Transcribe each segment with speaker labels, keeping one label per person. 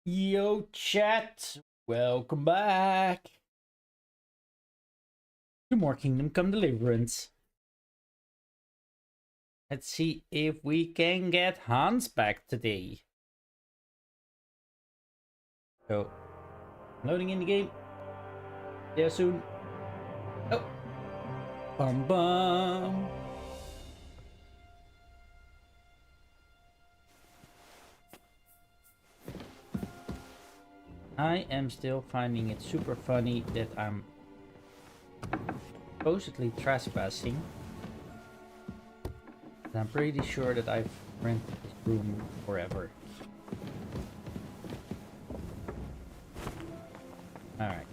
Speaker 1: Yo, chat. Welcome back to more Kingdom Come Deliverance. Let's see if we can get Hans back today. So, loading in the game. There soon. Oh. Bum bum. I am still finding it super funny that I'm supposedly trespassing. And I'm pretty sure that I've rented this room forever. Alright.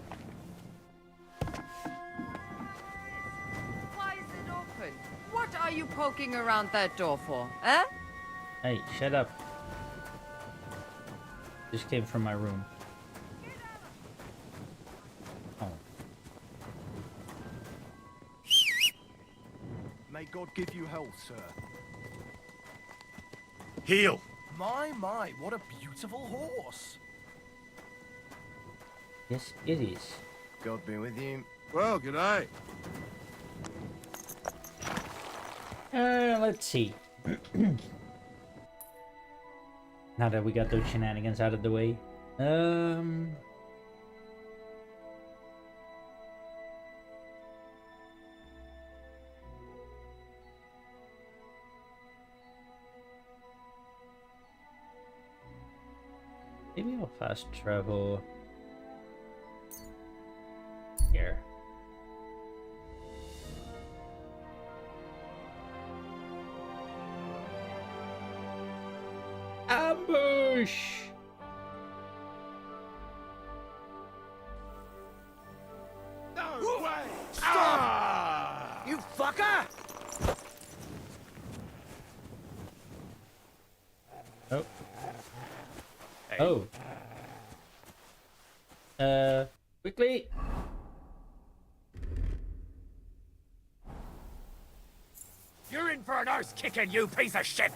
Speaker 2: Why is it open? What are you poking around that door for, eh?
Speaker 1: Hey, shut up. Just came from my room. Oh.
Speaker 3: May God give you health, sir.
Speaker 4: Heel!
Speaker 3: My, what a beautiful horse.
Speaker 1: Yes, it is.
Speaker 3: God be with you.
Speaker 4: Well, good night.
Speaker 1: Let's see. Now that we got those shenanigans out of the way. Maybe I'll fast travel here. Ambush!
Speaker 4: No way! Stop!
Speaker 3: You fucker!
Speaker 1: Oh.
Speaker 4: Hey.
Speaker 1: Oh. Quickly!
Speaker 4: You're in for an arse kicking, you piece of shit!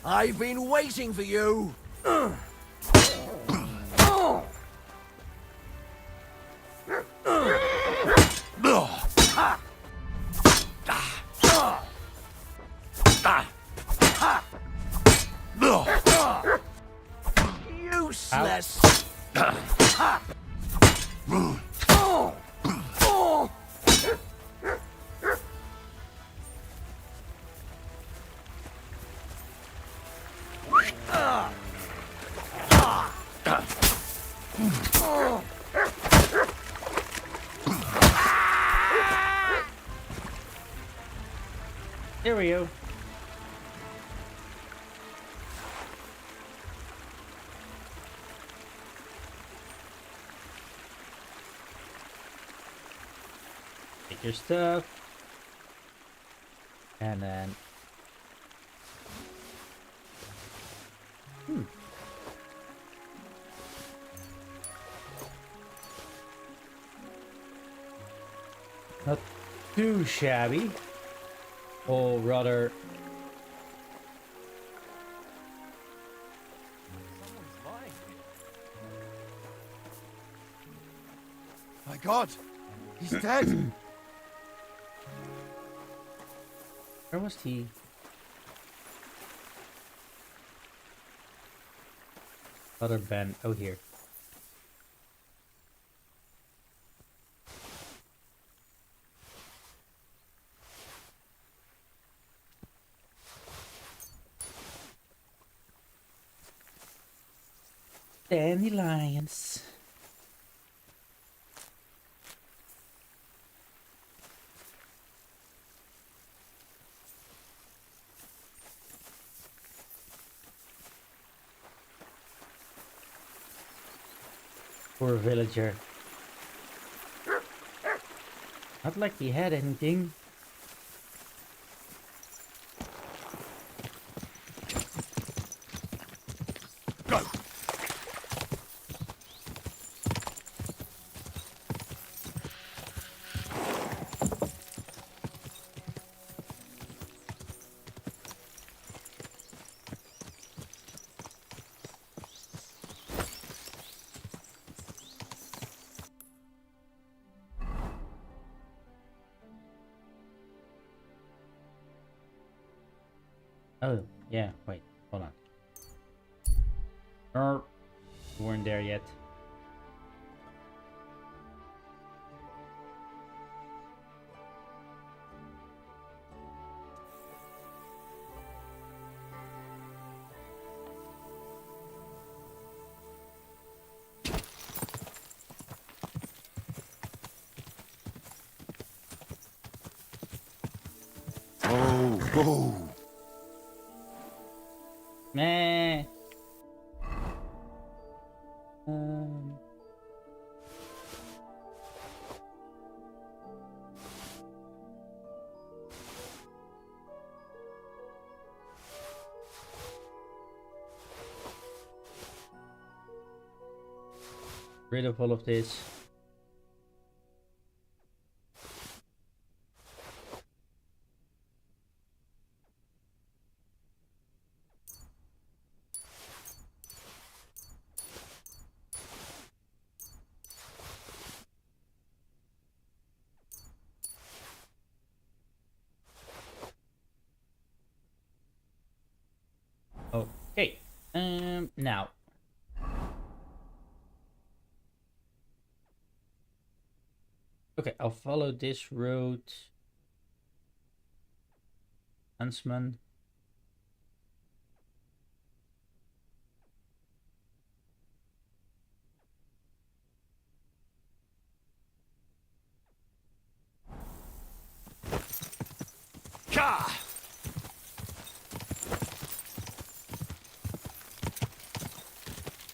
Speaker 3: I've been waiting for you. Useless.
Speaker 1: There we go. Take your stuff. And then... Not too shabby. Or rather...
Speaker 3: Someone's lying. My God, he's dead.
Speaker 1: Where was he? Other band. Oh, here. Dandelions. Poor villager. Not like he had anything.
Speaker 4: Go!
Speaker 1: Oh, yeah, wait, hold on. We weren't there yet.
Speaker 3: Oh.
Speaker 1: Meh. Rid of all of this. Okay. Now. Okay, I'll follow this road. Huntsman.
Speaker 4: Ka!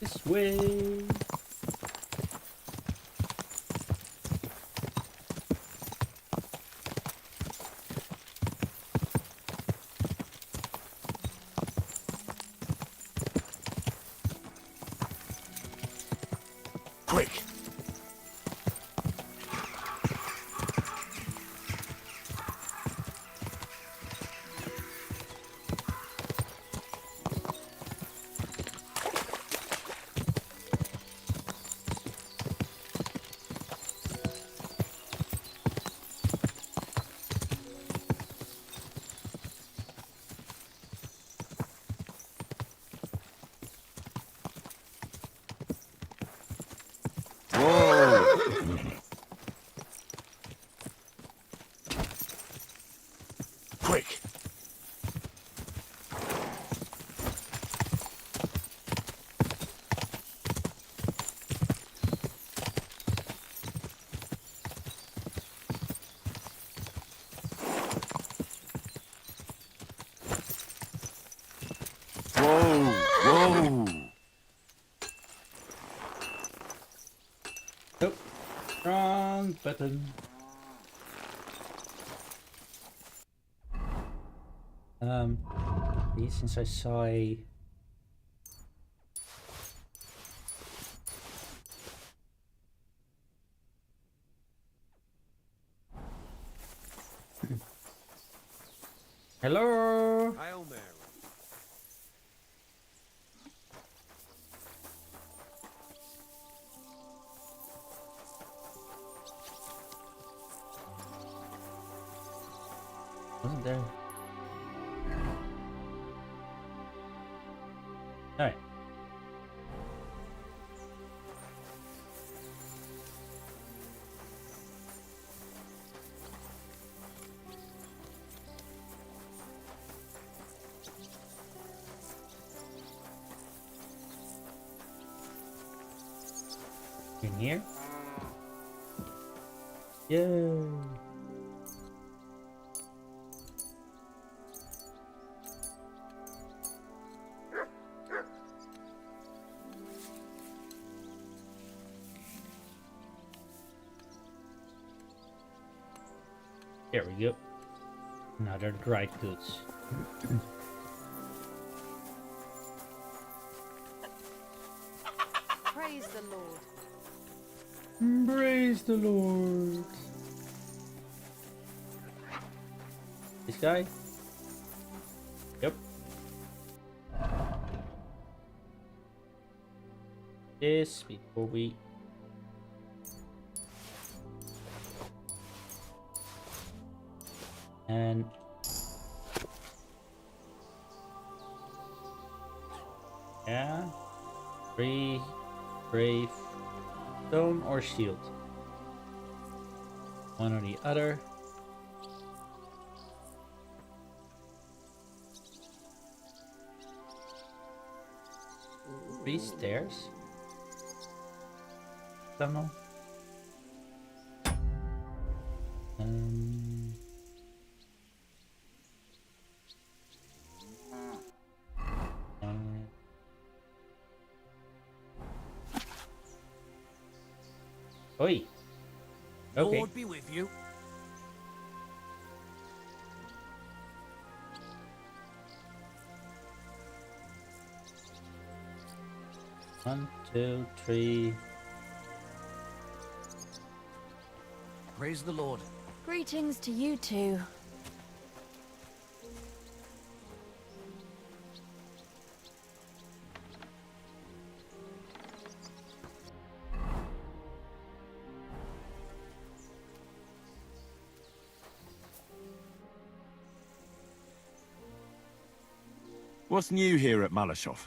Speaker 1: This way.
Speaker 3: Quick. Quick. Whoa.
Speaker 1: Oh, wrong button. Since I saw a hello.
Speaker 3: Hail Mary.
Speaker 1: Wasn't there? All right. In here? Yay! There we go. Another dried goods.
Speaker 2: Praise the Lord.
Speaker 1: Praise the Lord. This guy? Yep. This before we and Yeah. Free, brave, stone or shield. One or the other. Three stairs. Don't know. Oi. Okay.
Speaker 3: Lord be with you.
Speaker 1: One, two, three.
Speaker 3: Praise the Lord.
Speaker 5: Greetings to you two.
Speaker 6: What's new here at Maleshove?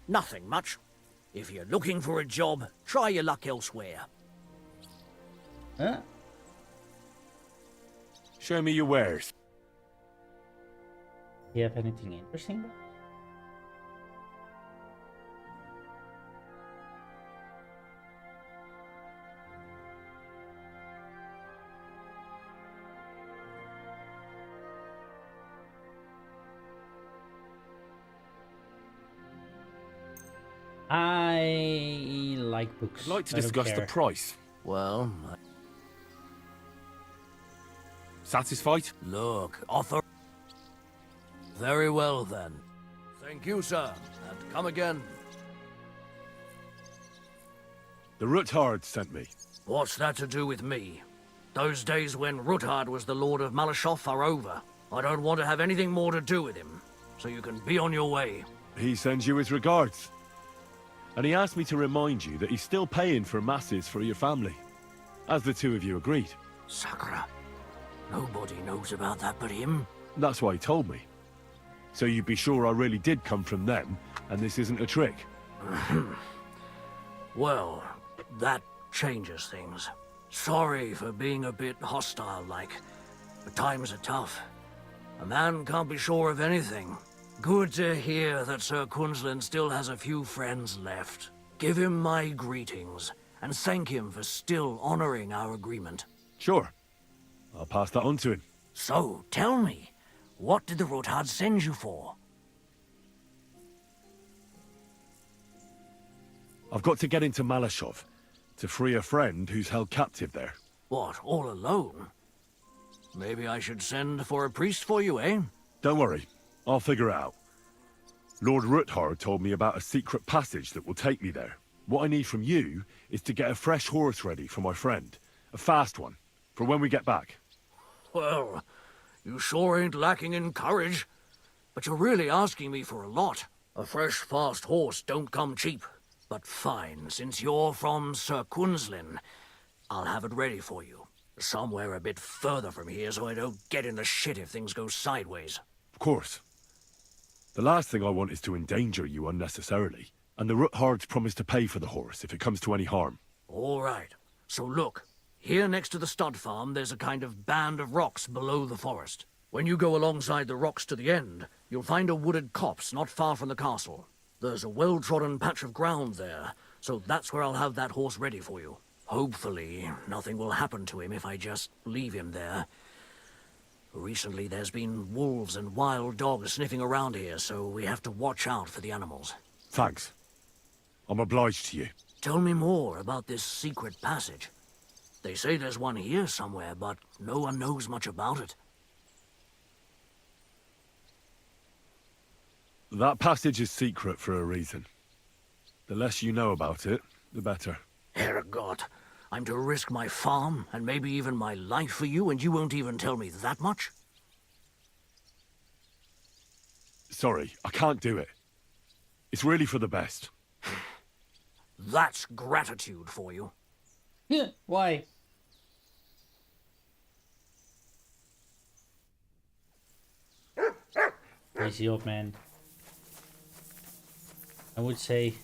Speaker 3: Nothing much. If you're looking for a job, try your luck elsewhere.
Speaker 1: Huh?
Speaker 6: Show me your wares.
Speaker 1: You have anything interesting? I like books.
Speaker 6: I'd like to
Speaker 1: I don't
Speaker 6: discuss the
Speaker 1: care.
Speaker 6: price.
Speaker 3: Well,
Speaker 6: Satisfied?
Speaker 3: look, offer. Very well then. Thank you, sir, and come again.
Speaker 6: The Ruthard sent me.
Speaker 3: What's that to do with me? Those days when Ruthard was the Lord of Maleshove are over. I don't want to have anything more to do with him, so you can be on your way.
Speaker 6: He sends you his regards. And he asked me to remind you that he's still paying for masses for your family, as the two of you agreed.
Speaker 3: Sakura. Nobody knows about that but him.
Speaker 6: That's why he told me. So you'd be sure I really did come from them, and this isn't a trick.
Speaker 3: Well, that changes things. Sorry for being a bit hostile-like, but times are tough. A man can't be sure of anything. Good to hear that Sir Quinlan still has a few friends left. Give him my greetings, and thank him for still honoring our agreement.
Speaker 6: Sure. I'll pass that on to him.
Speaker 3: So, tell me, what did the Ruthard send you for?
Speaker 6: I've got to get into Maleshove, to free a friend who's held captive there.
Speaker 3: What, all alone? Maybe I should send for a priest for you, eh?
Speaker 6: Don't worry, I'll figure it out. Lord Ruthard told me about a secret passage that will take me there. What I need from you is to get a fresh horse ready for my friend. A fast one, for when we get back.
Speaker 3: Well, you sure ain't lacking in courage. But you're really asking me for a lot. A fresh, fast horse don't come cheap. But fine, since you're from Sir Quinlan, I'll have it ready for you. Somewhere a bit further from here so I don't get in the shit if things go sideways.
Speaker 6: Of course. The last thing I want is to endanger you unnecessarily. And the Ruthards promise to pay for the horse if it comes to any harm.
Speaker 3: All right. So look, here next to the stud farm there's a kind of band of rocks below the forest. When you go alongside the rocks to the end, you'll find a wooded copse not far from the castle. There's a well-trodden patch of ground there, so that's where I'll have that horse ready for you. Hopefully, nothing will happen to him if I just leave him there. Recently, there's been wolves and wild dogs sniffing around here, so we have to watch out for the animals.
Speaker 6: Thanks. I'm obliged to you.
Speaker 3: Tell me more about this secret passage. They say there's one here somewhere, but no one knows much about it.
Speaker 6: That passage is secret for a reason. The less you know about it, the better.
Speaker 3: Herrgott, I'm to risk my farm and maybe even my life for you, and you won't even tell me that much?
Speaker 6: Sorry, I can't do it. It's really for the best.
Speaker 3: That's gratitude for you.
Speaker 1: Why? Crazy old man. I would say,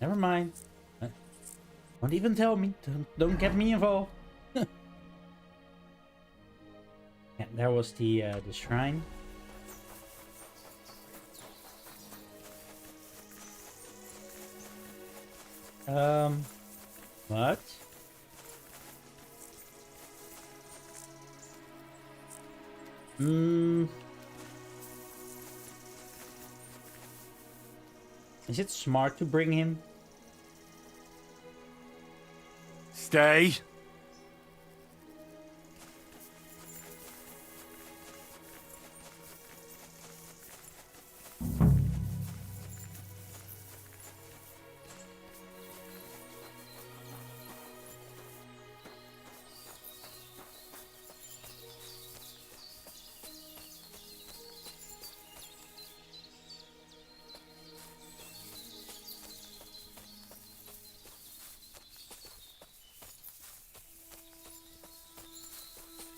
Speaker 1: never mind. Don't even tell me. Don't get me involved. Yeah, there was the shrine. What? Is it smart to bring him?
Speaker 6: Stay.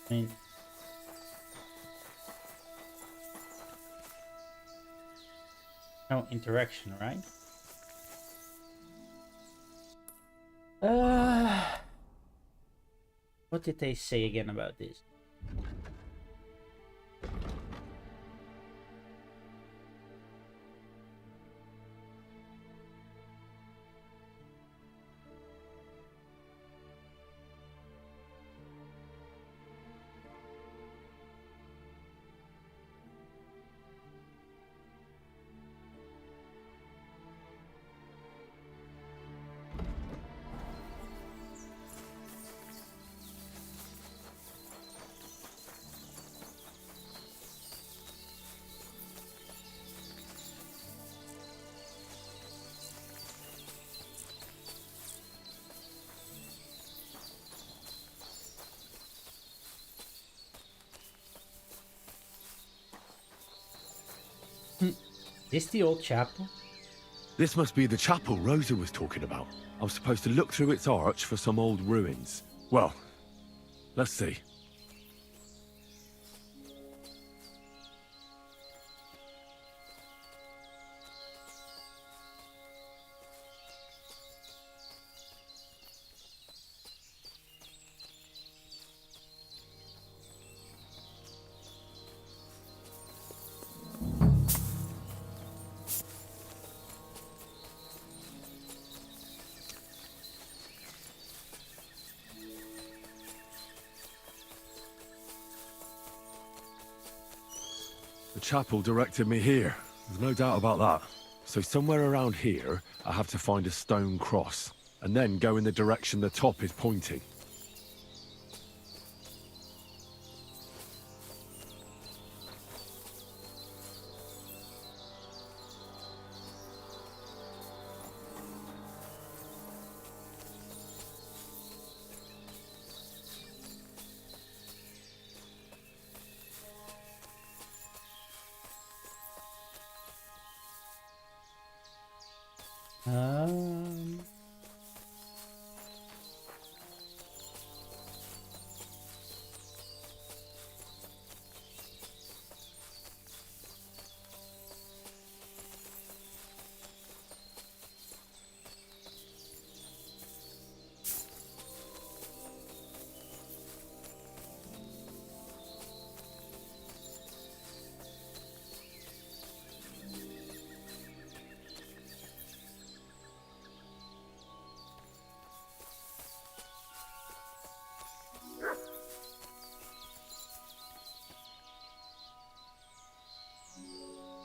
Speaker 1: I mean, no interaction, right? What did they say again about this? This the old chapel?
Speaker 6: This must be the chapel Rosa was talking about. I was supposed to look through its arch for some old ruins. Well, let's see. The chapel directed me here. There's no doubt about that. So somewhere around here, I have to find a stone cross, and then go in the direction the top is pointing.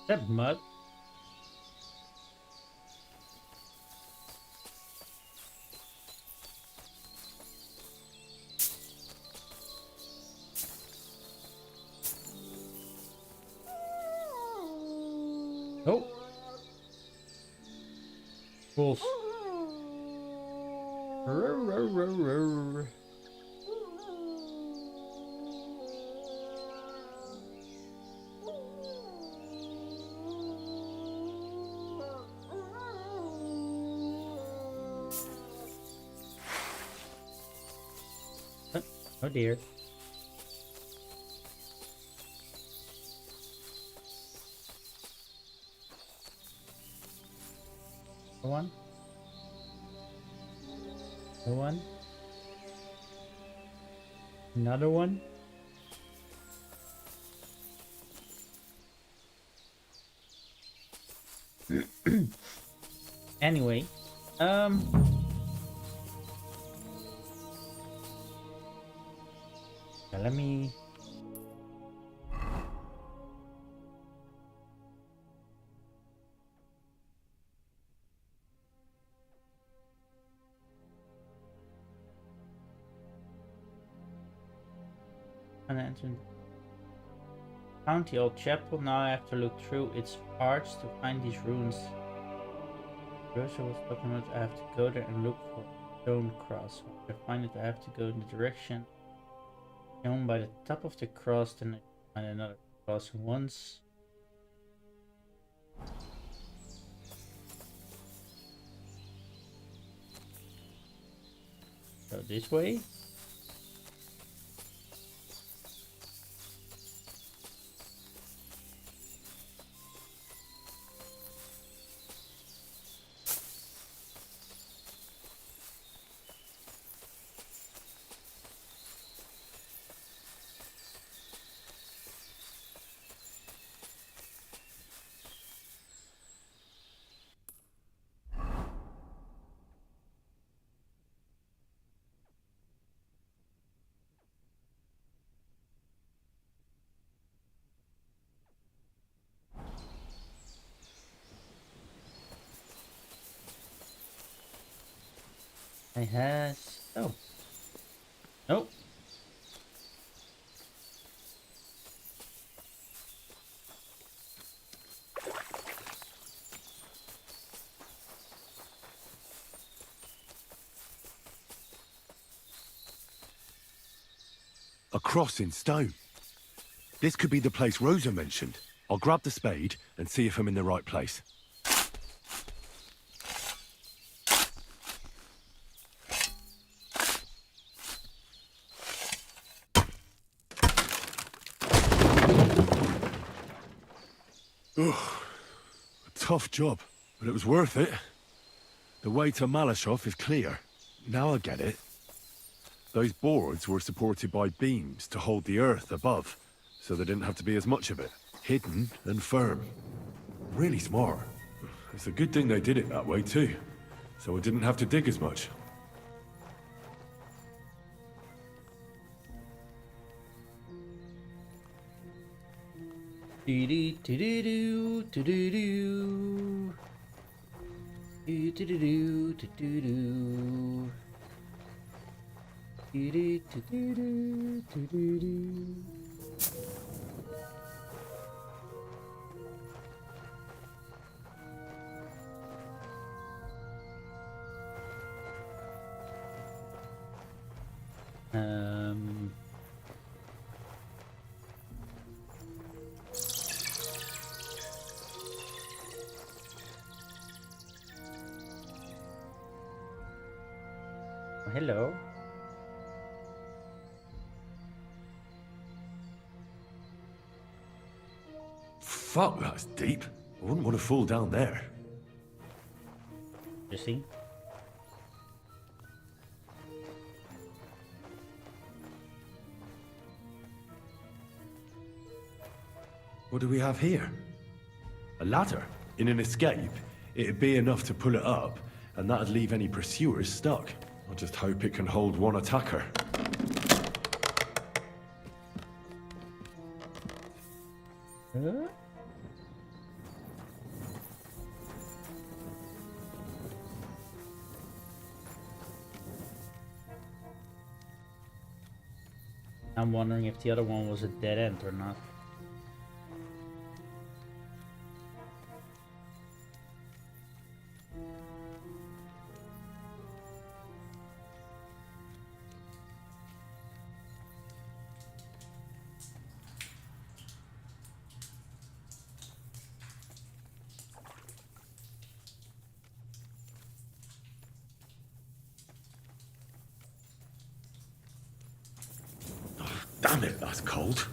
Speaker 1: Is that mud? Oh. Wolf. Oh dear. one. Another one. Another one. Anyway, yeah, let me. And enter. Found the old chapel. Now I have to look through its arch to find these ruins. Rosa was talking about I have to go there and look for a stone cross. If I find it, I have to go in the direction shown by the top of the cross, then I find another cross once. Go this way. I has oh nope.
Speaker 6: A cross in stone. This could be the place Rosa mentioned. I'll grab the spade and see if I'm in the right place. Ugh, a tough job, but it was worth it. The way to Maleshove is clear. Now I get it. Those boards were supported by beams to hold the earth above, so there didn't have to be as much of it. Hidden and firm. Really smart. It's a good thing they did it that way too, so I didn't have to dig as much.
Speaker 1: Do do do do do do do do do do do do do do. Do do do do do do do. Hello.
Speaker 6: Fuck, that's deep. I wouldn't want to fall down there.
Speaker 1: You see?
Speaker 6: What do we have here? A ladder. In an escape, it'd be enough to pull it up, and that'd leave any pursuers stuck. I just hope it can hold one attacker.
Speaker 1: Huh? I'm wondering if the other one was a dead end or not.
Speaker 6: Damn it, that's cold.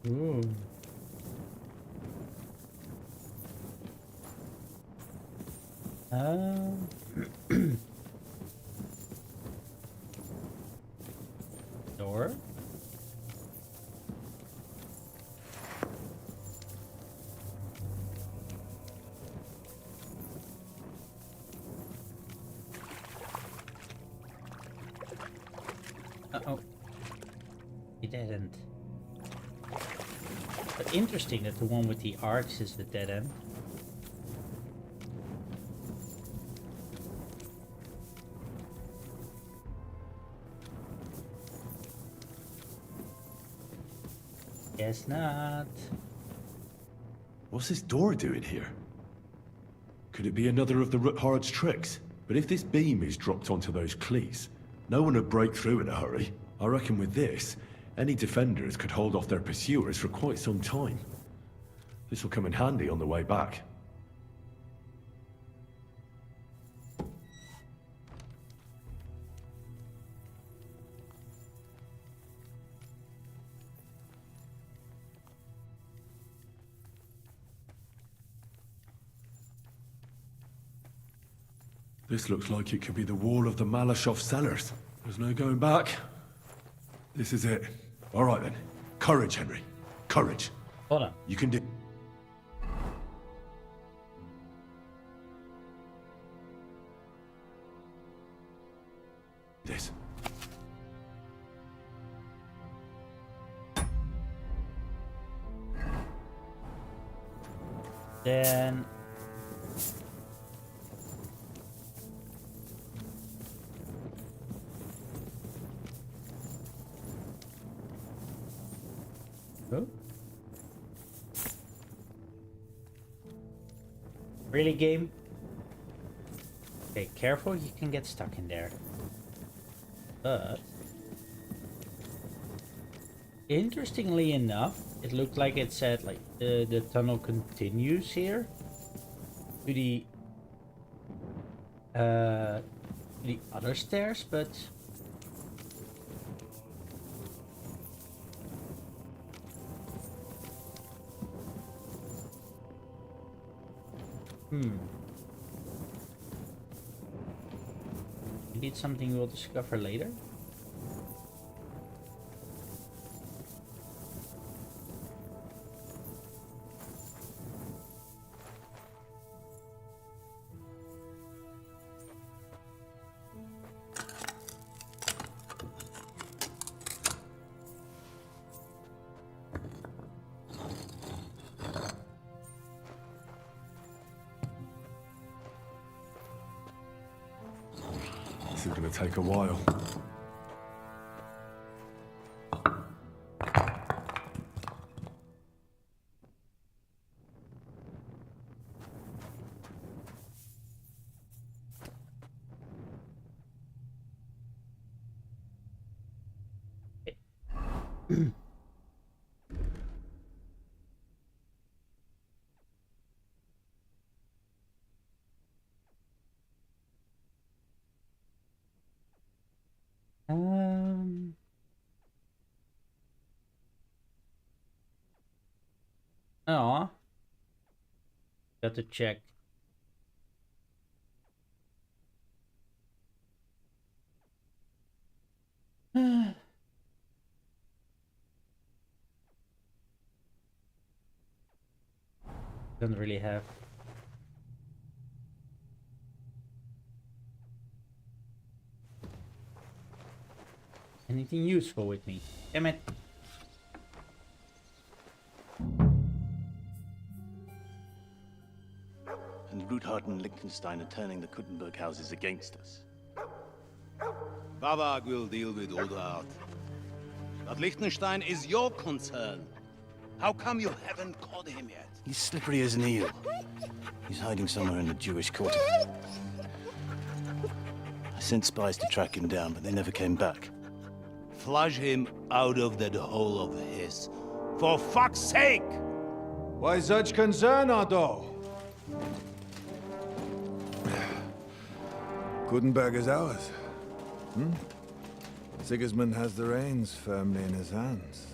Speaker 1: Ooh. Door. Uh-oh. It didn't. But interesting that the one with the arcs is the dead end. Guess not.
Speaker 6: What's this door doing here? Could it be another of the Ruthard's tricks? But if this beam is dropped onto those cleats, no one would break through in a hurry. I reckon with this, any defenders could hold off their pursuers for quite some time. This will come in handy on the way back. This looks like it could be the wall of the Maleshove cellars. There's no going back. This is it. All right then. Courage, Henry. Courage.
Speaker 1: Hold on.
Speaker 6: You can do... this.
Speaker 1: Then... Oh. Really, game? Okay, careful, you can get stuck in there. But... interestingly enough, it looked like it said like the tunnel continues here to the other stairs, but maybe it's something we'll discover later.
Speaker 6: This is gonna take a while.
Speaker 1: Oh, got to check. Don't really have. Anything useful with me? Damn it.
Speaker 7: And Ruthard and Liechtenstein are turning the Kuttenberg houses against us. Babak will deal with Ruthard. But Liechtenstein is your concern. How come you haven't caught him yet? He's slippery as an eel. He's hiding somewhere in the Jewish quarter. I sent spies to track him down, but they never came back. Flush him out of that hole of his. For fuck's sake!
Speaker 8: Why such concern, Otto? Kuttenberg is ours. Sigismund has the reins firmly in his hands.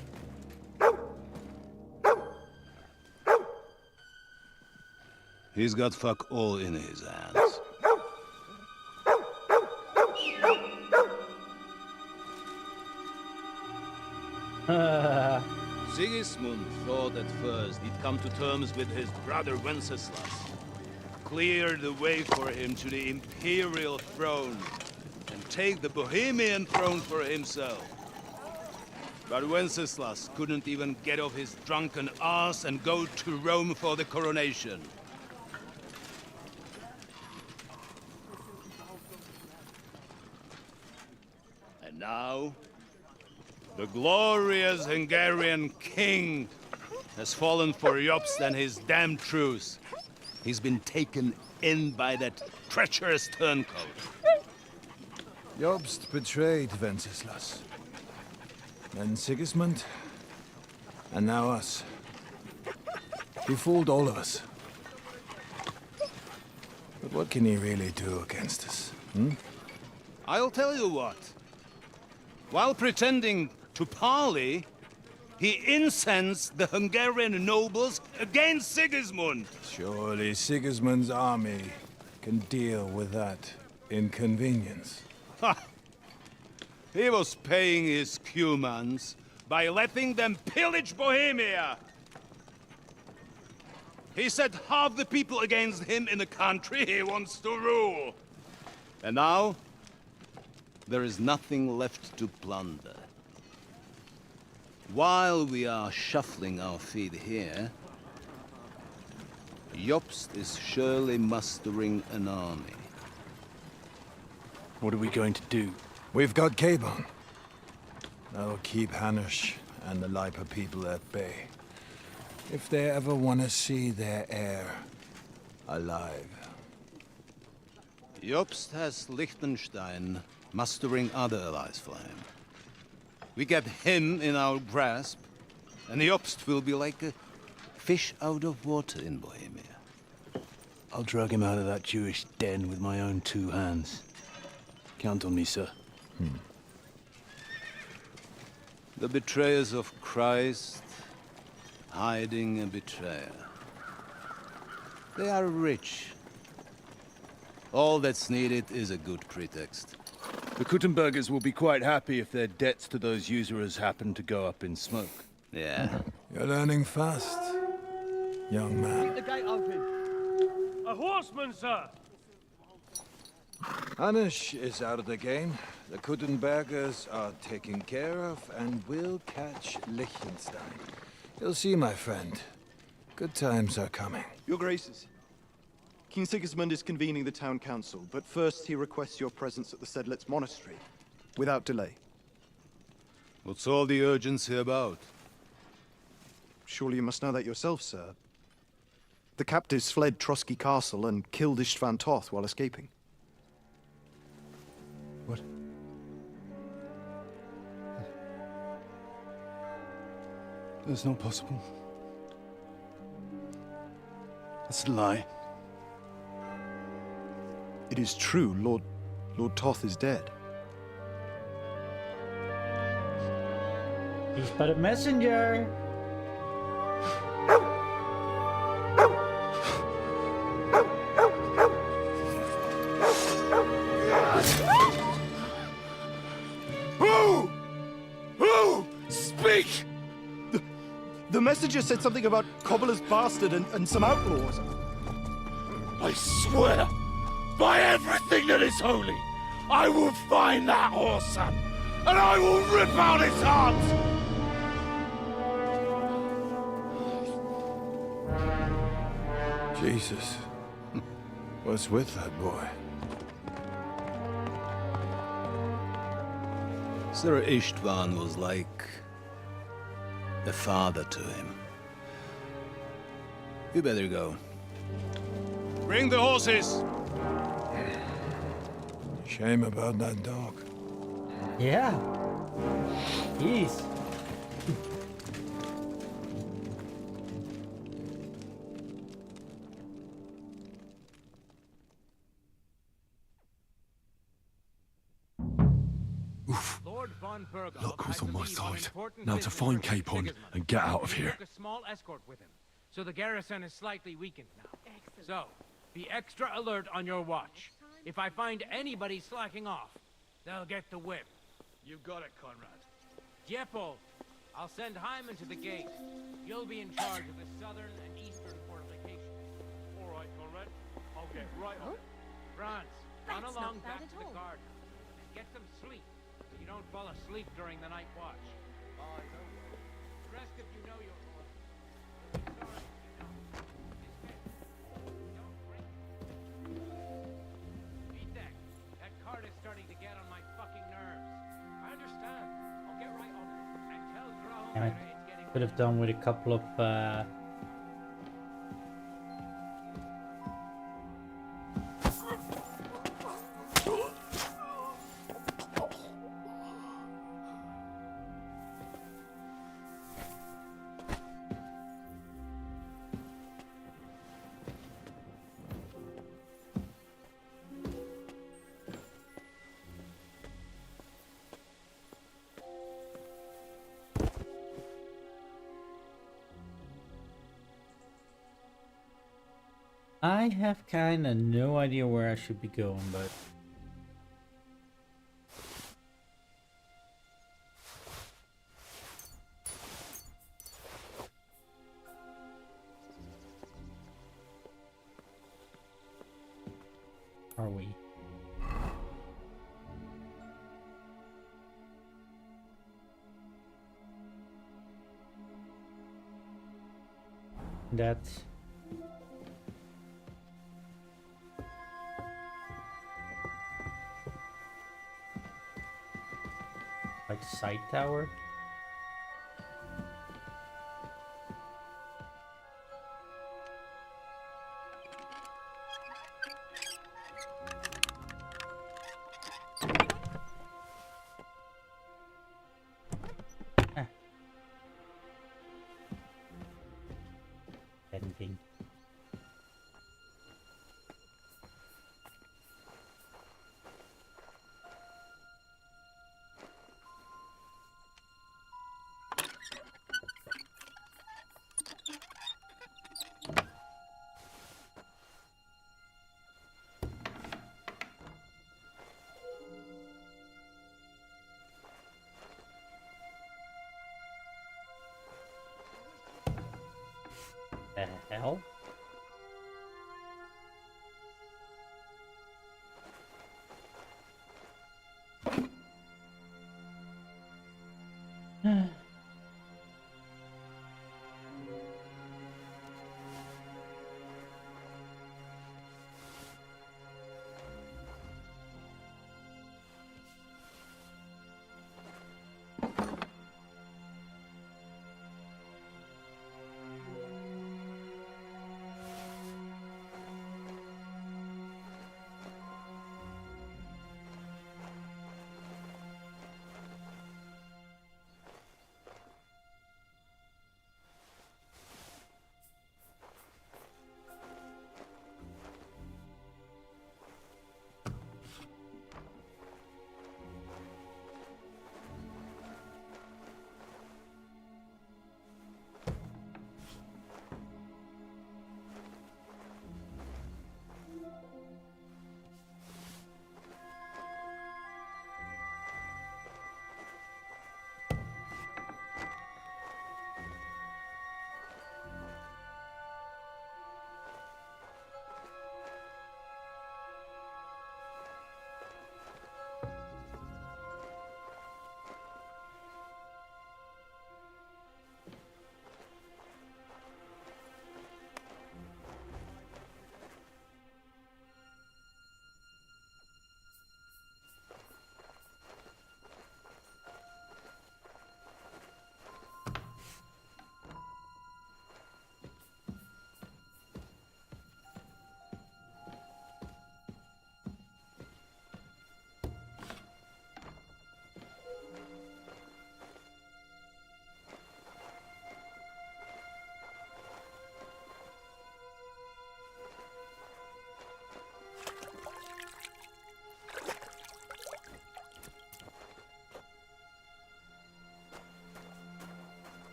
Speaker 7: He's got fuck all in his hands. Sigismund thought at first he'd come to terms with his brother Wenceslas, clear the way for him to the imperial throne, and take the Bohemian throne for himself. But Wenceslas couldn't even get off his drunken ass and go to Rome for the coronation. And now, the glorious Hungarian king has fallen for Jobst and his damned truce. He's been taken in by that treacherous turncoat.
Speaker 8: Jobst betrayed Wenceslas. Then Sigismund. And now us. He fooled all of us. But what can he really do against us,
Speaker 7: I'll tell you what. While pretending to parley, he incensed the Hungarian nobles against Sigismund.
Speaker 8: Surely Sigismund's army can deal with that inconvenience.
Speaker 7: Ha! He was paying his Cumans by letting them pillage Bohemia. He set half the people against him in the country he wants to rule. And now, there is nothing left to plunder. While we are shuffling our feet here, Jobst is surely mustering an army.
Speaker 9: What are we going to do?
Speaker 8: We've got Cabon. That'll keep Hanush and the Lipa people at bay. If they ever want to see their heir alive.
Speaker 7: Jobst has Liechtenstein mustering other allies for him. We get him in our grasp, and Jobst will be like a fish out of water in Bohemia.
Speaker 9: I'll drag him out of that Jewish den with my own 2 hands. Count on me, sir.
Speaker 7: The betrayers of Christ, hiding a betrayer. They are rich. All that's needed is a good pretext.
Speaker 9: The Kuttenbergers will be quite happy if their debts to those usurers happen to go up in smoke.
Speaker 7: Yeah.
Speaker 8: You're learning fast, young man.
Speaker 4: The gate open. A horseman, sir!
Speaker 8: Hanush is out of the game. The Kuttenbergers are taken care of, and we'll catch Liechtenstein. You'll see, my friend. Good times are coming.
Speaker 10: Your Graces, King Sigismund is convening the town council, but first he requests your presence at the Sedlitz monastery, without delay.
Speaker 7: What's all the urgency about?
Speaker 10: Surely you must know that yourself, sir. The captives fled Trotsky Castle and killed Istvan Toth while escaping.
Speaker 8: What?
Speaker 9: That's not possible. That's a lie.
Speaker 10: It is true, Lord Toth is dead.
Speaker 1: He's but a messenger.
Speaker 9: Who? Speak!
Speaker 10: The messenger said something about Cobbler's bastard and some outlaws.
Speaker 9: I swear, by everything that is holy, I will find that whoreson, and I will rip out his heart!
Speaker 8: Jesus. What's with that boy?
Speaker 7: Sir Istvan was like a father to him. You better go. Bring the horses!
Speaker 8: Shame about that dog.
Speaker 1: Yeah. Jeez.
Speaker 6: Luck was on my side. Now to find Capon and get out of here.
Speaker 4: A small escort with him, so the garrison is slightly weakened now. So, be extra alert on your watch. If I find anybody slacking off, they'll get the whip.
Speaker 7: You've got it, Conrad.
Speaker 4: Jeppel, I'll send Hyman to the gate. You'll be in charge of the southern and eastern fortifications.
Speaker 9: All right, Conrad. I'll get right on it.
Speaker 4: Franz, run
Speaker 5: That's
Speaker 4: along
Speaker 5: not bad
Speaker 4: back
Speaker 5: at
Speaker 4: to the
Speaker 5: all.
Speaker 4: garden. And get some sleep, so you don't fall asleep during the night watch.
Speaker 7: I know.
Speaker 4: Rest if you know your orders. Sorry, you know. Dismissed. Don't break. Vitek, that cart is starting to get on my fucking nerves. I understand. I'll get right on it. And tell Graham
Speaker 1: Damn it.
Speaker 4: it's getting
Speaker 1: Could have done with a couple of I have kinda no idea where I should be going, but are we? That's like side tower. Ah. Anything. The hell?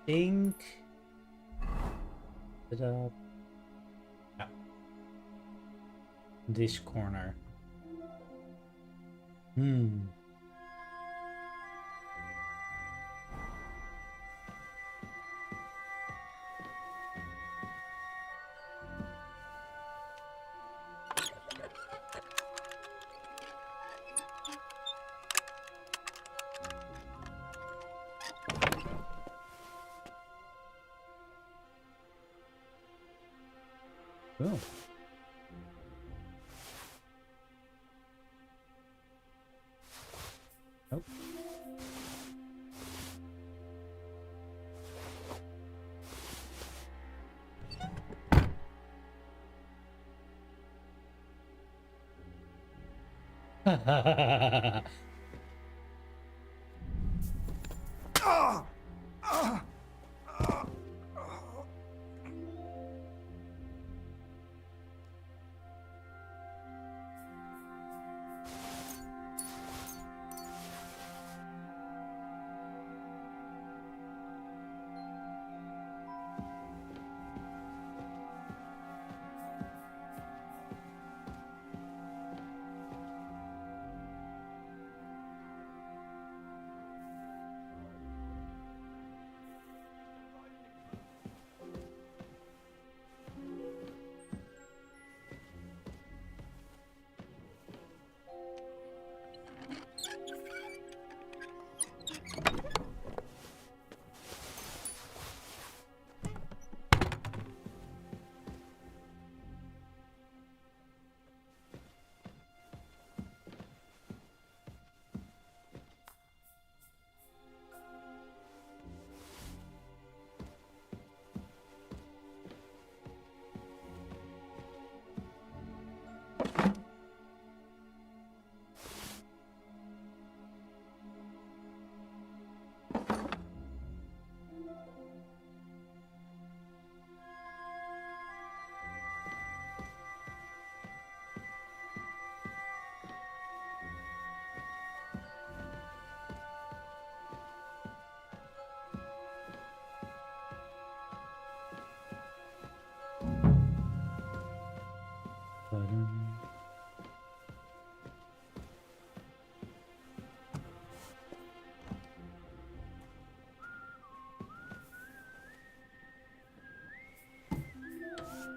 Speaker 1: think that yeah, this corner. Oh. Nope.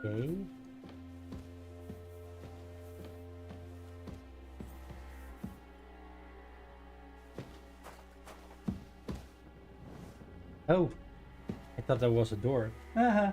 Speaker 1: Okay. Oh, I thought that was a door. Haha.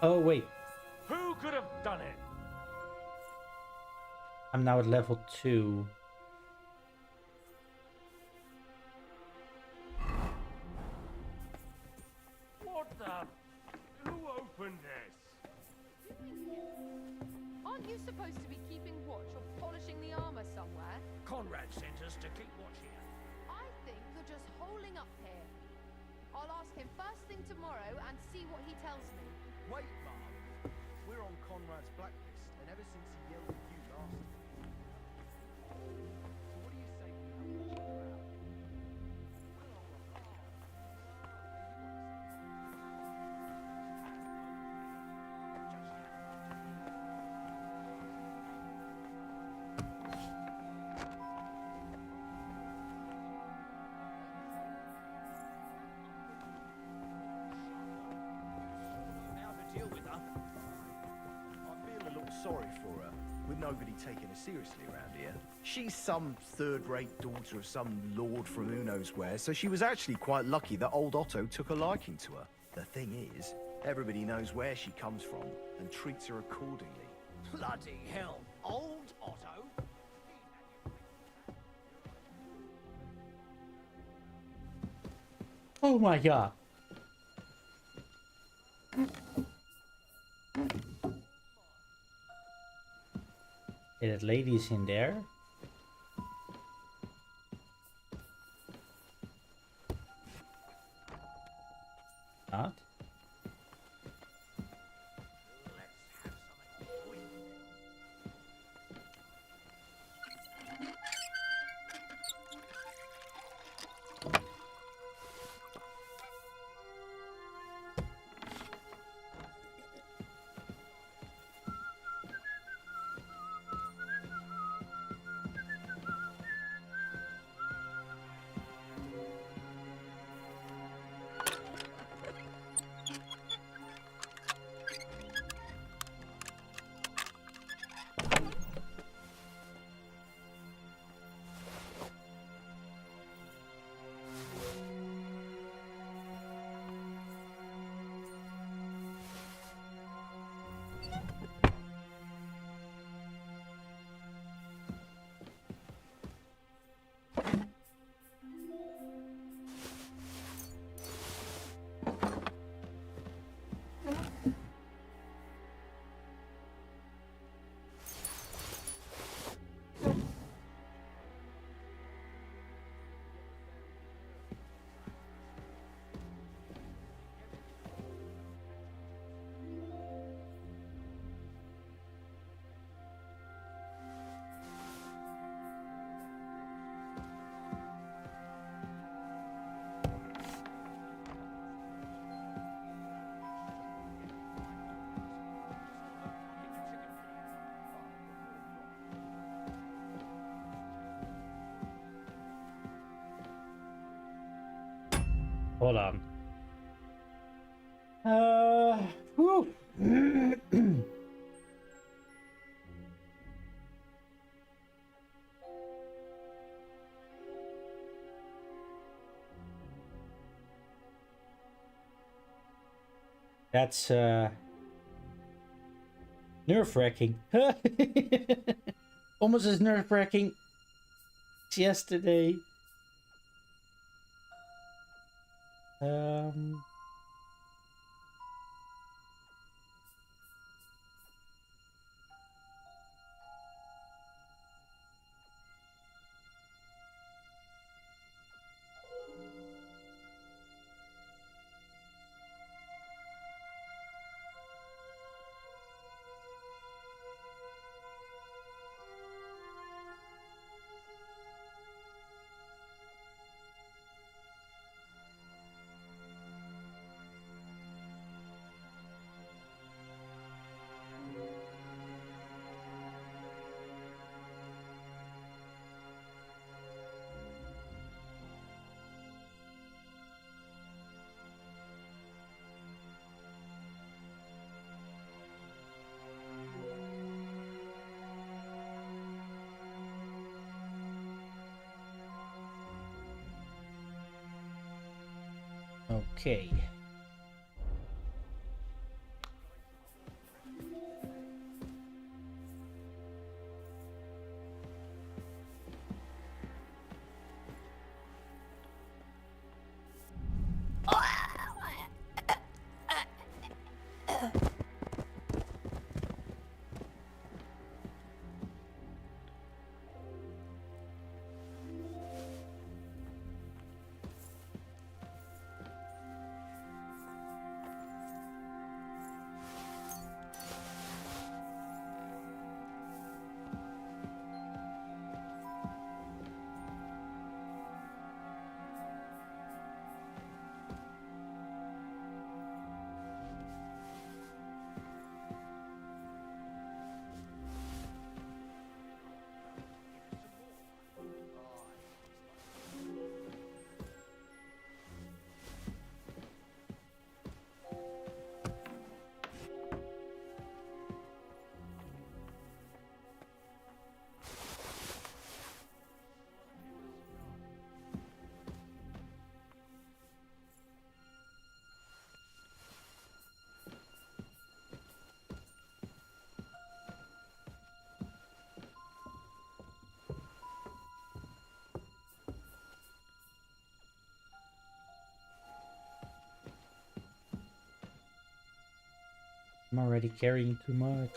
Speaker 1: Oh wait,
Speaker 9: Who could have done it?
Speaker 1: I'm now at level 2.
Speaker 9: What the? Who opened this?
Speaker 2: Aren't you supposed to be keeping watch or polishing the armor somewhere?
Speaker 3: Conrad sent us to keep watch here.
Speaker 2: I think you're just holding up here. I'll ask him first thing tomorrow and see what he tells me.
Speaker 11: Wait, Marv. We're on Conrad's blacklist, and ever since he yelled at you last time. So what do you say we have a check out?
Speaker 3: Deal with her.
Speaker 11: I feel a little sorry for her, with nobody taking her seriously around here. She's some third-rate daughter of some lord from who knows where, so she was actually quite lucky that old Otto took a liking to her. The thing is, everybody knows where she comes from and treats her accordingly.
Speaker 3: Bloody hell. Old Otto?
Speaker 1: Oh my god. Hey, that lady's in there. Not. Hold on. Whew. That's nerve-wracking. Almost as nerve-wracking as yesterday. Okay. I'm already carrying too much.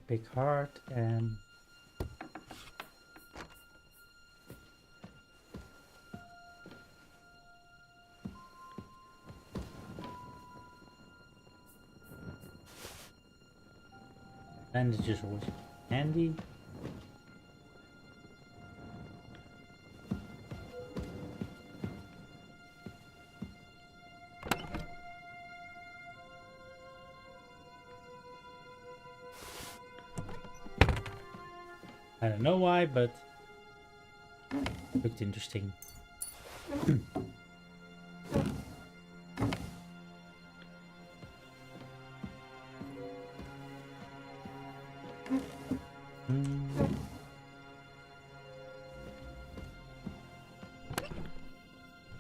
Speaker 1: Big heart and bandages was handy. I don't know why, but looked interesting.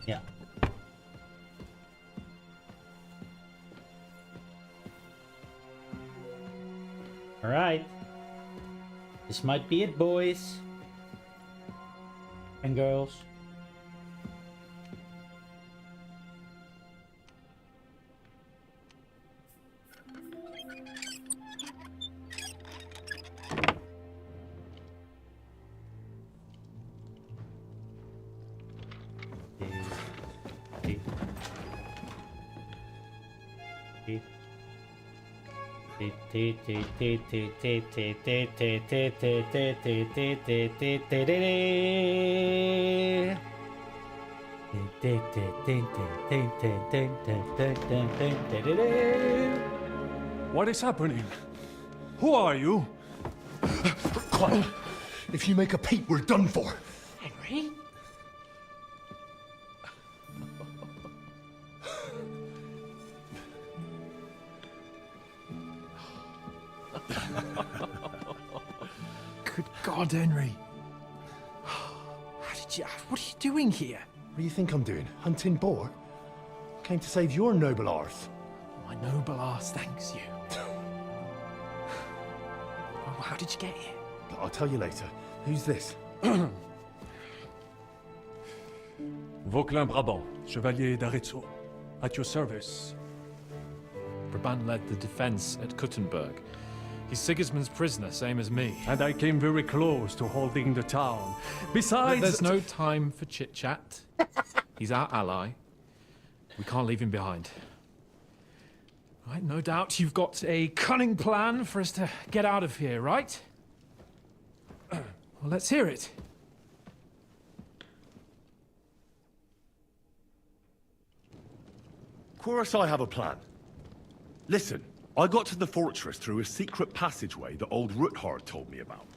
Speaker 1: Yeah. All right. This might be it, boys and girls.
Speaker 9: What is happening? Who are you?
Speaker 12: Quiet. If you make a peep, we're done for.
Speaker 13: Henry?
Speaker 11: Good God, Henry. What are you doing here?
Speaker 12: What do you think I'm doing? Hunting boar? Came to save your noble arse.
Speaker 11: My noble arse thanks you. Well, how did you get here?
Speaker 12: I'll tell you later. Who's this?
Speaker 9: Vauquelin Brabant, Chevalier d'Arezzo. At your service.
Speaker 14: Brabant led the defense at Kuttenberg. He's Sigismund's prisoner, same as me.
Speaker 9: And I came very close to holding the town. Besides...
Speaker 14: There's no time for chit-chat. He's our ally. We can't leave him behind. Right, no doubt you've got a cunning plan for us to get out of here, right? Well, let's hear it.
Speaker 12: Of course I have a plan.
Speaker 6: Listen, I got to the fortress through a secret passageway that old Ruthard told me about.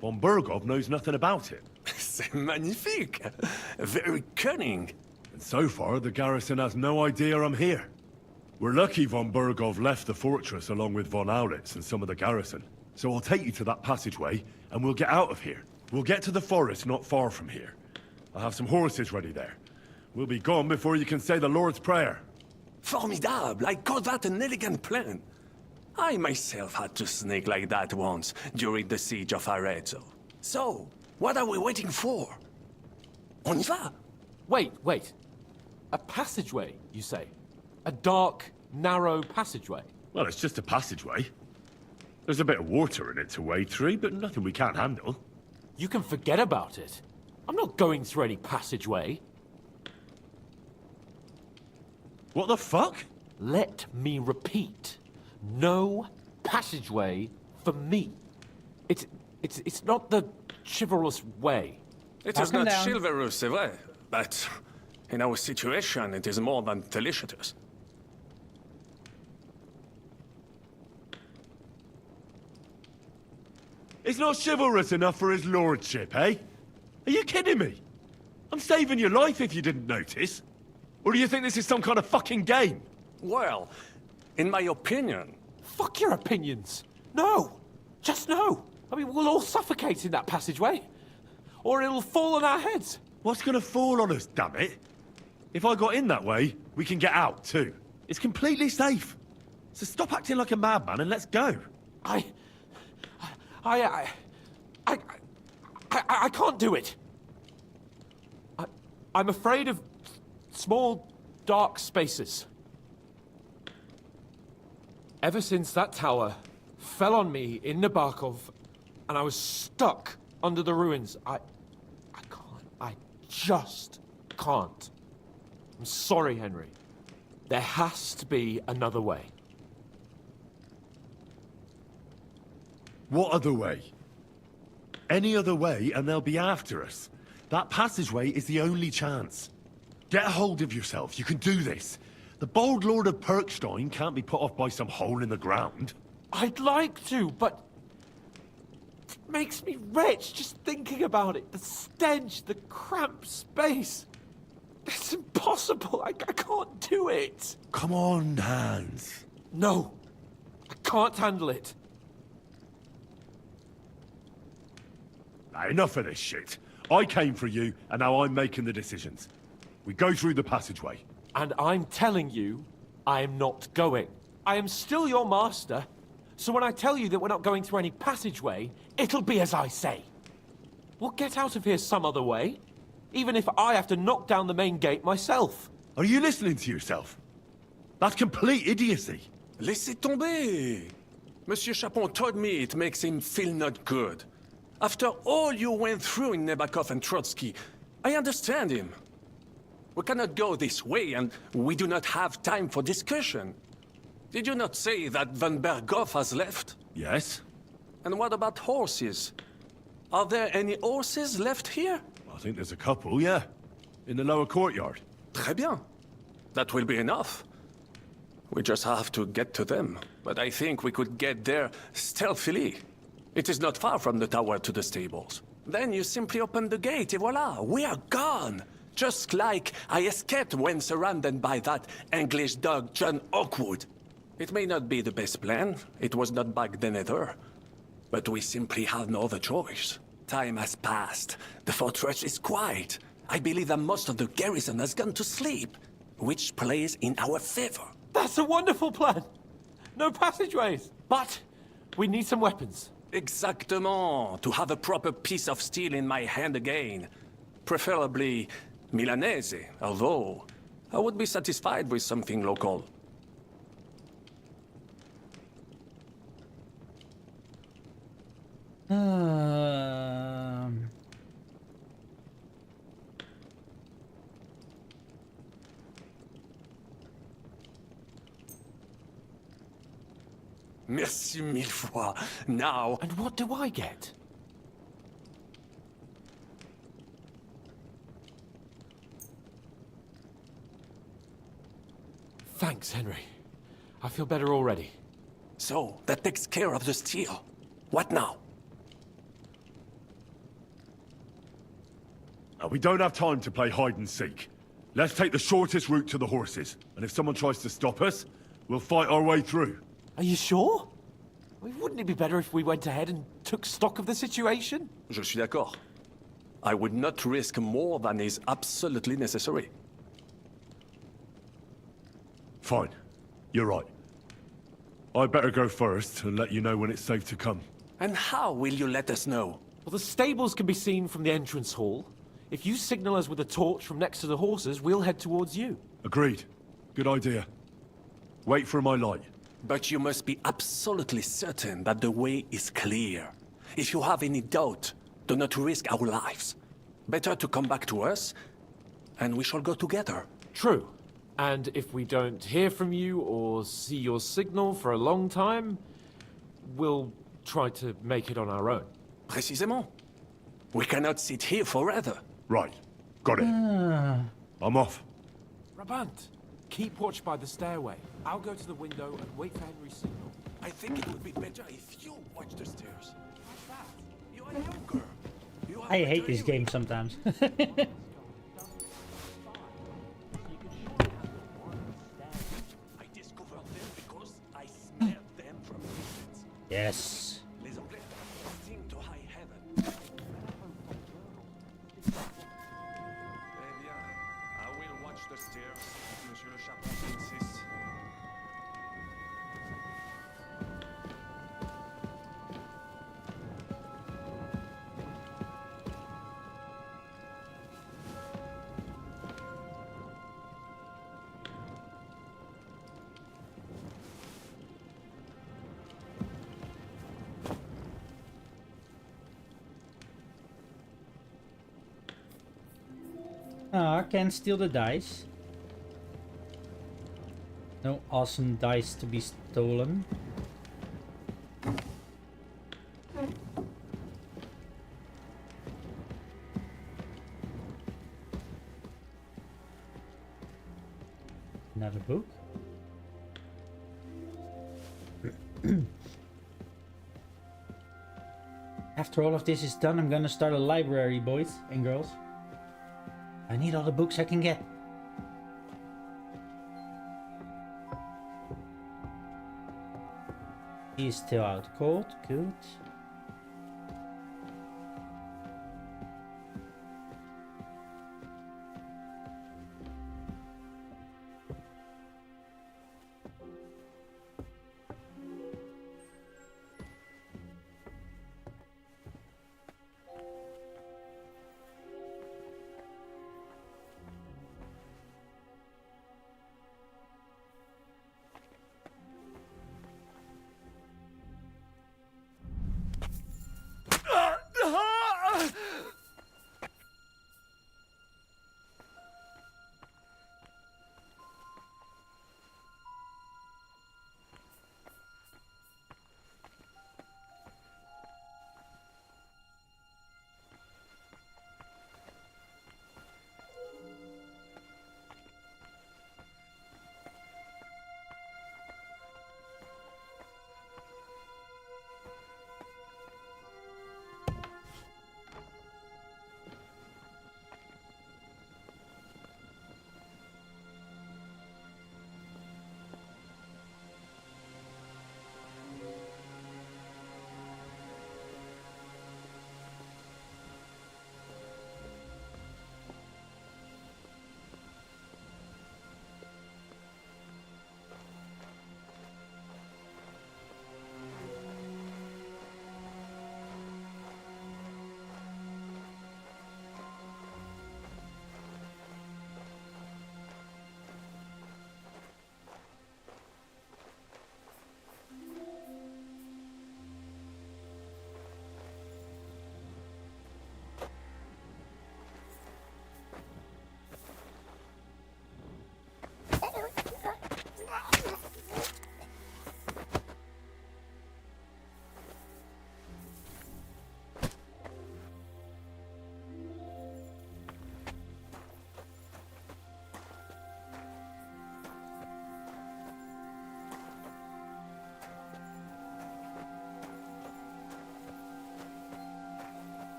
Speaker 6: Von Bergov knows nothing about it.
Speaker 9: C'est magnifique! Very cunning.
Speaker 6: And so far, the garrison has no idea I'm here. We're lucky von Bergov left the fortress along with von Audentes and some of the garrison. So I'll take you to that passageway, and we'll get out of here. We'll get to the forest not far from here. I'll have some horses ready there. We'll be gone before you can say the Lord's Prayer.
Speaker 9: Formidable! I call that an elegant plan. I myself had to sneak like that once, during the siege of Arezzo. So, what are we waiting for? On y va!
Speaker 13: Wait. A passageway, you say? A dark, narrow passageway?
Speaker 6: Well, it's just a passageway. There's a bit of water in it to wade through, but nothing we can't handle.
Speaker 13: You can forget about it. I'm not going through any passageway.
Speaker 6: What the fuck?
Speaker 13: Let me repeat. No passageway for me. It's not the chivalrous way.
Speaker 9: It is not chivalrous, c'est vrai, but in our situation, it is more than delicious.
Speaker 6: It's not chivalrous enough for his lordship, eh? Are you kidding me? I'm saving your life if you didn't notice. Or do you think this is some kind of fucking game?
Speaker 9: Well, in my opinion...
Speaker 13: Fuck your opinions. No. Just no. I mean, we'll all suffocate in that passageway. Or it'll fall on our heads.
Speaker 6: What's gonna fall on us, damn it? If I got in that way, we can get out, too. It's completely safe. So stop acting like a madman and let's go.
Speaker 13: I can't do it. I'm afraid of small, dark spaces. Ever since that tower fell on me in Nabokov, and I was stuck under the ruins, I can't. I just can't. I'm sorry, Henry. There has to be another way.
Speaker 6: What other way? Any other way and they'll be after us. That passageway is the only chance. Get a hold of yourself. You can do this. The bold Lord of Perkstein can't be put off by some hole in the ground.
Speaker 13: I'd like to, but it makes me wretched just thinking about it. The stench, the cramped space. It's impossible. I can't do it.
Speaker 6: Come on, Hans.
Speaker 13: No, I can't handle it.
Speaker 6: Now, enough of this shit. I came for you, and now I'm making the decisions. We go through the passageway.
Speaker 13: And I'm telling you, I am not going. I am still your master, so when I tell you that we're not going through any passageway, it'll be as I say. We'll get out of here some other way, even if I have to knock down the main gate myself.
Speaker 6: Are you listening to yourself? That's complete idiocy.
Speaker 9: Laissez tomber! Monsieur Chapon told me it makes him feel not good. After all you went through in Nabokov and Trotsky, I understand him. We cannot go this way, and we do not have time for discussion. Did you not say that Van Berghoff has left?
Speaker 6: Yes.
Speaker 9: And what about horses? Are there any horses left here?
Speaker 6: I think there's a couple, yeah. In the lower courtyard.
Speaker 9: Très bien. That will be enough. We just have to get to them. But I think we could get there stealthily. It is not far from the tower to the stables. Then you simply open the gate, et voila, we are gone! Just like I escaped when surrounded by that English dog John Oakwood. It may not be the best plan, it was not back then either. But we simply have no other choice. Time has passed, the fortress is quiet. I believe that most of the garrison has gone to sleep, which plays in our favor.
Speaker 13: That's a wonderful plan! No passageways! But we need some weapons.
Speaker 9: Exactement, to have a proper piece of steel in my hand again. Preferably Milanese, although I would be satisfied with something local. Merci mille fois. Now...
Speaker 13: And what do I get? Thanks, Henry. I feel better already.
Speaker 9: So, that takes care of the steel. What now?
Speaker 6: We don't have time to play hide and seek. Let's take the shortest route to the horses, and if someone tries to stop us, we'll fight our way through.
Speaker 13: Are you sure? I mean, wouldn't it be better if we went ahead and took stock of the situation?
Speaker 9: Je suis d'accord. I would not risk more than is absolutely necessary.
Speaker 6: Fine. You're right. I'd better go first and let you know when it's safe to come.
Speaker 9: And how will you let us know?
Speaker 13: Well, the stables can be seen from the entrance hall. If you signal us with a torch from next to the horses, we'll head towards you.
Speaker 6: Agreed. Good idea. Wait for my light.
Speaker 9: But you must be absolutely certain that the way is clear. If you have any doubt, do not risk our lives. Better to come back to us, and we shall go together.
Speaker 13: True. And if we don't hear from you or see your signal for a long time, we'll try to make it on our own.
Speaker 9: Précisément. We cannot sit here forever.
Speaker 6: Right. Got it. I'm off.
Speaker 13: Brabant, keep watch by the stairway. I'll go to the window and wait for Henry's signal.
Speaker 9: I think it would be better if you watch the stairs. What's that? You are younger. You are
Speaker 1: I hate
Speaker 9: better
Speaker 1: this
Speaker 9: anyway.
Speaker 1: game sometimes.
Speaker 9: I discovered them because I snared them from distance.
Speaker 1: Yes.
Speaker 9: Les Anglais sing to high heaven. Eh bien, I will watch the stairs, if Monsieur le Chaperon insists.
Speaker 1: Ah, can't steal the dice. No awesome dice to be stolen. Another book. After all of this is done, I'm gonna start a library, boys and girls. I need all the books I can get. He's still out cold, good.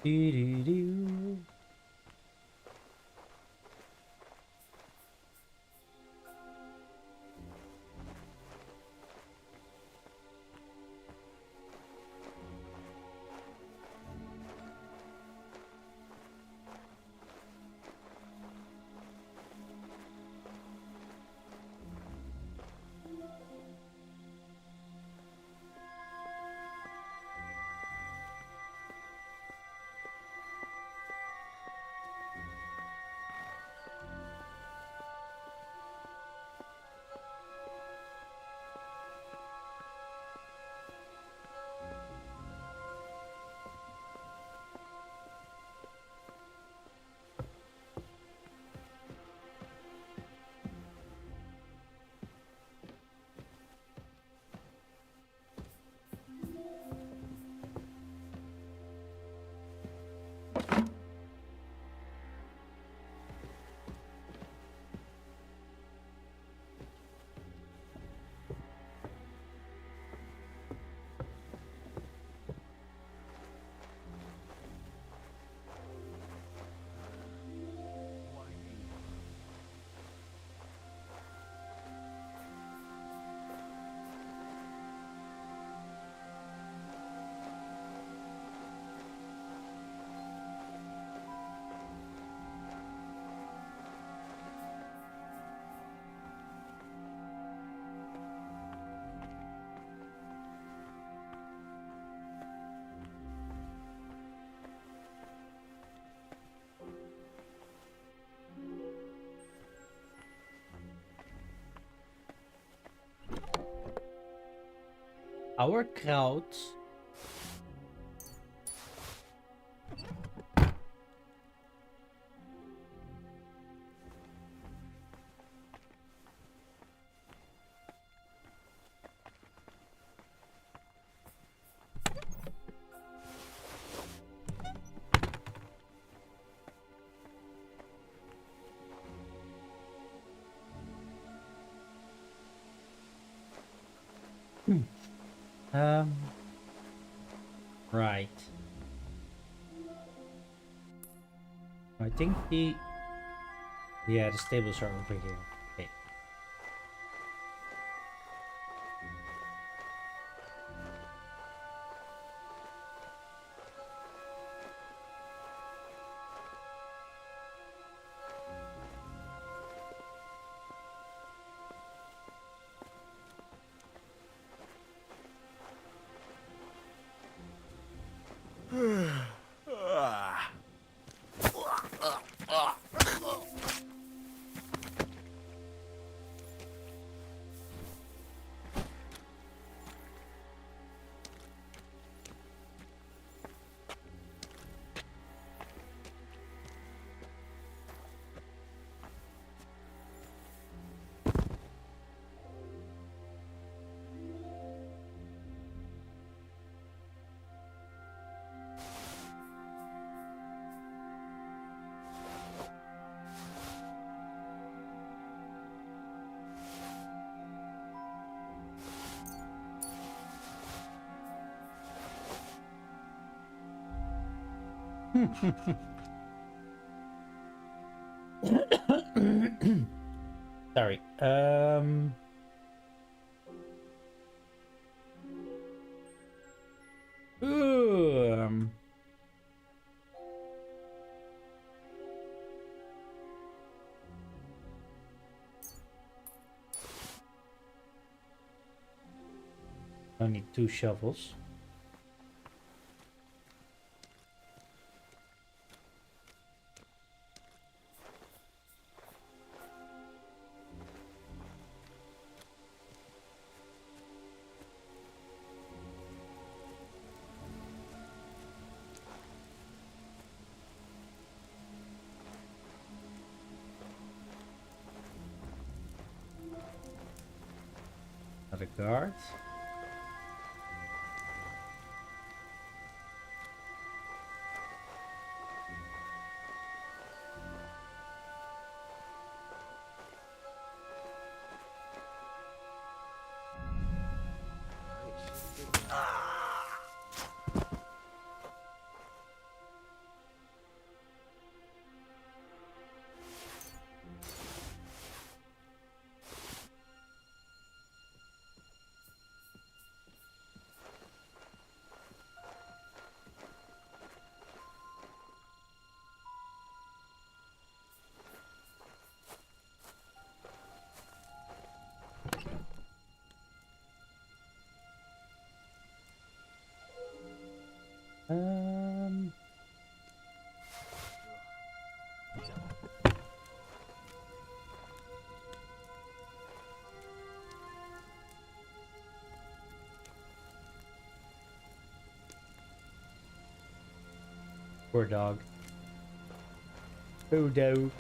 Speaker 1: Doo-doo-doo. Sauerkraut. Right. I think the stables are over here. Okay. Sorry. I need 2 shovels. Another guard. Poor dog. Poor dog.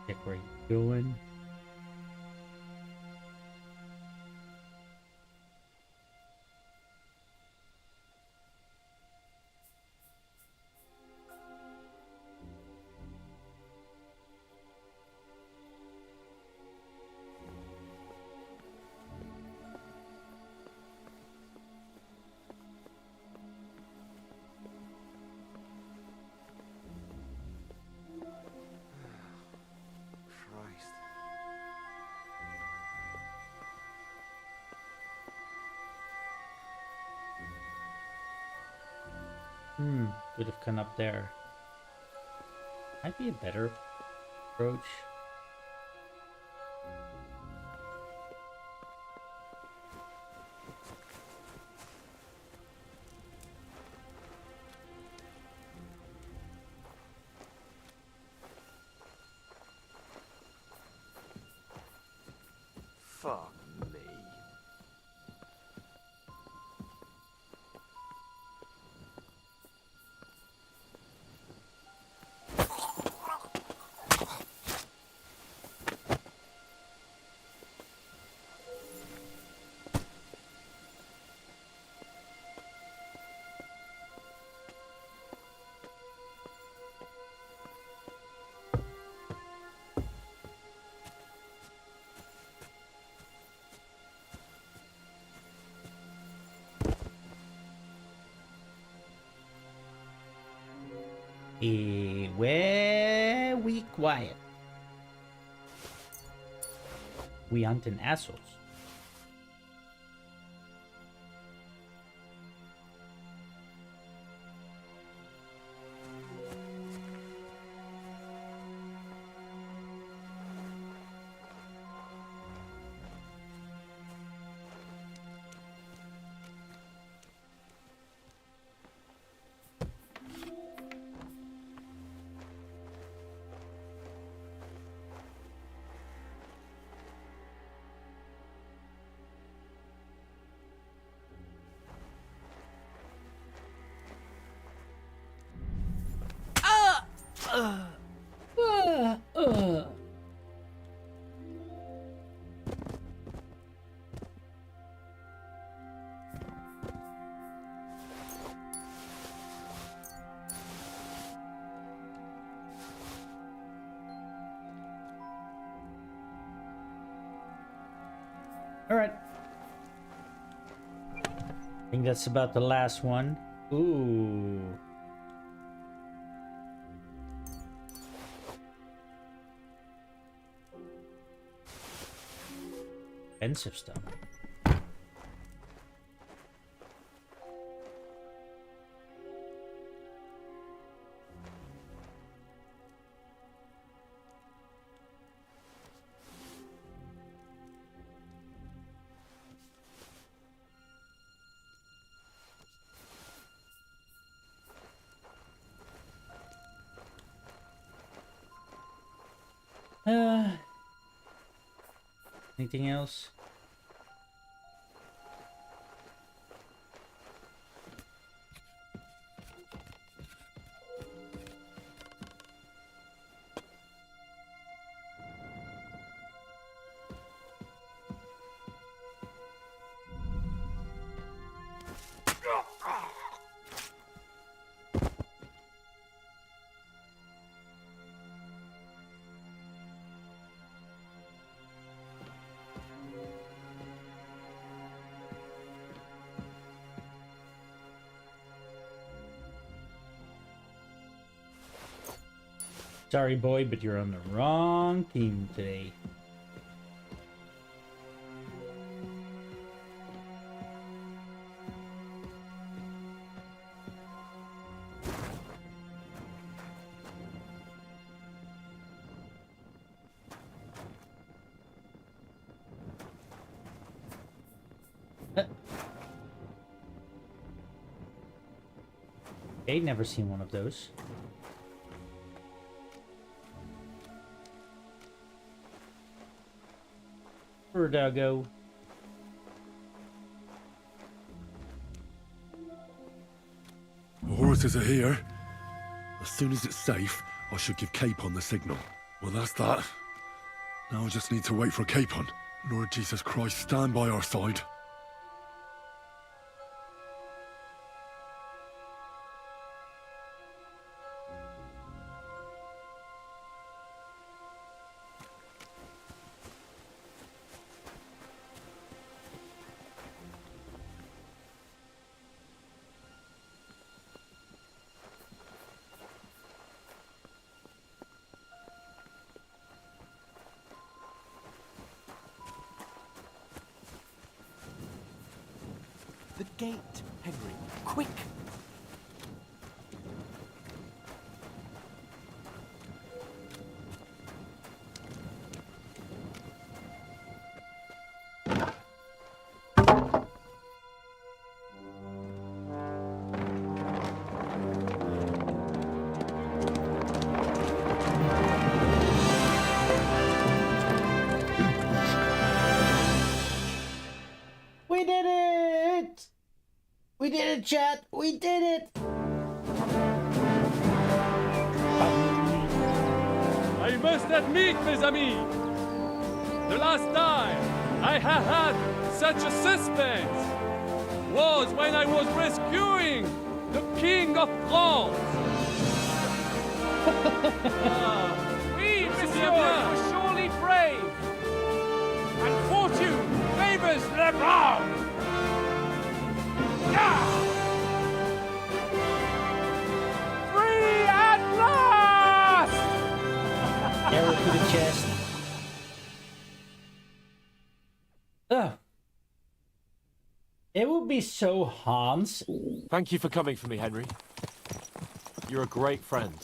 Speaker 1: Check where you're going.
Speaker 11: Christ.
Speaker 1: Could have come up there. Might be a better approach.
Speaker 11: Fuck me.
Speaker 1: Very quiet. We hunting assholes. All right. I think that's about the last one. Ooh. Expensive stuff. Anything else? Sorry, boy, but you're on the wrong team today. They never seen one of those. Where'd I go?
Speaker 6: The horses are here. As soon as it's safe, I should give Capon the signal. Well, that's that. Now I just need to wait for Capon. Lord Jesus Christ, stand by our side.
Speaker 13: The gate, Henry. Quick!
Speaker 1: We did it! We did it, chat! We did it!
Speaker 15: I must admit, mes amis, the last time I have had such a suspense was when I was rescuing the King of France.
Speaker 13: Oui, monsieur, you're surely brave! And fortune favors le brave! Free at last!
Speaker 1: Arrow to the chest. Ugh. It would be so Hans.
Speaker 13: Thank you for coming for me, Henry. You're a great friend.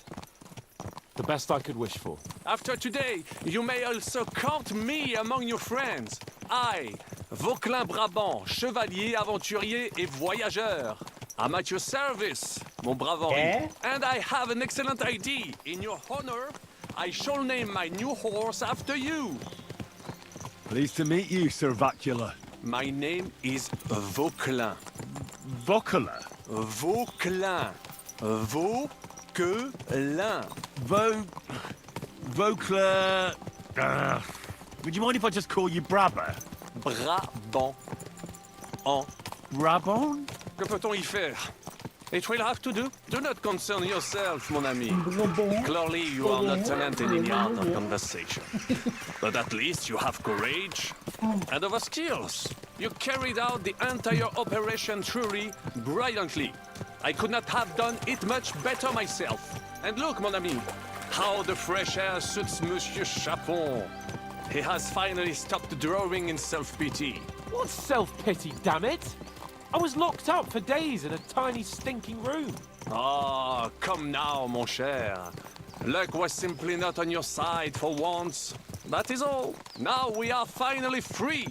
Speaker 13: The best I could wish for.
Speaker 9: After today, you may also count me among your friends. I, Vauquelin Brabant, chevalier, aventurier et voyageur. I'm at your service, mon brave Henri. And I have an excellent idea. In your honor, I shall name my new horse after you.
Speaker 6: Pleased to meet you, Sir Vacula.
Speaker 9: My name is Vauquelin.
Speaker 6: Vauquelin?
Speaker 9: Vauquelin. Vauquelin.
Speaker 6: Vauquelin... would you mind if I just call you Brabant?
Speaker 9: Brabant. En.
Speaker 6: Brabant?
Speaker 9: Que peut-on y faire? It will have to do. Do not concern yourself, mon ami. Clearly, you are not talented in the art of conversation. But at least you have courage and other skills. You carried out the entire operation truly brilliantly. I could not have done it much better myself. And look, mon ami, how the fresh air suits Monsieur Chapon. He has finally stopped drawing in self-pity.
Speaker 13: What self-pity, damn it? I was locked up for days in a tiny stinking room.
Speaker 9: Ah, come now, mon cher. Luck was simply not on your side for once. That is all. Now we are finally free.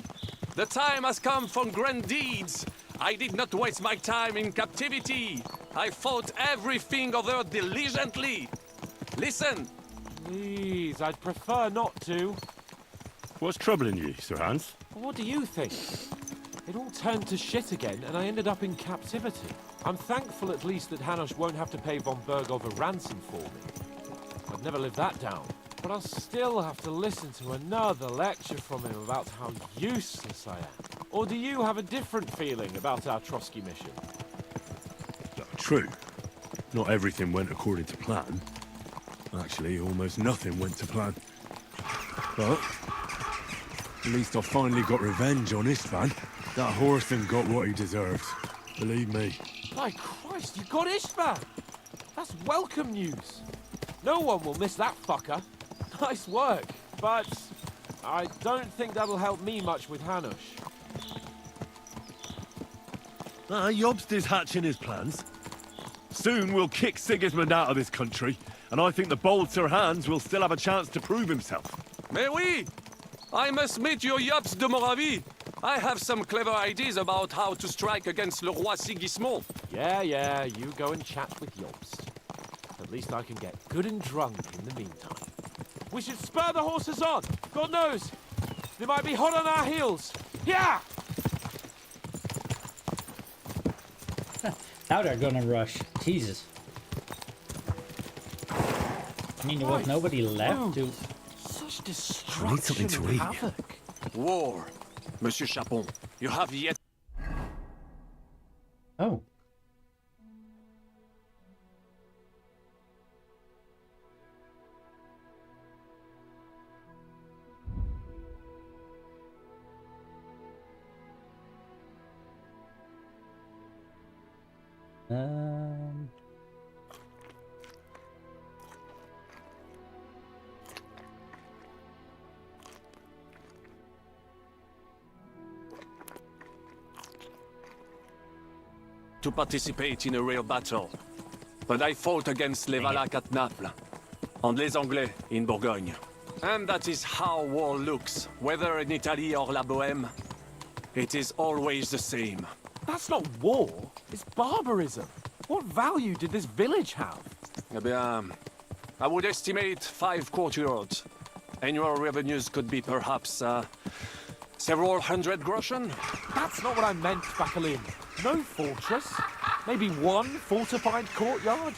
Speaker 9: The time has come for grand deeds. I did not waste my time in captivity. I fought everything over diligently. Listen.
Speaker 13: Please, I'd prefer not to.
Speaker 6: What's troubling you, Sir Hans?
Speaker 13: What do you think? It all turned to shit again, and I ended up in captivity. I'm thankful at least that Hanush won't have to pay von Bergov a ransom for me. I'd never live that down. But I'll still have to listen to another lecture from him about how useless I am. Or do you have a different feeling about our Trotsky mission?
Speaker 6: True. Not everything went according to plan. Actually, almost nothing went to plan. But at least I finally got revenge on Istvan. That Horthen got what he deserved. Believe me.
Speaker 13: By Christ, you got Istvan! That's welcome news. No one will miss that fucker. Nice work, but I don't think that'll help me much with Hanush.
Speaker 6: Jobst is hatching his plans. Soon we'll kick Sigismund out of this country, and I think the bold Sir Hans will still have a chance to prove himself.
Speaker 9: Mais oui! I must meet your Yops de Moravie. I have some clever ideas about how to strike against Le Roi Sigismund.
Speaker 13: Yeah, you go and chat with Jobst. At least I can get good and drunk in the meantime. We should spur the horses on! God knows! They might be hot on our heels! Yeah!
Speaker 1: Now they're gonna rush. Jesus. I mean, there was nobody left to...
Speaker 13: Such
Speaker 6: I need
Speaker 13: destruction
Speaker 6: something to
Speaker 13: and
Speaker 6: eat.
Speaker 13: havoc.
Speaker 9: War. Monsieur Chapon, you have yet...
Speaker 1: Oh.
Speaker 9: to participate in a real battle. But I fought against les Valaques at Naples, and les Anglais in Bourgogne. And that is how war looks, whether in Italy or La Bohème. It is always the same.
Speaker 13: That's not war, it's barbarism. What value did this village have?
Speaker 9: Eh bien, I would estimate 5 courtyards. Annual revenues could be perhaps, several hundred groschen?
Speaker 13: That's not what I meant, Bacalin. No fortress. Maybe one fortified courtyard.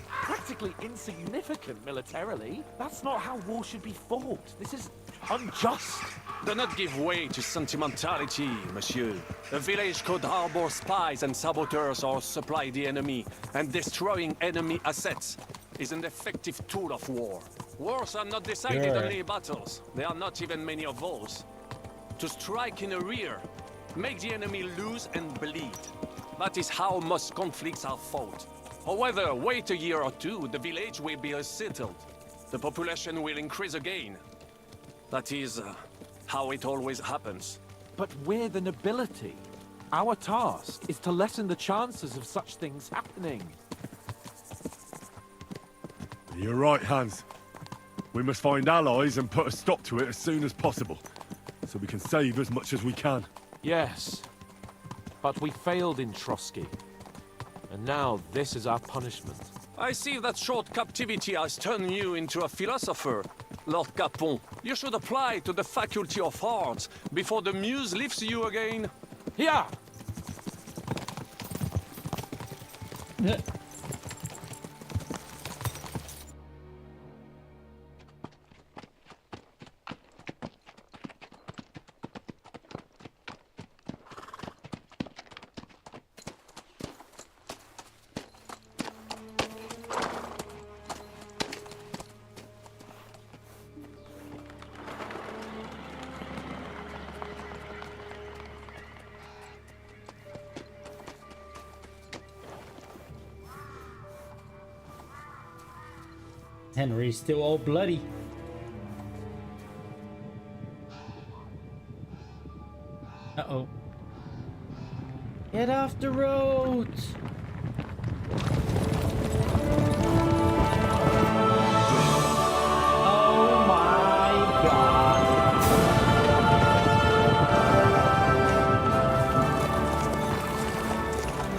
Speaker 13: Practically insignificant militarily. That's not how war should be fought. This is unjust.
Speaker 9: Do not give way to sentimentality, monsieur. A village could harbor spies and saboteurs or supply the enemy, and destroying enemy assets is an effective tool of war. Wars are not decided only in battles. There are not even many of those. To strike in the rear, make the enemy lose and bleed. That is how most conflicts are fought. However, wait a year or two, the village will be settled. The population will increase again. That is how it always happens.
Speaker 13: But we're the nobility. Our task is to lessen the chances of such things happening.
Speaker 6: You're right, Hans. We must find allies and put a stop to it as soon as possible, so we can save as much as we can.
Speaker 13: Yes, but we failed in Trotsky. And now this is our punishment.
Speaker 9: I see that short captivity has turned you into a philosopher, Lord Capon. You should apply to the Faculty of Arts before the muse lifts you again.
Speaker 13: Yeah!
Speaker 1: Henry's still all bloody. Uh-oh. Get off the road! Oh my god.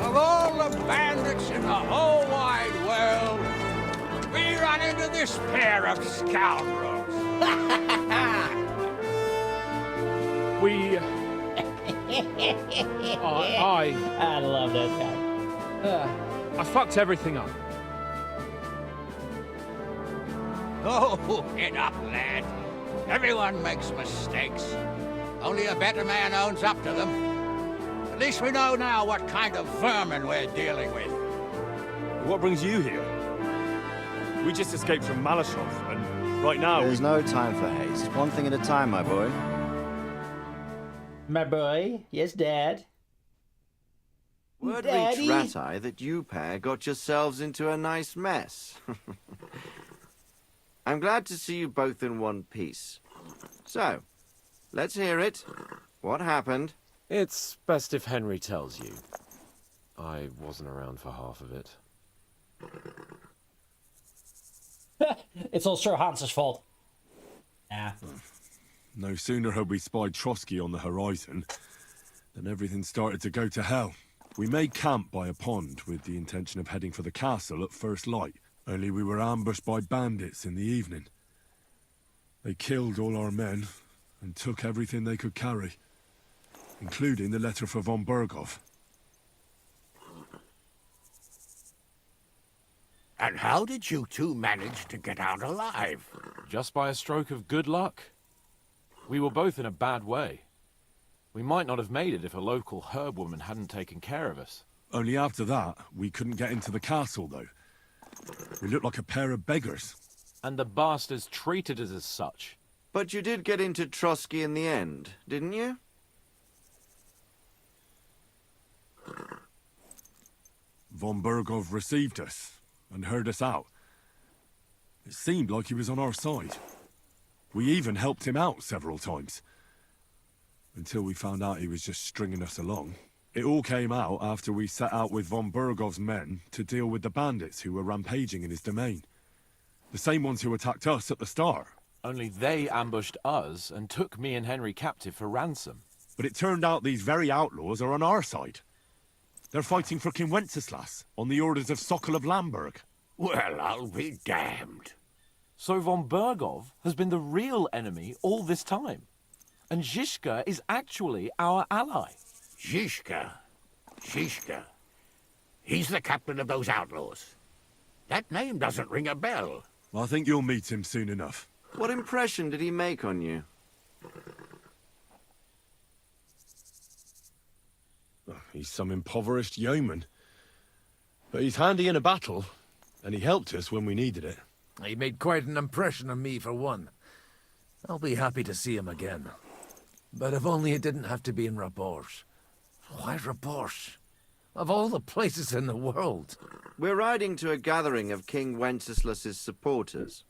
Speaker 16: Of all the bandits in the whole wide world, we run into this pair of scoundrels.
Speaker 14: We...
Speaker 1: I love that guy.
Speaker 14: I fucked everything up.
Speaker 16: Oh, get up, lad. Everyone makes mistakes. Only a better man owns up to them. At least we know now what kind of vermin we're dealing with.
Speaker 6: What brings you here? We just escaped from Maleshove, and right now
Speaker 17: There's no time for haste. One thing at a time, my boy.
Speaker 1: My boy? Yes, Dad?
Speaker 17: Word
Speaker 1: Daddy?
Speaker 17: reached Rat-Eye that you pair got yourselves into a nice mess. I'm glad to see you both in one piece. So, let's hear it. What happened?
Speaker 13: It's best if Henry tells you. I wasn't around for half of it.
Speaker 1: It's all Sir Hans's fault. Nah.
Speaker 6: no sooner had we spied Trotsky on the horizon than everything started to go to hell. We made camp by a pond with the intention of heading for the castle at first light, only we were ambushed by bandits in the evening. They killed all our men and took everything they could carry, including the letter for von Berghoff.
Speaker 16: And how did you two manage to get out alive?
Speaker 13: Just by a stroke of good luck. We were both in a bad way. We might not have made it if a local herb woman hadn't taken care of us.
Speaker 6: Only after that, we couldn't get into the castle, though. We looked like a pair of beggars.
Speaker 13: And the bastards treated us as such.
Speaker 17: But you did get into Trotsky in the end, didn't you?
Speaker 6: Von Berghoff received us and heard us out. It seemed like he was on our side. We even helped him out several times. Until we found out he was just stringing us along. It all came out after we set out with von Berghoff's men to deal with the bandits who were rampaging in his domain. The same ones who attacked us at the start.
Speaker 13: Only they ambushed us and took me and Henry captive for ransom.
Speaker 6: But it turned out these very outlaws are on our side. They're fighting for King Wenceslas on the orders of Sokol of Lamberg.
Speaker 16: Well, I'll be damned.
Speaker 13: So von Berghoff has been the real enemy all this time. And Zizka is actually our ally.
Speaker 16: Zizka? Zizka? He's the captain of those outlaws. That name doesn't ring a bell.
Speaker 6: Well, I think you'll meet him soon enough.
Speaker 17: What impression did he make on you?
Speaker 6: He's some impoverished yeoman. But he's handy in a battle, and he helped us when we needed it.
Speaker 18: He made quite an impression on me, for one. I'll be happy to see him again. But if only it didn't have to be in Rabors. Why Rabors? Of all the places in the world.
Speaker 17: We're riding to a gathering of King Wenceslas's supporters.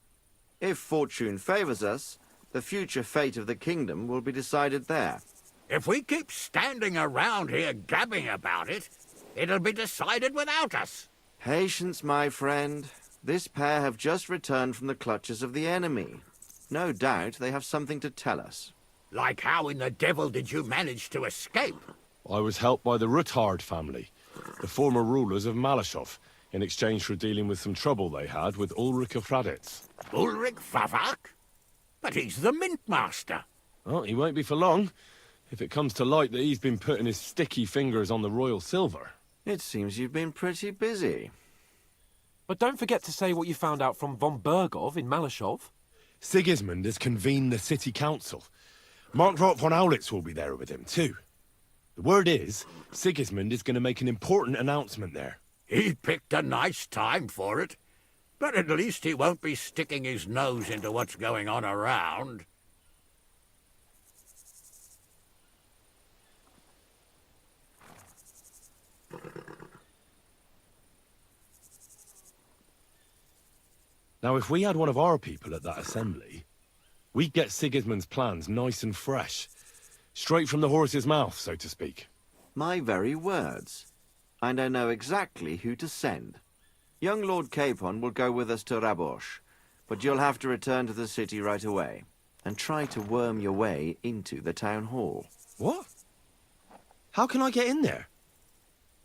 Speaker 17: If fortune favors us, the future fate of the kingdom will be decided there.
Speaker 16: If we keep standing around here gabbing about it, it'll be decided without us.
Speaker 17: Patience, my friend. This pair have just returned from the clutches of the enemy. No doubt they have something to tell us.
Speaker 16: Like how in the devil did you manage to escape?
Speaker 6: I was helped by the Ruthard family, the former rulers of Maleshove, in exchange for dealing with some trouble they had with Ulrich of Raditz.
Speaker 16: Ulrich Favak? But he's the mint master.
Speaker 6: Well, he won't be for long, if it comes to light that he's been putting his sticky fingers on the royal silver.
Speaker 17: It seems you've been pretty busy.
Speaker 13: But don't forget to say what you found out from von Berghoff in Maleshove.
Speaker 6: Sigismund has convened the city council. Markgraf von Aulitz will be there with him, too. The word is, Sigismund is going to make an important announcement there.
Speaker 16: He picked a nice time for it. But at least he won't be sticking his nose into what's going on around.
Speaker 6: Now, if we had one of our people at that assembly, we'd get Sigismund's plans nice and fresh. Straight from the horse's mouth, so to speak.
Speaker 17: My very words. And I know exactly who to send. Young Lord Capon will go with us to Rabosh, but you'll have to return to the city right away, and try to worm your way into the town hall.
Speaker 6: What? How can I get in there?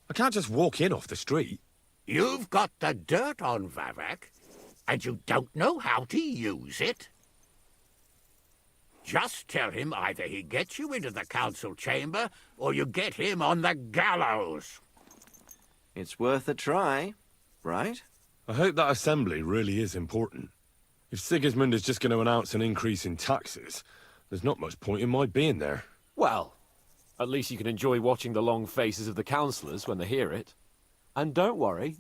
Speaker 6: I can't just walk in off the street.
Speaker 16: You've got the dirt on Vavak, and you don't know how to use it? Just tell him either he gets you into the council chamber, or you get him on the gallows.
Speaker 17: It's worth a try, right?
Speaker 6: I hope that assembly really is important. If Sigismund is just going to announce an increase in taxes, there's not much point in my being there.
Speaker 13: Well, at least you can enjoy watching the long faces of the councillors when they hear it. And don't worry,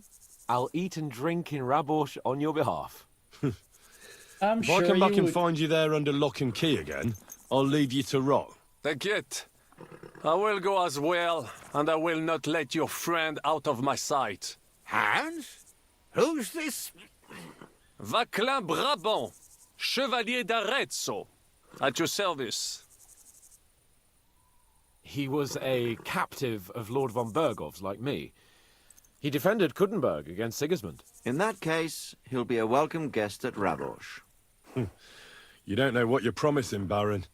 Speaker 13: I'll eat and drink in Rabosh on your behalf.
Speaker 6: If I come back and find you there under lock and key again, I'll leave you to rot.
Speaker 9: Take it. I will go as well, and I will not let your friend out of my sight.
Speaker 16: Hans? Who's this?
Speaker 9: Vaclin Brabant, Chevalier d'Arezzo, at your service.
Speaker 13: He was a captive of Lord von Berghoff's, like me. He defended Kuddenberg against Sigismund.
Speaker 17: In that case, he'll be a welcome guest at Rabosh.
Speaker 6: You don't know what you're promising, Baron.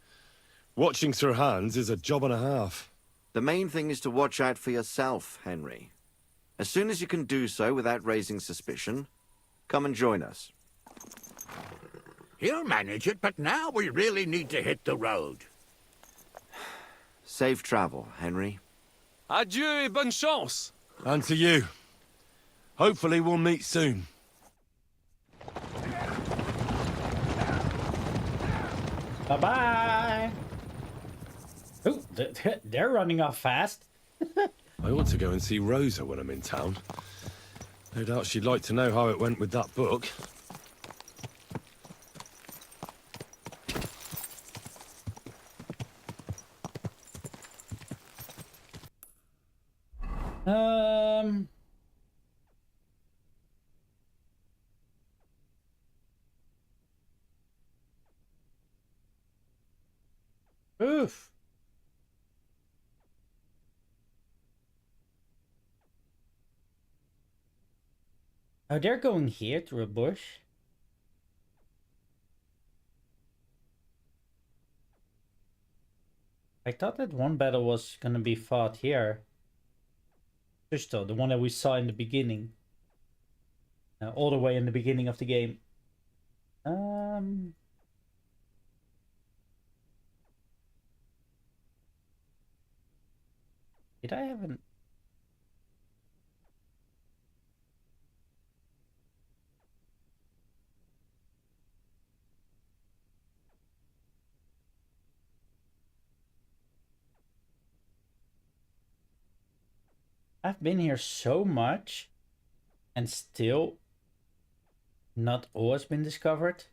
Speaker 6: Watching Sir Hans is a job and a half.
Speaker 17: The main thing is to watch out for yourself, Henry. As soon as you can do so without raising suspicion, come and join us.
Speaker 16: He'll manage it, but now we really need to hit the road.
Speaker 17: Safe travel, Henry.
Speaker 9: Adieu et bonne chance!
Speaker 6: And to you. Hopefully we'll meet soon.
Speaker 1: Bye-bye! Ooh, they're running off fast.
Speaker 6: I ought to go and see Rosa when I'm in town. No doubt she'd like to know how it went with that book.
Speaker 1: Oof. Oh, they're going here through a bush. I thought that one battle was gonna be fought here. Just though, the one that we saw in the beginning. All the way in the beginning of the game. Did I have an... I've been here so much and still not all has been discovered.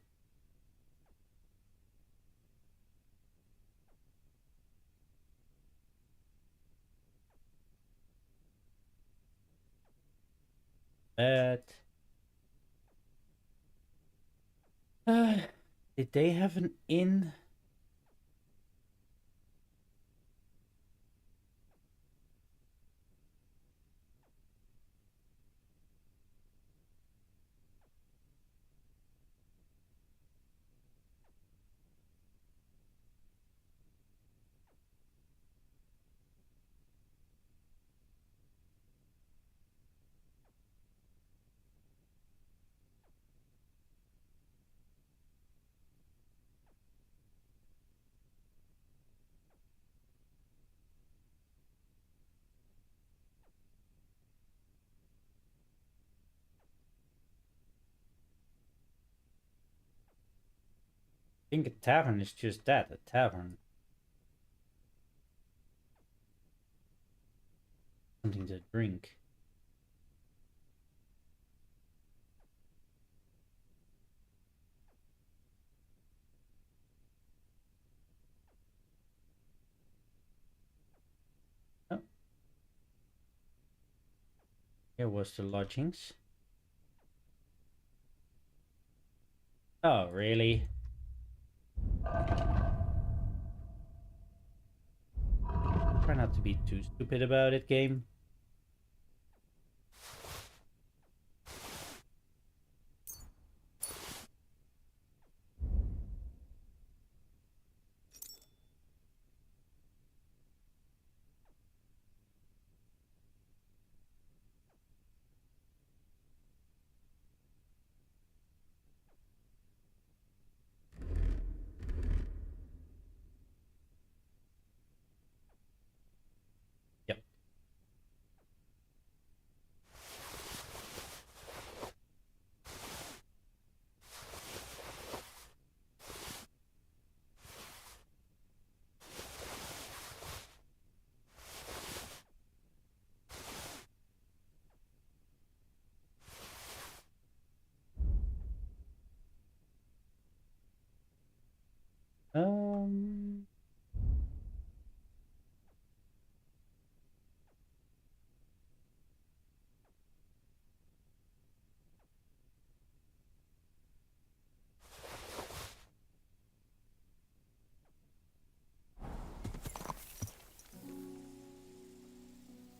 Speaker 1: But did they have an inn? I think a tavern is just that, a tavern. Something to drink. Oh. Here was the lodgings. Oh, really? Try not to be too stupid about it, game.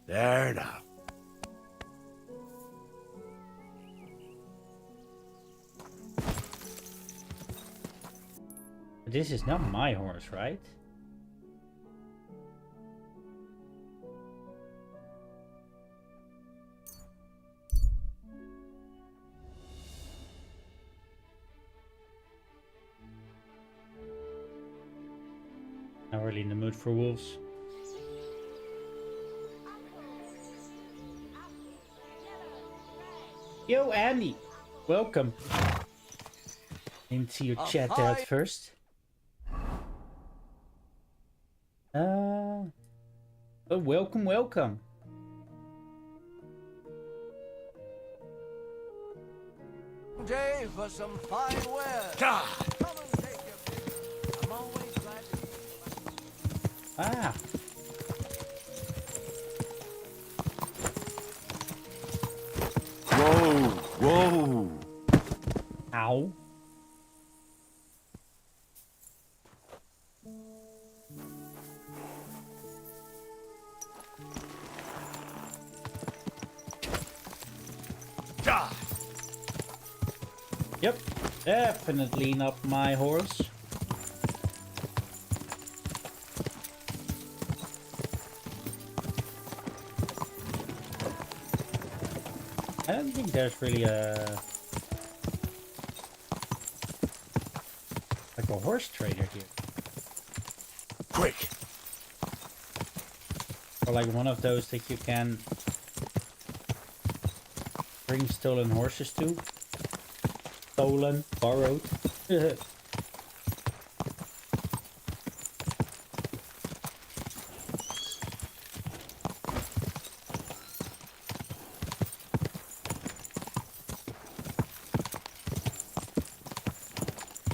Speaker 18: There now.
Speaker 1: This is not my horse, right? Not really in the mood for wolves. Yo, Andy, welcome. Didn't see your chat there at first. Oh, welcome, welcome.
Speaker 16: Day for some fine wear. Come and take your pick. I'm always glad to see you.
Speaker 1: Ah.
Speaker 6: Whoa, whoa.
Speaker 1: Ow. Yep, definitely not my horse. I don't think there's really like a horse trader here.
Speaker 6: Quick!
Speaker 1: Or like one of those that you can bring stolen horses to. Stolen, borrowed.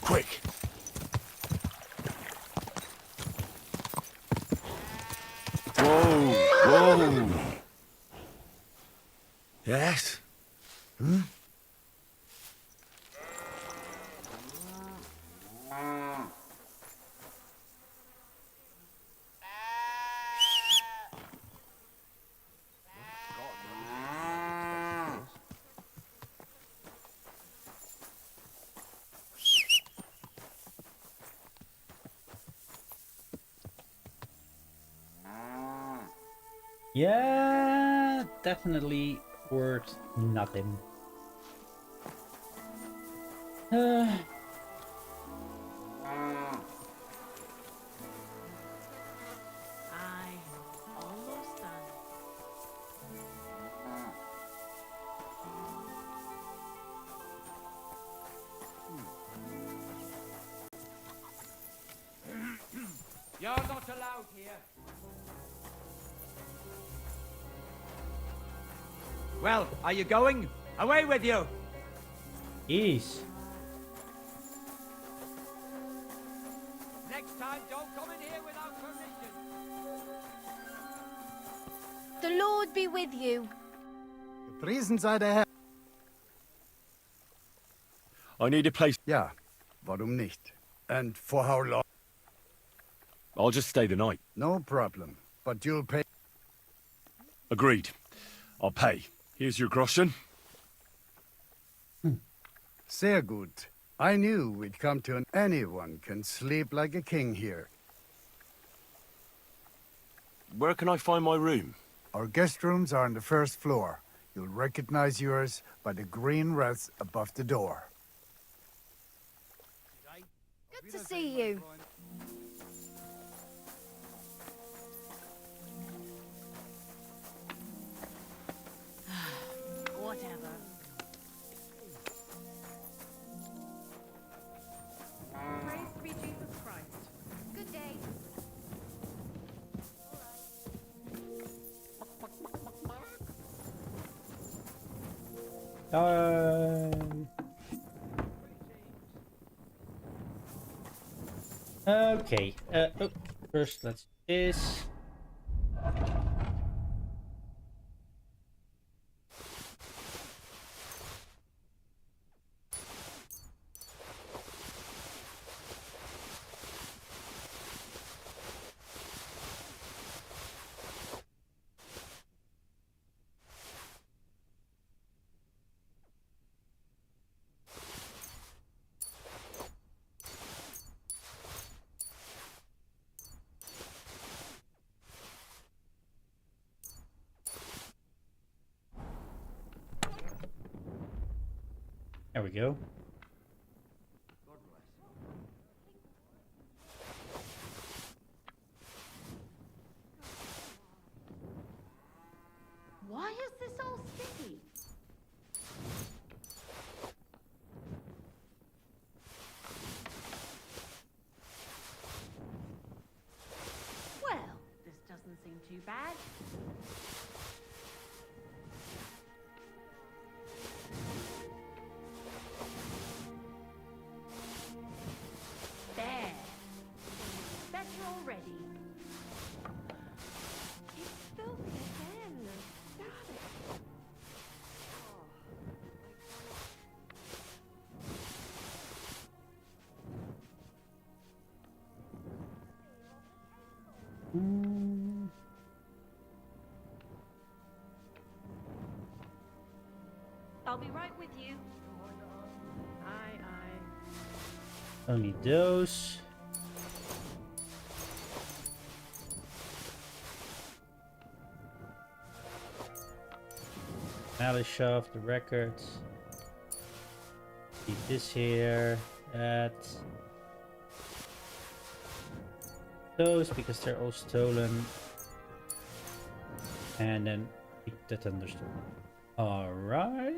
Speaker 6: Quick! Whoa, whoa! Yes? Hmm?
Speaker 1: Yeah, definitely worth nothing.
Speaker 2: Almost done.
Speaker 4: You're not allowed here.
Speaker 11: Well, are you going? Away with you!
Speaker 1: Jeez.
Speaker 4: Next time, don't come in here without permission.
Speaker 5: The Lord be with you.
Speaker 8: Priesen sei der Herr.
Speaker 6: I need a place.
Speaker 8: Ja, warum nicht? And for how long?
Speaker 6: I'll just stay the night.
Speaker 8: No problem, but you'll pay.
Speaker 6: Agreed. I'll pay. Here's your groschen.
Speaker 8: Sehr gut. I knew we'd come to an... Anyone can sleep like a king here.
Speaker 6: Where can I find my room?
Speaker 8: Our guest rooms are on the first floor. You'll recognize yours by the green wreaths above the door.
Speaker 5: Good to see you.
Speaker 2: Whatever. Praise be Jesus Christ. Good day.
Speaker 1: Okay. First, let's do this. There we go.
Speaker 19: too bad. There. Better already. It's filthy again. Damn it. I'll be right with you. Aye, aye.
Speaker 1: Only those. Maleshove, the records. Keep this here. That. Those because they're all stolen. And then keep the thunderstorm. Alright.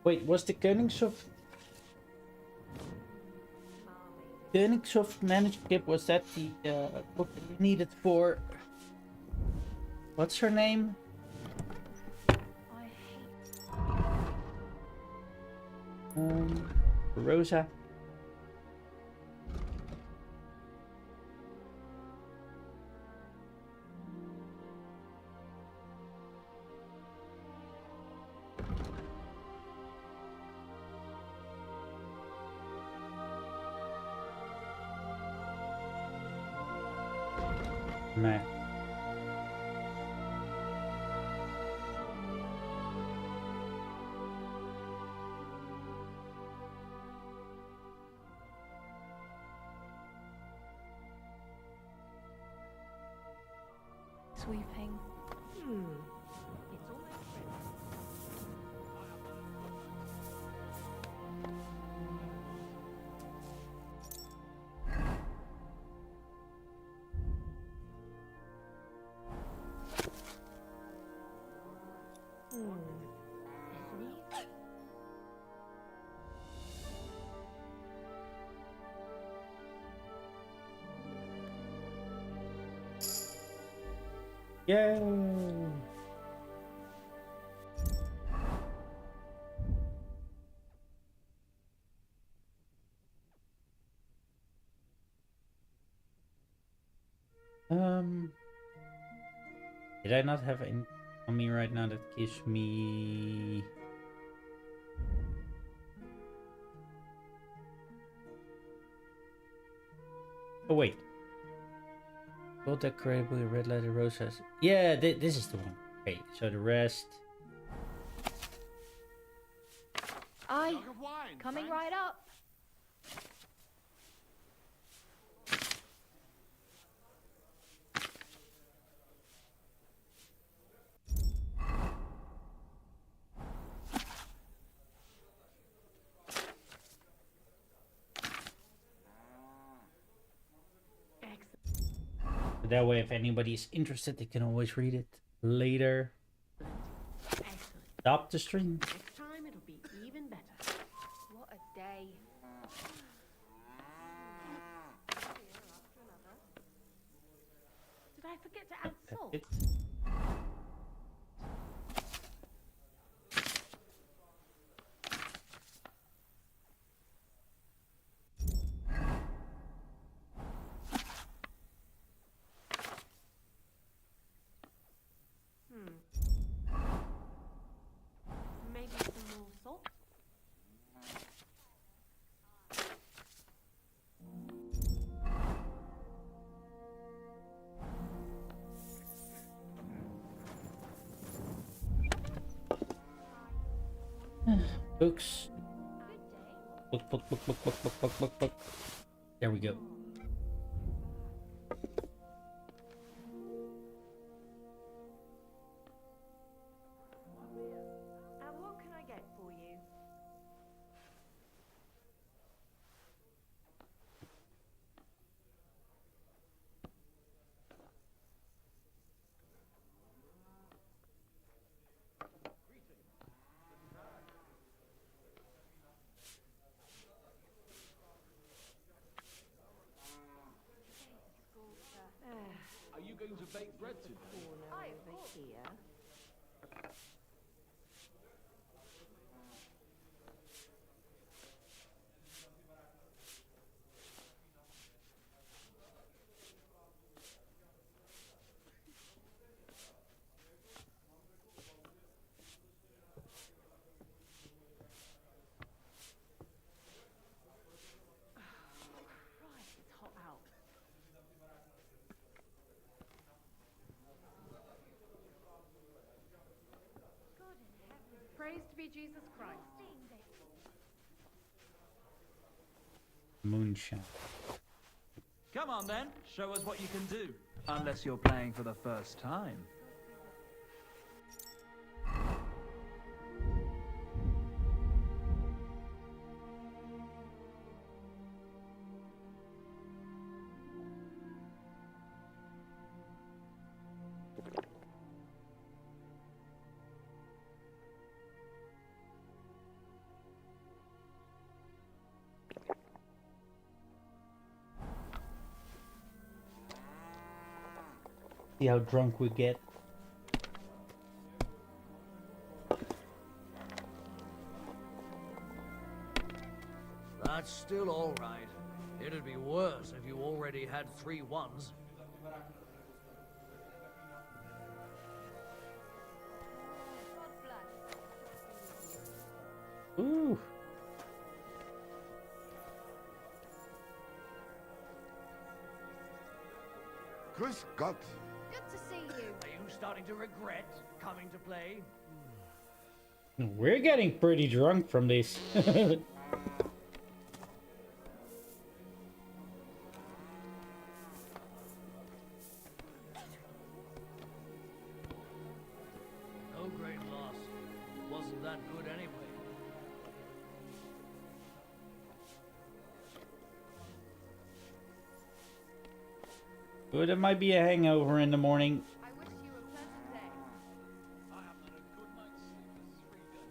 Speaker 1: Wait, was the Königshof manuscript, was that the book that we needed for what's her name? Rosa. Meh.
Speaker 19: Sweeping. It's almost ready.
Speaker 1: Yay! Did I not have any on me right now that gives me... Oh wait. Gold decorated with red leather roses. Yeah, this is the one. Okay, so the rest.
Speaker 5: Aye, coming right up.
Speaker 1: That way, if anybody's interested, they can always read it later. Stop the stream.
Speaker 19: Next time it'll be even better.
Speaker 5: What a day.
Speaker 19: Did I forget to add salt? Maybe some more salt?
Speaker 1: Books. Book. There we go.
Speaker 19: And what can I get for you?
Speaker 15: things of baked bread today.
Speaker 5: Over here. Christ, it's hot out. God in heaven. Praise to be Jesus Christ.
Speaker 1: Moonshine.
Speaker 20: Come on then, show us what you can do. Unless you're playing for the first time.
Speaker 1: See how drunk we get.
Speaker 3: That's still all right. It'd be worse if you already had 3 1s.
Speaker 1: Ooh.
Speaker 2: Grüß Gott. Good to see you.
Speaker 3: Are you starting to regret coming to play?
Speaker 1: We're getting pretty drunk from this.
Speaker 3: No great loss. Wasn't that good anyway.
Speaker 1: But it might be a hangover in the morning.
Speaker 2: I wish you a pleasant day.
Speaker 4: I haven't had a good night's sleep for 3 days.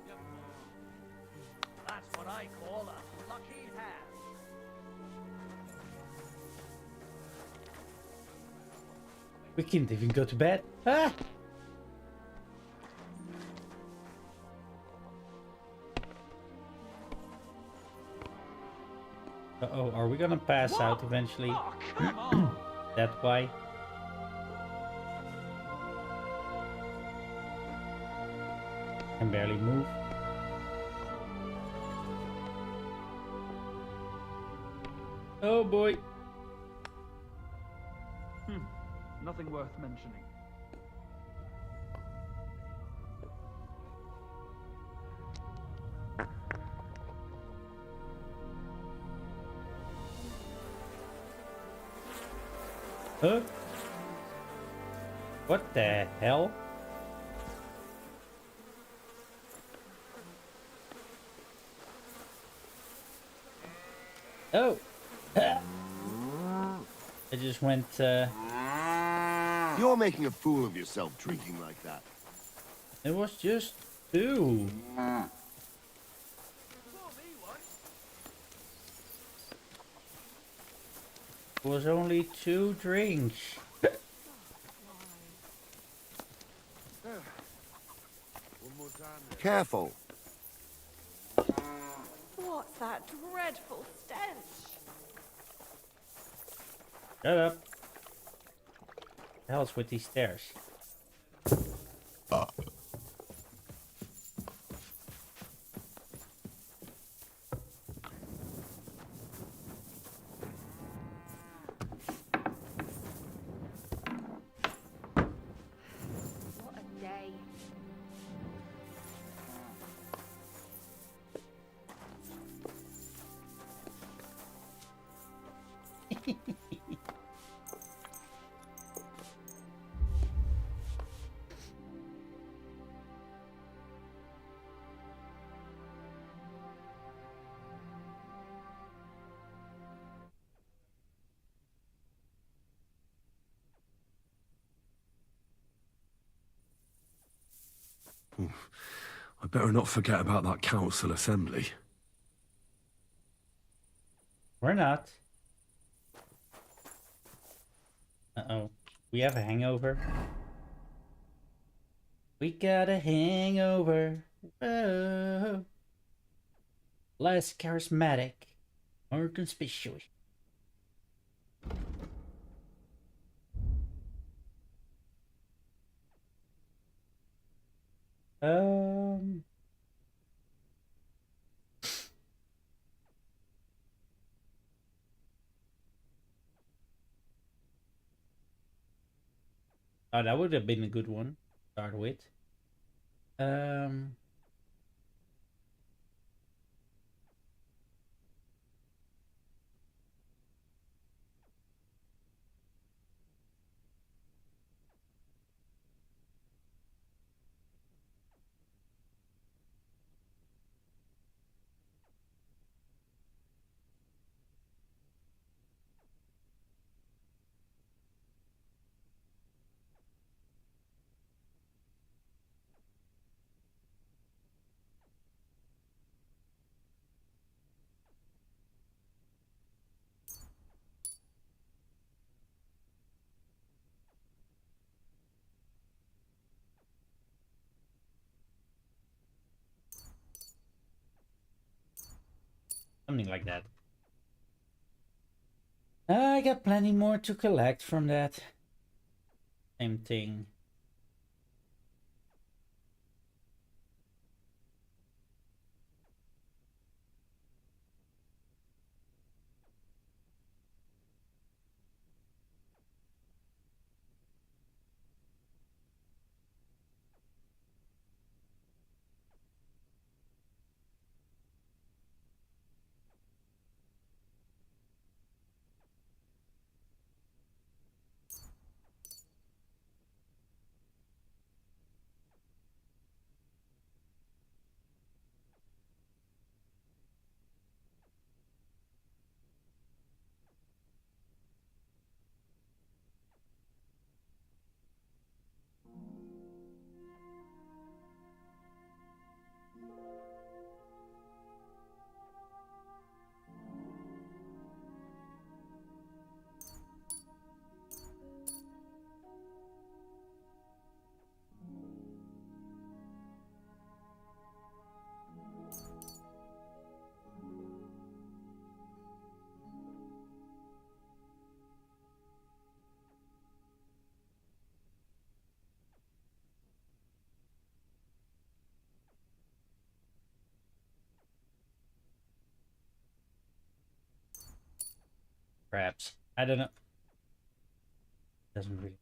Speaker 4: Yep.
Speaker 3: That's what I call a lucky hand.
Speaker 1: We can't even go to bed. Ah! Uh-oh, are we gonna pass out eventually? That's why. Can barely move. Oh boy.
Speaker 20: Nothing worth mentioning.
Speaker 1: Huh? What the hell? Oh! I just went,
Speaker 21: You're making a fool of yourself drinking like that.
Speaker 1: It was just 2. It was only 2 drinks.
Speaker 21: Careful.
Speaker 5: What's that dreadful stench?
Speaker 1: Shut up. The hell's with these stairs?
Speaker 5: What a day.
Speaker 6: I better not forget about that council assembly.
Speaker 1: We're not. Uh-oh. We have a hangover. We got a hangover. Whoa. Less charismatic. More conspicuous. Oh, that would have been a good one to start with. Something like that. I got plenty more to collect from that. Same thing. Perhaps. I don't know. Doesn't really.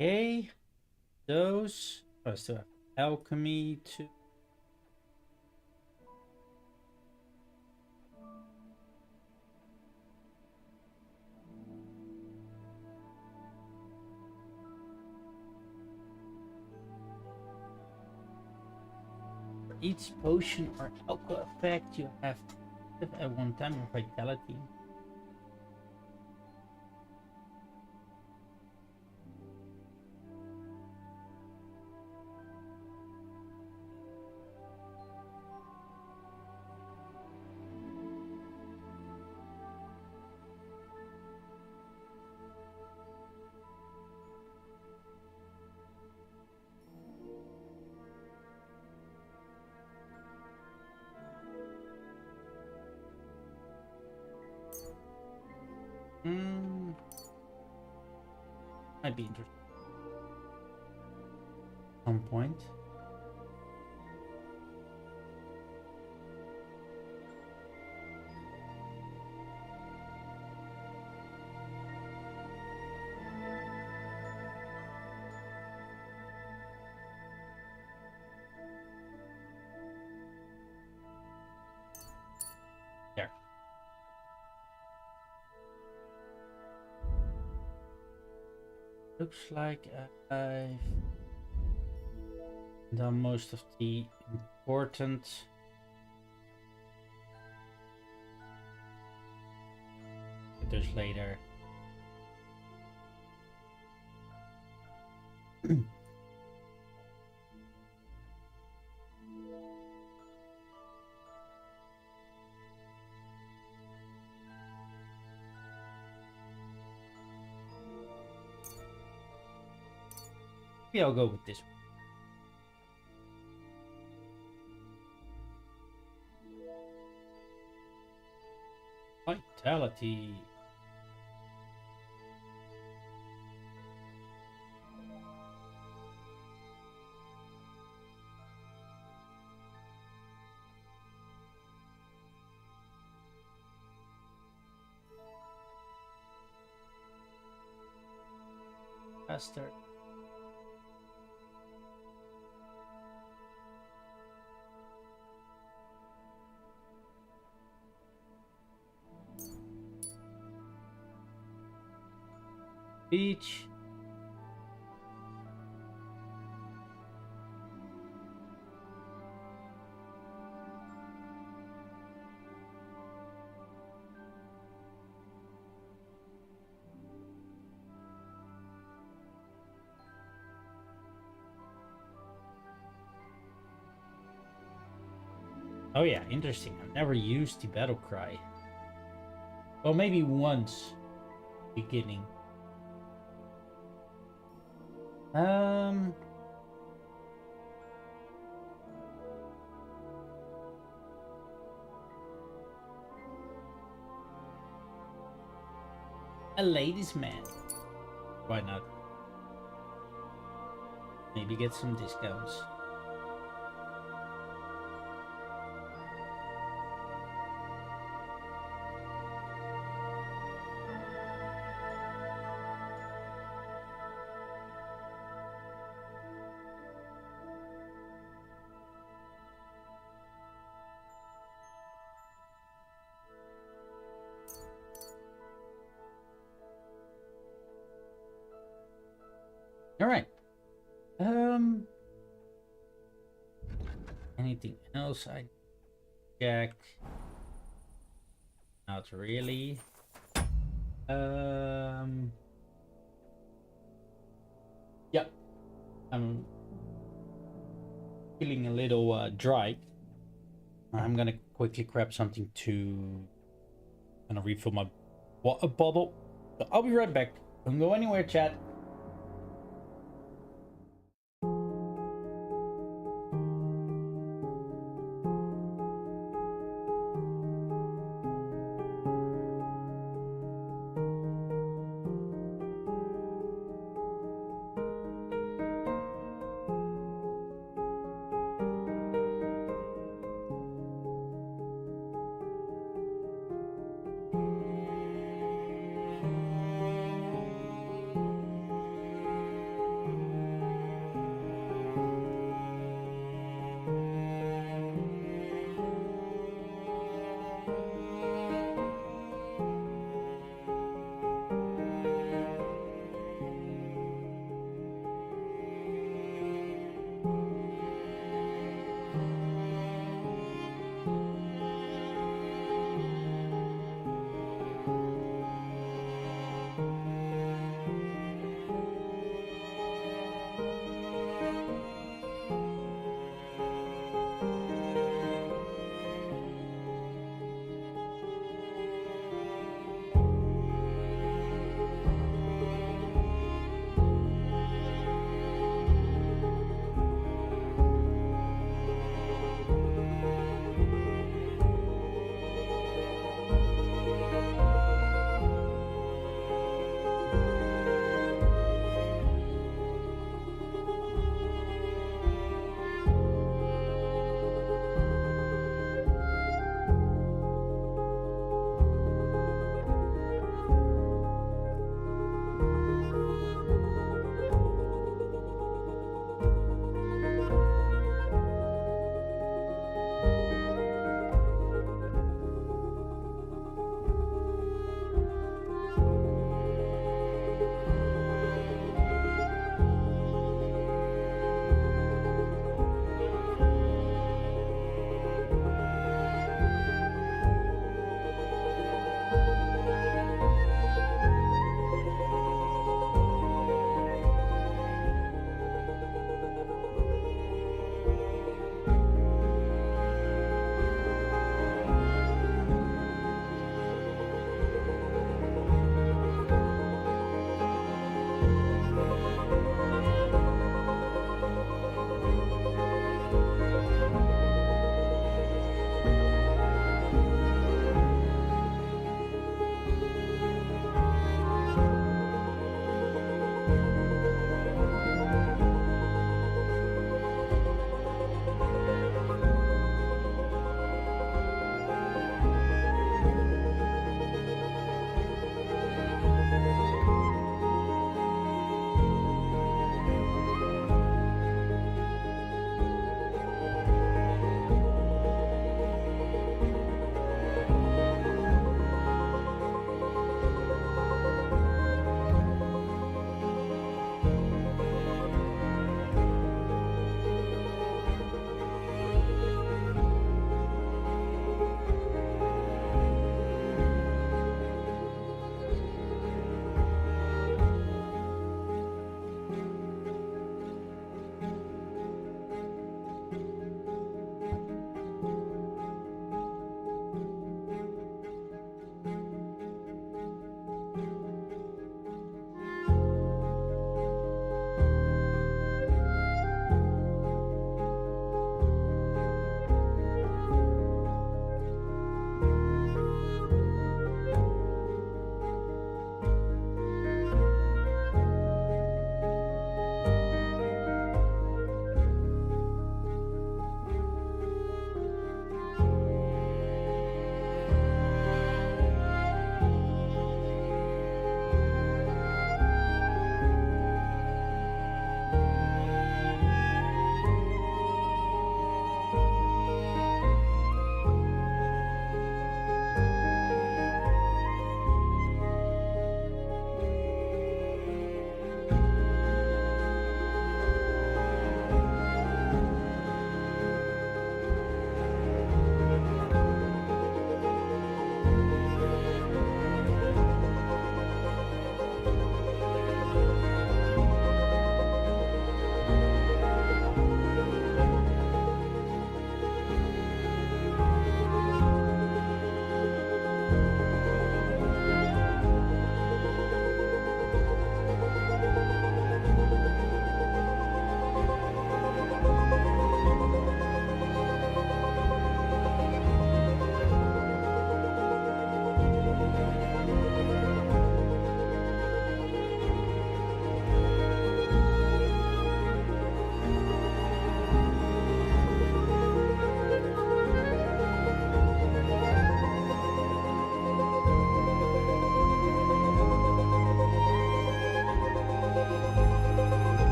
Speaker 1: Okay. Those. I still have alchemy to. For each potion or alcohol effect, you have at one time your vitality. Might be interesting. At some point. Looks like I've done most of the important those later. Maybe I'll go with this one. Vitality. Faster. Beach. Oh yeah, interesting. I've never used the battle cry. Well, maybe once. Beginning. A ladies' man. Why not? Maybe get some discounts. All right. Anything else I check? Not really. Yeah. I'm feeling a little dry. I'm gonna quickly grab something to refill my water bottle. So I'll be right back. Don't go anywhere, chat.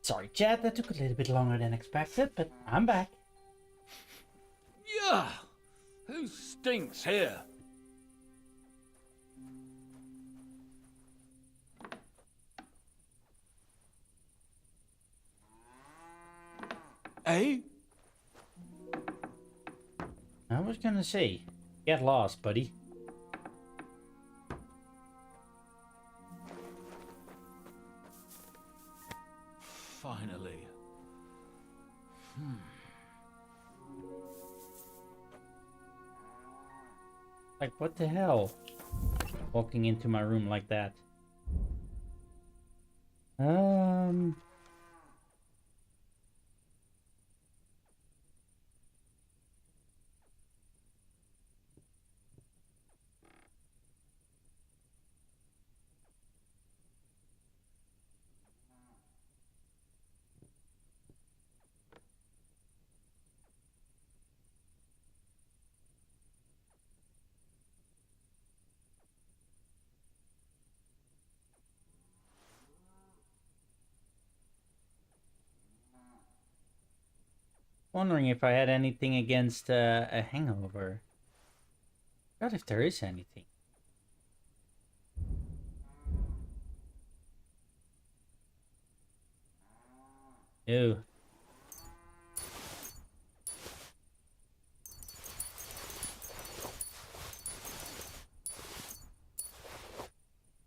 Speaker 1: Sorry, chat, that took a little bit longer than expected, but I'm back.
Speaker 10: Yeah! Who stinks here? Eh?
Speaker 1: I was gonna say, get lost, buddy.
Speaker 10: Finally.
Speaker 1: Like, what the hell? Walking into my room like that. Wondering if I had anything against a hangover. Not if there is anything. Ew.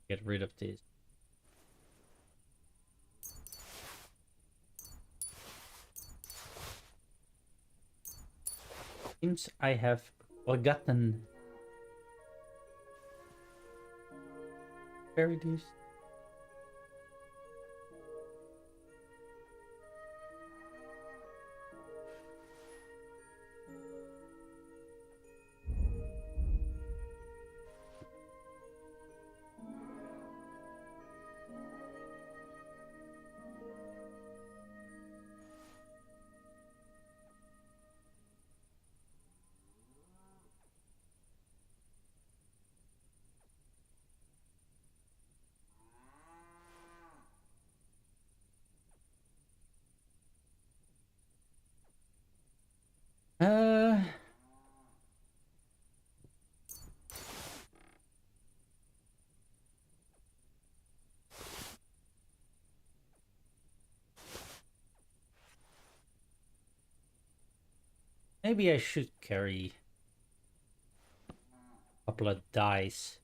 Speaker 1: Get rid of this. Seems I have forgotten. Bury these. Maybe I should carry a couple of dice.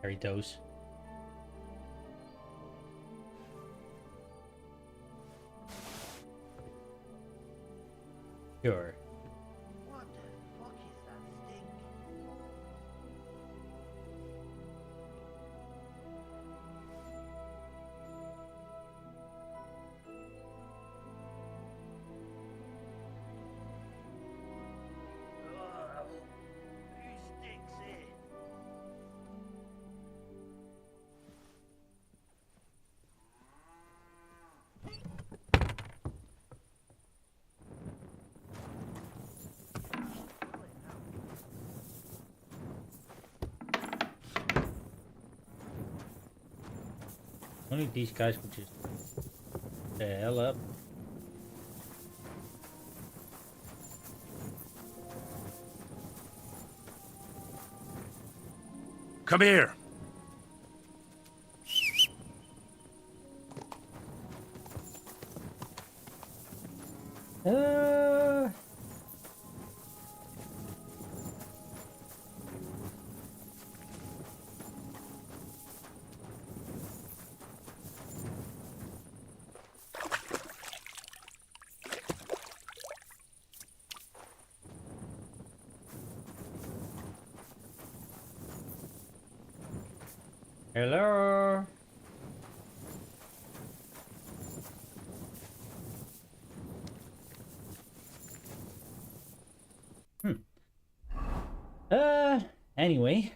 Speaker 1: Carry those. Sure.
Speaker 22: What the fuck is that stink? Ugh, who sticks it?
Speaker 1: Only these guys would just the hell up.
Speaker 6: Come here.
Speaker 1: Hello. Anyway.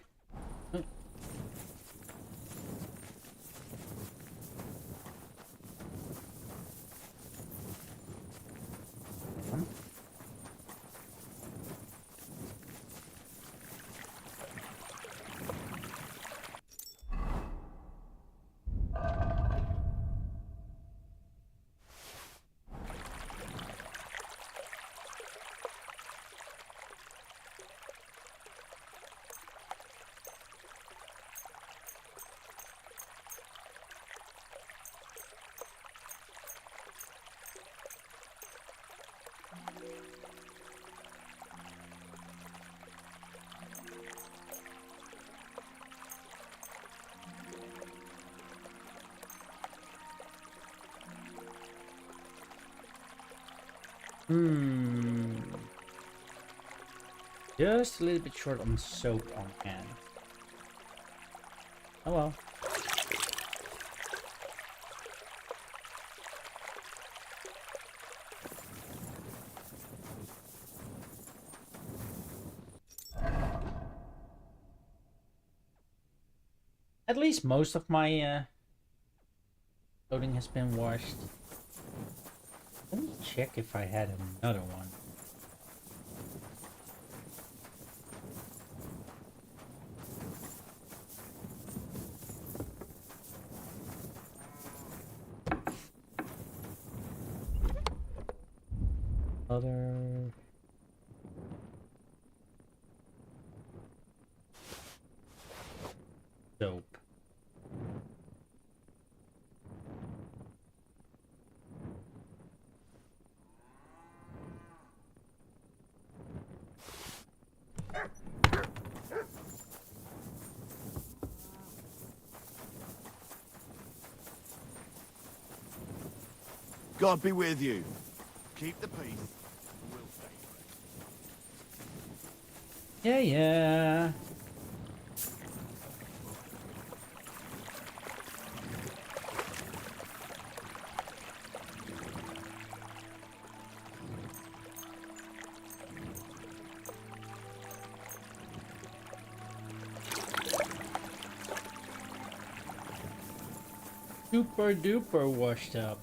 Speaker 1: Just a little bit short on soap on hand. Oh well. At least most of my clothing has been washed. Let me check if I had another one. Other soap.
Speaker 21: God be with you. Keep the peace. We'll stay.
Speaker 1: Yeah. Super duper washed up.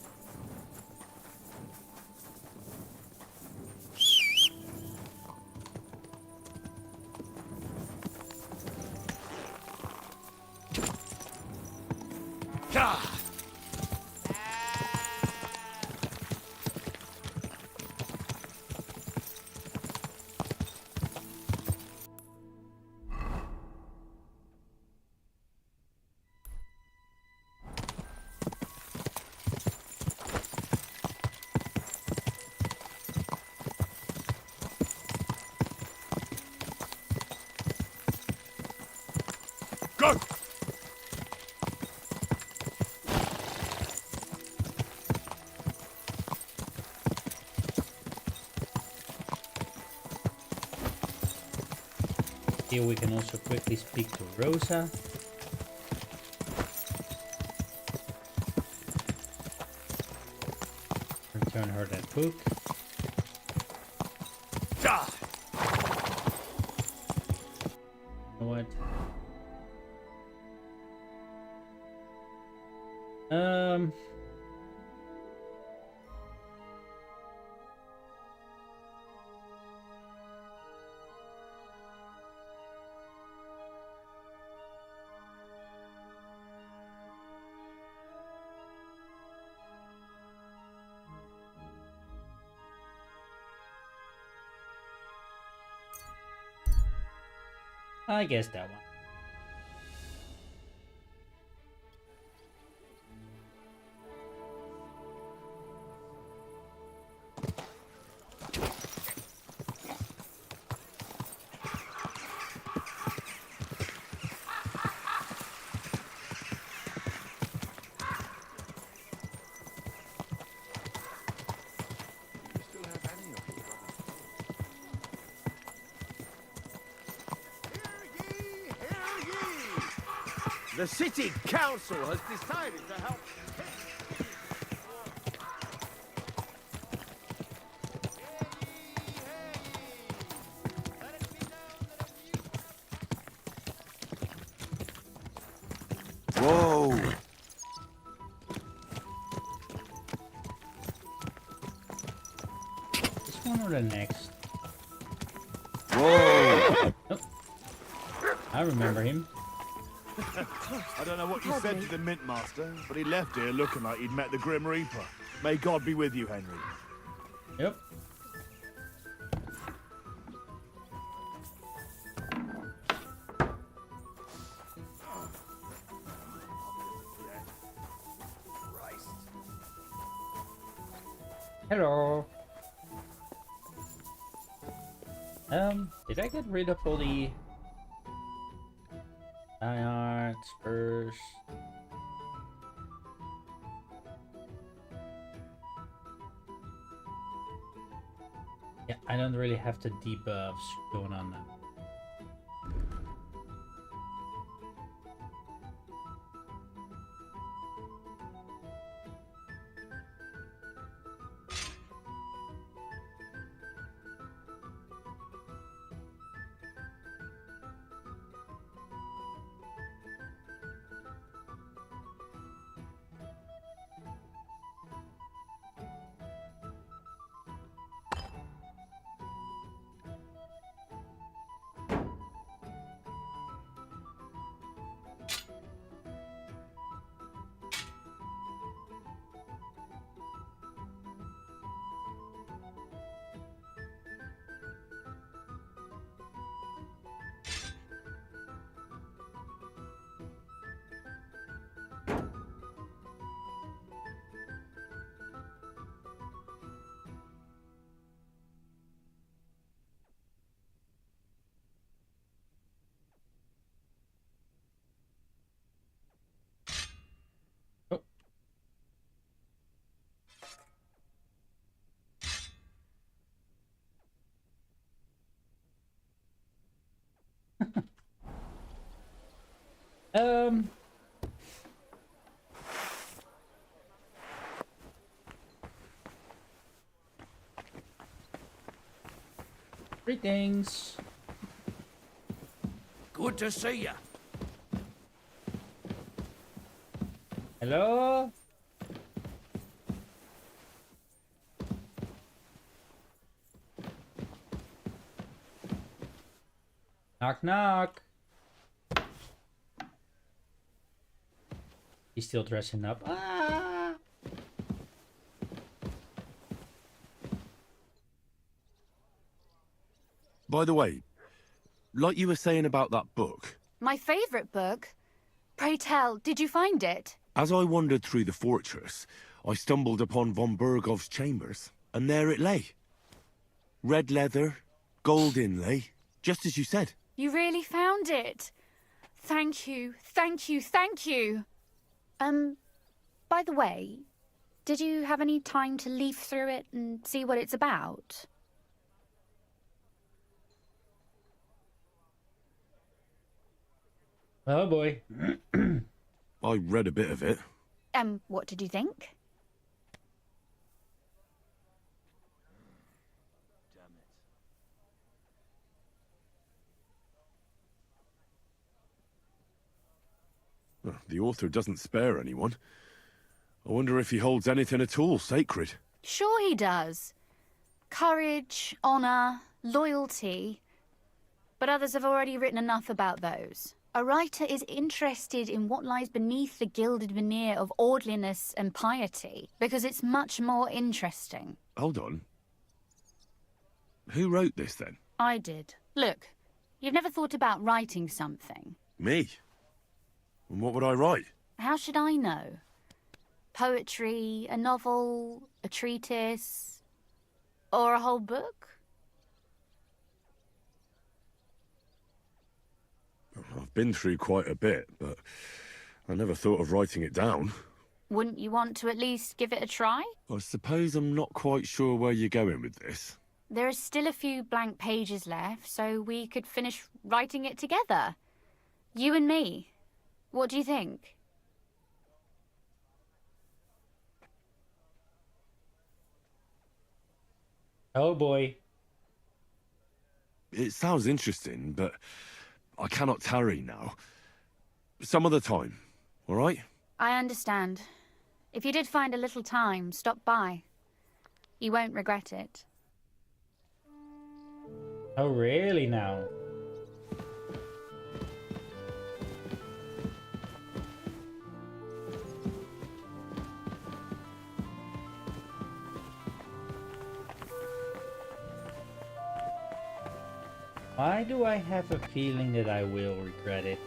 Speaker 21: Go!
Speaker 1: Here we can also quickly speak to Rosa. Return her that book. You know what? I guess that one.
Speaker 21: The city council has decided to help.
Speaker 6: Whoa!
Speaker 1: This one or the next?
Speaker 6: Whoa!
Speaker 1: Oh. I remember him.
Speaker 21: I don't know what you said to the Mint Master, but he left here looking like he'd met the Grim Reaper. May God be with you, Henry.
Speaker 1: Yep. Hello. Did I get rid of all the iron spurs? Yeah, I don't really have the debuffs going on now. Greetings.
Speaker 3: Good to see you.
Speaker 1: Hello? Knock knock. He's still dressing up. Ah!
Speaker 6: By the way, like you were saying about that book,
Speaker 2: My favourite book? Pray tell, did you find it?
Speaker 6: as I wandered through the fortress, I stumbled upon von Bergov's chambers, and there it lay. Red leather, gold inlay, just as you said.
Speaker 2: You really found it? Thank you, thank you, thank you. By the way, did you have any time to leaf through it and see what it's about?
Speaker 1: Oh boy.
Speaker 6: I read a bit of it.
Speaker 2: What did you think?
Speaker 6: Well, the author doesn't spare anyone. I wonder if he holds anything at all sacred.
Speaker 2: Sure he does. Courage, honour, loyalty. But others have already written enough about those. A writer is interested in what lies beneath the gilded veneer of orderliness and piety, because it's much more interesting.
Speaker 6: Hold on. Who wrote this, then?
Speaker 2: I did. Look, you've never thought about writing something.
Speaker 6: Me? And what would I write?
Speaker 2: How should I know? Poetry, a novel, a treatise, or a whole book?
Speaker 6: I've been through quite a bit, but I never thought of writing it down.
Speaker 2: Wouldn't you want to at least give it a try?
Speaker 6: I suppose I'm not quite sure where you're going with this.
Speaker 2: There are still a few blank pages left, so we could finish writing it together. You and me. What do you think?
Speaker 1: Oh boy.
Speaker 6: It sounds interesting, but I cannot tarry now. Some other time, all right?
Speaker 2: I understand. If you did find a little time, stop by. You won't regret it.
Speaker 1: Oh, really now? Why do I have a feeling that I will regret it?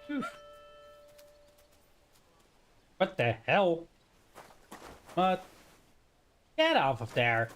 Speaker 1: Oof. What the hell? What? Get off of there!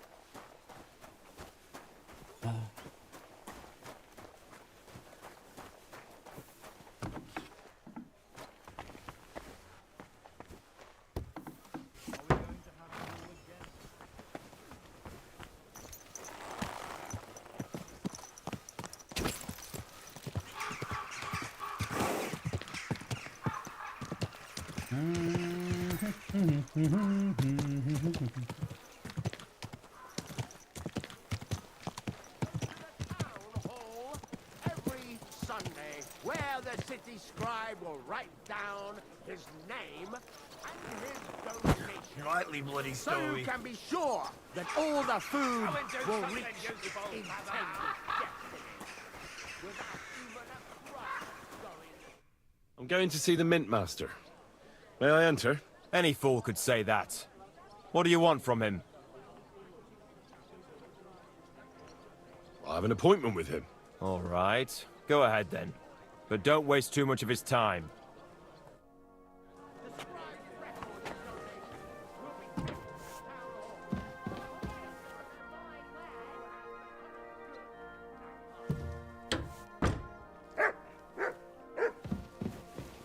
Speaker 16: Every Sunday, where the city scribe will write down his name and his donation.
Speaker 21: Rightly bloody
Speaker 16: So
Speaker 21: story.
Speaker 16: you can be sure that all the food will reach its intended destination without even a crumb going.
Speaker 6: I'm going to see the Mint Master. May I enter?
Speaker 7: Any fool could say that. What do you want from him?
Speaker 6: I have an appointment with him.
Speaker 7: All right. Go ahead then. But don't waste too much of his time.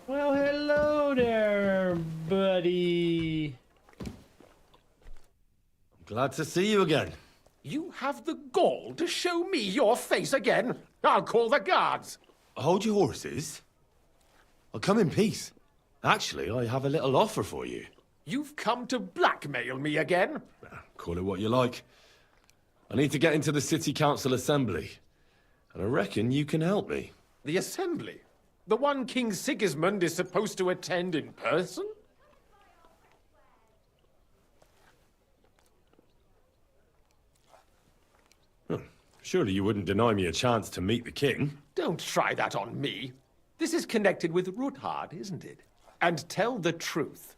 Speaker 1: Well, hello there, buddy.
Speaker 6: Glad to see you again.
Speaker 12: You have the gall to show me your face again? I'll call the guards.
Speaker 6: Hold your horses. I'll come in peace. Actually, I have a little offer for you.
Speaker 12: You've come to blackmail me again?
Speaker 6: Call it what you like. I need to get into the City Council Assembly. And I reckon you can help me.
Speaker 12: The Assembly? The one King Sigismund is supposed to attend in person?
Speaker 6: Surely you wouldn't deny me a chance to meet the king?
Speaker 12: Don't try that on me. This is connected with Ruthard, isn't it? And tell the truth.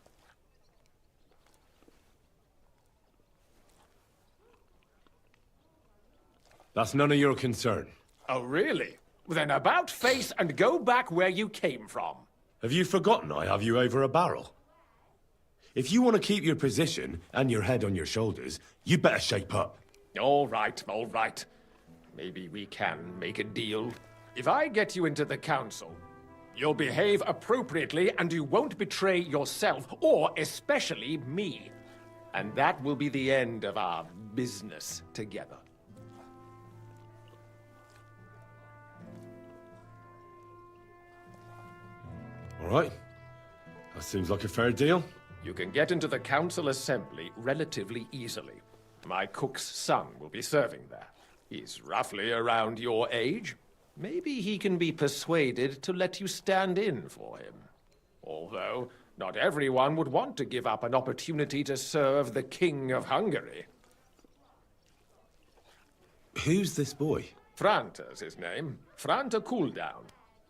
Speaker 6: That's none of your concern.
Speaker 12: Oh, really? Then about face and go back where you came from.
Speaker 6: Have you forgotten I have you over a barrel? If you want to keep your position and your head on your shoulders, you better shape up.
Speaker 12: All right, all right. Maybe we can make a deal. If I get you into the council, you'll behave appropriately and you won't betray yourself, or especially me. And that will be the end of our business together.
Speaker 6: All right. That seems like a fair deal.
Speaker 12: You can get into the council assembly relatively easily. My cook's son will be serving there. He's roughly around your age. Maybe he can be persuaded to let you stand in for him. Although, not everyone would want to give up an opportunity to serve the King of Hungary.
Speaker 6: Who's this boy?
Speaker 12: Franta's his name. Franta Cooldown.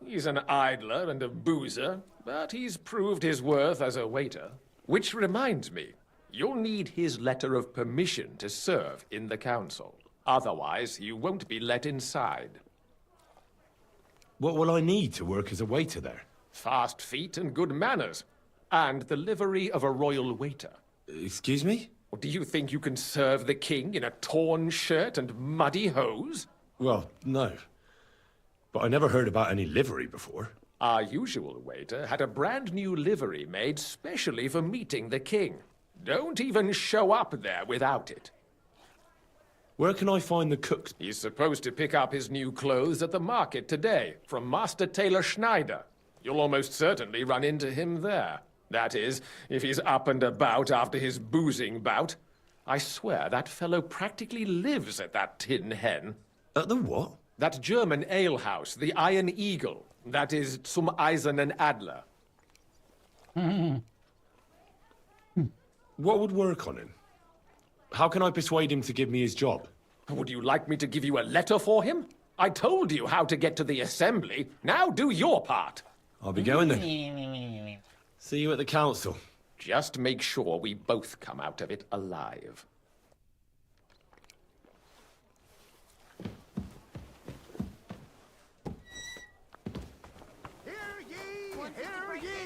Speaker 12: He's an idler and a boozer, but he's proved his worth as a waiter. Which reminds me, you'll need his letter of permission to serve in the council. Otherwise, you won't be let inside.
Speaker 6: What will I need to work as a waiter there?
Speaker 12: Fast feet and good manners. And the livery of a royal waiter.
Speaker 6: Excuse me?
Speaker 12: Do you think you can serve the king in a torn shirt and muddy hose?
Speaker 6: Well, no. But I never heard about any livery before.
Speaker 12: Our usual waiter had a brand new livery made specially for meeting the king. Don't even show up there without it.
Speaker 7: Where can I find the cook's...
Speaker 12: He's supposed to pick up his new clothes at the market today, from Master Tailor Schneider. You'll almost certainly run into him there. That is, if he's up and about after his boozing bout. I swear that fellow practically lives at that Tin Hen.
Speaker 7: At the what?
Speaker 12: That German alehouse, the Iron Eagle. That is Zum Eisernen Adler.
Speaker 7: What would work on him? How can I persuade him to give me his job?
Speaker 12: Would you like me to give you a letter for him? I told you how to get to the assembly. Now do your part.
Speaker 7: I'll be going then. See you at the council.
Speaker 12: Just make sure we both come out of it alive.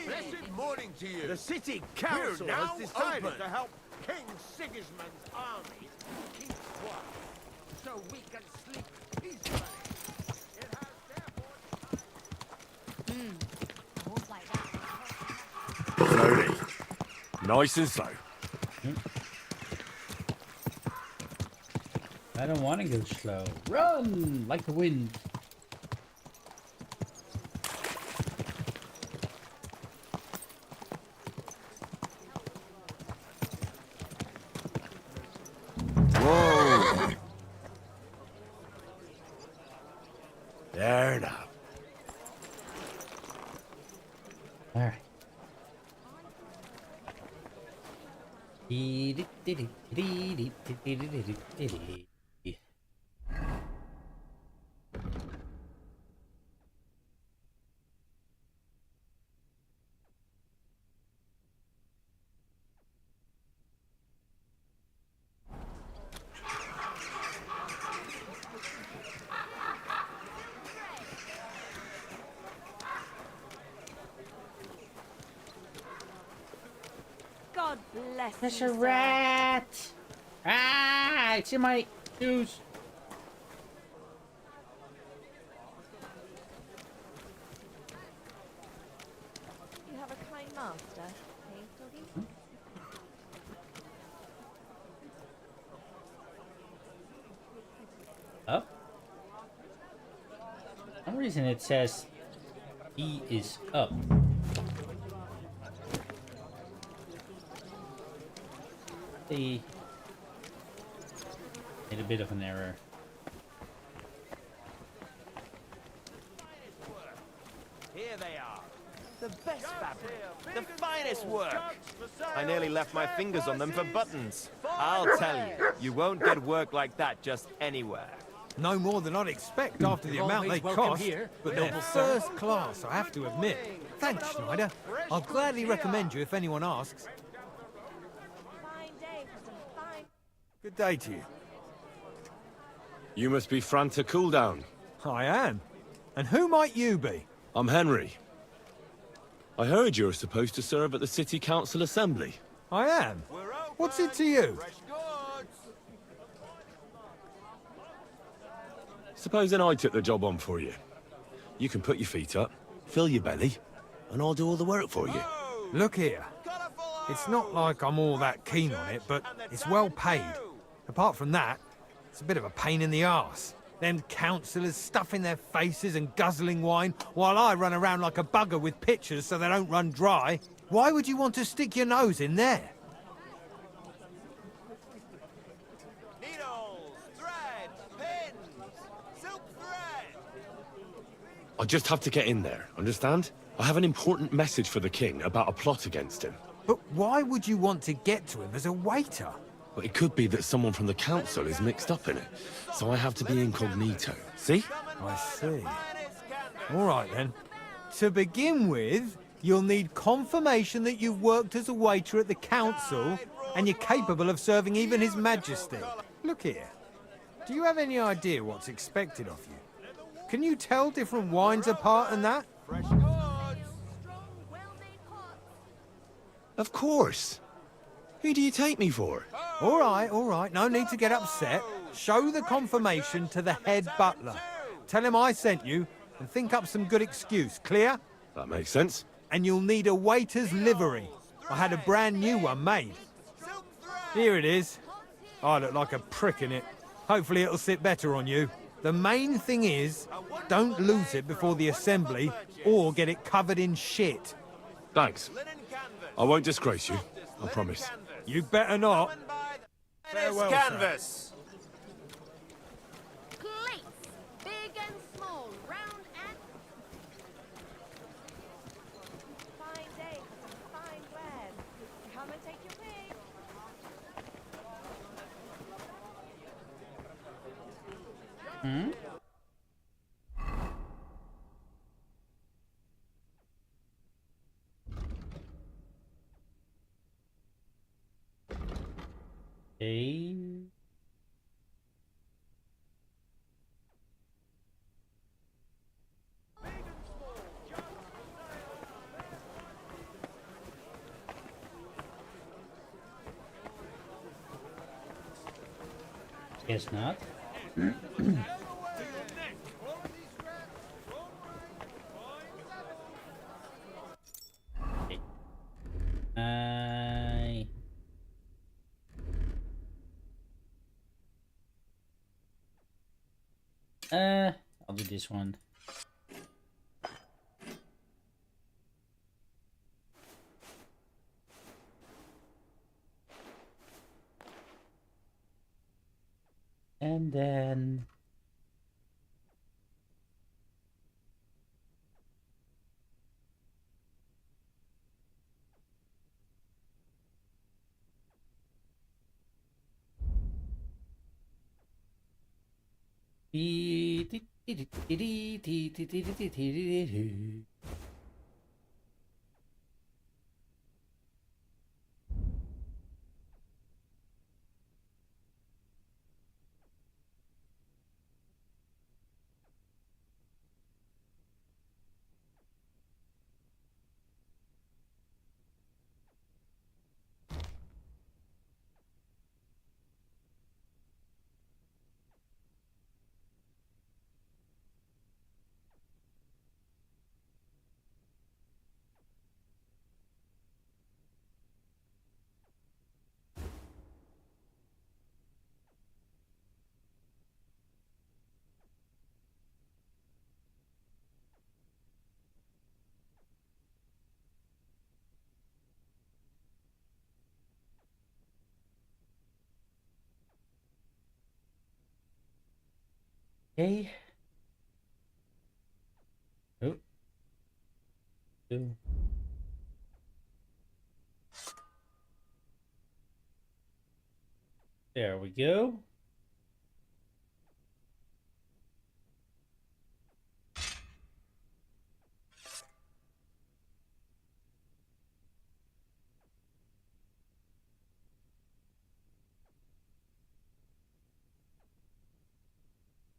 Speaker 21: Blessed morning to you. The city council has decided to help King Sigismund's armies keep quiet, so we can sleep peacefully. It has therefore...
Speaker 6: Slowly. Nice and slow.
Speaker 1: I don't want to go slow. Run like the wind.
Speaker 6: Whoa. There now.
Speaker 1: All right.
Speaker 19: God bless
Speaker 1: There's
Speaker 19: you,
Speaker 1: a
Speaker 19: sir.
Speaker 1: rat! Ah, it's in my shoes.
Speaker 19: You have a kind master, eh, doggy?
Speaker 1: Up? For some reason it says he is up. They made a bit of an error.
Speaker 21: Here they are. The best fabric. The finest work. I nearly left my fingers on them for buttons. I'll tell you, you won't get work like that just anywhere.
Speaker 13: No more than I'd expect after the amount they cost, but they're first class, I have to admit. Thanks, Schneider. I'll gladly recommend you if anyone asks.
Speaker 8: Good day to you.
Speaker 6: You must be Franta Cooldown.
Speaker 8: I am. And who might you be?
Speaker 6: I'm Henry. I heard you're supposed to serve at the City Council Assembly.
Speaker 8: I am. What's it to you?
Speaker 6: Supposing I took the job on for you. You can put your feet up, fill your belly, and I'll do all the work for you.
Speaker 8: Look here. It's not like I'm all that keen on it, but it's well paid. Apart from that, it's a bit of a pain in the arse. Them councillors stuffing their faces and guzzling wine, while I run around like a bugger with pitchers so they don't run dry. Why would you want to stick your nose in there?
Speaker 21: Needles, thread, pins, silk thread.
Speaker 6: I just have to get in there, understand? I have an important message for the king about a plot against him.
Speaker 8: But why would you want to get to him as a waiter?
Speaker 6: Well, it could be that someone from the council is mixed up in it, so I have to be incognito. See?
Speaker 8: I see. All right, then. To begin with, you'll need confirmation that you've worked as a waiter at the council and you're capable of serving even His Majesty. Look here. Do you have any idea what's expected of you? Can you tell different wines apart and that?
Speaker 6: Of course. Who do you take me for?
Speaker 8: All right. No need to get upset. Show the confirmation to the head butler. Tell him I sent you and think up some good excuse. Clear?
Speaker 6: That makes sense.
Speaker 8: And you'll need a waiter's livery. I had a brand new one made. Here it is. I look like a prick in it. Hopefully it'll sit better on you. The main thing is, don't lose it before the assembly, or get it covered in shit.
Speaker 6: Thanks. I won't disgrace you, I promise.
Speaker 8: You better not. Farewell, sir.
Speaker 21: Canvas!
Speaker 5: Plates, big and small, round and fine day for some fine wares. Come and take your pick.
Speaker 1: Hmm? Okay. Guess not. I'll do this one. And then okay. Oh. Oh. There we go.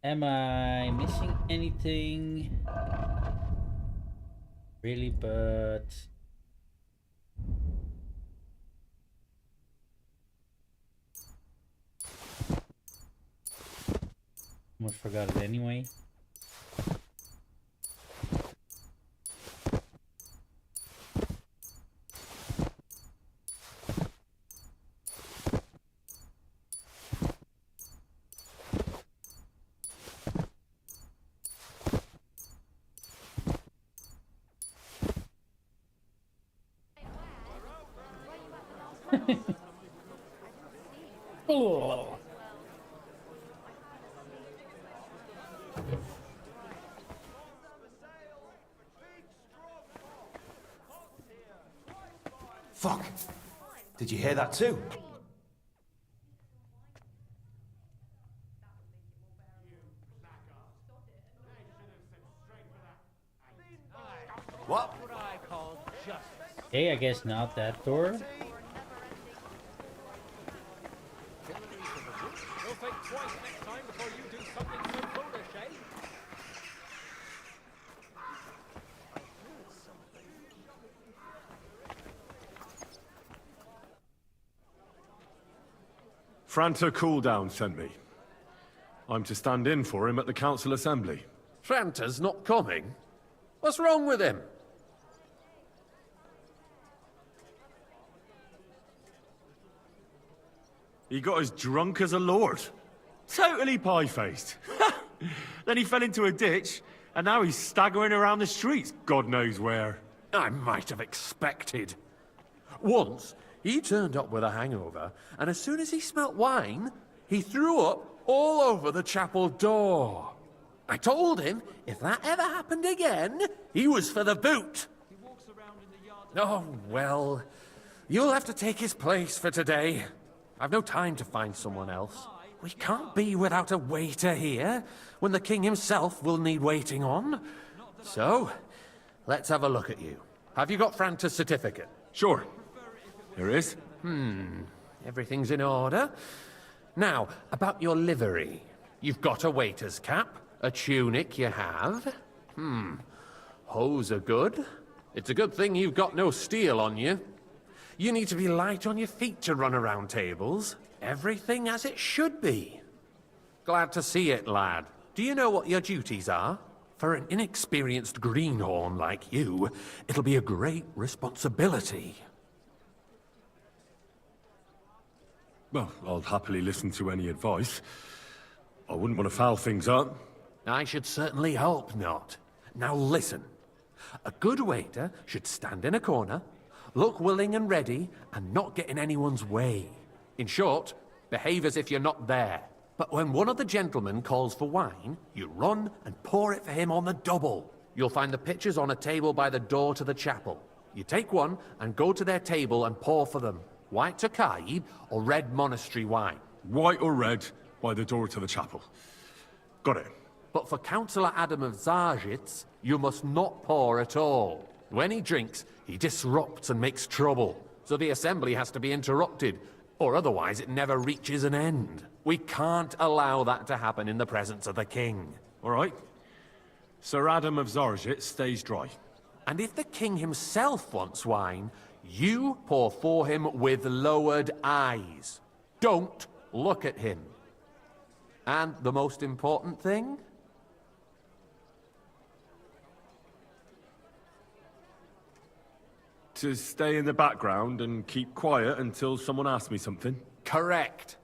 Speaker 1: Am I missing anything? Really, but almost forgot it anyway. Oh.
Speaker 21: Fuck! Did you hear that too? What?
Speaker 1: Okay, I guess not that door.
Speaker 4: You'll think twice next time before you do something so foolish, eh?
Speaker 6: Franta Cooldown sent me. I'm to stand in for him at the council assembly.
Speaker 12: Franta's not coming? What's wrong with him?
Speaker 6: He got as drunk as a lord. Totally pie-faced. Then he fell into a ditch, and now he's staggering around the streets, God knows where.
Speaker 18: I might have expected. Once, he turned up with a hangover, and as soon as he smelt wine, he threw up all over the chapel door. I told him if that ever happened again, he was for the boot. Oh, well, you'll have to take his place for today. I've no time to find someone else. We can't be without a waiter here, when the king himself will need waiting on. So, let's have a look at you. Have you got Franta's certificate?
Speaker 6: Sure. Here it is.
Speaker 18: Everything's in order. Now, about your livery. You've got a waiter's cap, a tunic you have. Hose are good. It's a good thing you've got no steel on you. You need to be light on your feet to run around tables. Everything as it should be. Glad to see it, lad. Do you know what your duties are? For an inexperienced greenhorn like you, it'll be a great responsibility.
Speaker 6: Well, I'll happily listen to any advice. I wouldn't want to foul things up.
Speaker 18: I should certainly hope not. Now listen. A good waiter should stand in a corner, look willing and ready, and not get in anyone's way. In short, behave as if you're not there. But when one of the gentlemen calls for wine, you run and pour it for him on the double. You'll find the pitchers on a table by the door to the chapel. You take one and go to their table and pour for them. White Tokaib or red monastery wine.
Speaker 6: White or red, by the door to the chapel. Got it.
Speaker 18: But for Councillor Adam of Zarzhitz, you must not pour at all. When he drinks, he disrupts and makes trouble. So the assembly has to be interrupted, or otherwise it never reaches an end. We can't allow that to happen in the presence of the king.
Speaker 6: All right. Sir Adam of Zarzhitz stays dry.
Speaker 18: And if the king himself wants wine, you pour for him with lowered eyes. Don't look at him. And the most important thing?
Speaker 6: To stay in the background and keep quiet until someone asks me something?
Speaker 18: Correct.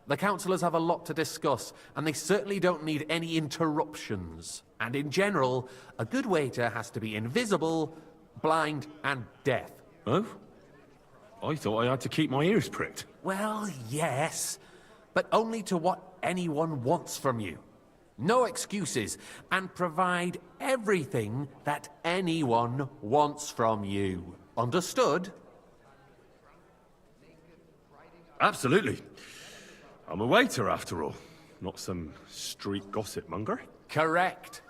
Speaker 18: The councillors have a lot to discuss, and they certainly don't need any interruptions. And in general, a good waiter has to be invisible, blind, and deaf.
Speaker 6: Oh? I thought I had to keep my ears pricked.
Speaker 18: Well, yes, but only to what anyone wants from you. No excuses, and provide everything that anyone wants from you. Understood?
Speaker 6: Absolutely. I'm a waiter, after all. Not some street gossip monger.
Speaker 18: Correct.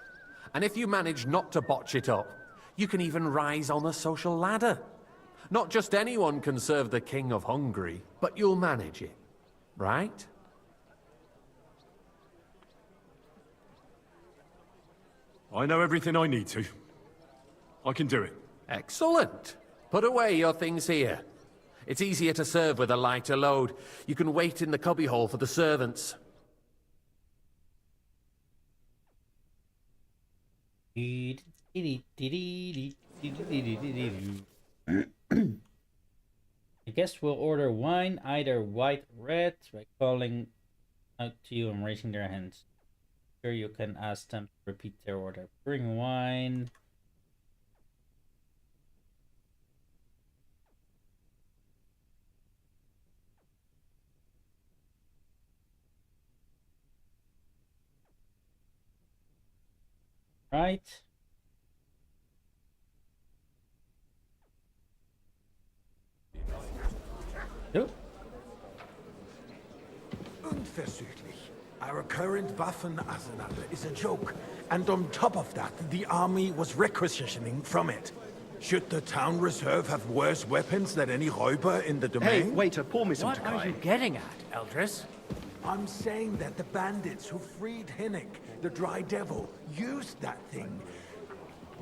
Speaker 18: And if you manage not to botch it up, you can even rise on the social ladder. Not just anyone can serve the King of Hungary, but you'll manage it, right?
Speaker 6: I know everything I need to. I can do it.
Speaker 18: Excellent. Put away your things here. It's easier to serve with a lighter load. You can wait in the cubbyhole for the servants.
Speaker 1: I guess we'll order wine, either white or red, by calling out to you and raising their hands. Sure, you can ask them to repeat their order. Bring wine. Right. Oh.
Speaker 14: Unversüchlich. Our current Waffenarsenal is a joke. And on top of that, the army was requisitioning from it. Should the town reserve have worse weapons than any Räuber in the domain?
Speaker 17: Hey, waiter, pour me some
Speaker 20: What are you getting at, Eldris?
Speaker 14: I'm saying that the bandits who freed Hinnick, the Dry Devil, used that thing.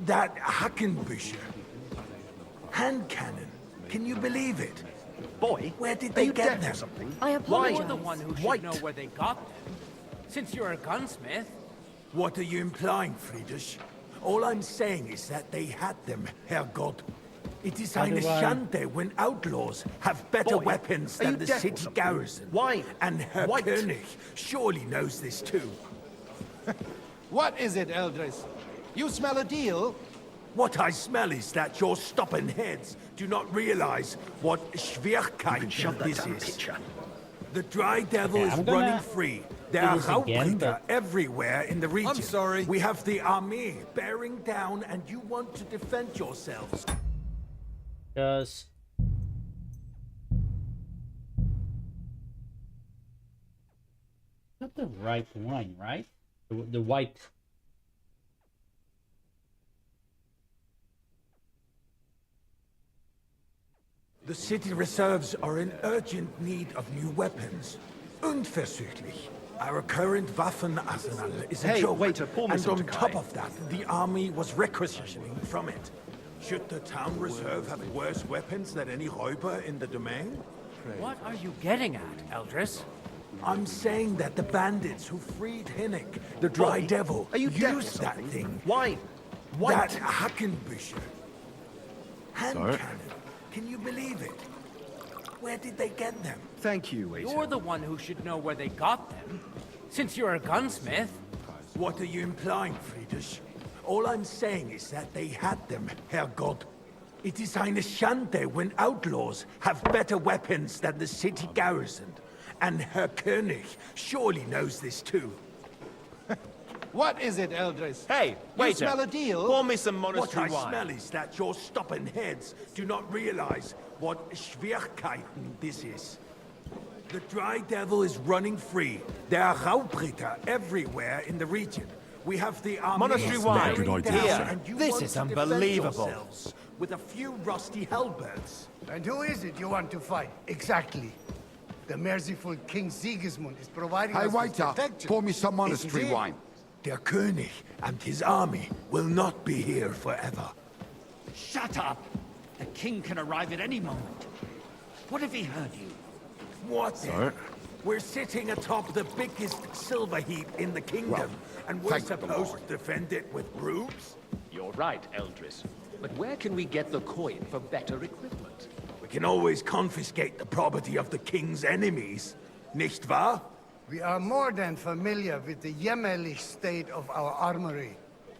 Speaker 14: That Hackenbücher. Hand cannon. Can you believe it?
Speaker 17: Boy,
Speaker 14: where did they get them?
Speaker 17: Something?
Speaker 2: I apologize.
Speaker 4: You're the one who should know where they got them. Since you're a gunsmith.
Speaker 14: What are you implying, Friedrich? All I'm saying is that they had them, Herrgott. It is
Speaker 1: How
Speaker 14: eine
Speaker 1: do I-
Speaker 14: Schande when outlaws have better
Speaker 11: Boy,
Speaker 14: weapons
Speaker 11: are you
Speaker 14: than the
Speaker 11: deaf or
Speaker 14: city
Speaker 11: something?
Speaker 14: garrison.
Speaker 11: Why?
Speaker 14: And Herr
Speaker 11: White.
Speaker 14: König surely knows this too.
Speaker 13: What is it, Eldris? You smell a deal?
Speaker 14: What I smell is that your stubborn heads do not realize what Schwierigkeit
Speaker 11: shove that
Speaker 14: this
Speaker 11: damn
Speaker 14: is.
Speaker 11: picture.
Speaker 14: The Dry Devil
Speaker 1: Okay,
Speaker 14: is
Speaker 1: I'm gonna
Speaker 14: running free. There
Speaker 1: do
Speaker 14: are
Speaker 1: this again,
Speaker 14: Raubritter
Speaker 1: but-
Speaker 14: everywhere in the region.
Speaker 8: sorry.
Speaker 14: We have the army bearing down, and you want to defend yourselves.
Speaker 1: Because not the right wine, right? The white.
Speaker 14: The city reserves are in urgent need of new weapons. Unverzüglich. Our current Waffenarsenal is a
Speaker 11: Hey,
Speaker 14: joke.
Speaker 11: waiter, pour me
Speaker 14: and
Speaker 11: some
Speaker 14: on
Speaker 11: Takai.
Speaker 14: top of that, the army was requisitioning from it. Should the town reserve have worse weapons than any Räuber in the domain?
Speaker 3: What are you getting at, Eldris?
Speaker 14: I'm saying that the bandits who freed Hinnick, the Dry
Speaker 11: Boy,
Speaker 14: Devil,
Speaker 11: are you deaf or
Speaker 14: used that
Speaker 11: something?
Speaker 14: thing.
Speaker 11: Why?
Speaker 14: That Hackenbücher. Hand
Speaker 6: Sorry?
Speaker 14: cannon. Can you believe it? Where did they get them?
Speaker 11: Thank you, waiter.
Speaker 3: You're the one who should know where they got them. Since you're a gunsmith.
Speaker 14: What are you implying, Friedrich? All I'm saying is that they had them, Herrgott. It is eine Schande when outlaws have better weapons than the city garrison. And Herr König surely knows this too.
Speaker 13: What is it, Eldris?
Speaker 11: Hey,
Speaker 13: You
Speaker 11: waiter.
Speaker 13: smell a deal?
Speaker 11: Pour me some
Speaker 14: What
Speaker 11: monastery
Speaker 14: I
Speaker 11: wine.
Speaker 14: smell is that your stubborn heads do not realize what Schwierigkeiten this is. The Dry Devil is running free. There are Raubritter everywhere in the region. We have the army
Speaker 11: Monastery wine.
Speaker 6: Good idea.
Speaker 11: Here.
Speaker 14: and you
Speaker 11: This
Speaker 14: want
Speaker 11: is
Speaker 14: to defend
Speaker 11: unbelievable.
Speaker 14: yourselves with a few rusty halberds.
Speaker 9: And who is it you want to fight, exactly? The merciful King Sigismund is providing
Speaker 17: Hey,
Speaker 9: us with
Speaker 17: waiter,
Speaker 9: protection.
Speaker 17: pour me some monastery
Speaker 9: Isn't it?
Speaker 17: wine.
Speaker 14: Der König and his army will not be here forever.
Speaker 10: Shut up! The king can arrive at any moment. What if he heard you?
Speaker 14: What?
Speaker 6: Sorry?
Speaker 14: We're sitting atop the biggest silver heap in the kingdom, and we're
Speaker 17: thank the
Speaker 14: supposed
Speaker 17: Lord.
Speaker 14: to defend it with brooms?
Speaker 12: You're right, Eldris. But where can we get the coin for better equipment?
Speaker 14: We can always confiscate the property of the king's enemies, nicht wahr?
Speaker 9: We are more than familiar with the jämmerlich state of our armory.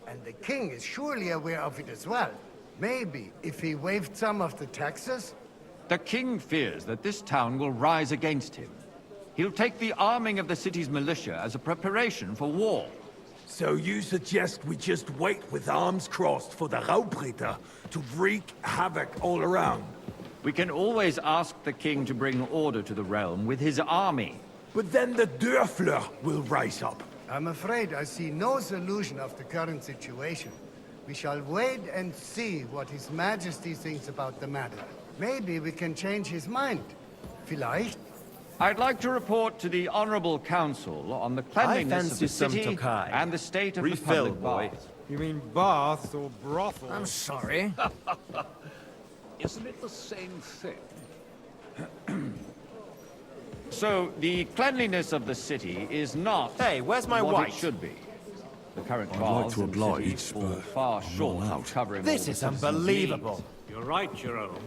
Speaker 9: And the king is surely aware of it as well. Maybe if he waived some of the taxes?
Speaker 23: The king fears that this town will rise against him. He'll take the arming of the city's militia as a preparation for war.
Speaker 14: So you suggest we just wait with arms crossed for the Raubritter to wreak havoc all around?
Speaker 23: We can always ask the king to bring order to the realm with his army.
Speaker 14: But then the Dörfler will rise up.
Speaker 9: I'm afraid I see no solution of the current situation. We shall wait and see what His Majesty thinks about the matter. Maybe we can change his mind. Vielleicht?
Speaker 23: I'd like to report to the Honorable Council on the cleanliness of
Speaker 11: fancy
Speaker 23: the
Speaker 11: some
Speaker 23: city
Speaker 11: Tokai.
Speaker 23: and the state of
Speaker 11: Refill,
Speaker 23: the public
Speaker 11: boy.
Speaker 23: baths.
Speaker 8: You mean baths or brothels?
Speaker 3: I'm sorry.
Speaker 10: Isn't it the same thing?
Speaker 23: So, the cleanliness of the city is not
Speaker 11: Hey, where's my
Speaker 23: what
Speaker 11: white?
Speaker 23: it should be. The current
Speaker 6: I'd like
Speaker 23: baths
Speaker 6: to
Speaker 23: in the city
Speaker 6: oblige,
Speaker 23: fall
Speaker 6: but
Speaker 23: far
Speaker 6: I'm not
Speaker 23: short
Speaker 6: allowed.
Speaker 23: of covering
Speaker 11: This
Speaker 23: all the
Speaker 11: is
Speaker 23: citizens'
Speaker 11: unbelievable.
Speaker 23: needs.
Speaker 24: You're right, Jerome.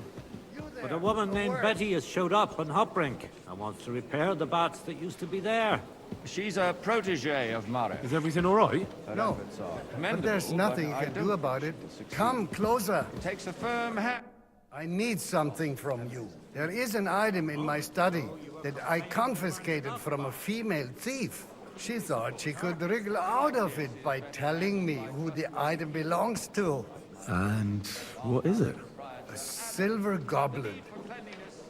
Speaker 24: But a woman named Betty has showed up on Hopbrink and wants to repair the baths that used to be there.
Speaker 23: She's a protege of Mare.
Speaker 8: Is everything all right?
Speaker 23: Her
Speaker 9: No,
Speaker 23: efforts are
Speaker 9: but
Speaker 23: commendable,
Speaker 9: there's nothing you
Speaker 23: I
Speaker 9: can
Speaker 23: don't
Speaker 9: do about it.
Speaker 23: think she'll succeed.
Speaker 9: Come closer.
Speaker 23: It takes a firm hand.
Speaker 9: I need something from you. There is an item in my study that I confiscated from a female thief. She thought she could wriggle out of it by telling me who the item belongs to.
Speaker 6: And what is it?
Speaker 9: A silver goblet.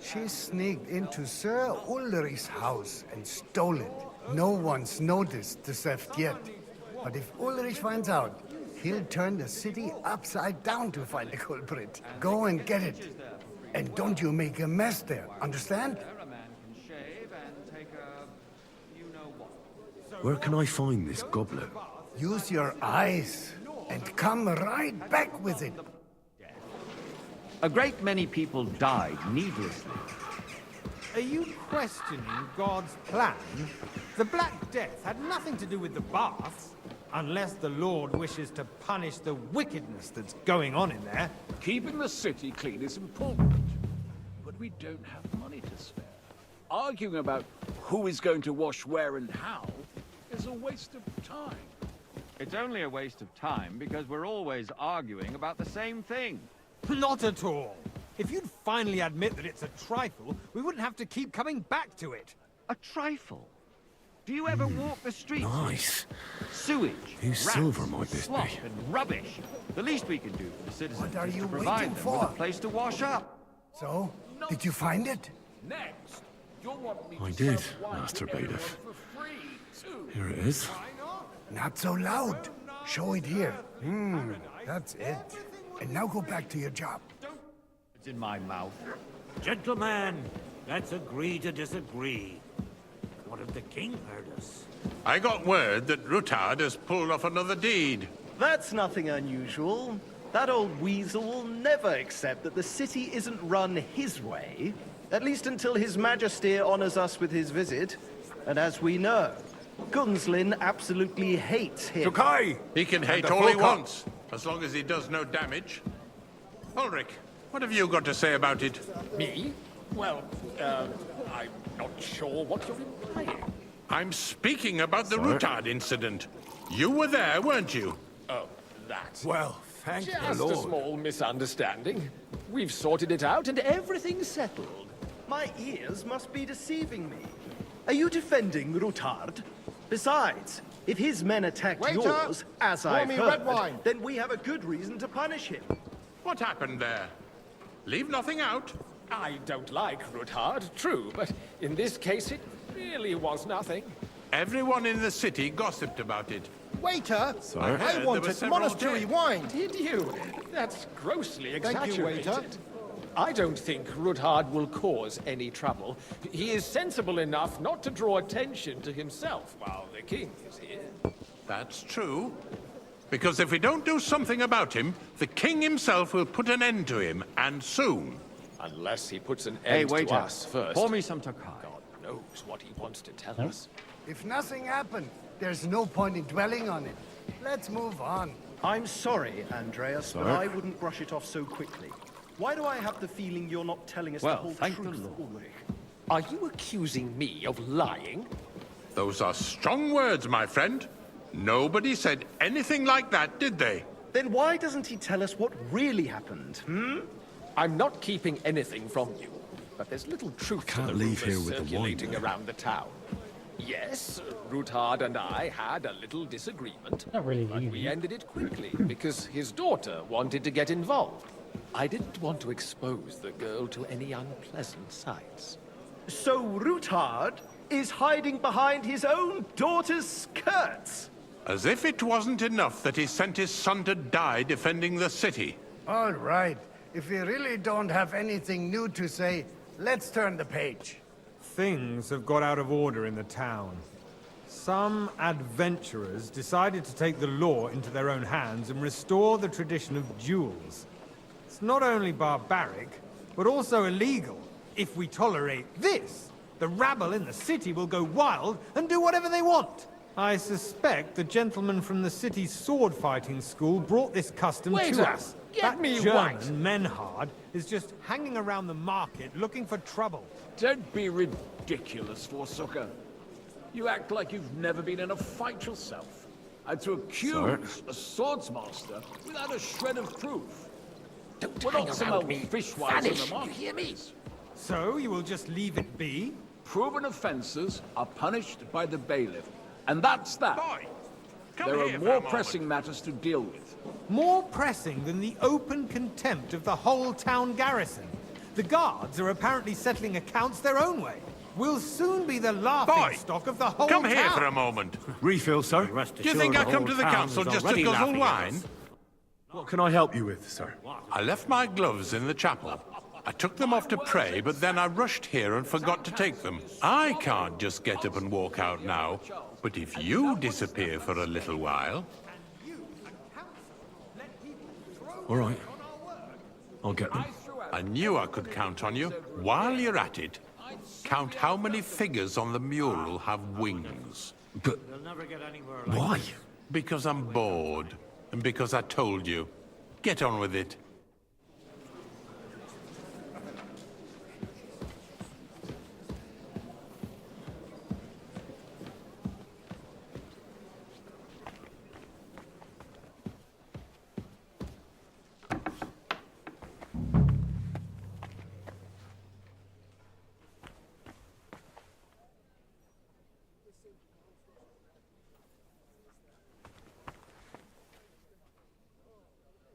Speaker 9: She sneaked into Sir Ulrich's house and stole it. No one's noticed the theft yet. But if Ulrich finds out, he'll turn the city upside down to find the culprit. Go and get it. And don't you make a mess there, understand?
Speaker 6: Where can I find this goblet?
Speaker 9: Use your eyes and come right back with it.
Speaker 23: A great many people died needlessly.
Speaker 8: Are you questioning God's plan? The Black Death had nothing to do with the baths. Unless the Lord wishes to punish the wickedness that's going on in there.
Speaker 15: Keeping the city clean is important, but we don't have money to spare. Arguing about who is going to wash where and how is a waste of time.
Speaker 23: It's only a waste of time because we're always arguing about the same thing.
Speaker 8: Not at all. If you'd finally admit that it's a trifle, we wouldn't have to keep coming back to it.
Speaker 23: A trifle? Do you ever walk the streets?
Speaker 6: Nice.
Speaker 23: Sewage,
Speaker 6: Whose silver might this
Speaker 23: slop,
Speaker 6: be?
Speaker 23: and rubbish. The least we can do for the citizens
Speaker 9: What are
Speaker 23: is
Speaker 9: you
Speaker 23: to provide
Speaker 9: waiting
Speaker 23: them
Speaker 9: for?
Speaker 23: with a place to wash up.
Speaker 9: So, did you find it?
Speaker 15: Next, you'll want me
Speaker 6: I
Speaker 15: to
Speaker 6: did,
Speaker 15: serve wine
Speaker 6: Master
Speaker 15: to everyone
Speaker 6: Bailiff.
Speaker 15: for free, too.
Speaker 6: Here it is.
Speaker 9: Not so loud. Show it here. That's it. And now go back to your job.
Speaker 23: It's in my mouth.
Speaker 24: Gentlemen, let's agree to disagree. What if the king heard us?
Speaker 16: I got word that Rutard has pulled off another deed.
Speaker 11: That's nothing unusual. That old weasel will never accept that the city isn't run his way, at least until His Majesty honors us with his visit. And as we know, Gunslin absolutely hates him.
Speaker 16: Tukai! He can
Speaker 11: And
Speaker 16: hate
Speaker 11: the
Speaker 16: all he
Speaker 11: full cup.
Speaker 16: wants, as long as he does no damage. Ulrich, what have you got to say about it?
Speaker 12: Me? Well, I'm not sure what you're implying.
Speaker 16: I'm speaking about the Rutard incident. You were there, weren't you?
Speaker 12: Oh, that.
Speaker 14: Well, thank
Speaker 12: Just
Speaker 14: the Lord.
Speaker 12: a small misunderstanding. We've sorted it out and everything's settled.
Speaker 11: My ears must be deceiving me. Are you defending Rutard? Besides, if his men attacked
Speaker 21: Waiter!
Speaker 11: yours, as
Speaker 21: Pour
Speaker 11: I've
Speaker 21: me
Speaker 11: heard,
Speaker 21: red wine.
Speaker 11: then we have a good reason to punish him.
Speaker 16: What happened there? Leave nothing out.
Speaker 12: I don't like Rutard, true, but in this case it really was nothing.
Speaker 16: Everyone in the city gossiped about it.
Speaker 21: Waiter,
Speaker 16: Sir?
Speaker 21: I
Speaker 16: I heard there were
Speaker 21: wanted
Speaker 16: several
Speaker 21: monastery
Speaker 16: dead.
Speaker 21: wine.
Speaker 12: Did you? That's grossly
Speaker 21: Thank you,
Speaker 12: exaggerated.
Speaker 21: waiter.
Speaker 12: I don't think Rutard will cause any trouble. He is sensible enough not to draw attention to himself while the king is here.
Speaker 16: That's true. Because if we don't do something about him, the king himself will put an end to him, and soon.
Speaker 12: Unless he puts an
Speaker 23: Hey,
Speaker 12: end
Speaker 23: waiter,
Speaker 12: to us first.
Speaker 23: pour me some Takai.
Speaker 12: God knows what he wants to tell us.
Speaker 9: If nothing happened, there's no point in dwelling on it. Let's move on.
Speaker 11: I'm sorry, Andreas, but I wouldn't brush it off so quickly. Why do I have the feeling you're not telling us the
Speaker 23: Well,
Speaker 11: whole
Speaker 23: thank the
Speaker 11: truth,
Speaker 23: Lord.
Speaker 11: Ulrich?
Speaker 12: Are you accusing me of lying?
Speaker 16: Those are strong words, my friend. Nobody said anything like that, did they?
Speaker 11: Then why doesn't he tell us what really happened,
Speaker 12: I'm not keeping anything from you, but there's little truth to the
Speaker 6: leave here
Speaker 12: rumors
Speaker 6: with the wine,
Speaker 12: circulating around the town. Yes, Rutard and I had a little disagreement,
Speaker 1: Not really
Speaker 12: but we
Speaker 1: leaving.
Speaker 12: ended it quickly because his daughter wanted to get involved. I didn't want to expose the girl to any unpleasant sights.
Speaker 11: So Rutard is hiding behind his own daughter's skirts?
Speaker 16: As if it wasn't enough that he sent his son to die defending the city.
Speaker 9: All right. If we really don't have anything new to say, let's turn the page.
Speaker 8: Things have got out of order in the town. Some adventurers decided to take the law into their own hands and restore the tradition of duels. It's not only barbaric, but also illegal. If we tolerate this, the rabble in the city will go wild and do whatever they want. I suspect the gentleman from the city's sword-fighting school brought this custom
Speaker 12: Waiter,
Speaker 8: to us.
Speaker 12: get
Speaker 8: That
Speaker 12: me
Speaker 8: German
Speaker 12: right.
Speaker 8: Menhard is just hanging around the market looking for trouble.
Speaker 15: Don't be ridiculous, Forsucker. You act like you've never been in a fight yourself. And to accuse a swordsmaster without a shred of proof. We're not some old fishwives in the market.
Speaker 12: hear me?
Speaker 8: So you will just leave it be?
Speaker 15: Proven offences are punished by the bailiff. And that's that.
Speaker 16: Boy, come
Speaker 15: There
Speaker 16: here
Speaker 15: are
Speaker 16: for
Speaker 15: more
Speaker 16: a moment.
Speaker 15: pressing matters to deal with.
Speaker 8: More pressing than the open contempt of the whole town garrison. The guards are apparently settling accounts their own way. We'll soon be the laughingstock of the whole
Speaker 16: Come
Speaker 8: town.
Speaker 16: here for a moment.
Speaker 6: Refill, sir.
Speaker 24: Rest
Speaker 16: Do you
Speaker 24: assured
Speaker 16: think I
Speaker 24: the
Speaker 16: come
Speaker 24: whole
Speaker 16: to the
Speaker 24: town
Speaker 16: council
Speaker 24: is
Speaker 16: just to
Speaker 24: already
Speaker 16: guzzle
Speaker 24: laughing at
Speaker 16: wine?
Speaker 24: us.
Speaker 6: What can I help you with, sir?
Speaker 16: I left my gloves in the chapel. I took them off to pray, but then I rushed here and forgot to take them. I can't just get up and walk out now. But if you disappear for a little while...
Speaker 6: All right. I'll get them.
Speaker 16: I knew I could count on you. While you're at it, count how many figures on the mural have wings.
Speaker 6: But
Speaker 24: You'll never get anywhere like
Speaker 6: why?
Speaker 24: this.
Speaker 16: Because I'm bored. And because I told you. Get on with it.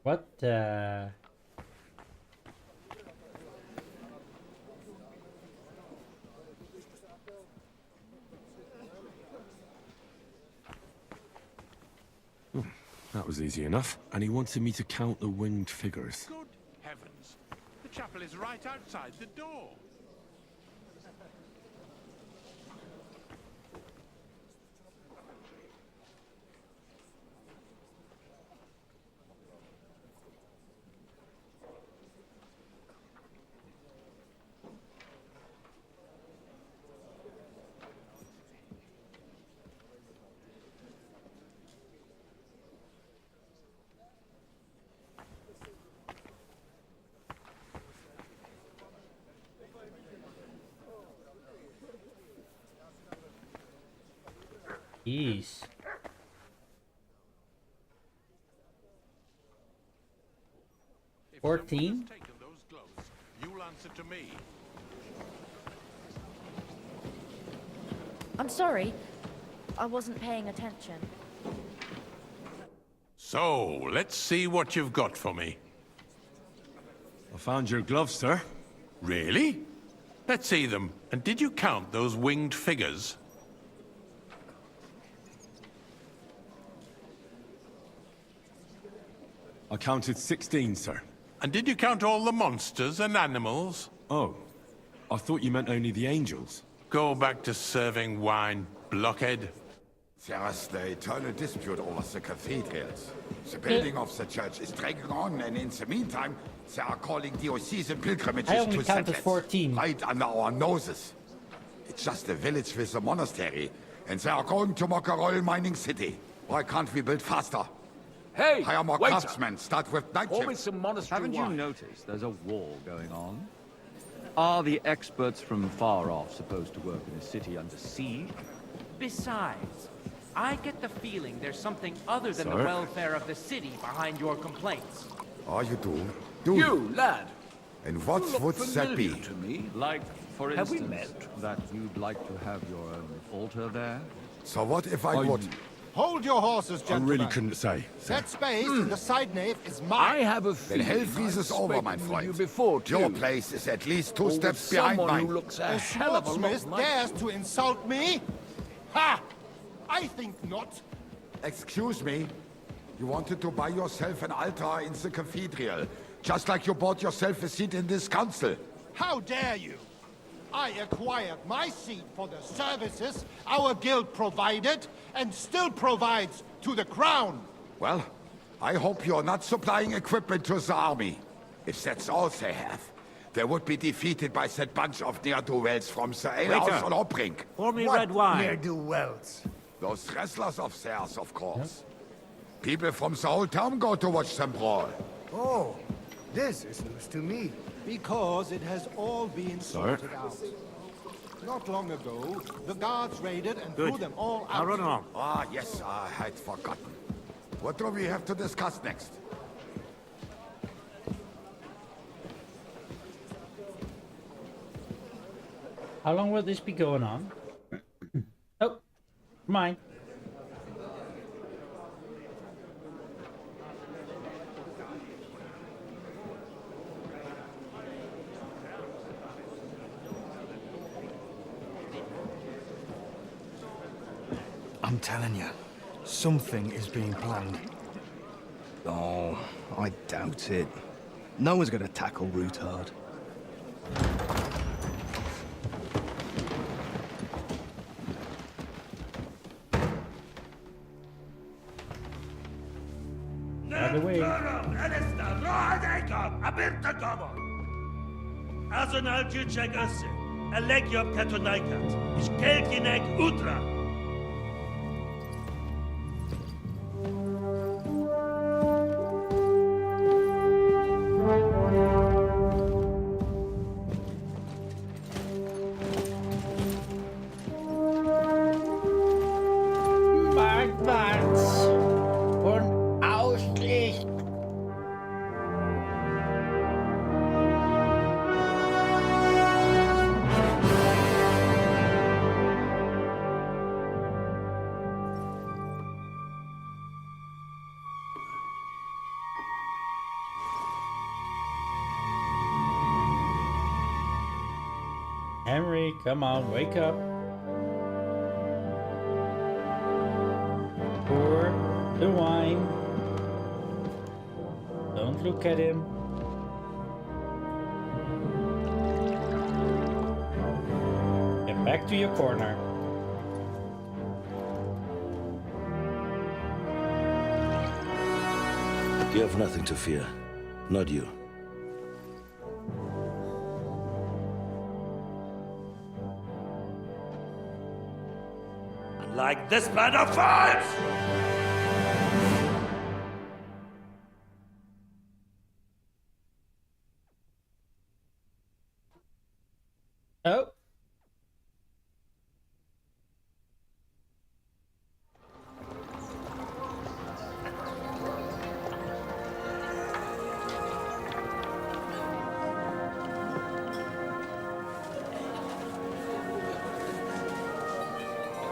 Speaker 1: What the...
Speaker 6: That was easy enough. And he wanted me to count the winged figures.
Speaker 16: Good heavens. The chapel is right outside the door.
Speaker 1: Jeez.
Speaker 16: If
Speaker 1: 14?
Speaker 16: taken those gloves, you'll answer to me.
Speaker 5: I'm sorry. I wasn't paying attention.
Speaker 16: So, let's see what you've got for me.
Speaker 6: I found your gloves, sir.
Speaker 16: Really? Let's see them. And did you count those winged figures?
Speaker 6: I counted 16, sir.
Speaker 16: And did you count all the monsters and animals?
Speaker 6: Oh, I thought you meant only the angels.
Speaker 16: Go back to serving wine, blockhead.
Speaker 7: There is the eternal dispute over the cathedrals. The building of the church is dragging on, and in the meantime, they are calling diocesan pilgrimages
Speaker 1: I only
Speaker 7: to
Speaker 1: counted
Speaker 7: settlers
Speaker 1: 14.
Speaker 7: right under our noses. It's just a village with a monastery, and they are going to mock a royal mining city. Why can't we build faster?
Speaker 15: Hey,
Speaker 7: hire more
Speaker 15: waiter.
Speaker 7: craftsmen. Start with night
Speaker 15: Pour me
Speaker 7: shifts.
Speaker 15: some monastery
Speaker 23: Haven't
Speaker 15: wine.
Speaker 23: you noticed there's a war going on? Are the experts from far off supposed to work in a city under siege?
Speaker 4: Besides, I get the feeling there's something other than
Speaker 7: Sir?
Speaker 4: the welfare of the city behind your complaints.
Speaker 7: Are you do?
Speaker 15: You, lad.
Speaker 7: And what
Speaker 15: You look
Speaker 7: would that be?
Speaker 15: familiar to me.
Speaker 23: Like, for
Speaker 15: Have we
Speaker 23: instance, that you'd like to have your own altar there?
Speaker 7: So what if I would?
Speaker 17: Hold your horses,
Speaker 6: I
Speaker 17: gentlemen.
Speaker 6: really couldn't say.
Speaker 17: That space in the side nave is mine.
Speaker 15: I have a
Speaker 7: Then
Speaker 15: feeling
Speaker 7: hell freezes
Speaker 15: I've
Speaker 7: over, my
Speaker 15: spoken with
Speaker 7: friend.
Speaker 15: you before, too.
Speaker 7: Your place is at least two
Speaker 15: Or with
Speaker 7: steps behind
Speaker 15: someone
Speaker 7: mine.
Speaker 15: who looks a
Speaker 17: A
Speaker 15: hell of a lot
Speaker 17: swordsmith
Speaker 15: like
Speaker 17: dares to insult me? Ha! I think not.
Speaker 7: Excuse me? You wanted to buy yourself an altar in the cathedral, just like you bought yourself a seat in this council.
Speaker 17: How dare you? I acquired my seat for the services our guild provided and still provides to the crown.
Speaker 7: Well, I hope you're not supplying equipment to the army. If that's all they have, they would be defeated by that bunch of ne'er-do-wells from the alehouse on Hopbrink.
Speaker 24: Pour me
Speaker 9: What
Speaker 24: red wine.
Speaker 9: ne'er-do-wells?
Speaker 7: Those wrestlers of theirs, of course. People from the whole town go to watch them brawl.
Speaker 9: Oh, this is news to me.
Speaker 17: Because it has all been sorted out. Not long ago, the guards raided and
Speaker 24: Good.
Speaker 17: threw them all
Speaker 24: Now
Speaker 17: out.
Speaker 24: run along.
Speaker 7: Ah, yes, I had forgotten. What do we have to discuss next?
Speaker 1: How long will this be going on? Oh, mine.
Speaker 19: I'm telling you, something is being planned. Oh, I doubt it. No one's gonna tackle Rootard.
Speaker 1: By the way,
Speaker 22: Azonal Juchek Össe, Alegiop Katonaikat, is Kelkinek Utra.
Speaker 1: Henry, come on, wake up. Pour the wine. Don't look at him. Get back to your corner.
Speaker 2: You have nothing to fear. Not you.
Speaker 22: Like this man of fights!
Speaker 1: Oh.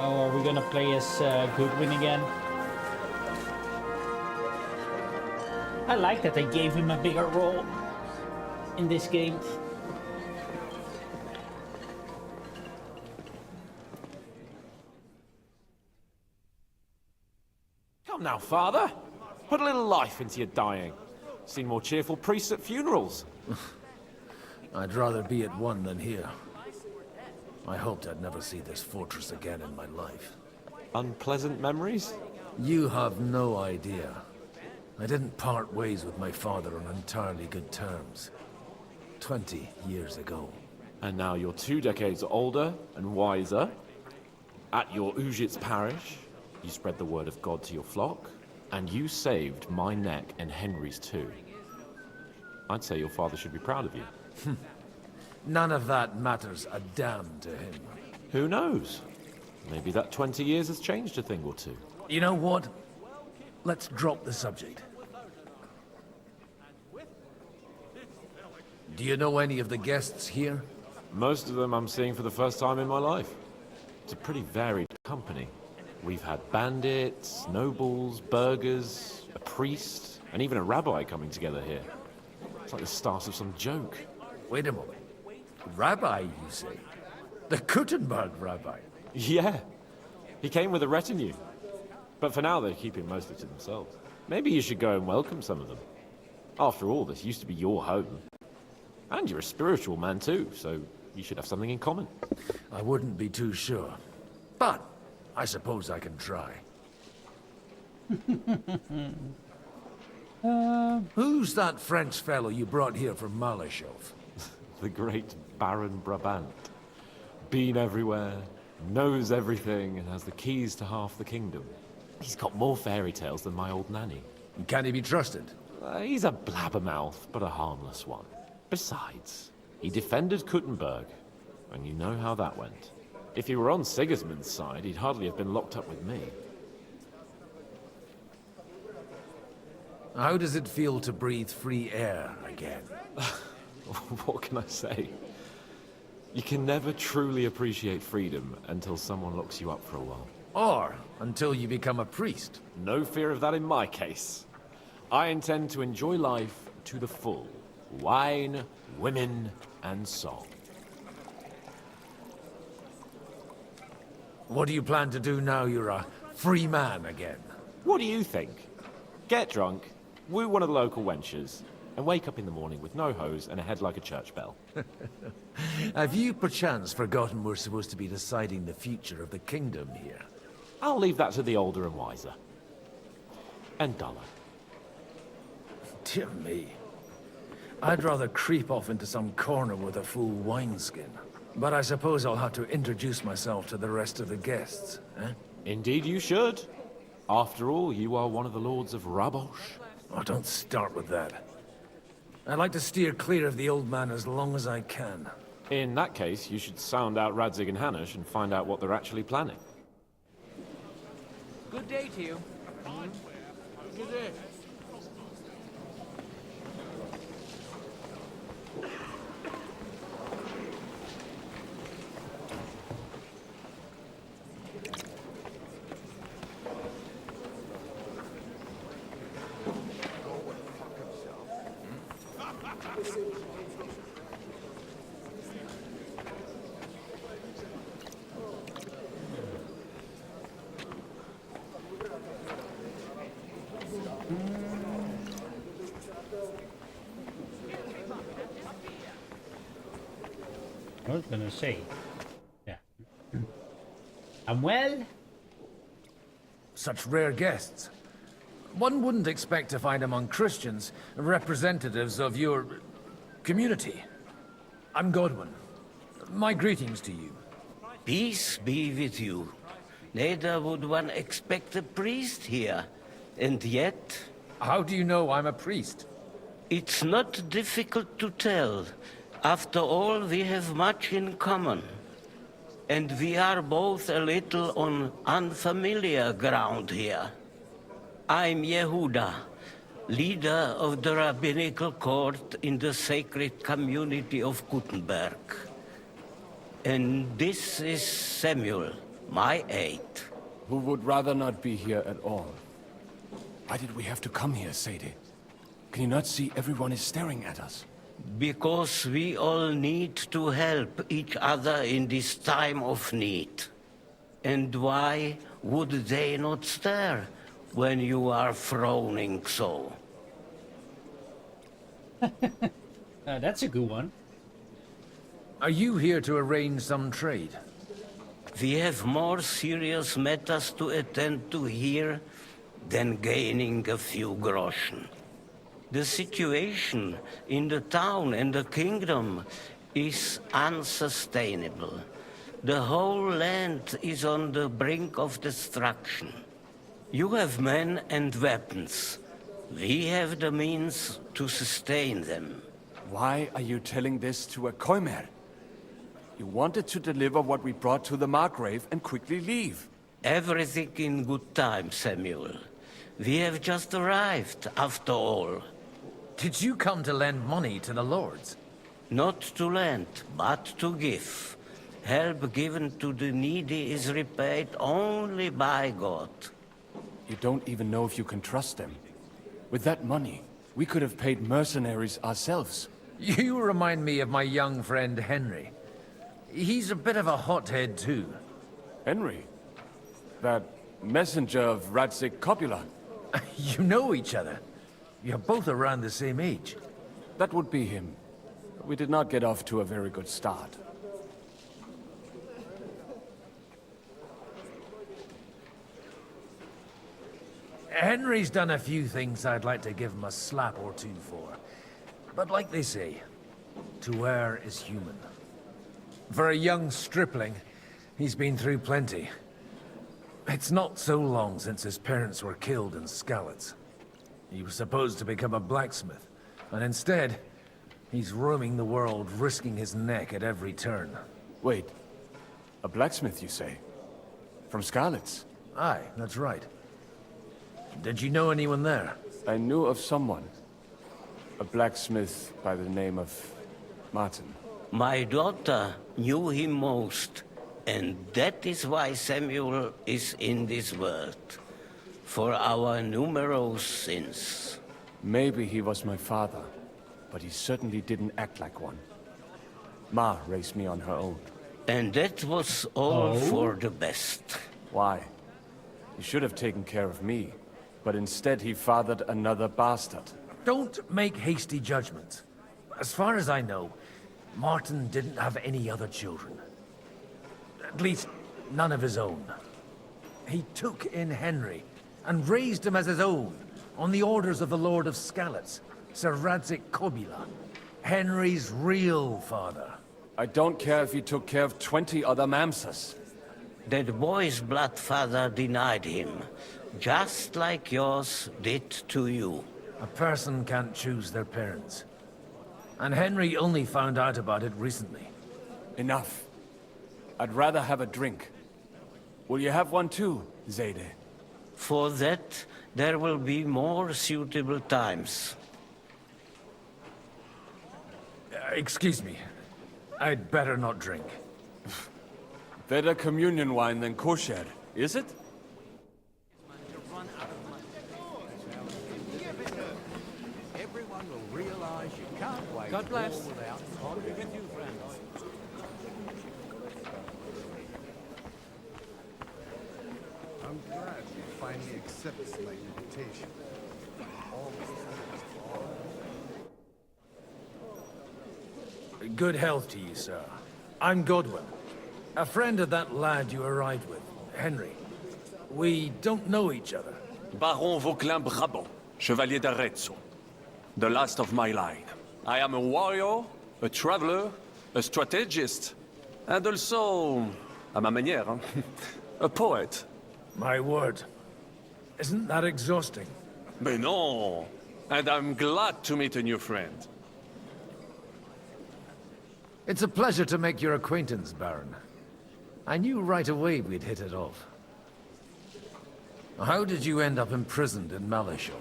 Speaker 1: Oh, are we gonna play as Goodwin again? I like that they gave him a bigger role in this game.
Speaker 13: Come now, father. Put a little life into your dying. Seen more cheerful priests at funerals.
Speaker 14: I'd rather be at one than here. I hoped I'd never see this fortress again in my life.
Speaker 13: Unpleasant memories?
Speaker 14: You have no idea. I didn't part ways with my father on entirely good terms. 20 years ago.
Speaker 13: And now you're 2 decades older and wiser. At your Ujit's parish, you spread the word of God to your flock, and you saved my neck and Henry's too. I'd say your father should be proud of you.
Speaker 14: None of that matters a damn to him.
Speaker 13: Who knows? Maybe that 20 years has changed a thing or two.
Speaker 14: You know what? Let's drop the subject. Do you know any of the guests here?
Speaker 13: Most of them I'm seeing for the first time in my life. It's a pretty varied company. We've had bandits, nobles, burghers, a priest, and even a rabbi coming together here. It's like the start of some joke.
Speaker 14: Wait a moment. Rabbi, you say? The Kuttenberg rabbi?
Speaker 13: Yeah. He came with a retinue. But for now, they're keeping mostly to themselves. Maybe you should go and welcome some of them. After all, this used to be your home. And you're a spiritual man too, so you should have something in common.
Speaker 14: I wouldn't be too sure. But I suppose I can try. Who's that French fellow you brought here from Maleshove?
Speaker 13: The great Baron Brabant. Been everywhere, knows everything, and has the keys to half the kingdom. He's got more fairy tales than my old nanny.
Speaker 14: Can he be trusted?
Speaker 13: He's a blabbermouth, but a harmless one. Besides, he defended Kuttenberg, and you know how that went. If he were on Sigismund's side, he'd hardly have been locked up with me.
Speaker 14: How does it feel to breathe free air again?
Speaker 13: What can I say? You can never truly appreciate freedom until someone locks you up for a while.
Speaker 14: Or until you become a priest.
Speaker 13: No fear of that in my case. I intend to enjoy life to the full. Wine, women, and song.
Speaker 14: What do you plan to do now you're a free man again?
Speaker 13: What do you think? Get drunk, woo one of the local wenches, and wake up in the morning with no hose and a head like a church bell.
Speaker 14: Have you perchance forgotten we're supposed to be deciding the future of the kingdom here?
Speaker 13: I'll leave that to the older and wiser. And duller.
Speaker 14: Dear me. I'd rather creep off into some corner with a full wineskin. But I suppose I'll have to introduce myself to the rest of the guests, eh?
Speaker 13: Indeed you should. After all, you are one of the lords of Rabosh.
Speaker 14: Oh, don't start with that. I'd like to steer clear of the old man as long as I can.
Speaker 13: In that case, you should sound out Radzig and Hanush and find out what they're actually planning.
Speaker 4: Good day to you. Good day.
Speaker 1: was gonna say. Yeah. I'm well.
Speaker 15: Such rare guests. One wouldn't expect to find among Christians representatives of your community. I'm Godwin. My greetings to you.
Speaker 3: Peace be with you. Neither would one expect a priest here. And yet...
Speaker 15: How do you know I'm a priest?
Speaker 3: It's not difficult to tell. After all, we have much in common. And we are both a little on unfamiliar ground here. I'm Yehuda, leader of the rabbinical court in the sacred community of Gutenberg. And this is Samuel, my aide.
Speaker 13: Who would rather not be here at all. Why did we have to come here, Sadie? Can you not see everyone is staring at us?
Speaker 3: Because we all need to help each other in this time of need. And why would they not stare when you are frowning so?
Speaker 1: That's a good one.
Speaker 15: Are you here to arrange some trade?
Speaker 3: We have more serious matters to attend to here than gaining a few groschen. The situation in the town and the kingdom is unsustainable. The whole land is on the brink of destruction. You have men and weapons. We have the means to sustain them.
Speaker 13: Why are you telling this to a Koimer? You wanted to deliver what we brought to the Margrave and quickly leave.
Speaker 3: Everything in good time, Samuel. We have just arrived, after all.
Speaker 15: Did you come to lend money to the lords?
Speaker 3: Not to lend, but to give. Help given to the needy is repaid only by God.
Speaker 13: You don't even know if you can trust them. With that money, we could have paid mercenaries ourselves.
Speaker 15: You remind me of my young friend Henry. He's a bit of a hothead too.
Speaker 13: Henry? That messenger of Radzik Copula?
Speaker 15: You know each other. You're both around the same age.
Speaker 13: That would be him. We did not get off to a very good start.
Speaker 15: Henry's done a few things I'd like to give him a slap or two for. But like they say, to err is human. For a young stripling, he's been through plenty. It's not so long since his parents were killed in Skalitz. He was supposed to become a blacksmith, and instead, he's roaming the world, risking his neck at every turn.
Speaker 13: Wait, a blacksmith, you say? From Skalitz?
Speaker 15: Aye, that's right. Did you know anyone there?
Speaker 13: I knew of someone. A blacksmith by the name of Martin.
Speaker 3: My daughter knew him most, and that is why Samuel is in this world. For our numerous sins.
Speaker 13: Maybe he was my father, but he certainly didn't act like one. Ma raised me on her own.
Speaker 3: And that was all for the best.
Speaker 13: Why? He should have taken care of me, but instead he fathered another bastard.
Speaker 15: Don't make hasty judgments. As far as I know, Martin didn't have any other children. At least, none of his own. He took in Henry, and raised him as his own, on the orders of the Lord of Skalitz, Sir Radzik Copula, Henry's real father.
Speaker 13: I don't care if he took care of 20 other mamsas.
Speaker 3: That boy's blood father denied him, just like yours did to you.
Speaker 15: A person can't choose their parents. And Henry only found out about it recently.
Speaker 13: Enough. I'd rather have a drink. Will you have one too, Zayde?
Speaker 3: For that, there will be more suitable times.
Speaker 15: Excuse me. I'd better not drink.
Speaker 13: Better communion wine than kosher, is it?
Speaker 14: Everyone will realize you can't wait.
Speaker 24: God bless.
Speaker 14: Without
Speaker 24: All be with you, friends.
Speaker 9: I'm glad you finally accepted my invitation.
Speaker 15: Good health to you, sir.
Speaker 14: I'm Godwin. A friend of that lad you arrived with, Henry. We don't know each other.
Speaker 10: Baron Vauquelin Brabant, Chevalier d'Arezzo. The last of my line. I am a warrior, a traveler, a strategist, and also, à ma manière, a poet.
Speaker 14: My word. Isn't that exhausting?
Speaker 10: Mais non! And I'm glad to meet a new friend.
Speaker 14: It's a pleasure to make your acquaintance, Baron. I knew right away we'd hit it off. How did you end up imprisoned in Maleshove?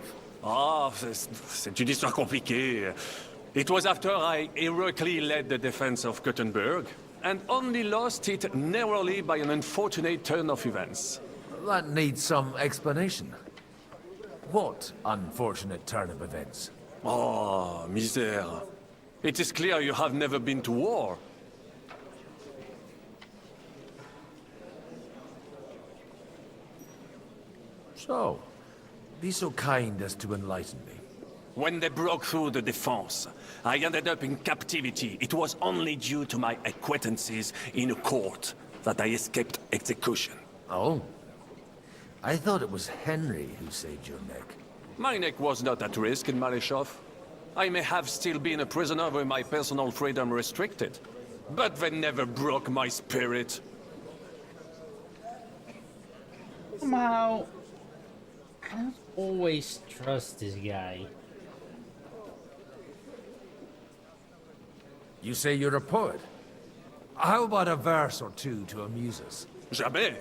Speaker 10: Ah, c'est une histoire compliquée. It was after I heroically led the defense of Gothenburg, and only lost it narrowly by an unfortunate turn of events.
Speaker 14: That needs some explanation. What unfortunate turn of events?
Speaker 10: Oh, misère. It is clear you have never been to war.
Speaker 14: So, be so kind as to enlighten me.
Speaker 10: When they broke through the defense, I ended up in captivity. It was only due to my acquaintances in a court that I escaped execution.
Speaker 14: Oh? I thought it was Henry who saved your neck.
Speaker 10: My neck was not at risk in Maleshove. I may have still been a prisoner with my personal freedom restricted, but they never broke my spirit.
Speaker 1: Somehow, I don't always trust this guy.
Speaker 14: You say you're a poet? How about a verse or two to amuse us?
Speaker 10: Jamais.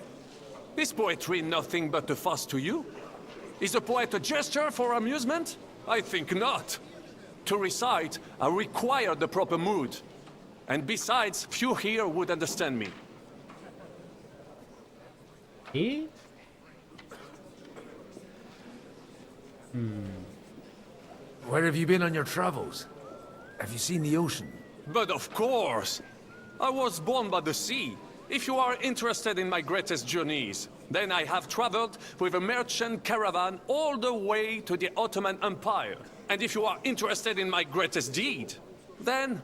Speaker 10: Is poetry nothing but a fuss to you? Is a poet a gesture for amusement? I think not. To recite, I require the proper mood. And besides, few here would understand me.
Speaker 1: He?
Speaker 14: Where have you been on your travels? Have you seen the ocean?
Speaker 10: But of course! I was born by the sea. If you are interested in my greatest journeys, then I have traveled with a merchant caravan all the way to the Ottoman Empire. And if you are interested in my greatest deed, then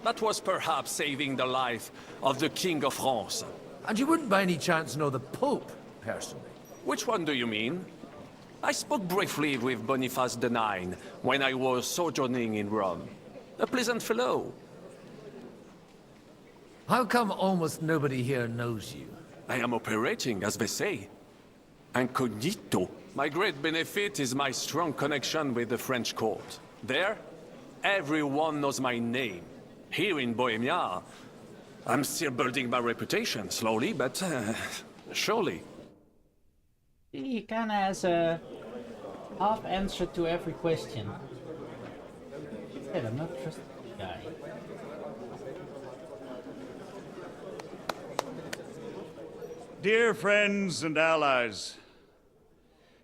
Speaker 10: that was perhaps saving the life of the King of France.
Speaker 14: And you wouldn't by any chance know the Pope, personally?
Speaker 10: Which one do you mean? I spoke briefly with Boniface IX when I was sojourning in Rome. A pleasant fellow.
Speaker 14: How come almost nobody here knows you?
Speaker 10: I am operating, as they say. Incognito. My great benefit is my strong connection with the French court. There, everyone knows my name. Here in Bohemia, I'm still building my reputation, slowly, but surely.
Speaker 1: He kinda has a half answer to every question. I'm not trusting this guy.
Speaker 18: Dear friends and allies,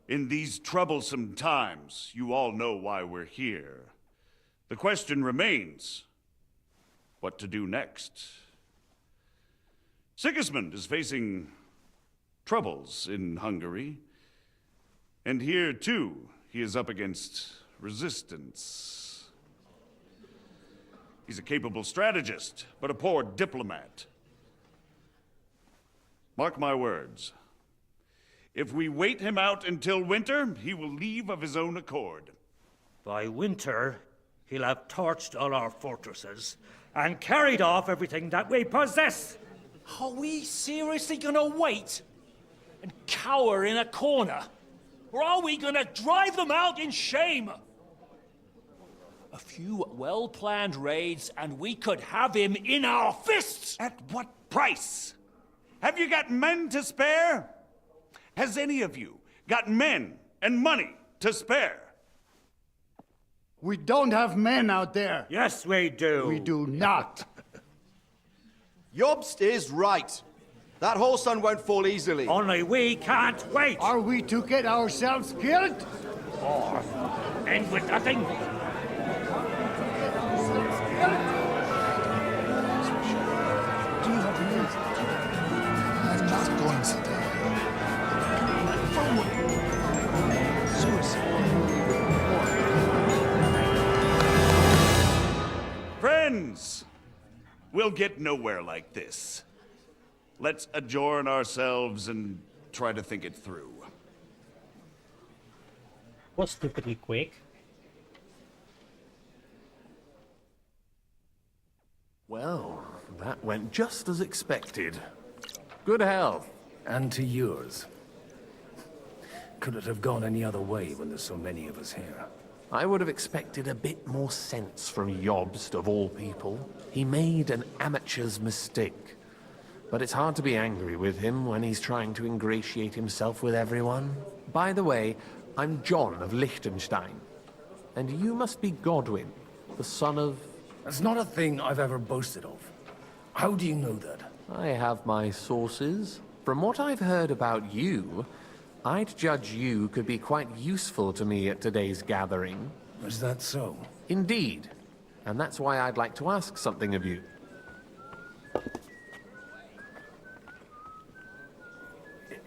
Speaker 18: in these troublesome times, you all know why we're here. The question remains, what to do next? Sigismund is facing troubles in Hungary, and here too, he is up against resistance. He's a capable strategist, but a poor diplomat. Mark my words. If we wait him out until winter, he will leave of his own accord.
Speaker 24: By winter, he'll have torched all our fortresses and carried off everything that we possess.
Speaker 20: Are we seriously gonna wait and cower in a corner? Or are we gonna drive them out in shame? A few well-planned raids and we could have him in our fists!
Speaker 18: At what price? Have you got men to spare? Has any of you got men and money to spare?
Speaker 9: We don't have men out there.
Speaker 24: Yes, we do.
Speaker 9: We do not.
Speaker 21: Jobst is right. That whole sun won't fall easily.
Speaker 24: Only we can't wait.
Speaker 9: Are we to get ourselves killed?
Speaker 24: Or end with nothing?
Speaker 18: Friends, we'll We'll get nowhere like this. Let's adjourn ourselves and try to think it through.
Speaker 1: Was stupidly quick.
Speaker 5: Well, that went just as expected. Good health.
Speaker 8: And to yours. Could it have gone any other way when there's so many of us here?
Speaker 5: I would have expected a bit more sense from Jobst, of all people. He made an amateur's mistake. But it's hard to be angry with him when he's trying to ingratiate himself with everyone. By the way, I'm John of Liechtenstein. And you must be Godwin, the son of...
Speaker 8: That's not a thing I've ever boasted of. How do you know that?
Speaker 5: I have my sources. From what I've heard about you, I'd judge you could be quite useful to me at today's gathering.
Speaker 8: Is that so?
Speaker 5: Indeed. And that's why I'd like to ask something of you.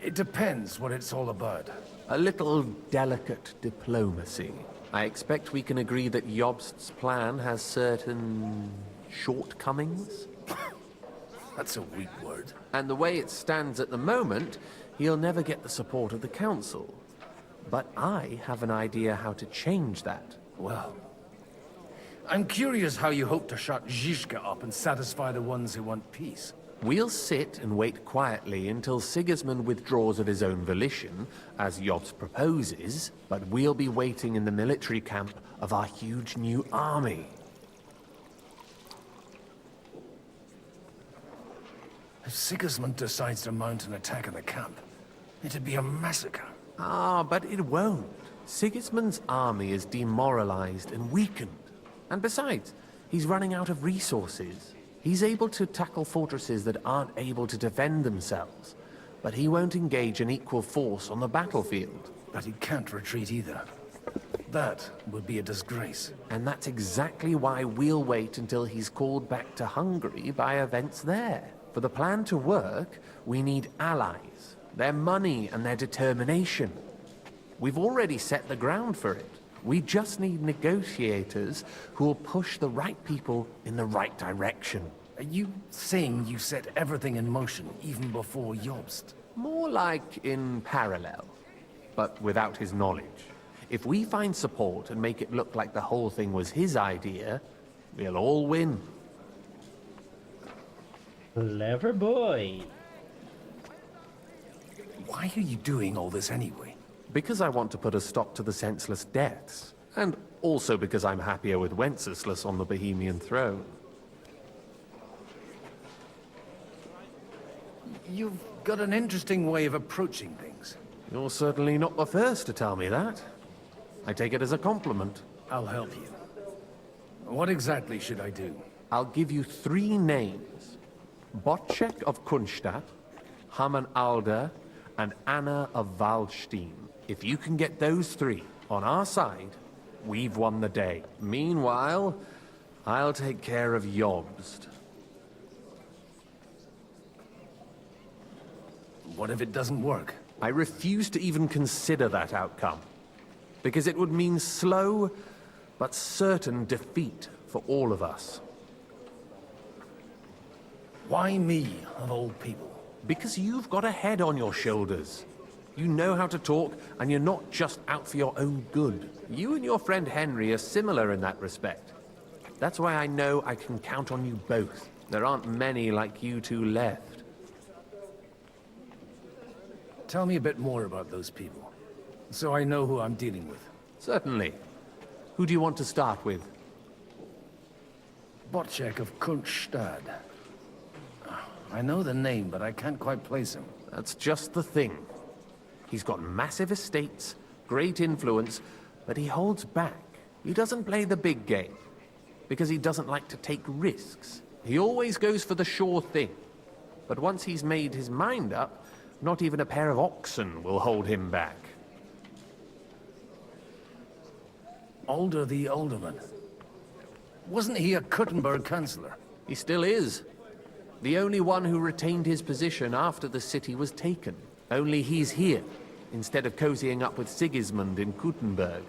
Speaker 8: It depends what it's all about.
Speaker 5: A little delicate diplomacy. I expect we can agree that Jobst's plan has certain shortcomings?
Speaker 8: That's a weak word.
Speaker 5: And the way it stands at the moment, he'll never get the support of the Council. But I have an idea how to change that.
Speaker 8: Well, I'm curious how you hope to shut Zizka up and satisfy the ones who want peace.
Speaker 5: We'll sit and wait quietly until Sigismund withdraws of his own volition, as Jobst proposes, but we'll be waiting in the military camp of our huge new army.
Speaker 8: If Sigismund decides to mount an attack on the camp, it'd be a massacre.
Speaker 5: Ah, but it won't. Sigismund's army is demoralized and weakened. And besides, he's running out of resources. He's able to tackle fortresses that aren't able to defend themselves, but he won't engage an equal force on the battlefield.
Speaker 8: But he can't retreat either. That would be a disgrace.
Speaker 5: And that's exactly why we'll wait until he's called back to Hungary by events there. For the plan to work, we need allies, their money and their determination. We've already set the ground for it. We just need negotiators who will push the right people in the right direction.
Speaker 8: Are you saying you set everything in motion even before Jobst?
Speaker 5: More like in parallel, but without his knowledge. If we find support and make it look like the whole thing was his idea, we'll all win.
Speaker 1: Clever boy.
Speaker 8: Why are you doing all this anyway?
Speaker 5: Because I want to put a stop to the senseless deaths. And also because I'm happier with Wenceslas on the Bohemian throne.
Speaker 8: You've got an interesting way of approaching things.
Speaker 5: You're certainly not the first to tell me that. I take it as a compliment.
Speaker 8: I'll help you. What exactly should I do?
Speaker 5: I'll give you 3 names. Botchek of Kunstadt, Hamann Alder, and Anna of Waldstein. If you can get those 3 on our side, we've won the day. Meanwhile, I'll take care of Jobst.
Speaker 8: What if it doesn't work?
Speaker 5: I refuse to even consider that outcome. Because it would mean slow, but certain defeat for all of us.
Speaker 8: Why me, of all people?
Speaker 5: Because you've got a head on your shoulders. You know how to talk, and you're not just out for your own good. You and your friend Henry are similar in that respect. That's why I know I can count on you both. There aren't many like you two left.
Speaker 8: Tell me a bit more about those people, so I know who I'm dealing with.
Speaker 5: Certainly. Who do you want to start with?
Speaker 8: Botchek of Kunstadt. I know the name, but I can't quite place him.
Speaker 5: That's just the thing. He's got massive estates, great influence, but he holds back. He doesn't play the big game, because he doesn't like to take risks. He always goes for the sure thing. But once he's made his mind up, not even a pair of oxen will hold him back.
Speaker 8: Alder the Alderman. Wasn't he a Kuttenberg councillor?
Speaker 5: He still is. The only one who retained his position after the city was taken. Only he's here, instead of cozying up with Sigismund in Kuttenberg.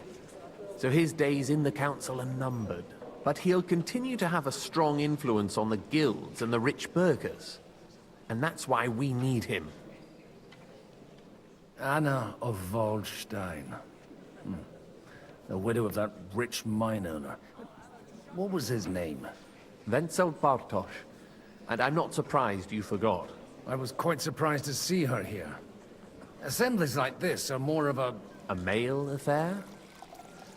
Speaker 5: So his days in the council are numbered. But he'll continue to have a strong influence on the guilds and the rich burghers. And that's why we need him.
Speaker 8: Anna of Waldstein. The widow of that rich mine owner. What was his name?
Speaker 5: Wenzel Bartosz. And I'm not surprised you forgot.
Speaker 8: I was quite surprised to see her here. Assemblies like this are more of a...
Speaker 5: A male affair?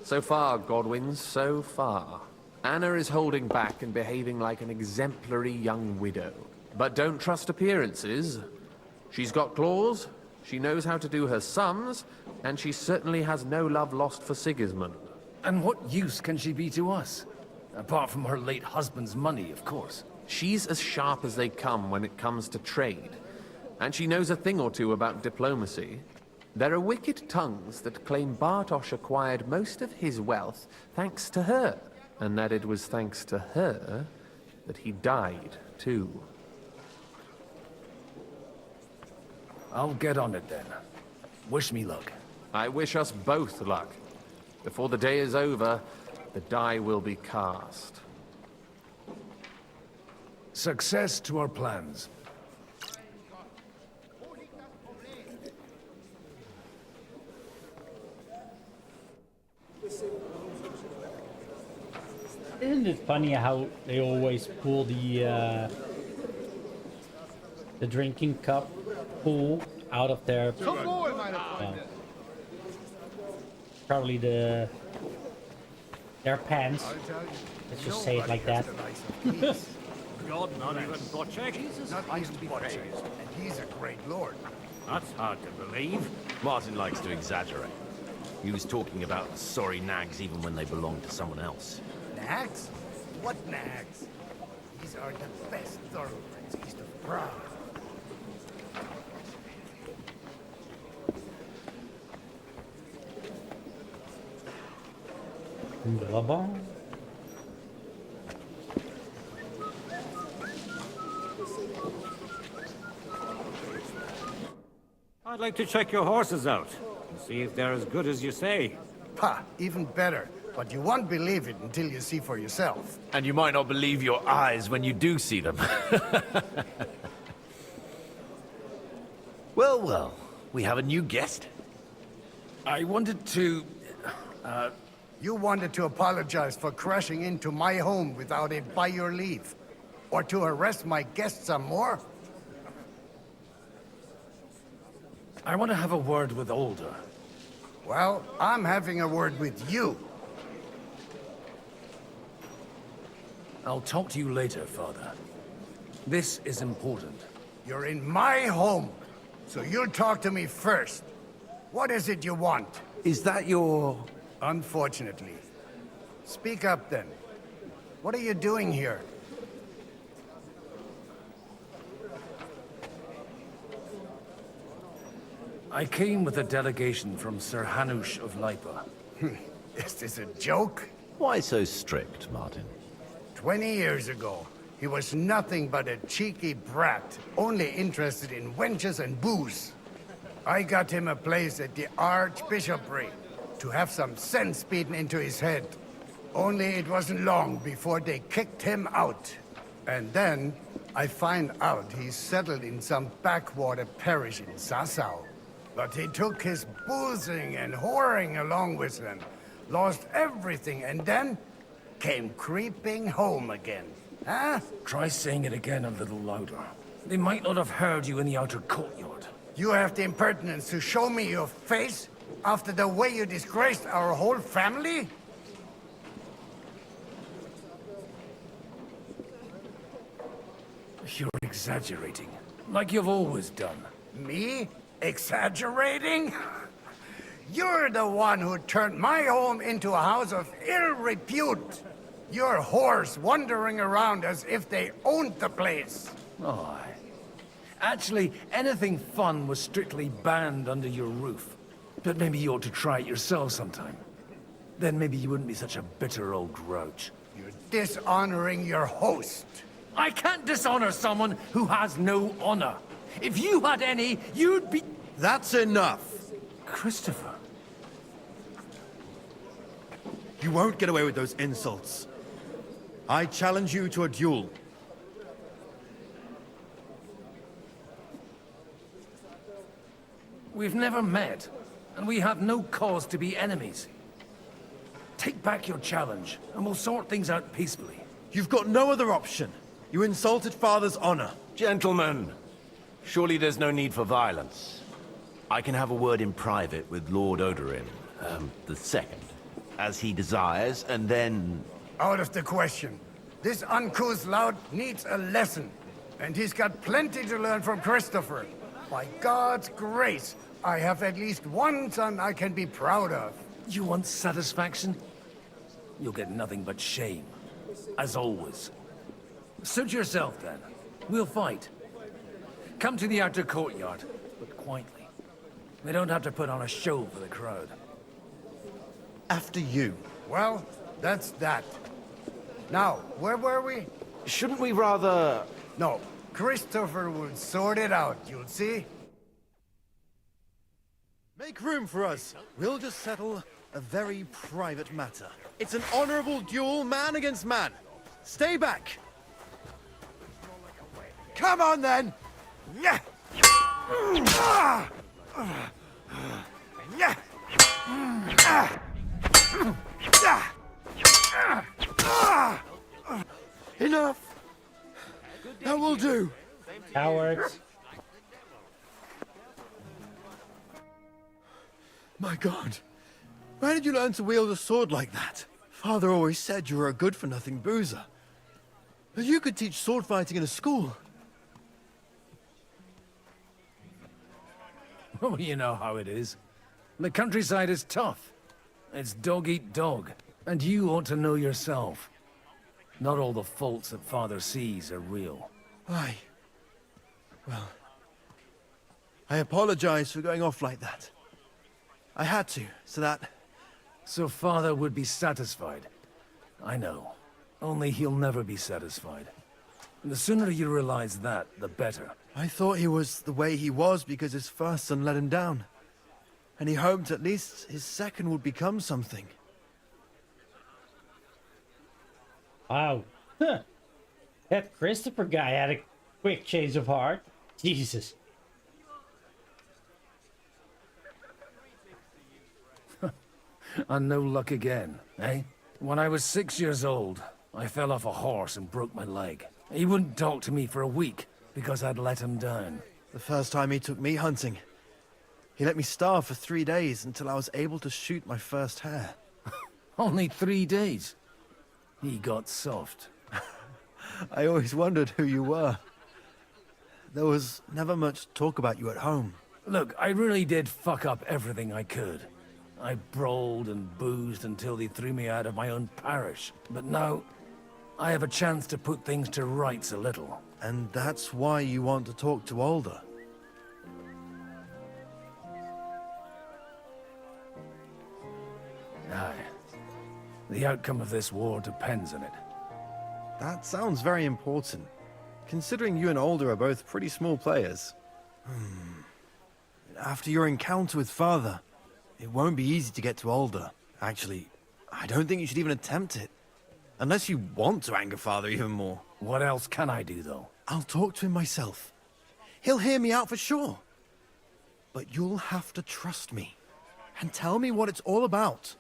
Speaker 5: So far, Godwin, so far. Anna is holding back and behaving like an exemplary young widow. But don't trust appearances. She's got claws, she knows how to do her sums, and she certainly has no love lost for Sigismund.
Speaker 8: And what use can she be to us? Apart from her late husband's money, of course.
Speaker 5: She's as sharp as they come when it comes to trade. And she knows a thing or two about diplomacy. There are wicked tongues that claim Bartosz acquired most of his wealth thanks to her. And that it was thanks to her that he died, too.
Speaker 8: I'll get on it then. Wish me luck.
Speaker 5: I wish us both luck. Before the day is over, the die will be cast.
Speaker 8: Success to our plans.
Speaker 1: Isn't it funny how they always pull the drinking cup pool out of their probably their pants. Let's just say it like that.
Speaker 20: God, not even Bocek?
Speaker 9: Not even Bocek, and he's a great lord.
Speaker 20: That's hard to believe.
Speaker 11: Martin likes to exaggerate. He was talking about the sorry nags even when they belonged to someone else.
Speaker 9: Nags? What nags? These are the best thoroughbreds east of Prague.
Speaker 1: Brabant.
Speaker 24: I'd like to check your horses out and see if they're as good as you say.
Speaker 9: Ha, even better. But you won't believe it until you see for yourself.
Speaker 11: And you might not believe your eyes when you do see them. Well, well, we have a new guest.
Speaker 8: I wanted to...
Speaker 9: You wanted to apologize for crashing into my home without it by your leave. Or to arrest my guests some more?
Speaker 8: I want to have a word with Older.
Speaker 9: Well, I'm having a word with you.
Speaker 8: I'll talk to you later, Father. This is important.
Speaker 9: You're in my home, so you'll talk to me first. What is it you want?
Speaker 11: Is that your...
Speaker 9: Unfortunately. Speak up, then. What are you doing here?
Speaker 8: I came with a delegation from Sir Hanush of Lipa.
Speaker 9: Is this a joke?
Speaker 11: Why so strict, Martin?
Speaker 9: 20 years ago, he was nothing but a cheeky brat, only interested in wenches and booze. I got him a place at the Archbishopric to have some sense beaten into his head. Only it wasn't long before they kicked him out. And then I find out he's settled in some backwater parish in Sassau. But he took his boozing and whoring along with him, lost everything, and then came creeping home again. Huh?
Speaker 8: Try saying it again a little louder. They might not have heard you in the outer courtyard.
Speaker 9: You have the impertinence to show me your face after the way you disgraced our whole family?
Speaker 8: You're exaggerating, like you've always done.
Speaker 9: Me? Exaggerating? You're the one who turned my home into a house of ill repute. Your whores wandering around as if they owned the place.
Speaker 8: Oh, actually, anything fun was strictly banned under your roof. But maybe you ought to try it yourself sometime. Then maybe you wouldn't be such a bitter old grouch.
Speaker 9: You're dishonoring your host.
Speaker 8: I can't dishonor someone who has no honor. If you had any, you'd be...
Speaker 11: That's enough.
Speaker 8: Christopher.
Speaker 19: You won't get away with those insults. I challenge you to a duel.
Speaker 8: We've never met, and we have no cause to be enemies. Take back your challenge, and we'll sort things out peacefully.
Speaker 19: You've got no other option. You insulted Father's honor.
Speaker 11: Gentlemen, surely there's no need for violence. I can have a word in private with Lord Odorin, the second, as he desires, and then...
Speaker 9: Out of the question. This uncouth lout needs a lesson, and he's got plenty to learn from Christopher. By God's grace, I have at least one son I can be proud of.
Speaker 8: You want satisfaction? You'll get nothing but shame. As always. Suit yourself, then. We'll fight. Come to the outer courtyard, but quietly. We don't have to put on a show for the crowd.
Speaker 19: After you.
Speaker 9: Well, that's that. Now, where were we?
Speaker 19: Shouldn't we rather...
Speaker 9: No, Christopher will sort it out, you'll see.
Speaker 19: Make room for us. We'll just settle a very private matter. It's an honorable duel, man against man. Stay back. Come on, then! Yeah. Enough! That will do.
Speaker 1: Cowards.
Speaker 19: My God. Where did you learn to wield a sword like that? Father always said you were a good-for-nothing boozer. But you could teach sword fighting in a school.
Speaker 8: Oh, you know how it is. The countryside is tough. It's dog eat dog. And you ought to know yourself. Not all the faults that Father sees are real.
Speaker 19: Aye. Well, I apologize for going off like that. I had to, so that...
Speaker 8: So Father would be satisfied. I know. Only he'll never be satisfied. And the sooner you realize that, the better.
Speaker 19: I thought he was the way he was because his first son let him down. And he hoped at least his second would become something.
Speaker 1: Wow. Huh. That Christopher guy had a quick change of heart. Jesus.
Speaker 8: And no luck again, eh? When I was 6 years old, I fell off a horse and broke my leg. He wouldn't talk to me for a week because I'd let him down.
Speaker 19: The first time he took me hunting, he let me starve for 3 days until I was able to shoot my first hare.
Speaker 8: Only 3 days? He got soft.
Speaker 19: I always wondered who you were. There was never much talk about you at home.
Speaker 8: Look, I really did fuck up everything I could. I brawled and boozed until they threw me out of my own parish. But now, I have a chance to put things to rights a little.
Speaker 19: And that's why you want to talk to Alder?
Speaker 8: Aye. The outcome of this war depends on it.
Speaker 19: That sounds very important, considering you and Alder are both pretty small players. After your encounter with Father, it won't be easy to get to Alder. Actually, I don't think you should even attempt it. Unless you want to anger Father even more.
Speaker 8: What else can I do, though?
Speaker 19: I'll talk to him myself. He'll hear me out for sure. But you'll have to trust me, and tell me what it's all about.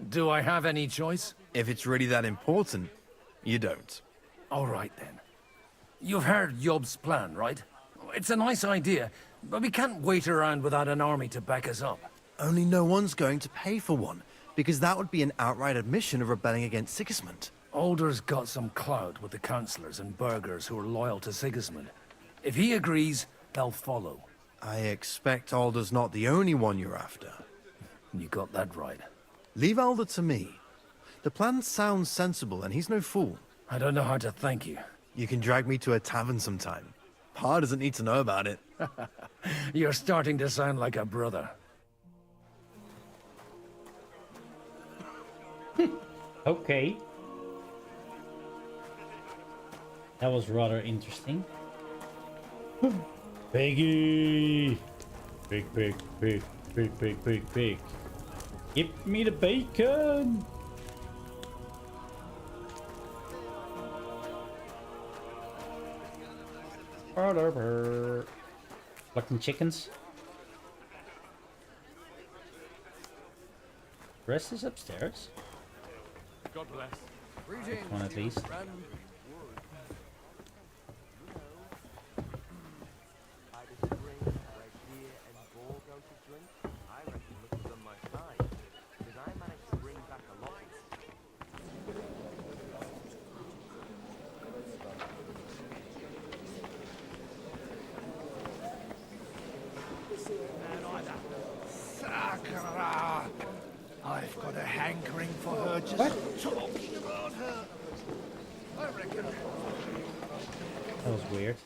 Speaker 8: Do I have any choice?
Speaker 19: If it's really that important, you don't.
Speaker 8: All right, then. You've heard Yob's plan, right? It's a nice idea, but we can't wait around without an army to back us up.
Speaker 19: Only no one's going to pay for one, because that would be an outright admission of rebelling against Sigismund.
Speaker 8: Alder's got some clout with the councillors and burghers who are loyal to Sigismund. If he agrees, they'll follow.
Speaker 19: I expect Alder's not the only one you're after.
Speaker 8: You got that right.
Speaker 19: Leave Alder to me. The plan sounds sensible, and he's no fool.
Speaker 8: I don't know how to thank you.
Speaker 19: You can drag me to a tavern sometime. Pa doesn't need to know about it.
Speaker 8: You're starting to sound like a brother.
Speaker 1: Okay. That was rather interesting. Piggy! Pig, pig, pig, pig, pig, pig, pig. Give me the bacon! Plucking chickens. The rest is upstairs.
Speaker 15: God bless.
Speaker 1: One at least.
Speaker 17: Sakura! I've got a hankering for her just talking about her. I reckon.
Speaker 1: That was weird.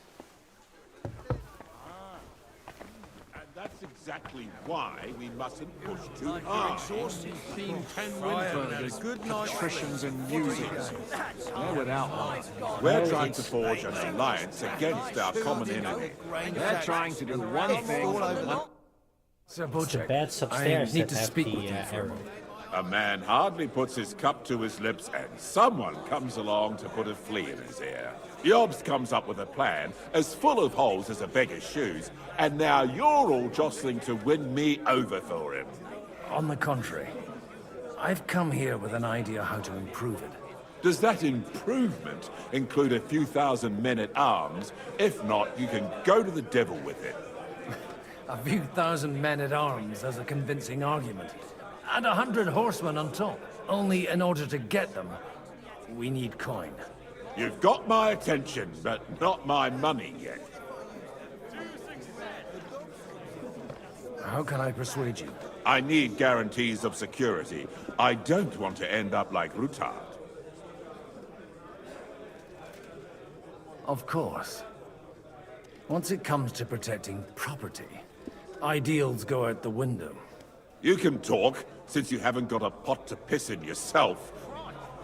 Speaker 6: And that's exactly why we mustn't push too hard.
Speaker 15: Being 10 windburgers, good nutritions and music. They're without one.
Speaker 6: We're trying to forge an alliance against our common enemy.
Speaker 15: They're trying to do one thing.
Speaker 8: Sir
Speaker 1: It's the
Speaker 8: Bojack,
Speaker 1: beds
Speaker 8: I
Speaker 1: upstairs
Speaker 8: need
Speaker 1: that
Speaker 8: to
Speaker 1: have
Speaker 8: speak
Speaker 1: the
Speaker 8: with you for a
Speaker 1: arrow.
Speaker 8: moment.
Speaker 6: A man hardly puts his cup to his lips and someone comes along to put a flea in his ear. Yobs comes up with a plan as full of holes as a beggar's shoes, and now you're all jostling to win me over for him.
Speaker 8: On the contrary, I've come here with an idea how to improve it.
Speaker 6: Does that improvement include a few thousand men-at-arms? If not, you can go to the devil with it.
Speaker 8: A few thousand men-at-arms as a convincing argument. And 100 horsemen on top. Only in order to get them, we need coin.
Speaker 6: You've got my attention, but not my money yet.
Speaker 8: How can I persuade you?
Speaker 6: I need guarantees of security. I don't want to end up like Rutard.
Speaker 8: Of course. Once it comes to protecting property, ideals go out the window.
Speaker 6: You can talk, since you haven't got a pot to piss in yourself.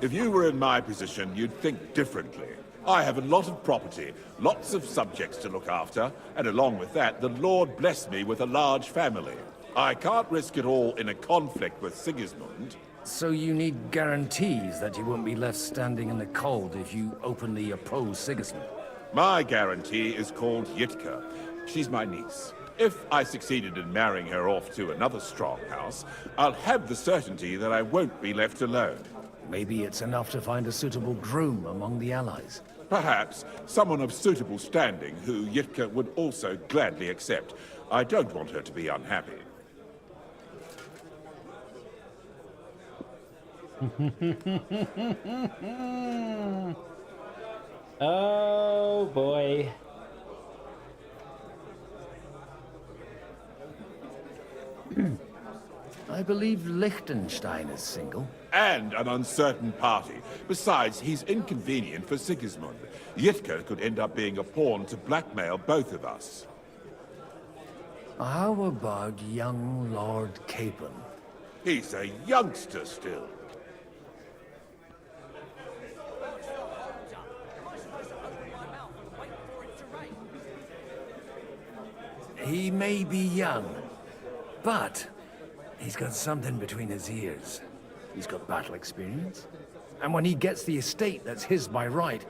Speaker 6: If you were in my position, you'd think differently. I have a lot of property, lots of subjects to look after, and along with that, the Lord blessed me with a large family. I can't risk it all in a conflict with Sigismund.
Speaker 8: So you need guarantees that you won't be left standing in the cold if you openly oppose Sigismund?
Speaker 6: My guarantee is called Yitka. She's my niece. If I succeeded in marrying her off to another strong house, I'll have the certainty that I won't be left alone.
Speaker 8: Maybe it's enough to find a suitable groom among the allies.
Speaker 6: Perhaps someone of suitable standing who Yitka would also gladly accept. I don't want her to be unhappy.
Speaker 1: Oh boy.
Speaker 8: I believe Liechtenstein is single.
Speaker 6: And an uncertain party. Besides, he's inconvenient for Sigismund. Yitka could end up being a pawn to blackmail both of us.
Speaker 8: How about young Lord Capon?
Speaker 6: He's a youngster still.
Speaker 8: He may be young, but he's got something between his ears. He's got battle experience. And when he gets the estate that's his by right,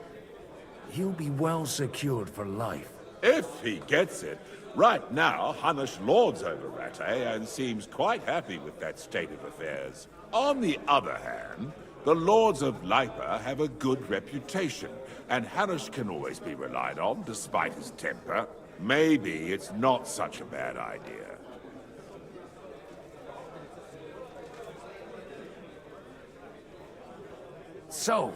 Speaker 8: he'll be well secured for life.
Speaker 6: If he gets it. Right now, Hanush lords over Rattay and seems quite happy with that state of affairs. On the other hand, the lords of Lipa have a good reputation, and Hanush can always be relied on, despite his temper. Maybe it's not such a bad idea.
Speaker 8: So,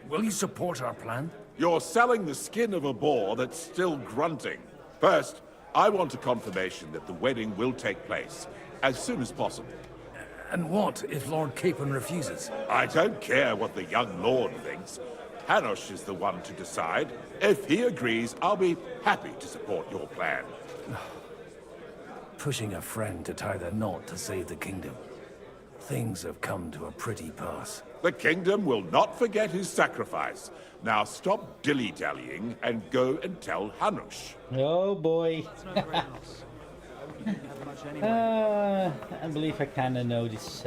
Speaker 8: will you support our plan?
Speaker 6: You're selling the skin of a boar that's still grunting. First, I want a confirmation that the wedding will take place, as soon as possible.
Speaker 8: And what if Lord Capon refuses?
Speaker 6: I don't care what the young lord thinks. Hanush is the one to decide. If he agrees, I'll be happy to support your plan.
Speaker 8: Pushing a friend to tie the knot to save the kingdom. Things have come to a pretty pass.
Speaker 6: The kingdom will not forget his sacrifice. Now stop dilly-dallying and go and tell Hanush.
Speaker 1: Oh boy. I believe I kind of know this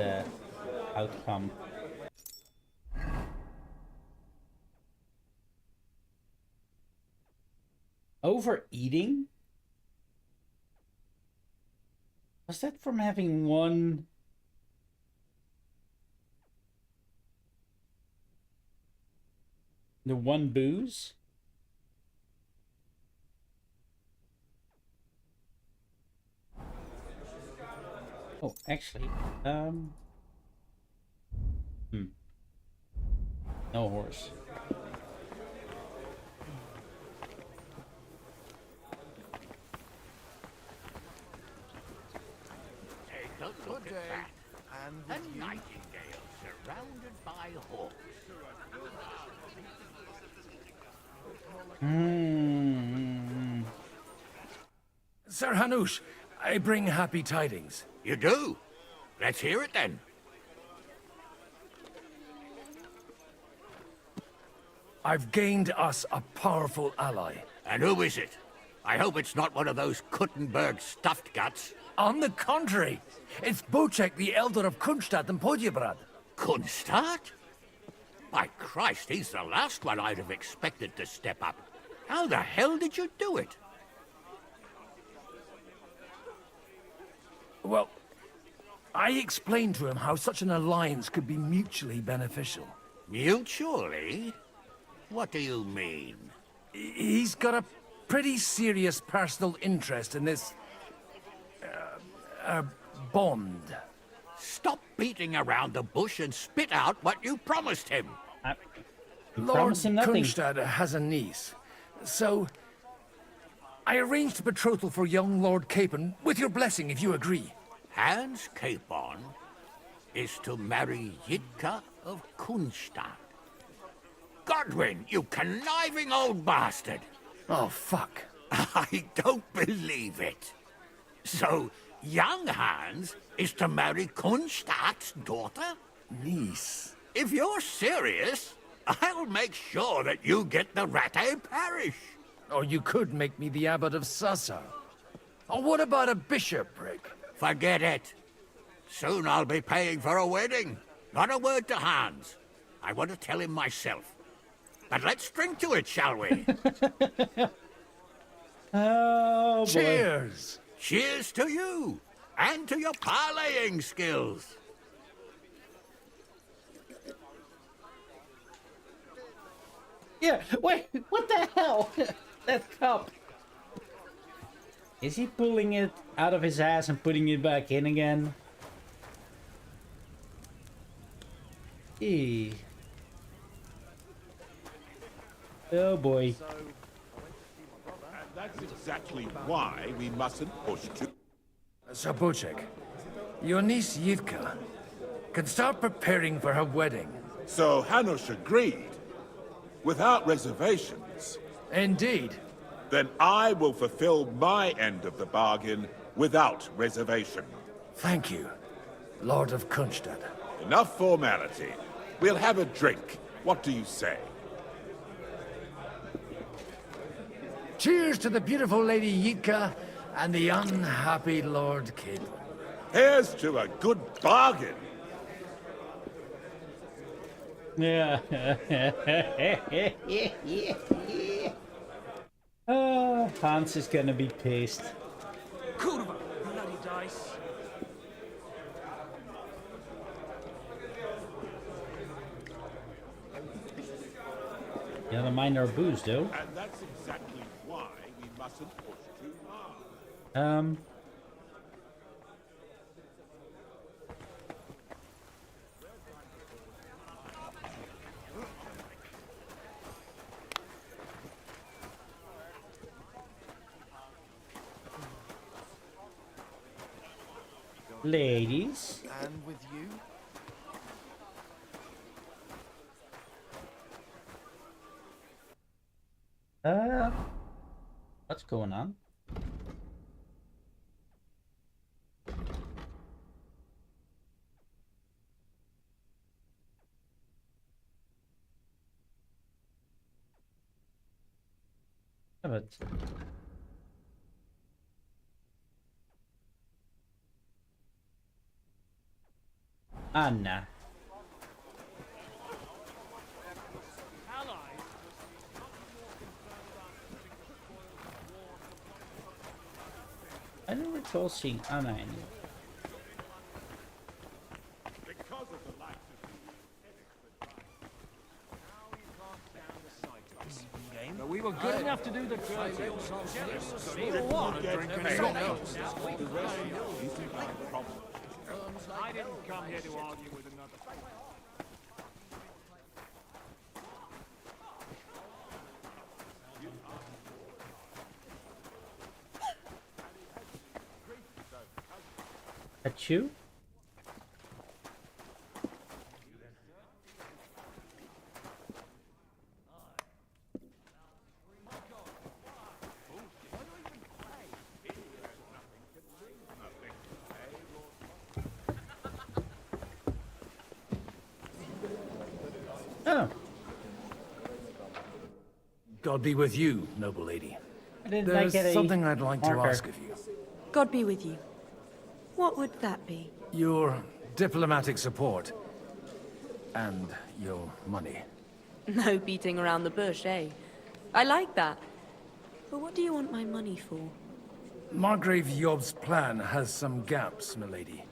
Speaker 1: outcome. Overeating? Was that from having one? The one booze? Oh, actually, no horse.
Speaker 7: Good day. And a nightingale surrounded by hawks.
Speaker 8: Sir Hanush, I bring happy tidings.
Speaker 7: You do? Let's hear it then.
Speaker 8: I've gained us a powerful ally.
Speaker 7: And who is it? I hope it's not one of those Kuttenberg stuffed guts.
Speaker 8: On the contrary, it's Bocek, the Elder of Kunstadt and Podjebrad.
Speaker 7: Kunstadt? By Christ, he's the last one I'd have expected to step up. How the hell did you do it?
Speaker 8: Well, I explained to him how such an alliance could be mutually beneficial.
Speaker 7: Mutually? What do you mean?
Speaker 8: He's got a pretty serious personal interest in this... bond.
Speaker 7: Stop beating around the bush and spit out what you promised him.
Speaker 8: Lord Kunstadt has a niece, so... I arranged a betrothal for young Lord Capon, with your blessing if you agree.
Speaker 7: Hans Capon is to marry Yitka of Kunstadt. Godwin, you conniving old bastard!
Speaker 8: Oh, fuck.
Speaker 7: I don't believe it. So, young Hans is to marry Kunstadt's daughter?
Speaker 8: Niece.
Speaker 7: If you're serious, I'll make sure that you get the Rattay parish.
Speaker 8: Or you could make me the abbot of Sassa. Or what about a bishopric?
Speaker 7: Forget it. Soon I'll be paying for a wedding. Not a word to Hans. I want to tell him myself. But let's drink to it, shall we?
Speaker 1: Oh, boy.
Speaker 8: Cheers!
Speaker 7: Cheers to you, and to your parlaying skills.
Speaker 1: Yeah, wait, what the hell? That cup. Is he pulling it out of his ass and putting it back in again? Eee. Oh boy.
Speaker 6: And that's exactly why we mustn't push too...
Speaker 8: Sir Bocek, your niece Yitka can start preparing for her wedding.
Speaker 6: So Hanush agreed, without reservations.
Speaker 8: Indeed.
Speaker 6: Then I will fulfill my end of the bargain without reservation.
Speaker 8: Thank you, Lord of Kunstadt.
Speaker 6: Enough formality. We'll have a drink. What do you say?
Speaker 8: Cheers to the beautiful Lady Yitka and the unhappy Lord Capon.
Speaker 6: Here's to a good bargain.
Speaker 1: Yeah. Oh, Hans is gonna be pissed.
Speaker 20: Kurva, bloody dice.
Speaker 1: Yeah, the minor boost though.
Speaker 6: And that's exactly why we mustn't push too hard.
Speaker 1: Ladies.
Speaker 19: And with you?
Speaker 1: What's going on? Yeah, but Anna. I don't recall seeing Anna anywhere.
Speaker 20: But we were good enough to do the dirty.
Speaker 4: I didn't come here to argue with another.
Speaker 1: At you? Oh.
Speaker 8: God be with you, noble lady.
Speaker 1: Didn't I
Speaker 8: There's
Speaker 1: get a
Speaker 8: something I'd like to
Speaker 1: marker?
Speaker 8: ask of you.
Speaker 2: God be with you. What would that be?
Speaker 8: Your diplomatic support. And your money.
Speaker 2: No beating around the bush, eh? I like that. But what do you want my money for?
Speaker 8: Margrave Yob's plan has some gaps, milady.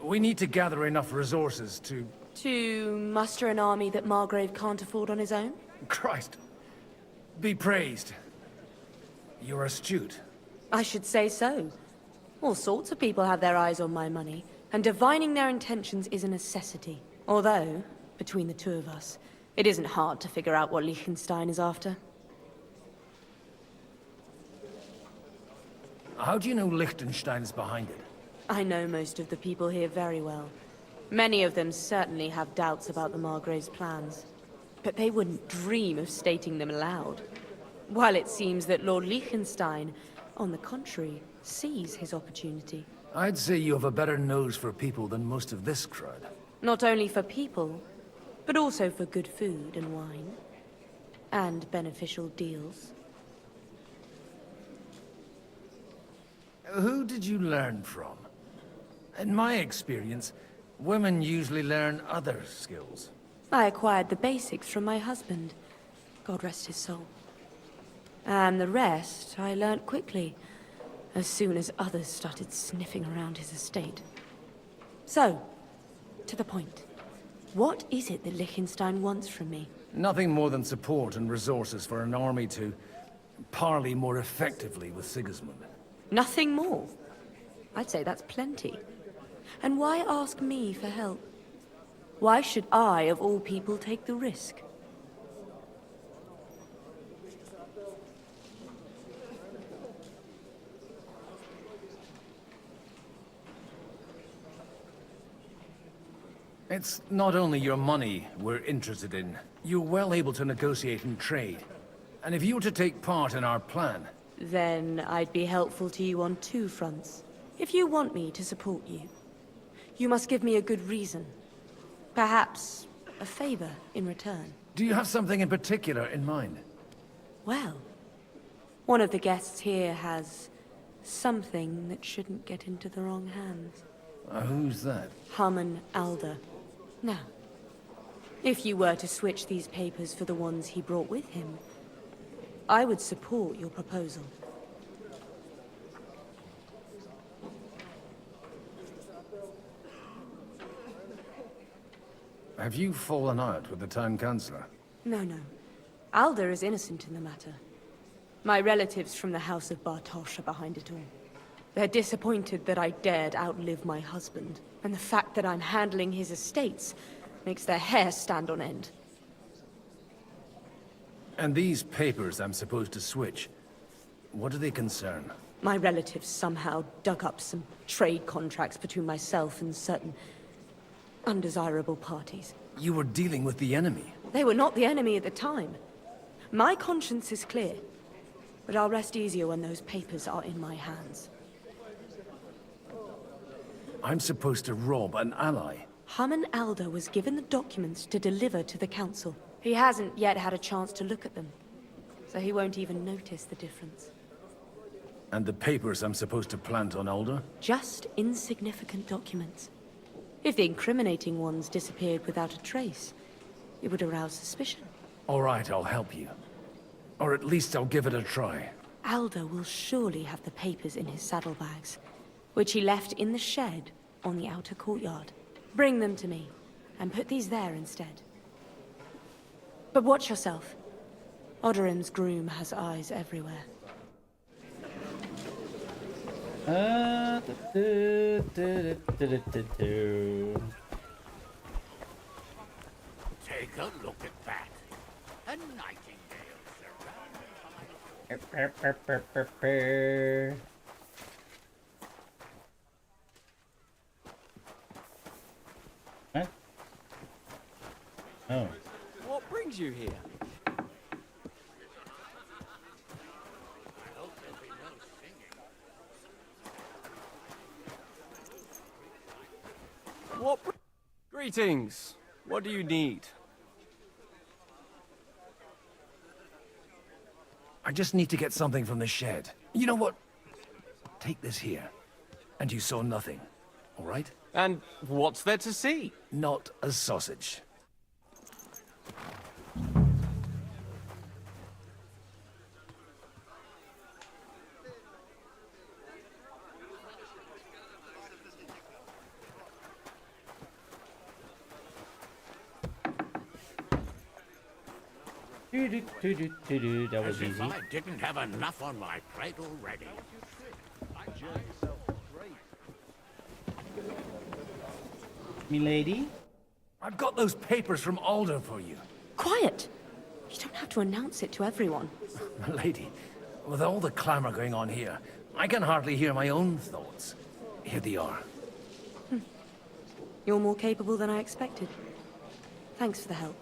Speaker 8: We need to gather enough resources to...
Speaker 2: To muster an army that Margrave can't afford on his own?
Speaker 8: Christ. Be praised. You're astute.
Speaker 2: I should say so. All sorts of people have their eyes on my money, and divining their intentions is a necessity. Although, between the two of us, it isn't hard to figure out what Liechtenstein is after.
Speaker 8: How do you know Liechtenstein's behind it?
Speaker 2: I know most of the people here very well. Many of them certainly have doubts about the Margrave's plans. But they wouldn't dream of stating them aloud. While it seems that Lord Liechtenstein, on the contrary, sees his opportunity.
Speaker 8: I'd say you have a better nose for people than most of this crowd.
Speaker 2: Not only for people, but also for good food and wine. And beneficial deals.
Speaker 8: Who did you learn from? In my experience, women usually learn other skills.
Speaker 2: I acquired the basics from my husband. God rest his soul. And the rest I learnt quickly, as soon as others started sniffing around his estate. So, to the point. What is it that Liechtenstein wants from me?
Speaker 8: Nothing more than support and resources for an army to parley more effectively with Sigismund.
Speaker 2: Nothing more? I'd say that's plenty. And why ask me for help? Why should I, of all people, take the risk?
Speaker 8: It's not only your money we're interested in. You're well able to negotiate and trade. And if you were to take part in our plan...
Speaker 2: Then I'd be helpful to you on two fronts. If you want me to support you, you must give me a good reason. Perhaps a favor in return.
Speaker 8: Do you have something in particular in mind?
Speaker 2: Well, one of the guests here has something that shouldn't get into the wrong hands.
Speaker 8: Who's that?
Speaker 2: Harman Alder. Now, if you were to switch these papers for the ones he brought with him, I would support your proposal.
Speaker 8: Have you fallen out with the town councillor?
Speaker 2: No. Alder is innocent in the matter. My relatives from the House of Bartosz are behind it all. They're disappointed that I dared outlive my husband, and the fact that I'm handling his estates makes their hair stand on end.
Speaker 8: And these papers I'm supposed to switch, what do they concern?
Speaker 2: My relatives somehow dug up some trade contracts between myself and certain undesirable parties.
Speaker 8: You were dealing with the enemy.
Speaker 2: They were not the enemy at the time. My conscience is clear, but I'll rest easier when those papers are in my hands.
Speaker 8: I'm supposed to rob an ally.
Speaker 2: Harman Alder was given the documents to deliver to the council. He hasn't yet had a chance to look at them, so he won't even notice the difference.
Speaker 8: And the papers I'm supposed to plant on Alder?
Speaker 2: Just insignificant documents. If the incriminating ones disappeared without a trace, it would arouse suspicion.
Speaker 8: All right, I'll help you. Or at least I'll give it a try.
Speaker 2: Aldo will surely have the papers in his saddlebags, which he left in the shed on the outer courtyard. Bring them to me, and put these there instead. But watch yourself. Odorin's groom has eyes everywhere.
Speaker 7: Take a look at that. A nightingale surrounded.
Speaker 1: What? Oh.
Speaker 12: What brings you here? Greetings. What do you need?
Speaker 8: I just need to get something from the shed. You know what? Take this here. And you saw nothing, all right?
Speaker 12: And what's there to see?
Speaker 8: Not a sausage.
Speaker 1: That was
Speaker 7: As if
Speaker 1: easy.
Speaker 7: I didn't have enough on my plate already.
Speaker 1: Milady?
Speaker 8: I've got those papers from Aldo for you.
Speaker 2: Quiet! You don't have to announce it to everyone.
Speaker 8: Lady, with all the clamor going on here, I can hardly hear my own thoughts. Here they are.
Speaker 2: You're more capable than I expected. Thanks for the help.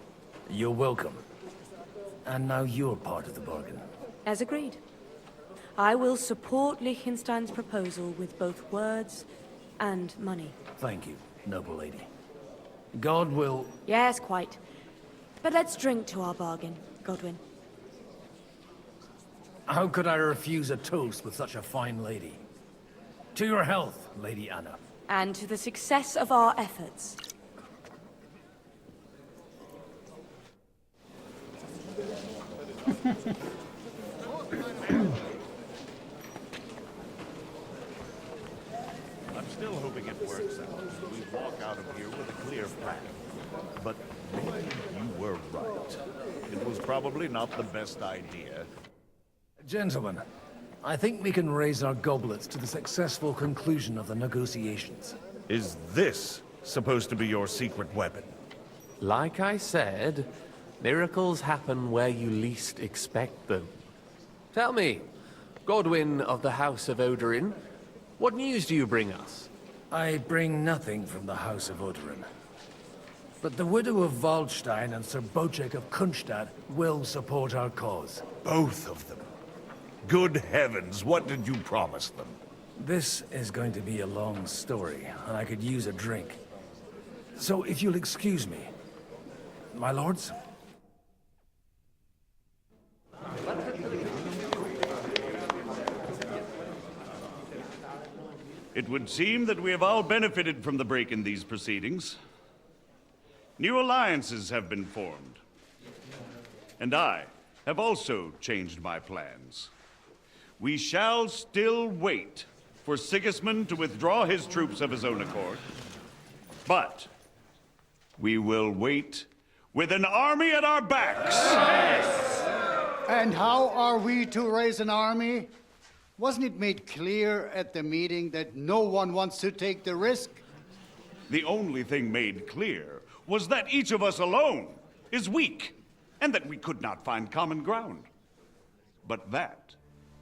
Speaker 8: You're welcome. And now you're part of the bargain.
Speaker 2: As agreed. I will support Liechtenstein's proposal with both words and money.
Speaker 8: Thank you, noble lady. God will...
Speaker 2: Yes, quite. But let's drink to our bargain, Godwin.
Speaker 8: How could I refuse a toast with such a fine lady? To your health, Lady Anna.
Speaker 2: And to the success of our efforts.
Speaker 6: I'm still hoping it works out. We walk out of here with a clear plan. But maybe you were right. It was probably not the best idea.
Speaker 8: Gentlemen, I think we can raise our goblets to the successful conclusion of the negotiations.
Speaker 18: Is this supposed to be your secret weapon?
Speaker 5: Like I said, miracles happen where you least expect them. Tell me, Godwin of the House of Odorin, what news do you bring us?
Speaker 8: I bring nothing from the House of Odorin. But the widow of Waldstein and Sir Bocek of Kunstadt will support our cause.
Speaker 18: Both of them. Good heavens, what did you promise them?
Speaker 8: This is going to be a long story, and I could use a drink. So if you'll excuse me, my lords?
Speaker 18: It would seem that we have all benefited from the break in these proceedings. New alliances have been formed. And I have also changed my plans. We shall still wait for Sigismund to withdraw his troops of his own accord. But we will wait with an army at our backs.
Speaker 17: And how are we to raise an army? Wasn't it made clear at the meeting that no one wants to take the risk?
Speaker 18: The only thing made clear was that each of us alone is weak, and that we could not find common ground. But that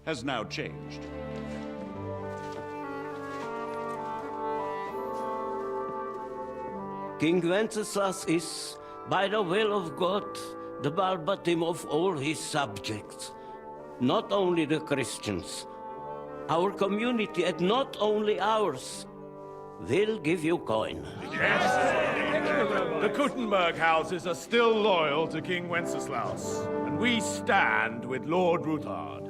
Speaker 18: has now changed.
Speaker 3: King Wenceslas is, by the will of God, the Balbatim of all his subjects. Not only the Christians, our community, and not only ours, will give you coin.
Speaker 16: The Kuttenberg houses are still loyal to King Wenceslaus, and we stand with Lord Ruthard.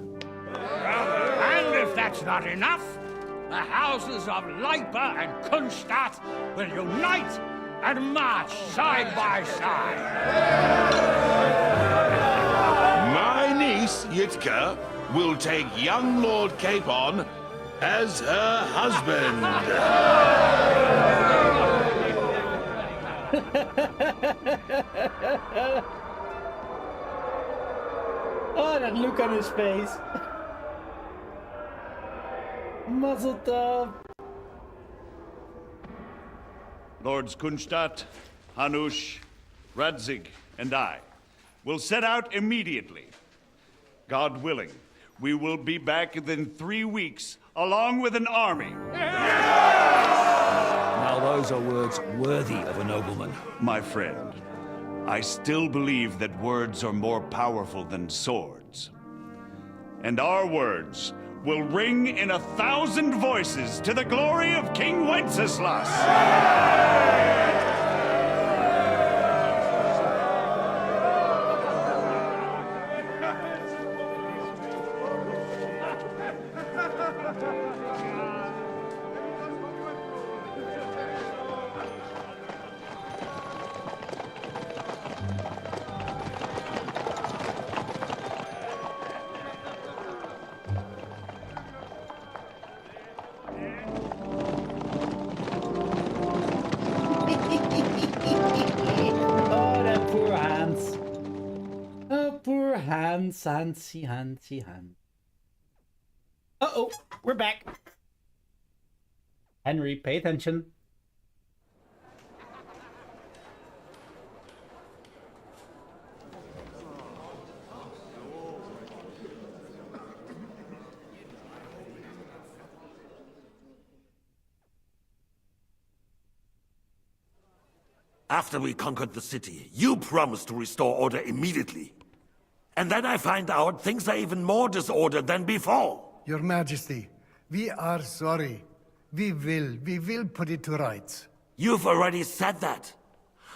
Speaker 7: And if that's not enough,
Speaker 24: the houses of Leipa and Kunstadt will unite and march side by side.
Speaker 6: My niece, Yitka, will take young Lord Capon as her husband.
Speaker 1: Oh, that look on his face. Mazel tov.
Speaker 18: Lords Kunstadt, Hanush, Radzig, and I will set out immediately. God willing, we will be back within 3 weeks, along with an army.
Speaker 24: Now those are words worthy of a nobleman.
Speaker 18: My friend, I still believe that words are more powerful than swords. And our words will ring in 1,000 voices to the glory of King Wenceslas!
Speaker 1: Oh, that poor Hans. Oh, poor Hans, Hansy, Hansy, Hans. Uh-oh, we're back. Henry, pay attention.
Speaker 13: After we conquered the city, you promised to restore order immediately. And then I find out things are even more disordered than before.
Speaker 9: Your Majesty, we are sorry. We will put it to rights.
Speaker 13: You've already said that.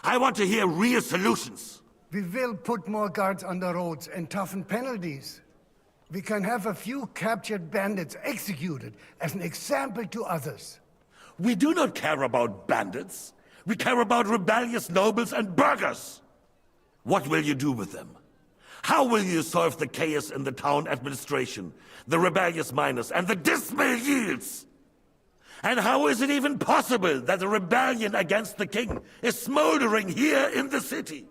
Speaker 13: I want to hear real solutions.
Speaker 9: We will put more guards on the roads and toughen penalties. We can have a few captured bandits executed as an example to others.
Speaker 13: We do not care about bandits. We care about rebellious nobles and burghers. What will you do with them? How will you solve the chaos in the town administration, the rebellious miners, and the dismal yields? And how is it even possible that a rebellion against the king is smoldering here in the city?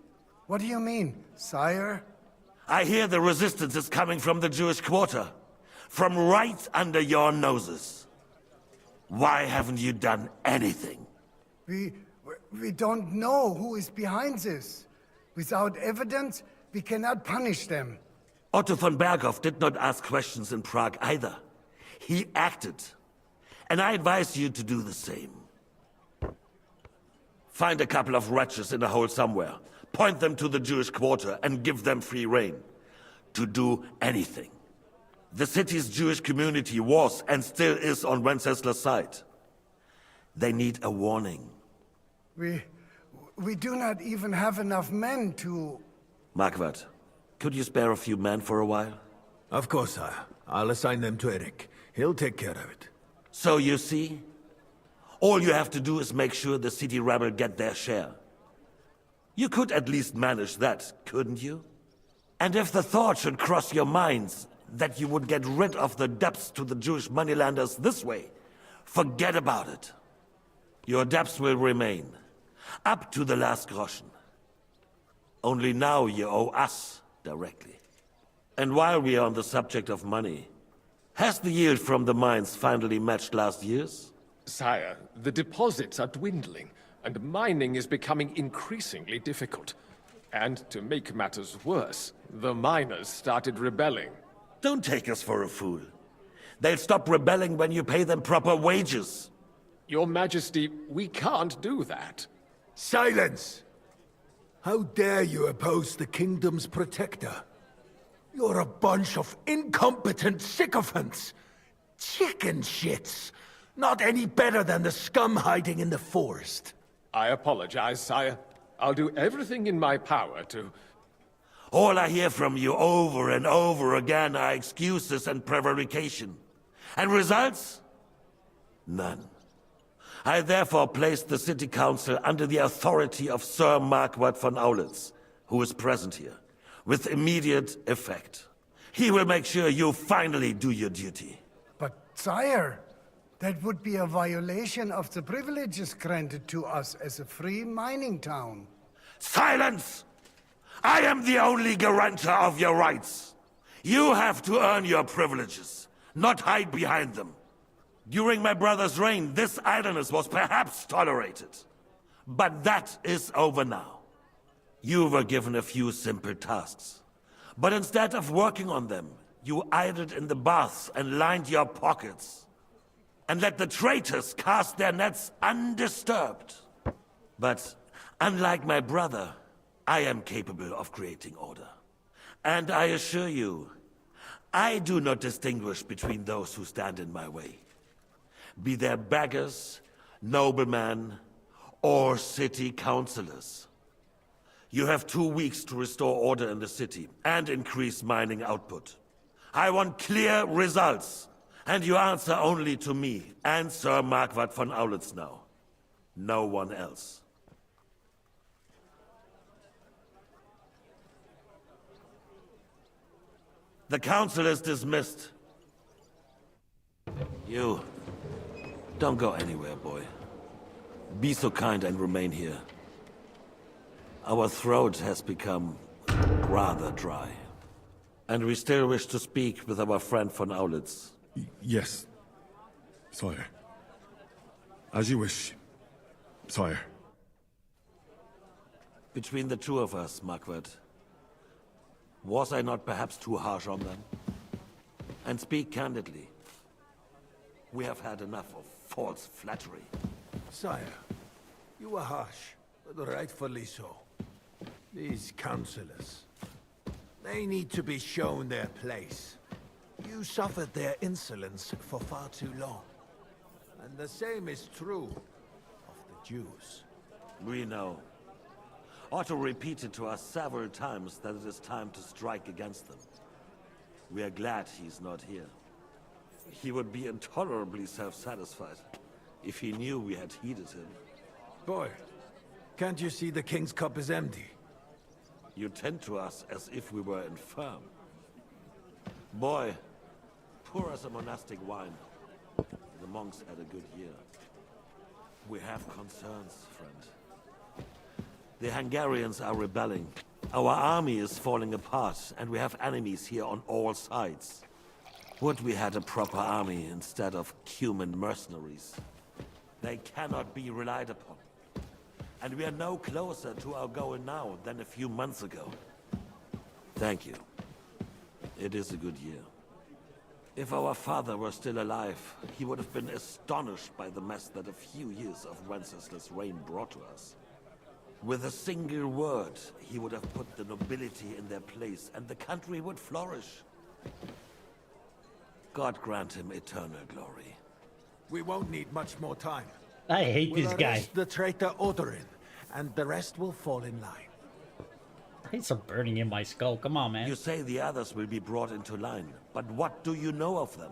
Speaker 9: What do you mean, sire?
Speaker 13: I hear the resistance is coming from the Jewish quarter, from right under your noses. Why haven't you done anything?
Speaker 9: We don't know who is behind this. Without evidence, we cannot punish them.
Speaker 13: Otto von Berghoff did not ask questions in Prague either. He acted. And I advise you to do the same. Find a couple of wretches in a hole somewhere, point them to the Jewish quarter, and give them free rein. To do anything. The city's Jewish community was and still is on Wenceslas' side. They need a warning.
Speaker 9: We do not even have enough men to...
Speaker 13: Marquardt, could you spare a few men for a while?
Speaker 19: Of course, sire. I'll assign them to Eric. He'll take care of it.
Speaker 13: So you see? All you have to do is make sure the city rabble get their share. You could at least manage that, couldn't you? And if the thought should cross your minds that you would get rid of the debts to the Jewish moneylenders this way, forget about it. Your debts will remain. Up to the last groschen. Only now you owe us directly. And while we are on the subject of money, has the yield from the mines finally matched last year's?
Speaker 14: Sire, the deposits are dwindling, and mining is becoming increasingly difficult. And to make matters worse, the miners started rebelling.
Speaker 13: Don't take us for a fool. They'll stop rebelling when you pay them proper wages.
Speaker 14: Your Majesty, we can't do that.
Speaker 19: Silence! How dare you oppose the kingdom's protector? You're a bunch of incompetent sycophants! Chicken shits! Not any better than the scum hiding in the forest.
Speaker 14: I apologize, sire. I'll do everything in my power to...
Speaker 13: All I hear from you over and over again are excuses and prevarication. And results? None. I therefore placed the city council under the authority of Sir Marquardt von Audentes, who is present here, with immediate effect. He will make sure you finally do your duty.
Speaker 9: But, sire, that would be a violation of the privileges granted to us as a free mining town.
Speaker 13: Silence! I am the only guarantor of your rights. You have to earn your privileges, not hide behind them. During my brother's reign, this idleness was perhaps tolerated. But that is over now. You were given a few simple tasks. But instead of working on them, you idled in the baths and lined your pockets. And let the traitors cast their nets undisturbed. But unlike my brother, I am capable of creating order. And I assure you, I do not distinguish between those who stand in my way. Be they beggars, noblemen, or city councillors. You have 2 weeks to restore order in the city and increase mining output. I want clear results, and you answer only to me and Sir Marquardt von Audentes now. No one else. The council is dismissed. You, don't go anywhere, boy. Be so kind and remain here. Our throat has become rather dry. And we still wish to speak with our friend von Audentes.
Speaker 10: Yes, sire. As you wish, sire.
Speaker 13: Between the two of us, Marquardt, was I not perhaps too harsh on them? And speak candidly. We have had enough of false flattery.
Speaker 19: Sire, you were harsh, but rightfully so. These councillors, they need to be shown their place. You suffered their insolence for far too long. And the same is true of the Jews.
Speaker 13: We know. Otto repeated to us several times that it is time to strike against them. We are glad he's not here. He would be intolerably self-satisfied if he knew we had heeded him.
Speaker 19: Boy, can't you see the King's cup is empty?
Speaker 13: You tend to us as if we were infirm. Boy, pour us a monastic wine. The monks had a good year. We have concerns, friend. The Hungarians are rebelling. Our army is falling apart, and we have enemies here on all sides. Would we had a proper army instead of human mercenaries? They cannot be relied upon. And we are no closer to our goal now than a few months ago. Thank you. It is a good year. If our father were still alive, he would have been astonished by the mess that a few years of Wenceslaus' reign brought to us. With a single word, he would have put the nobility in their place, and the country would flourish. God grant him eternal glory.
Speaker 19: We won't need much more time.
Speaker 1: I hate this guy.
Speaker 19: Arrest the traitor Odorin, and the rest will fall in line.
Speaker 1: I hate some burning in my skull. Come on, man.
Speaker 13: You say the others will be brought into line, but what do you know of them?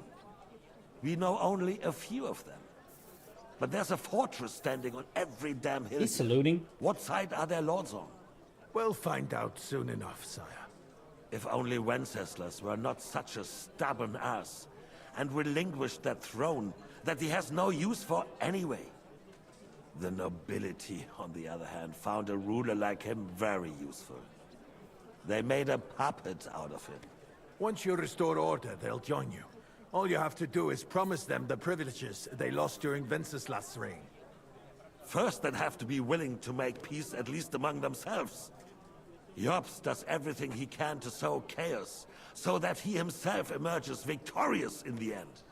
Speaker 13: We know only a few of them. But there's a fortress standing on every damn hill.
Speaker 1: He's saluting.
Speaker 13: What side are their lords on?
Speaker 19: We'll find out soon enough, sire.
Speaker 13: If only Wenceslas were not such a stubborn ass, and relinquished that throne that he has no use for anyway. The nobility, on the other hand, found a ruler like him very useful. They made a puppet out of him.
Speaker 19: Once you restore order, they'll join you. All you have to do is promise them the privileges they lost during Wenceslas' reign.
Speaker 13: First, they'd have to be willing to make peace at least among themselves. Jobst does everything he can to sow chaos, so that he himself emerges victorious in the end.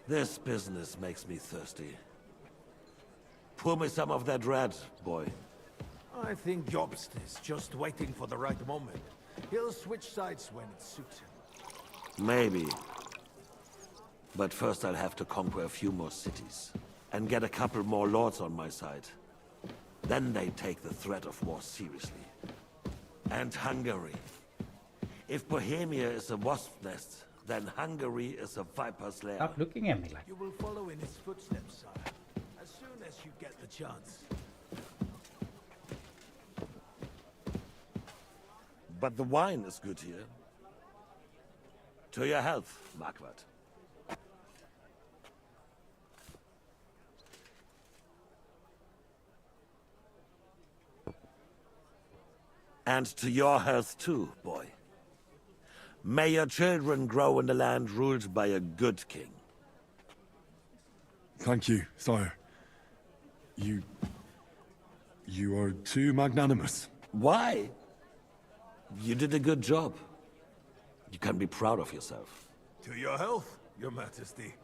Speaker 13: This business makes me thirsty. Pour me some of that red, boy.
Speaker 19: I think Jobst is just waiting for the right moment. He'll switch sides when it suits him.
Speaker 13: Maybe. But first I'll have to conquer a few more cities, and get a couple more lords on my side. Then they take the threat of war seriously. And Hungary. If Bohemia is a wasp's nest, then Hungary is a viper's lair.
Speaker 1: Stop looking at me like.
Speaker 19: You will follow in his footsteps, sire, as soon as you get the chance.
Speaker 13: But the wine is good here. To your health, Marquardt. And to your health too, boy. May your children grow in a land ruled by a good king.
Speaker 10: Thank you, sire. You are too magnanimous.
Speaker 13: Why? You did a good job. You can be proud of yourself.
Speaker 19: To your health, your majesty.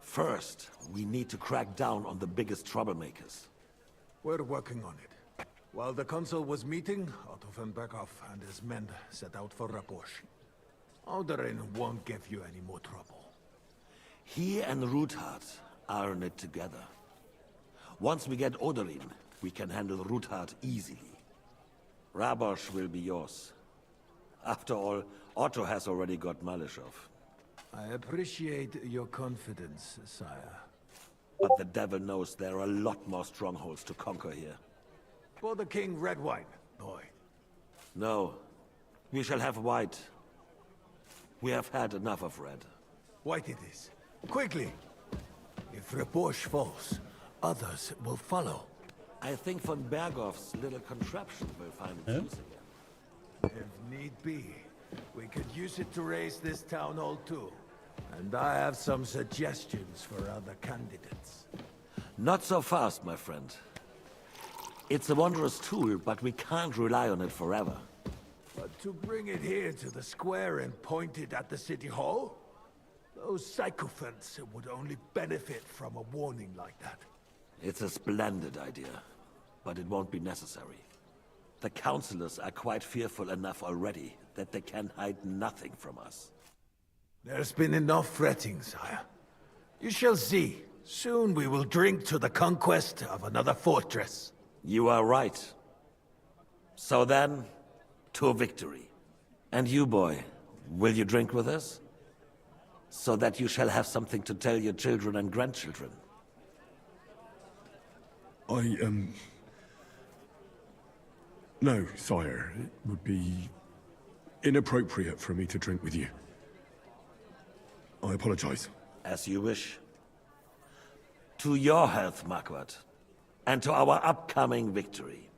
Speaker 13: First, we need to crack down on the biggest troublemakers.
Speaker 19: We're working on it. While the council was meeting, Otto von Berghoff and his men set out for Raposh. Alderin won't give you any more trouble.
Speaker 13: He and Ruthard are in it together. Once we get Oderin, we can handle Ruthard easily. Rabosh will be yours. After all, Otto has already got Maleshove.
Speaker 19: I appreciate your confidence, sire.
Speaker 13: But the devil knows there are a lot more strongholds to conquer here.
Speaker 19: For the king, red wine, boy.
Speaker 13: No. We shall have white. We have had enough of red.
Speaker 19: White it is. Quickly! If Raposh falls, others will follow.
Speaker 13: I think von Berghoff's little contraption will find its use again.
Speaker 19: If need be, we could use it to raise this town hall too. And I have some suggestions for other candidates.
Speaker 13: Not so fast, my friend. It's a wondrous tool, but we can't rely on it forever.
Speaker 19: But to bring it here to the square and point it at the city hall? Those sycophants would only benefit from a warning like that.
Speaker 13: It's a splendid idea, but it won't be necessary. The councillors are quite fearful enough already that they can hide nothing from us.
Speaker 19: There's been enough fretting, sire. You shall see. Soon we will drink to the conquest of another fortress.
Speaker 13: You are right. So then, to victory. And you, boy, will you drink with us? So that you shall have something to tell your children and grandchildren.
Speaker 10: No, sire. It would be inappropriate for me to drink with you. I apologize.
Speaker 13: As you wish. To your health, Marquardt. And to our upcoming victory.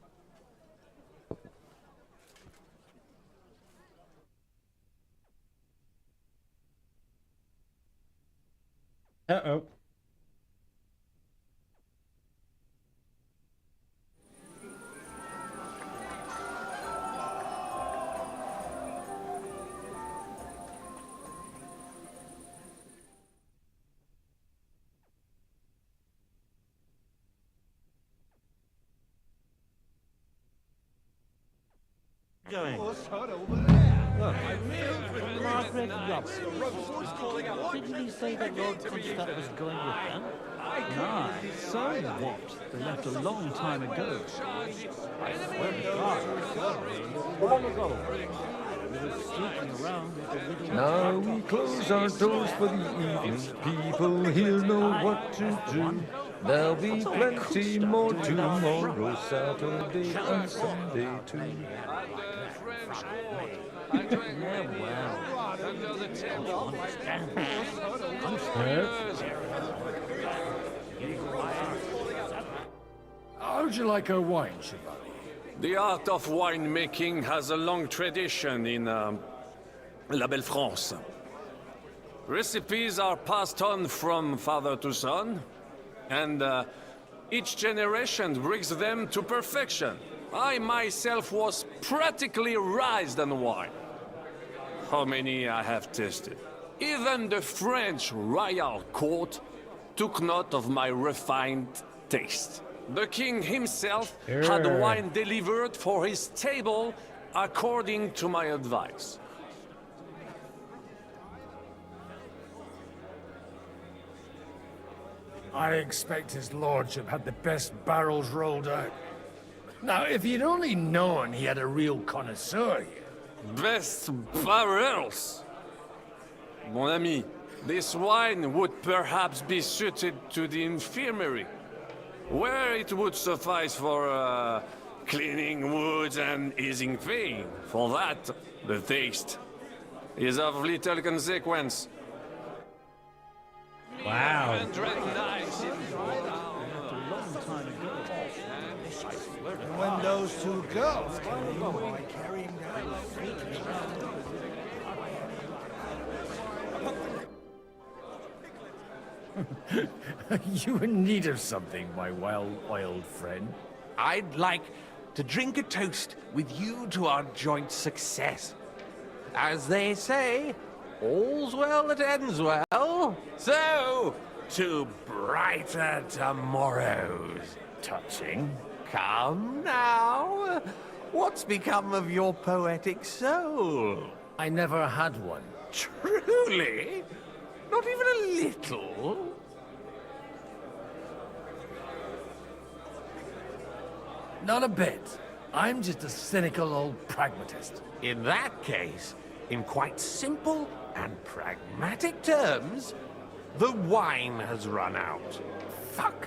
Speaker 1: Uh-oh.
Speaker 4: Going.
Speaker 20: Margaret Robert. Didn't he say that Lord Constadt was going with them?
Speaker 11: Nah, so what? They left a long time ago. I swear to God. Long ago. We were sneaking around with the little...
Speaker 21: Now we close our doors for the evening. People here know what to do. There'll be plenty more tomorrow, Saturday and Sunday too.
Speaker 20: Yeah, well.
Speaker 8: How'd you like our wine, Chevalier?
Speaker 12: The art of winemaking has a long tradition in La Belle France. Recipes are passed on from father to son, and each generation brings them to perfection. I myself was practically raised on wine. How many I have tasted. Even the French royal court took note of my refined taste. The king himself had wine delivered for his table according to my advice.
Speaker 8: I expect his lordship had the best barrels rolled out. Now, if you'd only known he had a real connoisseur here.
Speaker 12: Best barrels! Mon ami, this wine would perhaps be suited to the infirmary, where it would suffice for cleaning wounds and easing pain. For that, the taste is of little consequence.
Speaker 1: Wow.
Speaker 17: And when those two girls came in, I carried him down the street.
Speaker 8: You in need of something, my wild friend?
Speaker 5: I'd like to drink a toast with you to our joint success. As they say, all's well that ends well. So, to brighter tomorrows.
Speaker 8: Touching.
Speaker 5: Come now. What's become of your poetic soul?
Speaker 8: I never had one.
Speaker 5: Truly? Not even a little?
Speaker 8: Not a bit. I'm just a cynical old pragmatist.
Speaker 5: In that case, in quite simple and pragmatic terms, the wine has run out.
Speaker 8: Fuck.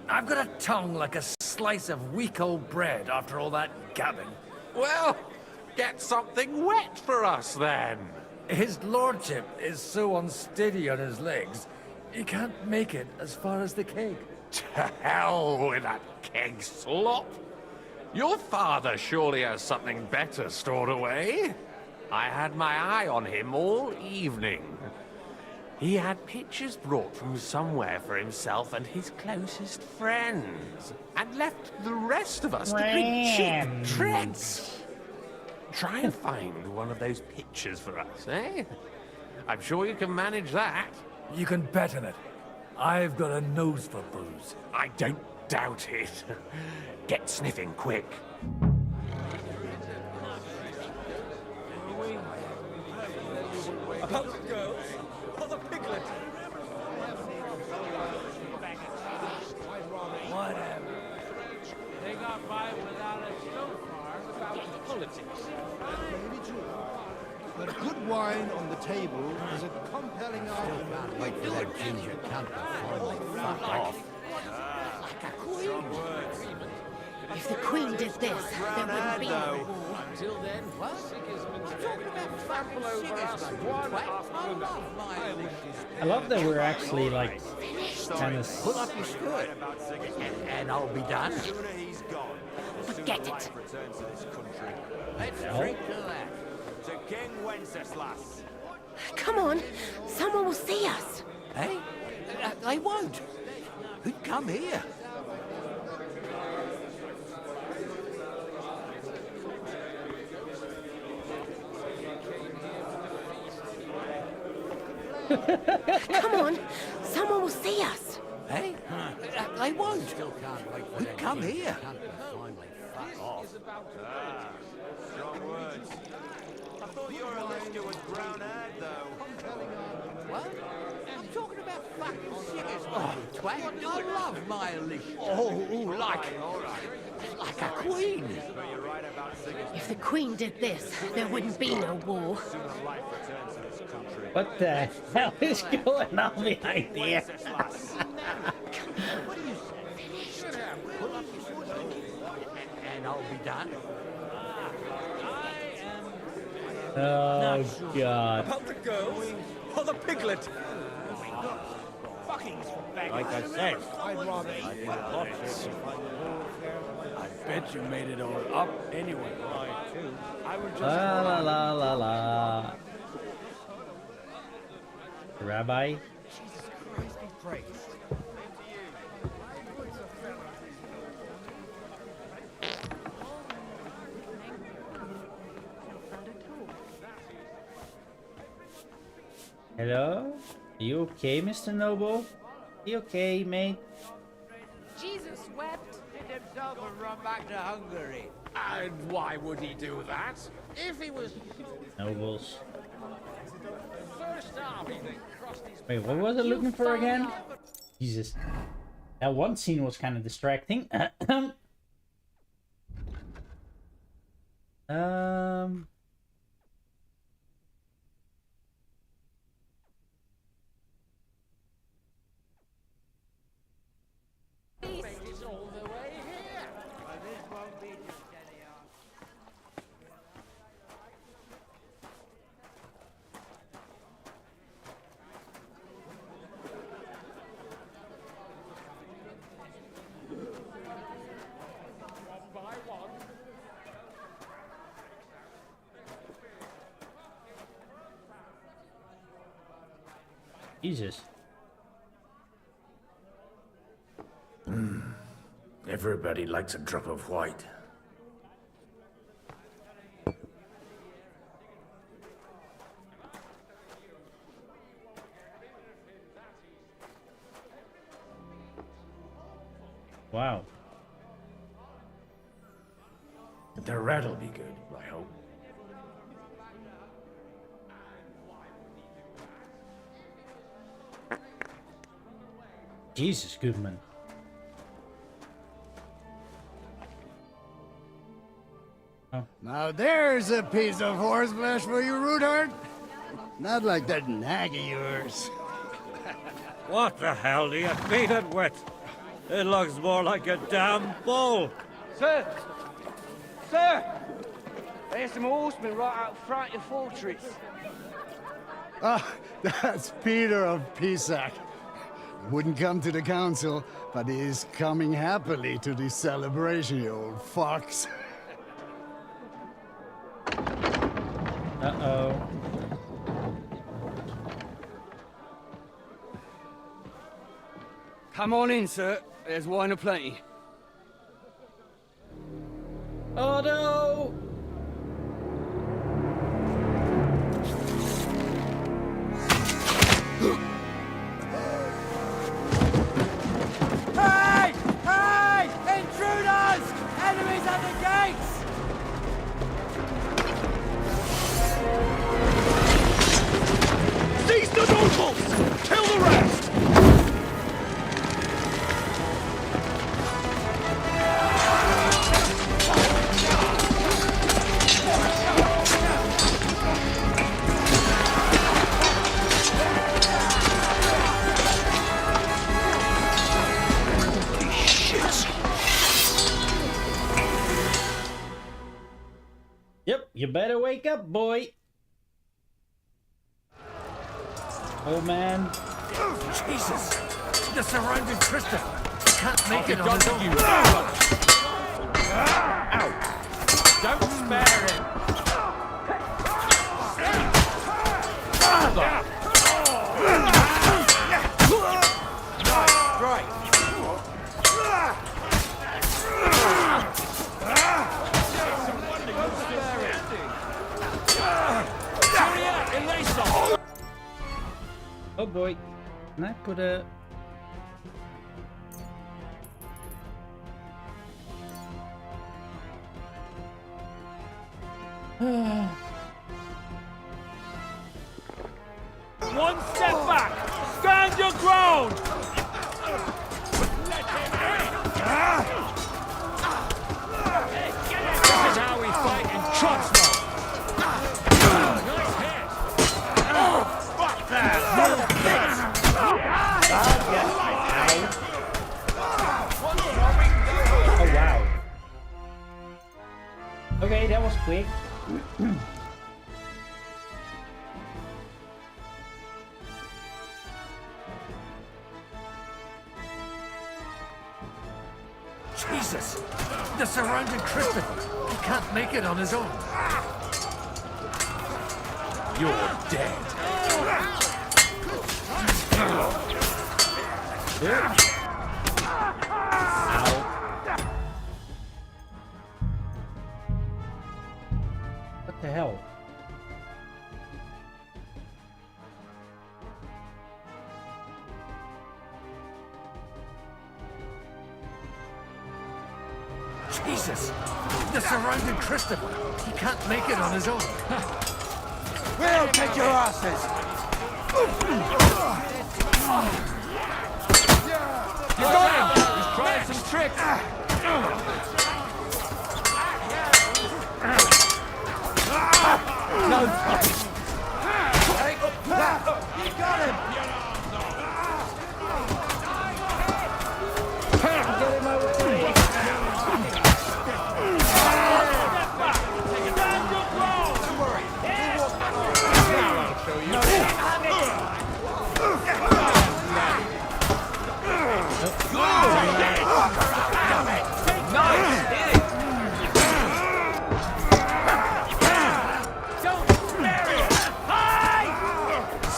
Speaker 8: I've got a tongue like a slice of weak old bread after all that gabbing.
Speaker 5: Well, get something wet for us then.
Speaker 8: His lordship is so unsteady on his legs, he can't make it as far as the keg.
Speaker 5: To hell with that keg slop. Your father surely has something better stored away. I had my eye on him all evening. He had pictures brought from somewhere for himself and his closest friends, and left the rest of us to drink cheap treats. Try and find one of those pictures for us, eh? I'm sure you can manage that.
Speaker 8: You can bet on it. I've got a nose for booze.
Speaker 5: I don't doubt it. Get sniffing quick.
Speaker 21: About the girls or the piglet?
Speaker 4: Whatever. They got by without us so far without politics.
Speaker 17: But good wine on the table is a compelling argument.
Speaker 7: Wait for that ginger cunt to finally fuck off.
Speaker 17: Like a queen.
Speaker 2: If the Queen did this, there wouldn't be no war.
Speaker 4: Until then, what?
Speaker 7: Talking about trample over us one after another.
Speaker 1: I love that we're actually like kind of.
Speaker 7: Pull up your skirt, and I'll be done.
Speaker 2: Forget it.
Speaker 7: Let's drink to that. To King Wenceslas.
Speaker 2: Come on, someone will see us.
Speaker 7: Hey, they won't. Who'd come here?
Speaker 2: Come on, someone will see us.
Speaker 7: Hey, they won't. Who'd come here? Fuck off.
Speaker 21: Strong words. I thought your Alicia was brown-haired, though.
Speaker 7: What? I'm talking about fucking shit, twat. I love my Alicia. Like a queen.
Speaker 2: If the Queen did this, there wouldn't be no war.
Speaker 1: What the hell is going on behind here?
Speaker 7: And I'll be done.
Speaker 1: Oh god.
Speaker 21: About the girls or the piglet?
Speaker 17: Like I said, I'd rather eat lobster. I bet you made it all up anyway. I too. I would just.
Speaker 1: La la la la la. Rabbi.
Speaker 17: Jesus Christ be praised.
Speaker 1: Hello? Are you okay, Mr. Noble? You okay, mate?
Speaker 15: Jesus wept.
Speaker 7: Did himself and run back to Hungary.
Speaker 14: And why would he do that?
Speaker 7: If he was
Speaker 1: Nobles.
Speaker 7: first army that crossed his
Speaker 1: Wait, what was I looking for again? Jesus. That one scene was kind of distracting. Jesus.
Speaker 8: Everybody likes a drop of white.
Speaker 1: Wow.
Speaker 8: The rat'll be good, I hope.
Speaker 1: Jesus, Goodman. Oh.
Speaker 9: Now there's a piece of horseflesh for you, Rootheart. Not like that nag of yours.
Speaker 24: What the hell do you feed it with? It looks more like a damn bull.
Speaker 3: Sir! Sir! There's some horsemen right out front of the fortress.
Speaker 9: Ah, that's Peter of Pisac. Wouldn't come to the council, but he is coming happily to the celebration, you old fox.
Speaker 1: Uh-oh.
Speaker 3: Come on in, sir. There's wine aplenty.
Speaker 1: Oh no!
Speaker 3: Hey! Hey! Intruders! Enemies at the gates!
Speaker 16: Seize the nobles! Kill the rest!
Speaker 1: Yep, you better wake up, boy. Oh man.
Speaker 8: Jesus! The surrounded Tristan! Can't make it on his own.
Speaker 16: Ow! Don't spare him! Nice strike!
Speaker 1: Oh boy. Can I put a...
Speaker 16: One step back! Stand your ground! This is how we fight in trunks mode! Nice hit! Fuck that!
Speaker 1: Oh wow. Okay, that was quick.
Speaker 8: Jesus! The surrounded Tristan! He can't make it on his own. You're dead.
Speaker 1: What the hell?
Speaker 8: Jesus! The surrounded Tristan! He can't make it on his own.
Speaker 3: We'll take your asses!
Speaker 16: You got him! He's trying some tricks!
Speaker 3: You got him! Get in my way! Don't worry. Now I'll show you.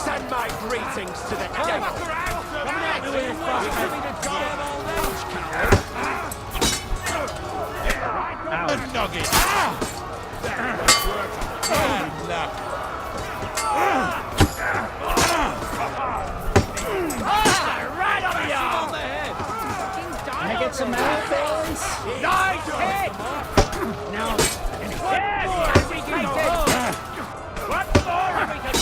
Speaker 21: Send my greetings to the devil.
Speaker 16: A nugget. Bad luck.
Speaker 3: Right on the arm!
Speaker 1: Can I get some help, boys?
Speaker 3: Nice hit! Now, yes, we can go. What more we can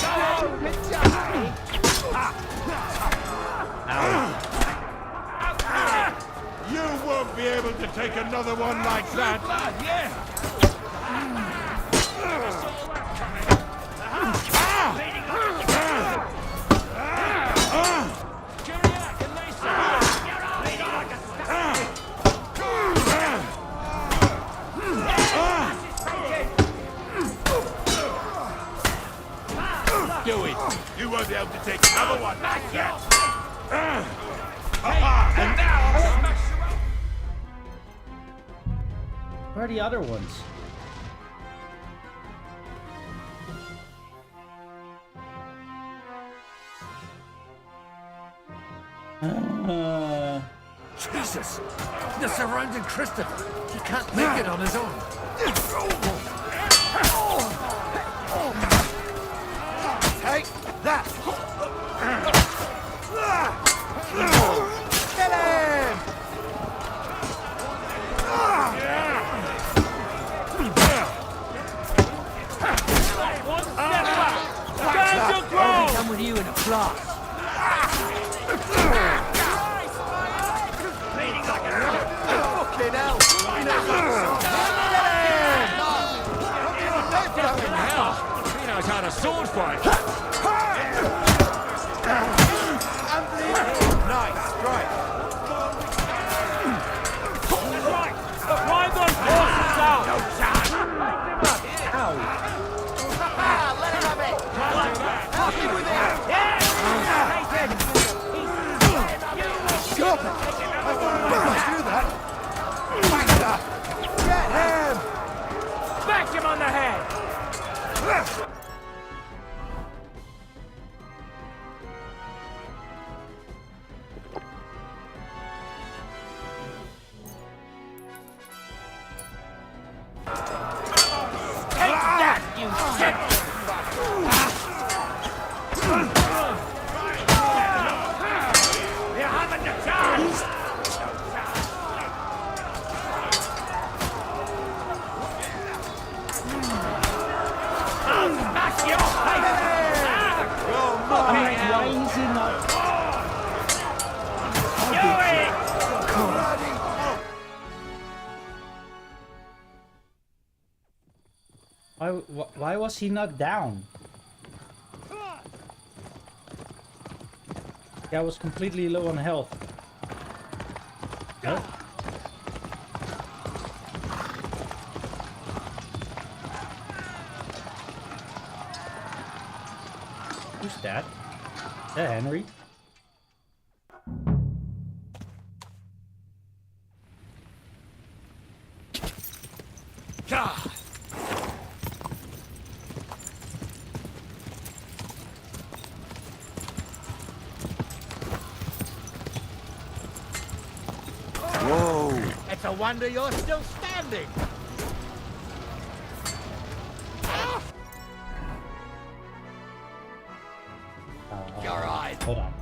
Speaker 16: You won't be able to take another one like that. Do it. You won't be able to take another one like that. And now, smash you up.
Speaker 1: Where are the other ones?
Speaker 8: Jesus! The surrounding Christopher! He can't make it on his own!
Speaker 3: Take that! Kill him!
Speaker 20: One step back! Stand your ground!
Speaker 3: I'll be done with you in a flash. Fucking hell!
Speaker 16: He knows how to sword fight.
Speaker 3: Nice strike.
Speaker 20: Right! Drive those horses out!
Speaker 1: Ow!
Speaker 3: Let him have it! Happy with it! Stop it! I do that! Bang! Get him!
Speaker 20: Smack him on the head!
Speaker 3: Take that, you shit!
Speaker 20: You haven't the chance! I'll smash your face!
Speaker 1: Why is he not?
Speaker 20: Do it!
Speaker 1: Why was he not down? Yeah, I was completely low on health. Huh? Who's that? Is that Henry?
Speaker 16: God.
Speaker 3: Whoa! It's a wonder you're still standing! Your eyes!
Speaker 1: Hold on.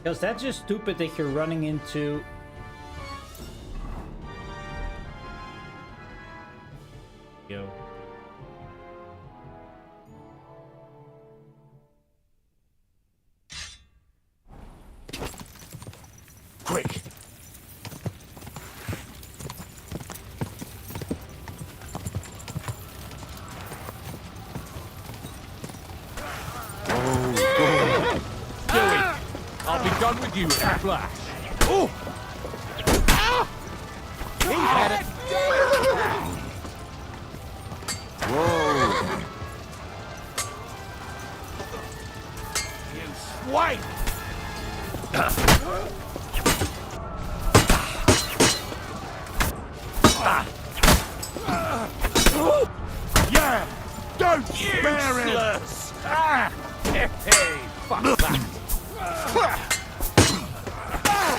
Speaker 1: Because that's just stupid that you're running into... go.
Speaker 13: Quick!
Speaker 16: I'll be done with you in a flash. Oh! He had it!
Speaker 13: Whoa!
Speaker 16: You swipe! Yeah! Don't spare him! Ah! Hey, fuck that!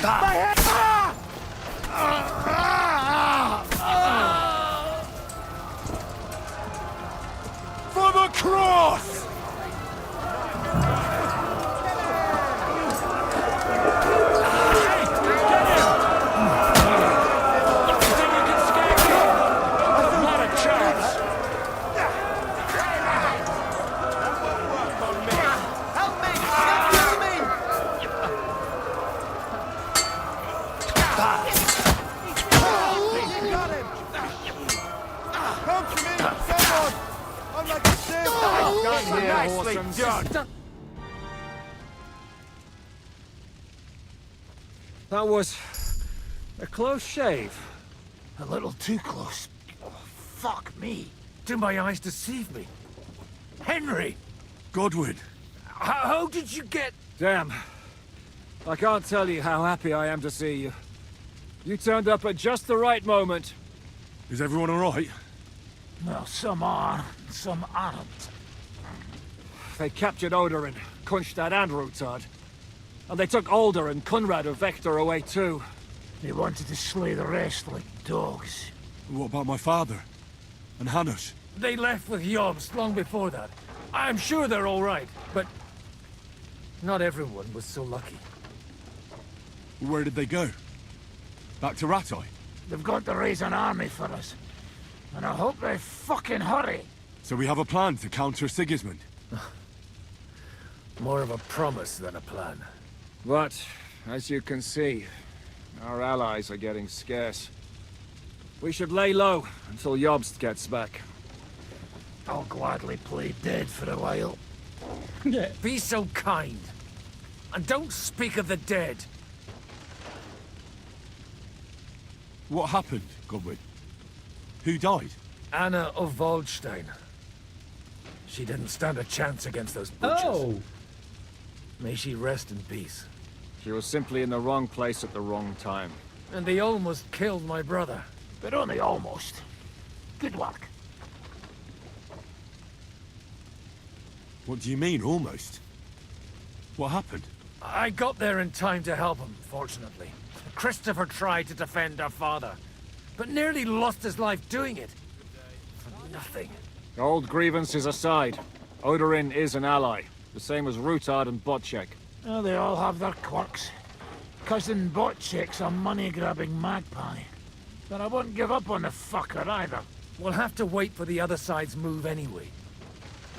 Speaker 16: My head! For the cross! Nicely done!
Speaker 8: That was a close shave.
Speaker 19: A little too close. Oh, fuck me.
Speaker 8: Do my eyes deceive me? Henry!
Speaker 10: Godwin!
Speaker 8: How did you get... Damn. I can't tell you how happy I am to see you. You turned up at just the right moment.
Speaker 10: Is everyone alright?
Speaker 19: Well, some are, some aren't.
Speaker 8: They captured Odorin, Kunstad and Rutard. And they took Alder and Kunrad of Vector away too.
Speaker 19: They wanted to slay the rest like dogs.
Speaker 10: What about my father? And Hanush?
Speaker 8: They left with Jobst long before that. I'm sure they're all right, but... not everyone was so lucky.
Speaker 10: Where did they go? Back to Rattay?
Speaker 19: They've got to raise an army for us. And I hope they fucking hurry.
Speaker 10: So we have a plan to counter Sigismund?
Speaker 8: More of a promise than a plan. But, as you can see, our allies are getting scarce. We should lay low until Jobst gets back.
Speaker 19: I'll gladly play dead for a while.
Speaker 8: Be so kind. And don't speak of the dead.
Speaker 10: What happened, Godwin? Who died?
Speaker 8: Anna of Waldstein. She didn't stand a chance against those butchers.
Speaker 1: Oh!
Speaker 8: May she rest in peace. She was simply in the wrong place at the wrong time. And they almost killed my brother.
Speaker 19: But only almost. Good work.
Speaker 10: What do you mean, almost? What happened?
Speaker 8: I got there in time to help him, fortunately. Christopher tried to defend our father, but nearly lost his life doing it. For nothing. Old grievances aside, Odorin is an ally. The same as Rutard and Botchek.
Speaker 19: Oh, they all have their quirks. Cousin Botchek's a money-grabbing magpie. But I won't give up on the fucker either.
Speaker 8: We'll have to wait for the other side's move anyway.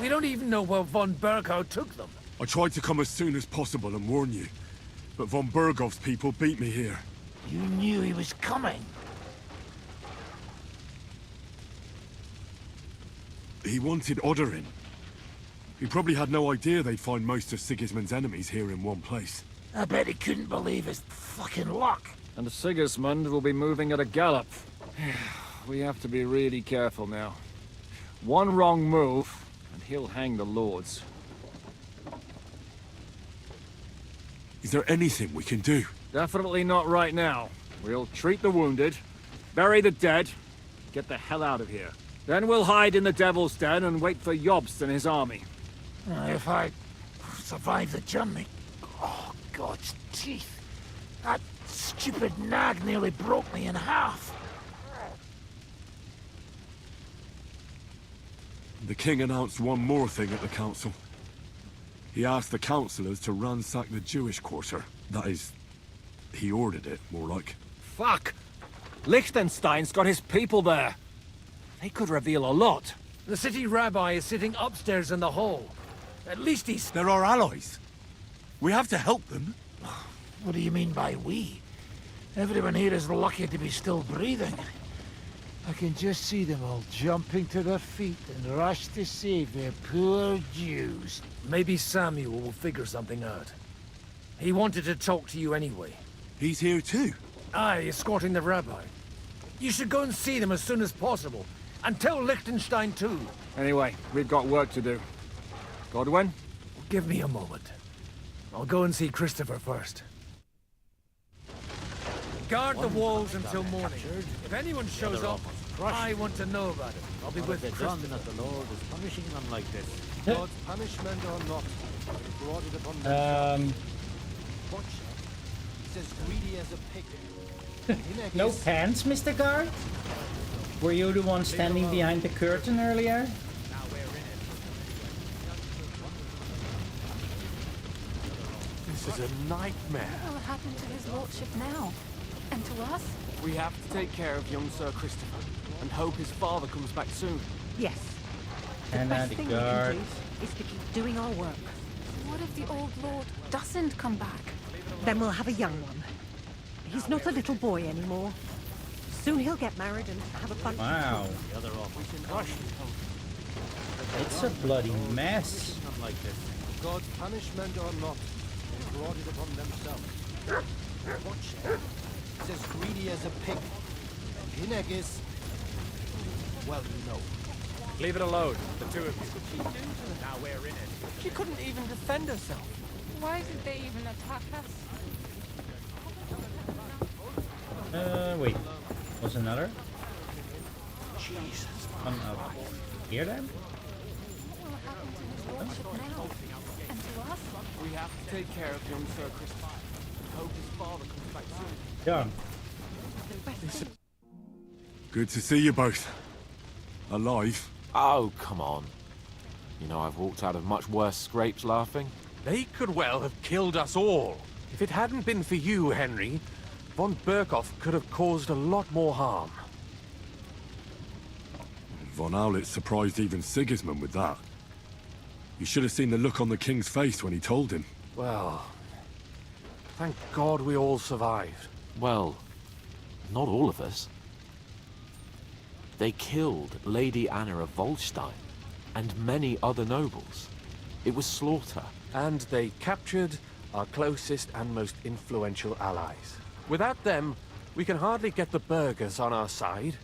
Speaker 8: We don't even know where von Berghow took them.
Speaker 10: I tried to come as soon as possible and warn you, but von Bergov's people beat me here.
Speaker 19: You knew he was coming.
Speaker 10: He wanted Odorin. He probably had no idea they'd find most of Sigismund's enemies here in one place.
Speaker 19: I bet he couldn't believe his fucking luck.
Speaker 8: And Sigismund will be moving at a gallop. We have to be really careful now. One wrong move, and he'll hang the lords.
Speaker 10: Is there anything we can do?
Speaker 8: Definitely not right now. We'll treat the wounded, bury the dead, get the hell out of here. Then we'll hide in the Devil's Den and wait for Jobst and his army.
Speaker 19: If I survive the journey... Oh, God's teeth. That stupid nag nearly broke me in half.
Speaker 10: The king announced one more thing at the council. He asked the councillors to ransack the Jewish quarter. That is, he ordered it, more like.
Speaker 8: Fuck! Liechtenstein's got his people there. They could reveal a lot. The city rabbi is sitting upstairs in the hall. At least he's...
Speaker 10: They're our allies. We have to help them.
Speaker 19: What do you mean by we? Everyone here is lucky to be still breathing. I can just see them all jumping to their feet and rush to save their poor Jews.
Speaker 8: Maybe Samuel will figure something out. He wanted to talk to you anyway.
Speaker 10: He's here too?
Speaker 8: Aye, escorting the rabbi. You should go and see them as soon as possible. And tell Liechtenstein too.
Speaker 16: Anyway, we've got work to do. Godwin?
Speaker 8: Give me a moment. I'll go and see Christopher first. Guard the walls until morning. If anyone shows up, I want to know about it. I'll be with Christopher.
Speaker 11: That the Lord is punishing them like this. God's punishment or not, brought it upon themselves. He's as greedy as a pig.
Speaker 1: No pants, Mr. Guard? Were you the one standing behind the curtain earlier?
Speaker 5: This is a nightmare.
Speaker 15: What will happen to his lordship now? And to us?
Speaker 6: We have to take care of young Sir Christopher and hope his father comes back soon.
Speaker 2: Yes. The
Speaker 1: And
Speaker 2: best
Speaker 1: the
Speaker 2: thing we can
Speaker 1: guard.
Speaker 2: do is to keep doing our work.
Speaker 15: What if the old lord doesn't come back?
Speaker 2: Then we'll have a young one. He's not a little boy anymore. Soon he'll get married and have a bunch
Speaker 1: Wow.
Speaker 2: of
Speaker 11: The other off. We can rush his hope.
Speaker 1: It's a bloody mess.
Speaker 11: Not like this. God's punishment or not, they brought it upon themselves. Watch him. He's as greedy as a pig. And Hinegis, well, you know.
Speaker 16: Leave it alone, the two of you.
Speaker 6: Now we're in it. She couldn't even defend herself.
Speaker 15: Why did they even attack us?
Speaker 1: Wait. Was another?
Speaker 6: Jesus.
Speaker 1: One up here then?
Speaker 15: What will happen to his lordship now? And to us?
Speaker 6: We have to take care of young Sir Christopher and hope his father comes back soon.
Speaker 1: Yeah.
Speaker 10: Good to see you both. Alive.
Speaker 18: Oh, come on. You know, I've walked out of much worse scrapes laughing.
Speaker 5: They could well have killed us all. If it hadn't been for you, Henry, von Berkhoff could have caused a lot more harm.
Speaker 10: Von Aulitz surprised even Sigismund with that. You should have seen the look on the king's face when he told him.
Speaker 5: Well, thank God we all survived.
Speaker 18: Well, not all of us. They killed Lady Anna of Volstein and many other nobles. It was slaughter.
Speaker 5: And they captured our closest and most influential allies. Without them, we can hardly get the burghers on our side.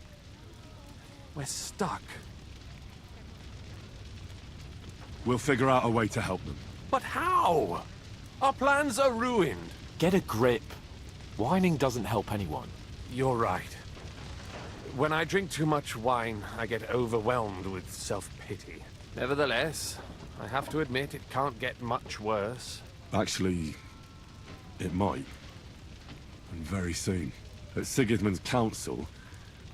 Speaker 5: We're stuck.
Speaker 10: We'll figure out a way to help them.
Speaker 5: But how? Our plans are ruined.
Speaker 18: Get a grip. Whining doesn't help anyone.
Speaker 5: You're right. When I drink too much wine, I get overwhelmed with self-pity. Nevertheless, I have to admit it can't get much worse.
Speaker 10: Actually, it might. And very soon. At Sigismund's council,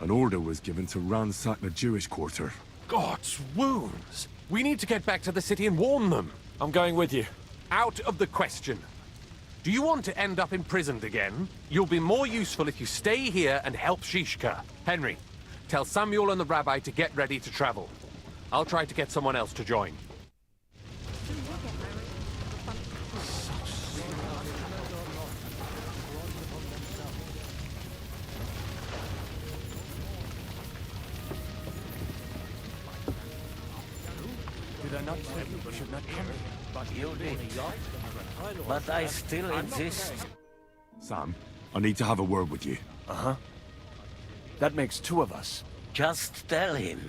Speaker 10: an order was given to ransack the Jewish quarter.
Speaker 5: God's wounds! We need to get back to the city and warn them.
Speaker 18: I'm going with you.
Speaker 5: Out of the question. Do you want to end up imprisoned again? You'll be more useful if you stay here and help Shishka. Henry, tell Samuel and the rabbi to get ready to travel. I'll try to get someone else to join.
Speaker 13: Did I not tell you we should not carry? But you did. But I still insist.
Speaker 10: Sam, I need to have a word with you.
Speaker 13: Uh-huh. That makes two of us. Just tell him.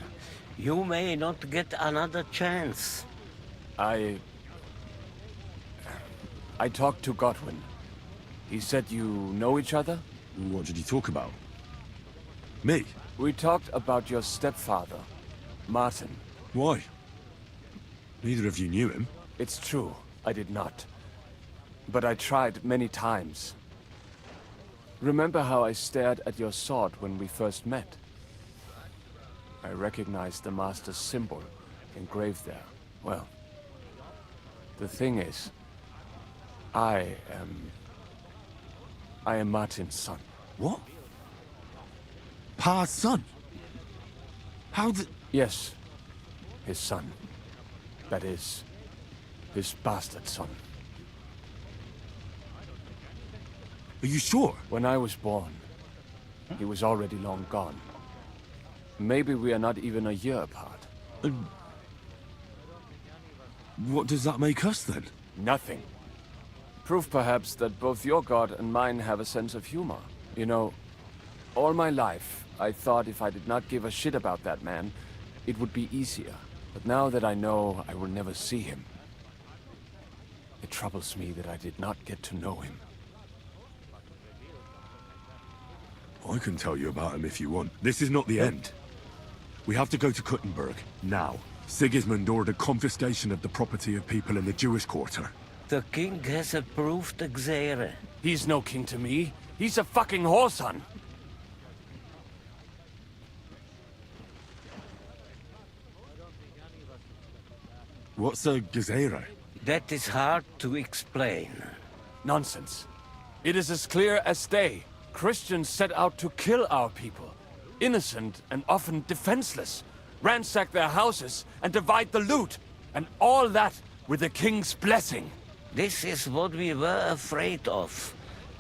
Speaker 13: You may not get another chance.
Speaker 6: I talked to Godwin. He said you know each other?
Speaker 10: What did you talk about? Me?
Speaker 6: We talked about your stepfather, Martin.
Speaker 10: Why? Neither of you knew him.
Speaker 6: It's true, I did not. But I tried many times. Remember how I stared at your sword when we first met? I recognized the Master's symbol engraved there. Well, the thing is, I am Martin's son.
Speaker 10: What? Pa's son? How did...
Speaker 6: Yes. His son. That is, his bastard son.
Speaker 10: Are you sure?
Speaker 6: When I was born, he was already long gone. Maybe we are not even a year apart.
Speaker 10: What does that make us, then?
Speaker 6: Nothing. Proof, perhaps, that both your god and mine have a sense of humor. You know, all my life, I thought if I did not give a shit about that man, it would be easier. But now that I know I will never see him, it troubles me that I did not get to know him.
Speaker 10: I can tell you about him if you want. This is not the end. We have to go to Kuttenberg, now. Sigismund ordered confiscation of the property of people in the Jewish quarter.
Speaker 4: The king has approved Xere.
Speaker 6: He's no king to me. He's a fucking whoreson.
Speaker 10: What's a Gezerah?
Speaker 4: That is hard to explain.
Speaker 6: Nonsense. It is as clear as day. Christians set out to kill our people. Innocent and often defenseless. Ransack their houses and divide the loot. And all that with the king's blessing.
Speaker 4: This is what we were afraid of.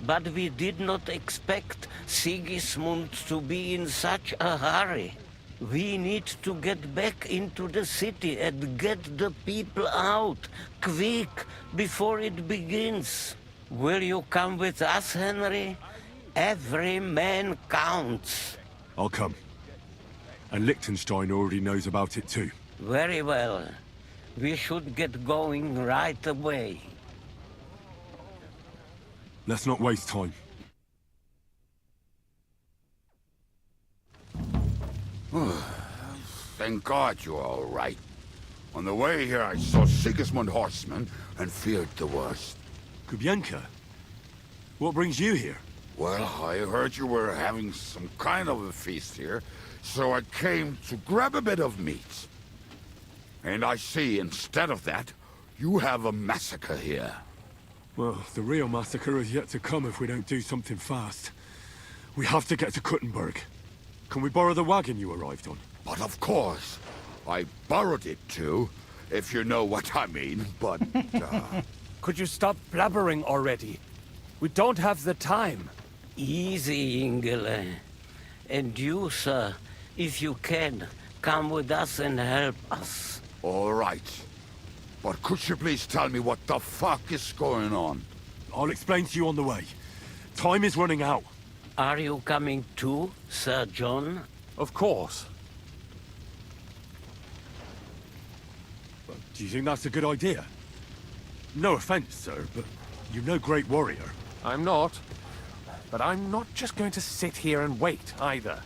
Speaker 4: But we did not expect Sigismund to be in such a hurry. We need to get back into the city and get the people out, quick, before it begins. Will you come with us, Henry? Every man counts.
Speaker 10: I'll come. And Liechtenstein already knows about it too.
Speaker 4: Very well. We should get going right away.
Speaker 10: Let's not waste time.
Speaker 12: Thank God you're all right. On the way here, I saw Sigismund horsemen and feared the worst.
Speaker 10: Kubienka? What brings you here?
Speaker 12: Well, I heard you were having some kind of a feast here, so I came to grab a bit of meat. And I see, instead of that, you have a massacre here.
Speaker 10: Well, the real massacre is yet to come if we don't do something fast. We have to get to Kuttenberg. Can we borrow the wagon you arrived on?
Speaker 12: But of course. I borrowed it too, if you know what I mean, but...
Speaker 6: Could you stop blabbering already? We don't have the time.
Speaker 4: Easy, Ingele. And you, sir, if you can, come with us and help us.
Speaker 12: All right. But could you please tell me what the fuck is going on?
Speaker 10: I'll explain to you on the way. Time is running out.
Speaker 4: Are you coming too, Sir John?
Speaker 6: Of course.
Speaker 10: Do you think that's a good idea? No offense, sir, but you're no great warrior.
Speaker 5: I'm not. But I'm not just going to sit here and wait, either.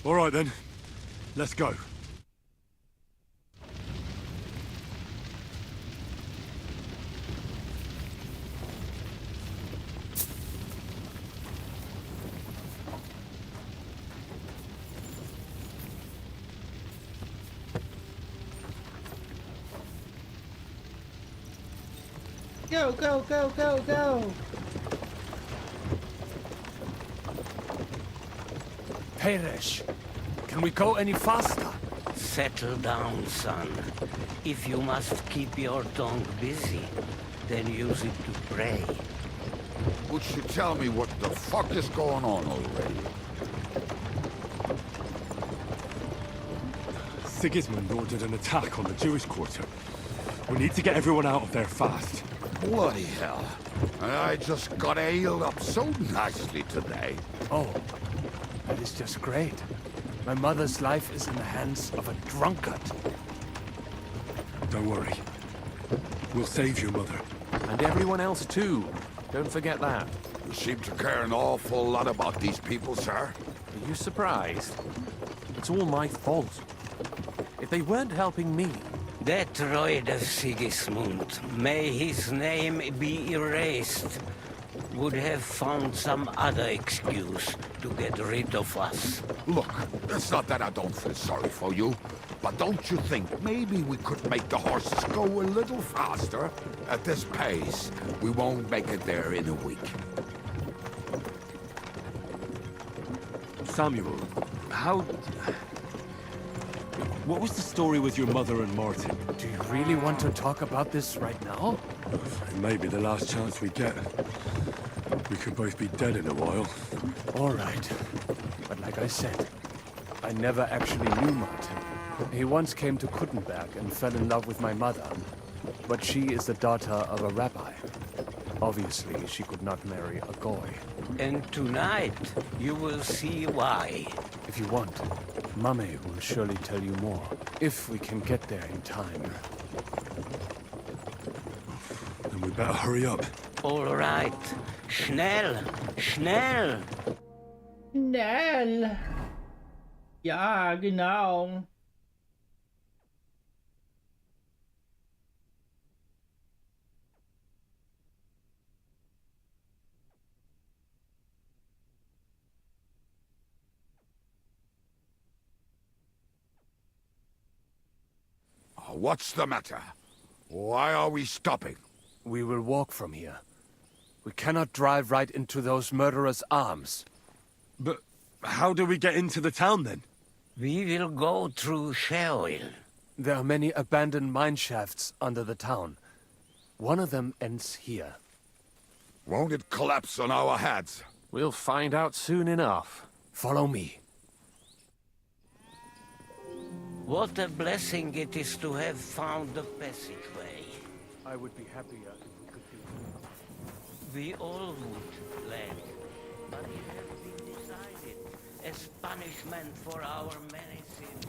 Speaker 10: All right, then. Let's go.
Speaker 1: Go, go, go, go, go!
Speaker 6: Peresh, can we go any faster?
Speaker 4: Settle down, son. If you must keep your tongue busy, then use it to pray.
Speaker 12: Would you tell me what the fuck is going on already?
Speaker 10: Sigismund ordered an attack on the Jewish quarter. We need to get everyone out of there fast.
Speaker 12: Bloody hell. I just got ailed up so nicely today.
Speaker 6: Oh, that is just great. My mother's life is in the hands of a drunkard.
Speaker 10: Don't worry. We'll save your mother.
Speaker 5: And everyone else too. Don't forget that.
Speaker 12: You seem to care an awful lot about these people, sir.
Speaker 5: Are you surprised? It's all my fault. If they weren't helping me...
Speaker 4: That droid of Sigismund, may his name be erased, would have found some other excuse to get rid of us.
Speaker 12: Look, it's not that I don't feel sorry for you, but don't you think maybe we could make the horses go a little faster? At this pace, we won't make it there in a week.
Speaker 10: Samuel, how... What was the story with your mother and Martin?
Speaker 6: Do you really want to talk about this right now?
Speaker 10: It may be the last chance we get. We could both be dead in a while.
Speaker 6: All right. But like I said, I never actually knew Martin. He once came to Kuttenberg and fell in love with my mother. But she is the daughter of a rabbi. Obviously, she could not marry a goy.
Speaker 4: And tonight, you will see why.
Speaker 6: If you want, Mame will surely tell you more. If we can get there in time.
Speaker 10: Then we better hurry up.
Speaker 4: All right. Schnell! Schnell!
Speaker 1: Schnell! Ja, genau.
Speaker 12: What's the matter? Why are we stopping?
Speaker 6: We will walk from here. We cannot drive right into those murderers' arms.
Speaker 10: But how do we get into the town then?
Speaker 4: We will go through Sheol.
Speaker 6: There are many abandoned mine shafts under the town. One of them ends here.
Speaker 12: Won't it collapse on our heads?
Speaker 5: We'll find out soon enough.
Speaker 6: Follow me.
Speaker 4: What a blessing it is to have found the passageway.
Speaker 6: I would be happier if we could be...
Speaker 4: We all would, lad. But it has been decided as punishment for our many sins.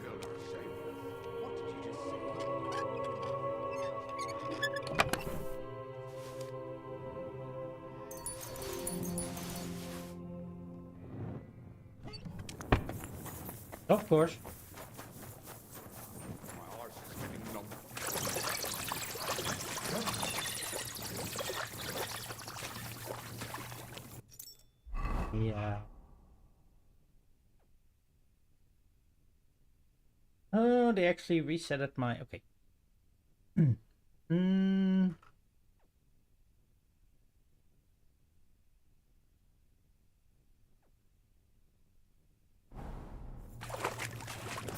Speaker 12: Killed our savior. What did you just say?
Speaker 1: Of course.
Speaker 12: My horse is getting numb.
Speaker 1: Yeah. Oh, they actually resetted my... Okay.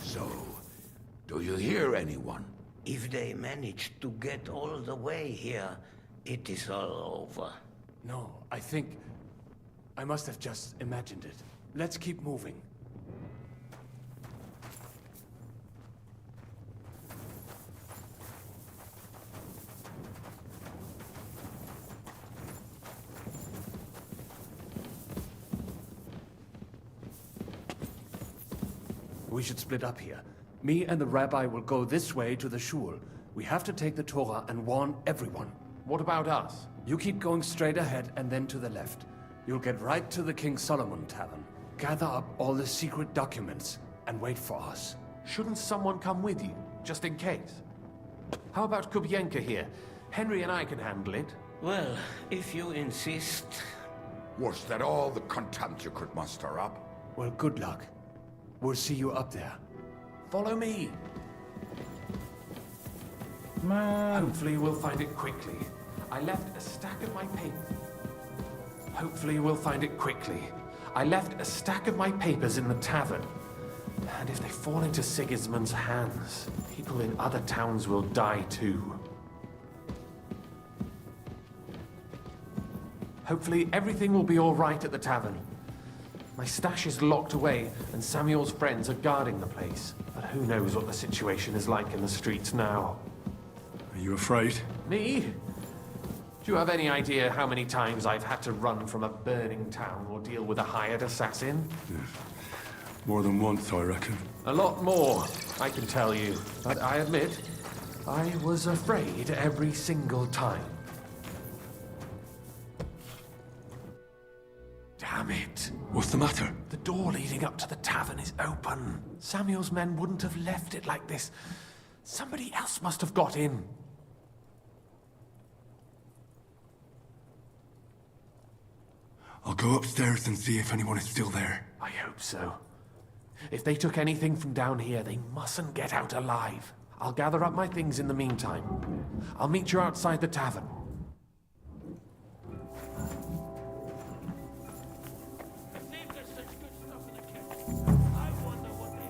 Speaker 12: So, do you hear anyone?
Speaker 4: If they manage to get all the way here, it is all over.
Speaker 6: No, I think... I must have just imagined it. Let's keep moving. We should split up here. Me and the rabbi will go this way to the shul. We have to take the Torah and warn everyone.
Speaker 5: What about us?
Speaker 6: You keep going straight ahead and then to the left. You'll get right to the King Solomon Tavern. Gather up all the secret documents and wait for us.
Speaker 5: Shouldn't someone come with you, just in case? How about Kubienka here? Henry and I can handle it.
Speaker 4: Well, if you insist.
Speaker 12: Was that all the contempt you could muster up?
Speaker 6: Well, good luck. We'll see you up there.
Speaker 5: Follow me. Hopefully we'll find it quickly. I left a stack of my papers. Hopefully we'll find it quickly. I left a stack of my papers in the tavern. And if they fall into Sigismund's hands, people in other towns will die too. Hopefully everything will be all right at the tavern. My stash is locked away, and Samuel's friends are guarding the place. But who knows what the situation is like in the streets now.
Speaker 10: Are you afraid?
Speaker 5: Me? Do you have any idea how many times I've had to run from a burning town or deal with a hired assassin?
Speaker 10: More than once, I reckon.
Speaker 5: A lot more, I can tell you. But I admit, I was afraid every single time. Damn it.
Speaker 10: What's the matter?
Speaker 5: The door leading up to the tavern is open. Samuel's men wouldn't have left it like this. Somebody else must have got in.
Speaker 10: I'll go upstairs and see if anyone is still there.
Speaker 5: I hope so. If they took anything from down here, they mustn't get out alive. I'll gather up my things in the meantime. I'll meet you outside the tavern.
Speaker 20: It seems there's such good stuff in the kitchen. I wonder what they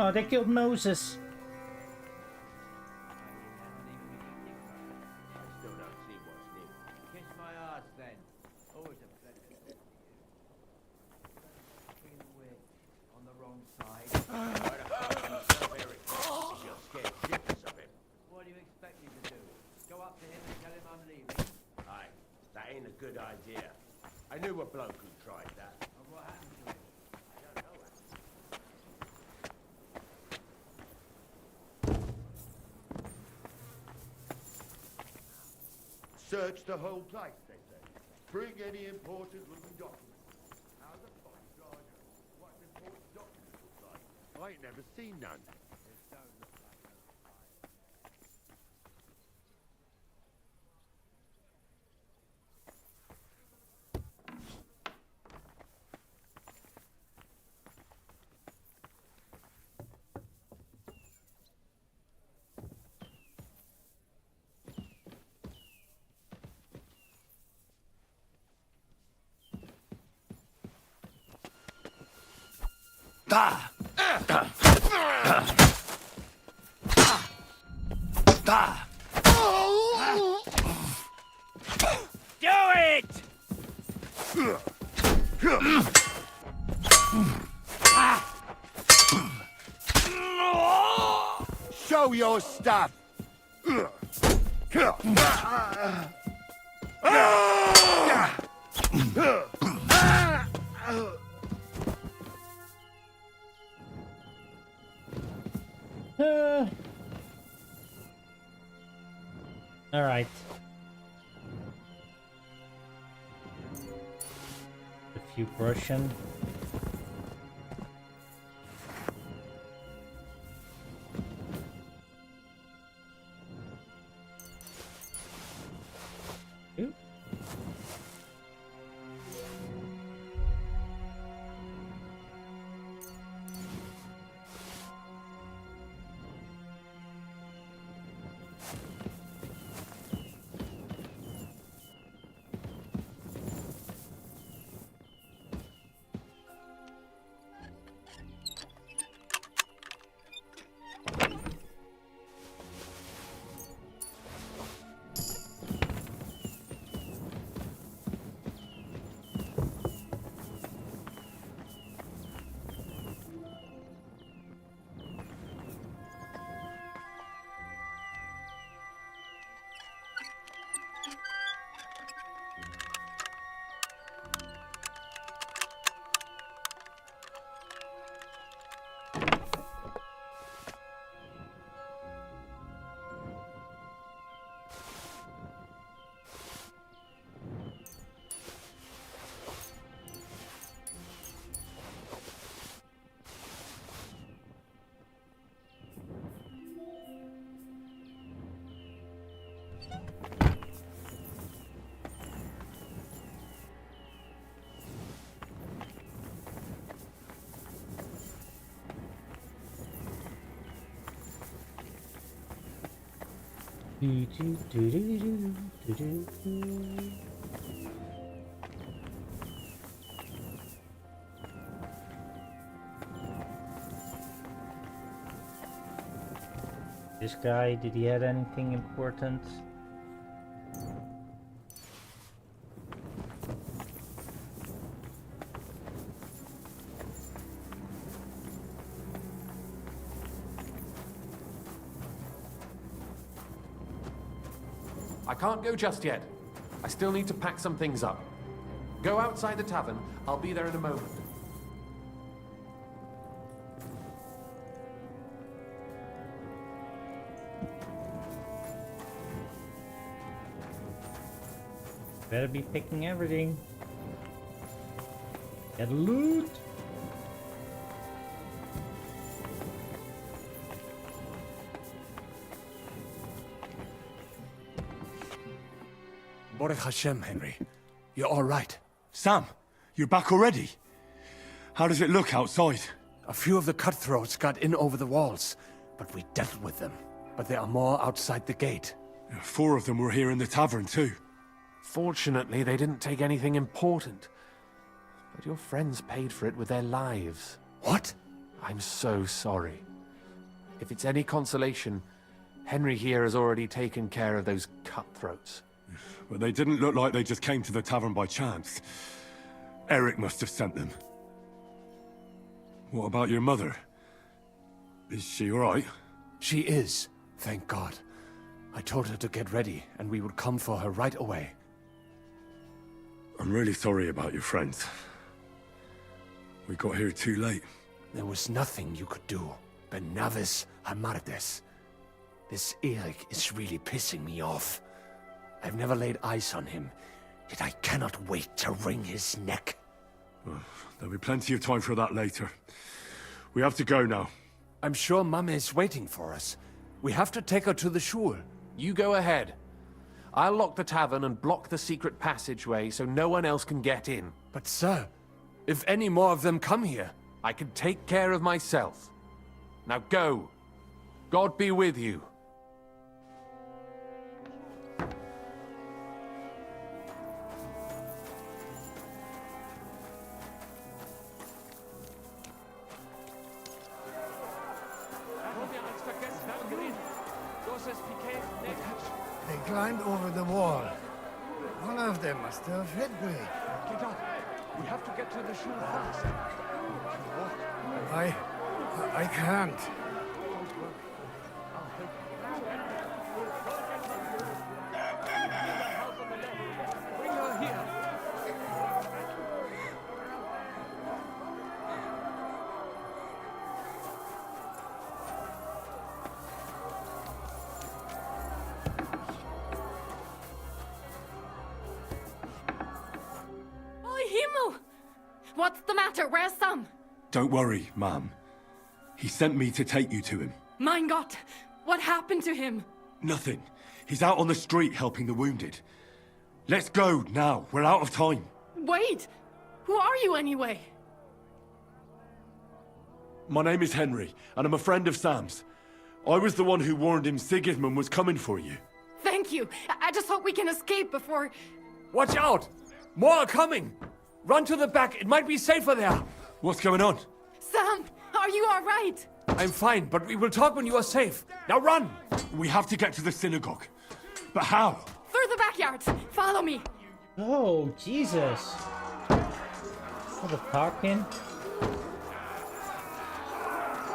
Speaker 1: Oh, they killed Moses.
Speaker 11: What do you expect me to do? Go up to him and tell him I'm leaving?
Speaker 3: Aye, that ain't a good idea. I knew a bloke who tried that.
Speaker 11: And what happened to him?
Speaker 3: I don't know. Search the whole place, they say. Bring any important looking documents. How the fuck do I know what an important document looks like? I ain't never seen none. It don't look like no file. Do it! Show your stuff!
Speaker 1: All right. A few Prussian. Ooh. This guy, did he have anything important?
Speaker 5: I can't go just yet. I still need to pack some things up. Go outside the tavern. I'll be there in a moment.
Speaker 1: Better be picking everything. Get loot!
Speaker 6: Baruch Hashem, Henry. You're all right.
Speaker 10: Sam, you're back already? How does it look outside?
Speaker 6: A few of the cutthroats got in over the walls, but we dealt with them. But there are more outside the gate.
Speaker 10: 4 of them were here in the tavern too.
Speaker 5: Fortunately, they didn't take anything important. But your friends paid for it with their lives.
Speaker 6: What?
Speaker 5: I'm so sorry. If it's any consolation, Henry here has already taken care of those cutthroats.
Speaker 10: But they didn't look like they just came to the tavern by chance. Eric must have sent them. What about your mother? Is she all right?
Speaker 6: She is, thank God. I told her to get ready, and we would come for her right away.
Speaker 10: I'm really sorry about your friends. We got here too late.
Speaker 6: There was nothing you could do. Benavis Amardes. This Eric is really pissing me off. I've never laid eyes on him, yet I cannot wait to wring his neck.
Speaker 10: Well, there'll be plenty of time for that later. We have to go now.
Speaker 6: I'm sure Mama is waiting for us. We have to take her to the shul.
Speaker 5: You go ahead. I'll lock the tavern and block the secret passageway so no one else can get in.
Speaker 6: But sir, if any more of them come here...
Speaker 5: I can take care of myself. Now go. God be with you.
Speaker 9: They climbed over the wall. One of them must have headway.
Speaker 6: Get up. We have to get to the shul fast.
Speaker 9: I can't.
Speaker 6: Bring her here.
Speaker 15: Oh, Himmel! What's the matter? Where's Sam?
Speaker 10: Don't worry, ma'am. He sent me to take you to him.
Speaker 15: Mein Gott! What happened to him?
Speaker 10: Nothing. He's out on the street helping the wounded. Let's go now. We're out of time.
Speaker 15: Wait! Who are you anyway?
Speaker 10: My name is Henry, and I'm a friend of Sam's. I was the one who warned him Sigismund was coming for you.
Speaker 15: Thank you. I just hope we can escape before...
Speaker 6: Watch out! More are coming! Run to the back. It might be safer there.
Speaker 10: What's going on?
Speaker 15: Sam, are you all right?
Speaker 6: I'm fine, but we will talk when you are safe. Now run!
Speaker 10: We have to get to the synagogue. But how?
Speaker 15: Through the backyard. Follow me.
Speaker 1: Oh, Jesus. For the parking.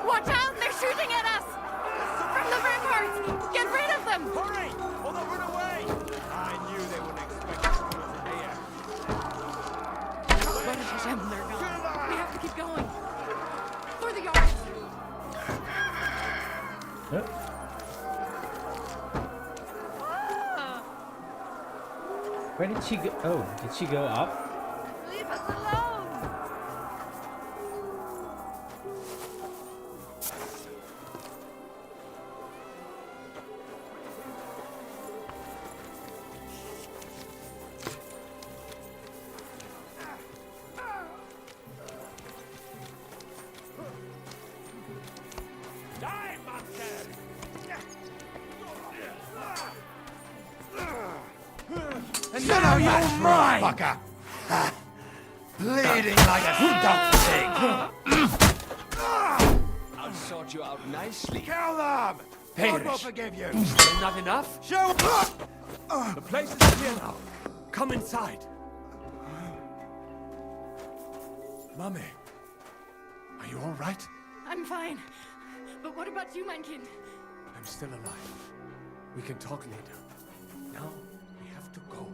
Speaker 15: Watch out! They're shooting at us! From the ramparts! Get rid of them!
Speaker 11: Hurry! Or they'll run away! I knew they wouldn't expect us to come in here.
Speaker 15: Baruch Hashem, they're gone. We have to keep going. Through the yard.
Speaker 1: Where did she go? Oh, did she go up?
Speaker 15: Leave us alone!
Speaker 11: Die, monster!
Speaker 19: And now you're mine! Fucker! Bleeding like a stuck pig!
Speaker 11: I'll sort you out nicely.
Speaker 19: Kill them! God will forgive you!
Speaker 6: Still not enough?
Speaker 19: Show
Speaker 6: The place is clear now. Come inside. Mummy, are you all right?
Speaker 15: I'm fine. But what about you, mein Kind?
Speaker 6: I'm still alive. We can talk later. Now, we have to go.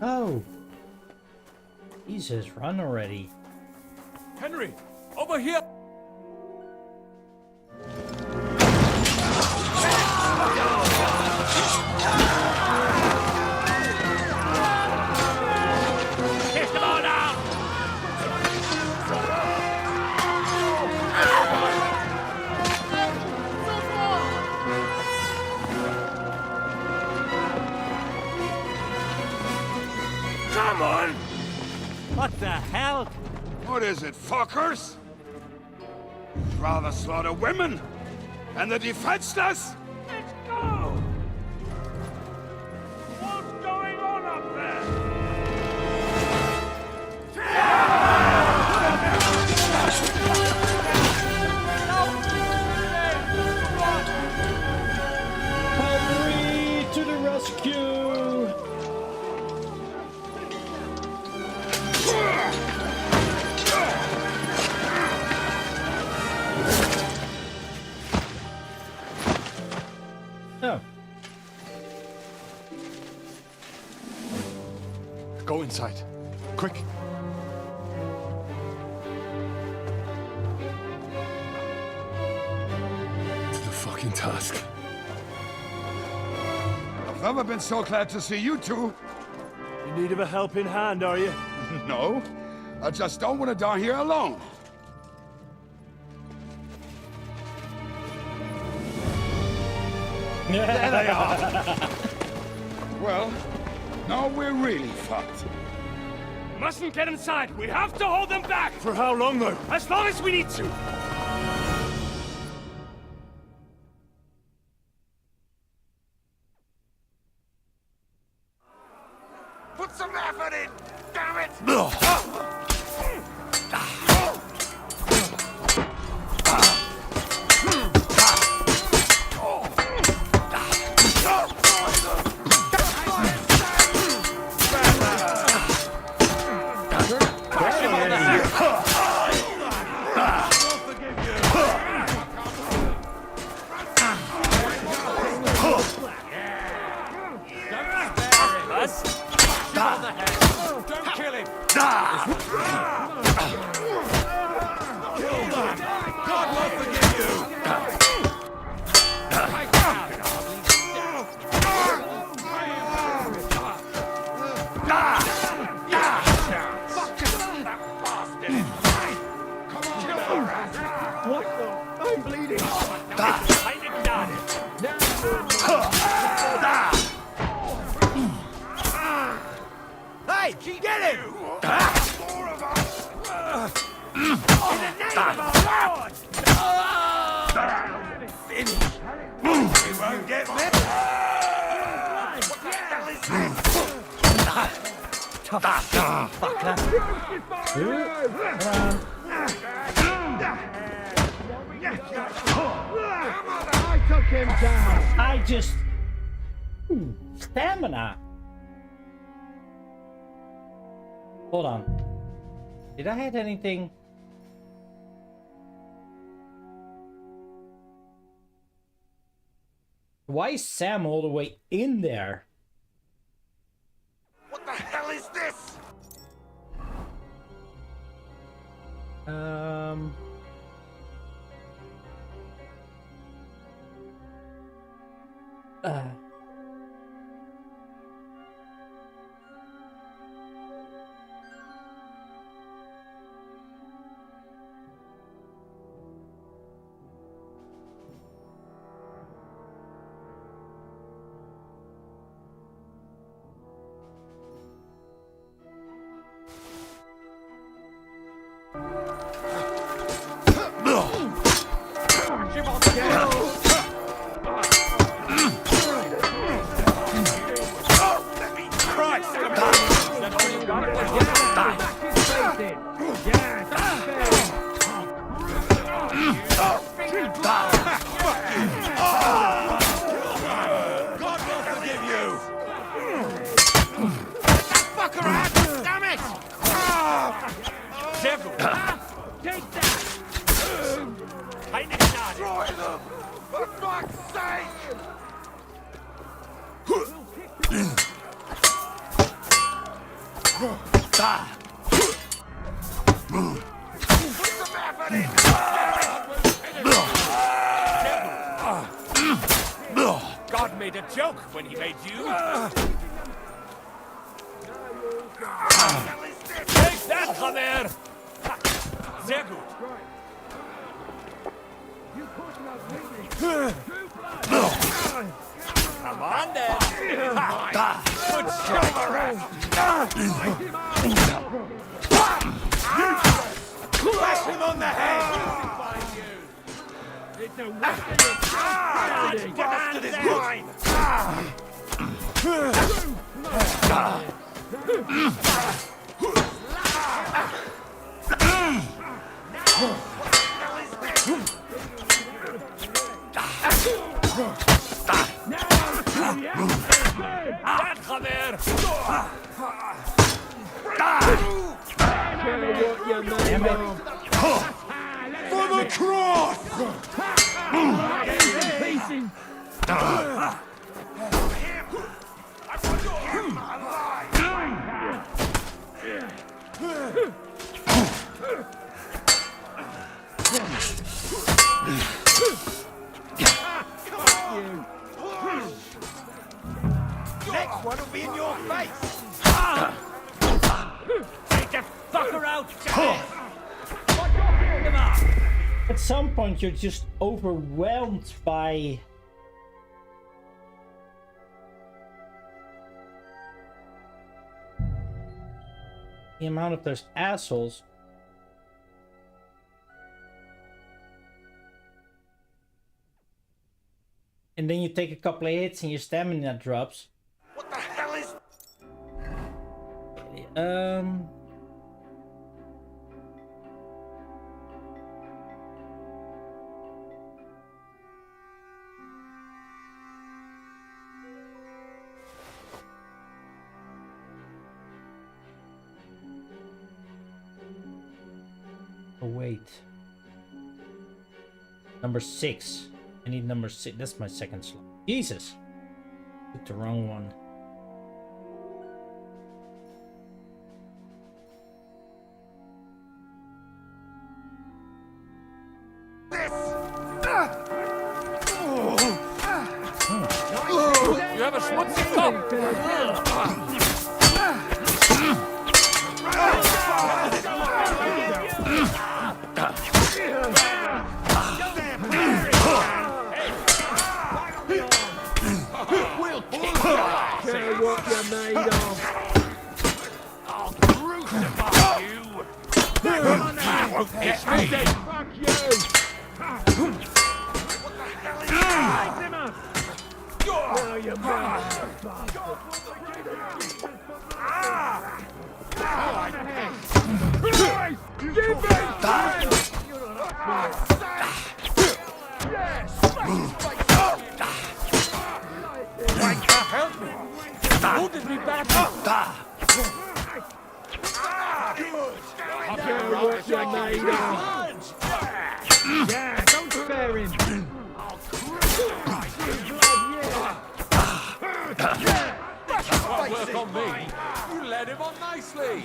Speaker 1: Oh. Jesus, run already.
Speaker 6: Henry, over here!
Speaker 11: Kiss them all down!
Speaker 12: Come on!
Speaker 24: What the hell?
Speaker 12: What is it, fuckers? Rather slaughter women and the defenseless?
Speaker 11: Let's go! What's going on up there?
Speaker 6: Go inside. Quick.
Speaker 10: The fucking task.
Speaker 12: I've never been so glad to see you two.
Speaker 20: In need of a helping hand, are you?
Speaker 12: No, I just don't want to die here alone.
Speaker 20: There they are.
Speaker 12: Well, now we're really fucked.
Speaker 20: Mustn't get inside. We have to hold them back. For how long, though? As long as we need to.
Speaker 12: Put some effort in, damn it!
Speaker 20: Don't kill him.
Speaker 12: God will forgive you!
Speaker 20: What the? I'm bleeding.
Speaker 11: Hey, get him!
Speaker 12: More of us!
Speaker 11: In the name of our Lord!
Speaker 12: Finish! We won't get me! What the hell is this?
Speaker 11: Tough fucker.
Speaker 20: I took him down.
Speaker 1: I just... Stamina. Hold on. Did I hit anything? Why is Sam all the way in there?
Speaker 12: What the hell is this?
Speaker 20: God made a joke when he made you. Take that, Javier! Sehr gut. Come on, then. Good shoulder. Slash him on the head. It's a weapon. Bastard is mine. That, Javier!
Speaker 12: For the cross!
Speaker 20: Take that fucker out!
Speaker 1: At some point, you're just overwhelmed by the amount of those assholes. And then you take a couple of hits and your stamina drops.
Speaker 7: What the hell is...
Speaker 1: Oh, wait. Number 6. I need number 6. That's my second slot. Jesus! Took the wrong one.
Speaker 6: You have a schmutzig cup!
Speaker 21: Care what you're made of.
Speaker 7: I'll crucify you!
Speaker 21: It's me! Fuck you! Now you're
Speaker 7: Help me!
Speaker 21: Ordered me back up! I care what you're made of. Yeah, don't spare him.
Speaker 6: Won't work on me. You led him on nicely.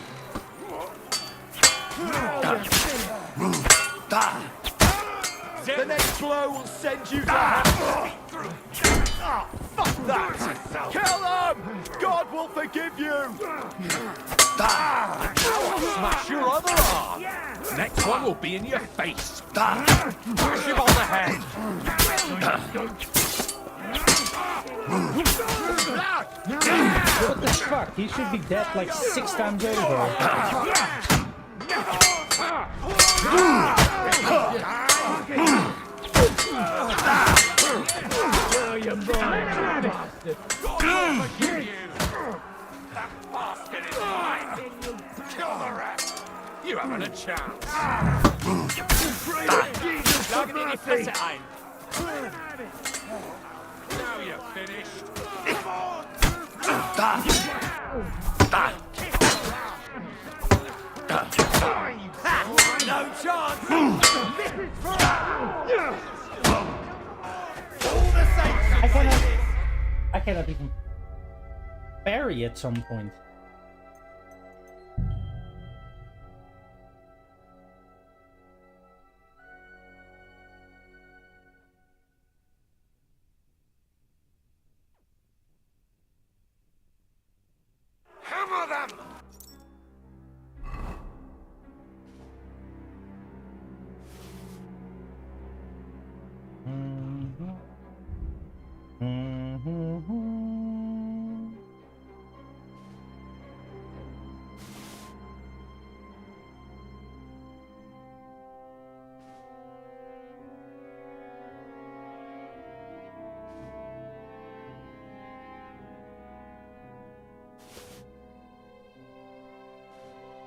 Speaker 7: The next blow will send you to hell. Oh, fuck that! Kill them! God will forgive you!
Speaker 6: Smash your other arm. Next one will be in your face. Push him on the head.
Speaker 1: What the fuck? He should be dead like 6 times over.
Speaker 6: You haven't a chance. Now you're finished.
Speaker 7: No chance!
Speaker 1: I cannot even parry at some point.
Speaker 7: Hammer them!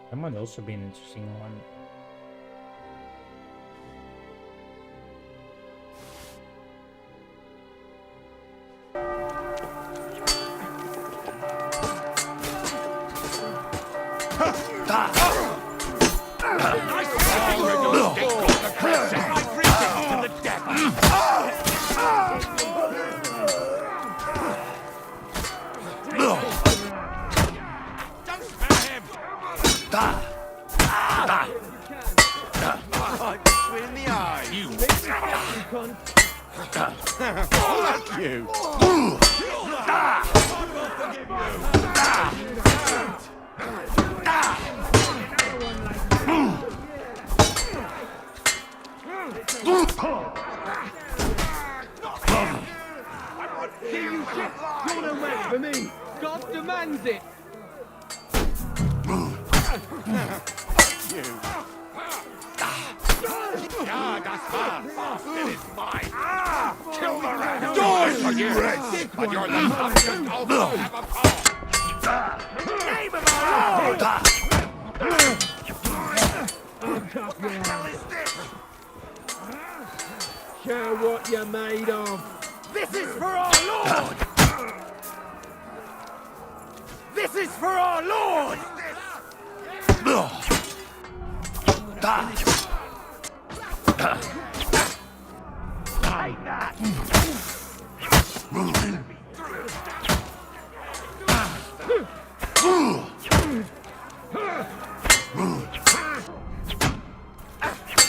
Speaker 1: That might also be an interesting one.
Speaker 21: lands it!
Speaker 3: Ja, das war's. It is mine. Kill the rat.
Speaker 19: Die,
Speaker 3: you
Speaker 19: rat.
Speaker 3: But you're the toughest I'll have a call. Name of our Lord!
Speaker 21: What the hell is this? Show what you're made of.
Speaker 11: This is for our Lord! This is for our Lord!
Speaker 3: Take that!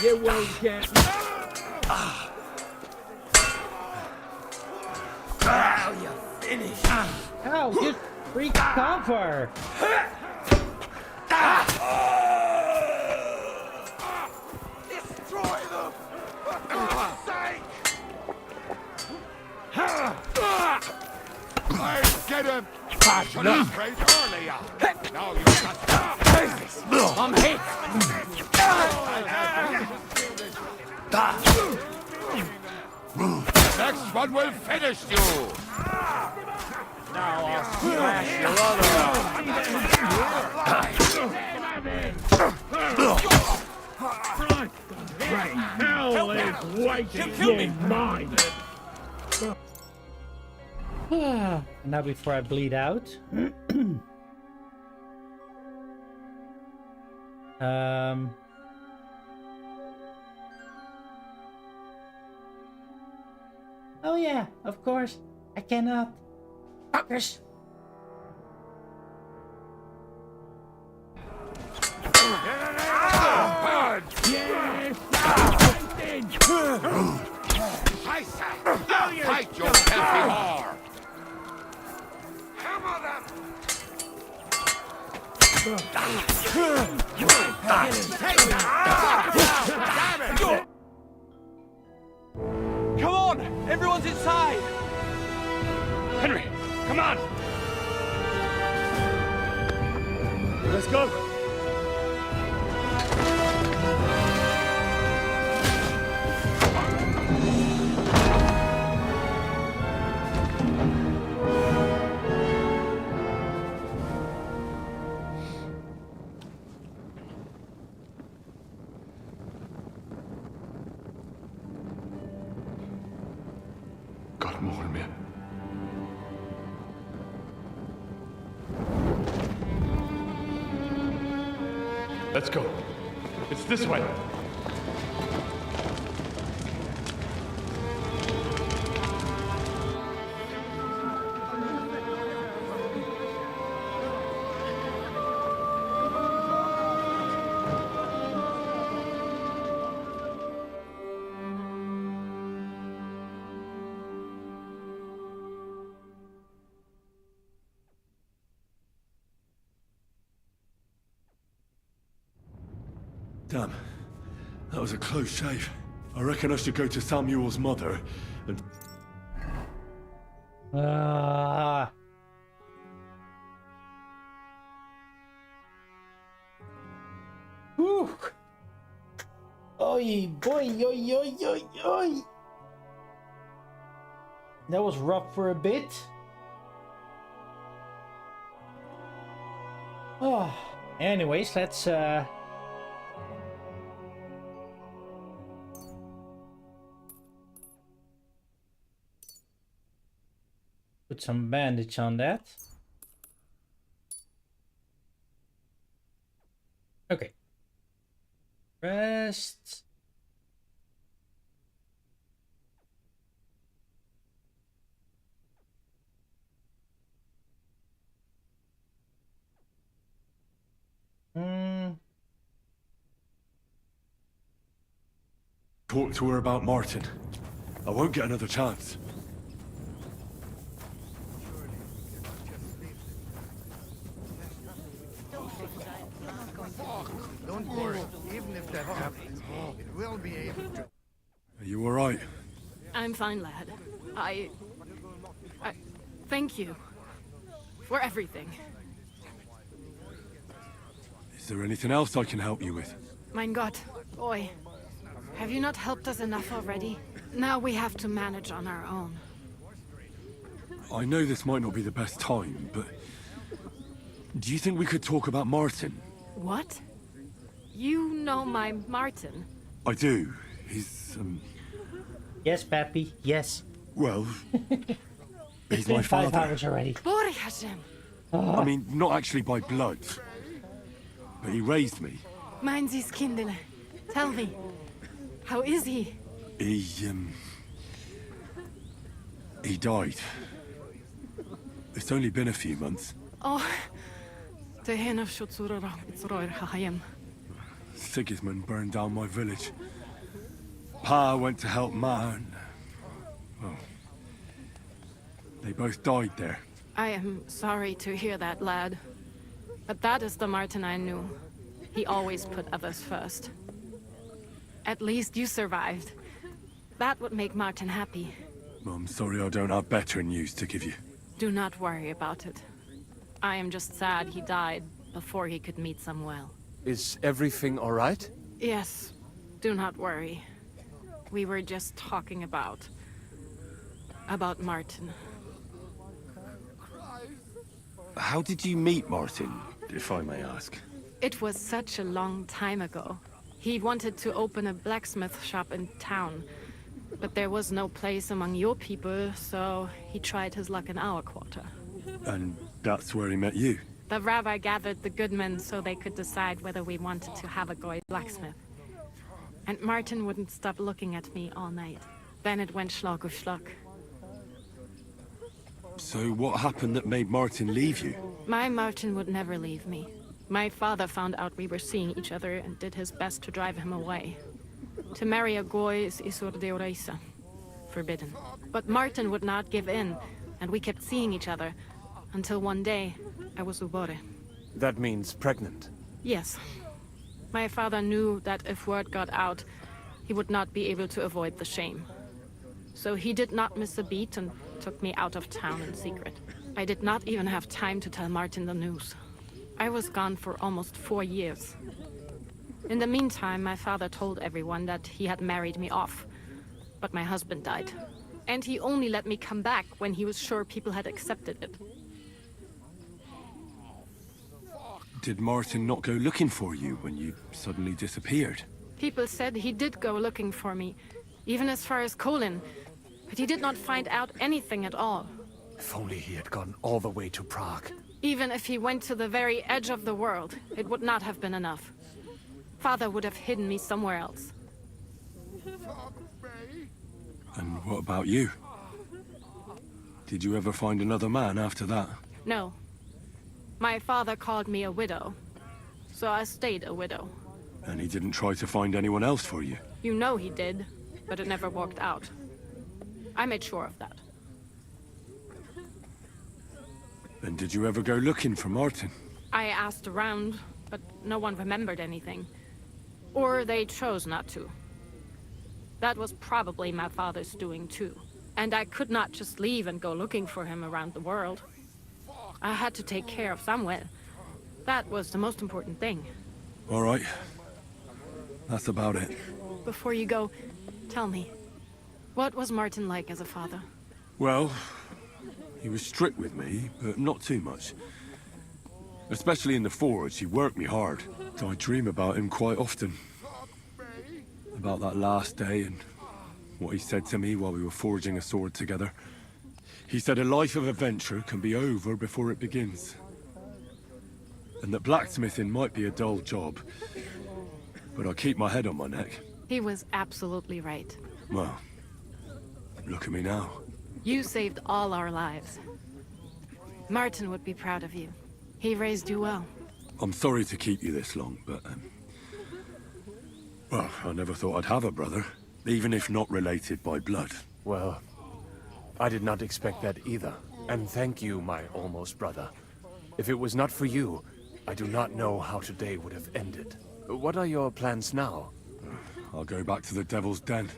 Speaker 21: You won't get me.
Speaker 11: Now you're finished.
Speaker 1: Ow, just freak cover!
Speaker 3: Destroy them! For God's sake! Let's get him! I should have sprayed earlier! Now you've got...
Speaker 11: I'm hit!
Speaker 3: Next one will finish you!
Speaker 11: Now I'll smash your other
Speaker 21: Hell is waiting for mine.
Speaker 1: Now before I bleed out. Oh yeah, of course. I cannot. Fuckers.
Speaker 3: Fight your filthy whore! Hammer them!
Speaker 16: Come on! Everyone's inside! Henry, come on! Let's go!
Speaker 10: Gott mohol mir.
Speaker 16: Let's go. It's this way.
Speaker 10: Damn. That was a close shave. I reckon I should go to Samuel's mother and...
Speaker 1: Whew. Oi, boy, oi, oi, oi, oi. That was rough for a bit. Oh, anyways, let's put some bandage on that. Okay. Rest.
Speaker 10: Talk to her about Martin. I won't get another chance.
Speaker 9: Don't worry. Even if that happens, it will be able to...
Speaker 10: Are you alright?
Speaker 15: I'm fine, lad. I thank you For everything.
Speaker 10: Is there anything else I can help you with?
Speaker 15: Mein Gott, boy. Have you not helped us enough already? Now we have to manage on our own.
Speaker 10: I know this might not be the best time, but... do you think we could talk about Martin?
Speaker 15: What? You know my Martin?
Speaker 10: I do. He's,
Speaker 1: Yes, Pappy, yes.
Speaker 10: well...
Speaker 1: It's
Speaker 10: he's
Speaker 1: been
Speaker 10: my
Speaker 1: 5
Speaker 10: father.
Speaker 1: hours already.
Speaker 15: Bori Hashem.
Speaker 10: I mean, not actually by blood. But he raised me.
Speaker 15: Mein Sie's Kindele. Tell me. How is he?
Speaker 10: He died. It's only been a few months.
Speaker 15: Oh. Tehena Shutsura Itzroir Hahayim.
Speaker 10: Sigismund burned down my village. Pa went to help Ma and... well... they both died there.
Speaker 15: I am sorry to hear that, lad. But that is the Martin I knew. He always put others first. At least you survived. That would make Martin happy.
Speaker 10: I'm sorry I don't have better news to give you.
Speaker 15: Do not worry about it. I am just sad he died before he could meet some well.
Speaker 6: Is everything all right?
Speaker 15: Yes, do not worry. We were just talking about Martin.
Speaker 10: How did you meet Martin, if I may ask?
Speaker 15: It was such a long time ago. He wanted to open a blacksmith shop in town, but there was no place among your people, so he tried his luck in our quarter.
Speaker 10: And that's where he met you?
Speaker 15: The rabbi gathered the good men so they could decide whether we wanted to have a goy blacksmith. And Martin wouldn't stop looking at me all night. Then it went schlag auf schlag.
Speaker 10: So what happened that made Martin leave you?
Speaker 15: My Martin would never leave me. My father found out we were seeing each other and did his best to drive him away. To marry a goy is isur deoraisa, forbidden. But Martin would not give in, and we kept seeing each other, until one day, I was ubore.
Speaker 6: That means pregnant.
Speaker 15: Yes. My father knew that if word got out, he would not be able to avoid the shame. So he did not miss a beat and took me out of town in secret. I did not even have time to tell Martin the news. I was gone for almost 4 years. In the meantime, my father told everyone that he had married me off. But my husband died. And he only let me come back when he was sure people had accepted it.
Speaker 10: Did Martin not go looking for you when you suddenly disappeared?
Speaker 15: People said he did go looking for me, even as far as Colin. But he did not find out anything at all.
Speaker 6: If only he had gone all the way to Prague.
Speaker 15: Even if he went to the very edge of the world, it would not have been enough. Father would have hidden me somewhere else.
Speaker 10: And what about you? Did you ever find another man after that?
Speaker 15: No. My father called me a widow, so I stayed a widow.
Speaker 10: And he didn't try to find anyone else for you?
Speaker 15: You know he did, but it never worked out. I made sure of that.
Speaker 10: And did you ever go looking for Martin?
Speaker 15: I asked around, but no one remembered anything. Or they chose not to. That was probably my father's doing too. And I could not just leave and go looking for him around the world. I had to take care of Samuel. That was the most important thing.
Speaker 10: All right. That's about it.
Speaker 15: Before you go, tell me, what was Martin like as a father?
Speaker 10: Well, he was strict with me, but not too much. Especially in the forge, he worked me hard. I dream about him quite often. About that last day and what he said to me while we were forging a sword together. He said a life of adventure can be over before it begins. And that blacksmithing might be a dull job, but I keep my head on my neck.
Speaker 15: He was absolutely right.
Speaker 10: Well, look at me now.
Speaker 15: You saved all our lives. Martin would be proud of you. He raised you well.
Speaker 10: I'm sorry to keep you this long, but... well, I never thought I'd have a brother, even if not related by blood.
Speaker 6: Well, I did not expect that either. And thank you, my almost brother. If it was not for you, I do not know how today would have ended. What are your plans now?
Speaker 10: I'll go back to the Devil's Den.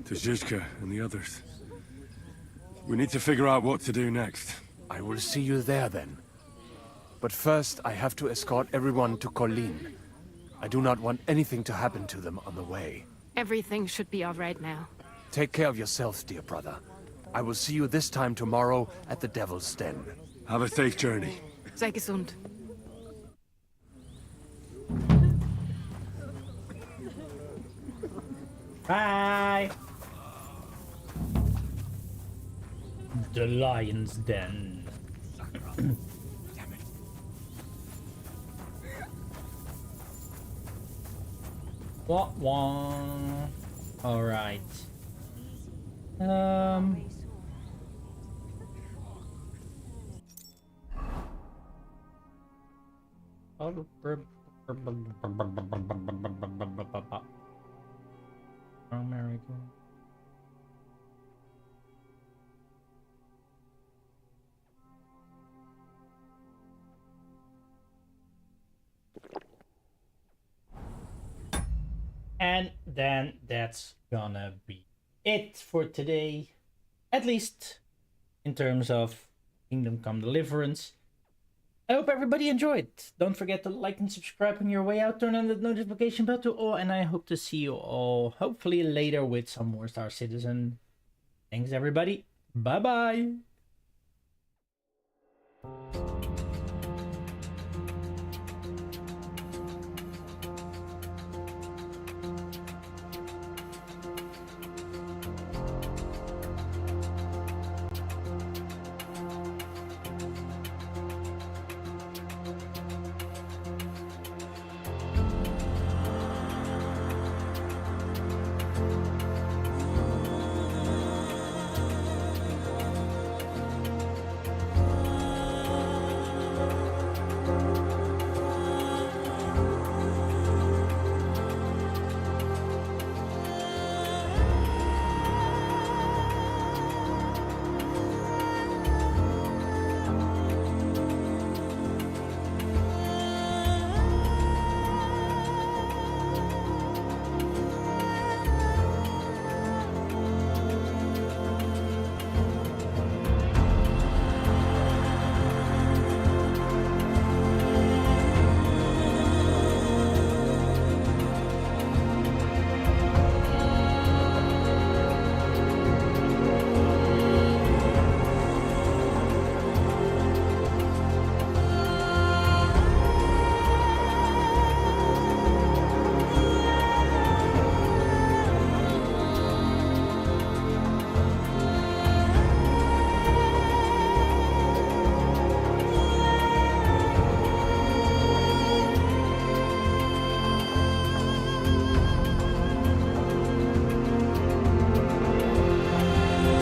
Speaker 10: To Zizka and the others. We need to figure out what to do next.
Speaker 6: I will see you there then. But first, I have to escort everyone to Colleen. I do not want anything to happen to them on the way.
Speaker 15: Everything should be all right now.
Speaker 6: Take care of yourself, dear brother. I will see you this time tomorrow at the Devil's Den.
Speaker 10: Have a safe journey.
Speaker 15: Sei gesund.
Speaker 1: Bye! The Lion's Den. What one? Alright. American. And then that's gonna be it for today, at least in terms of Kingdom Come Deliverance. I hope everybody enjoyed. Don't forget to like and subscribe on your way out. Turn on the notification bell to all, and I hope to see you all hopefully later with some more Star Citizen. Thanks everybody. Bye bye.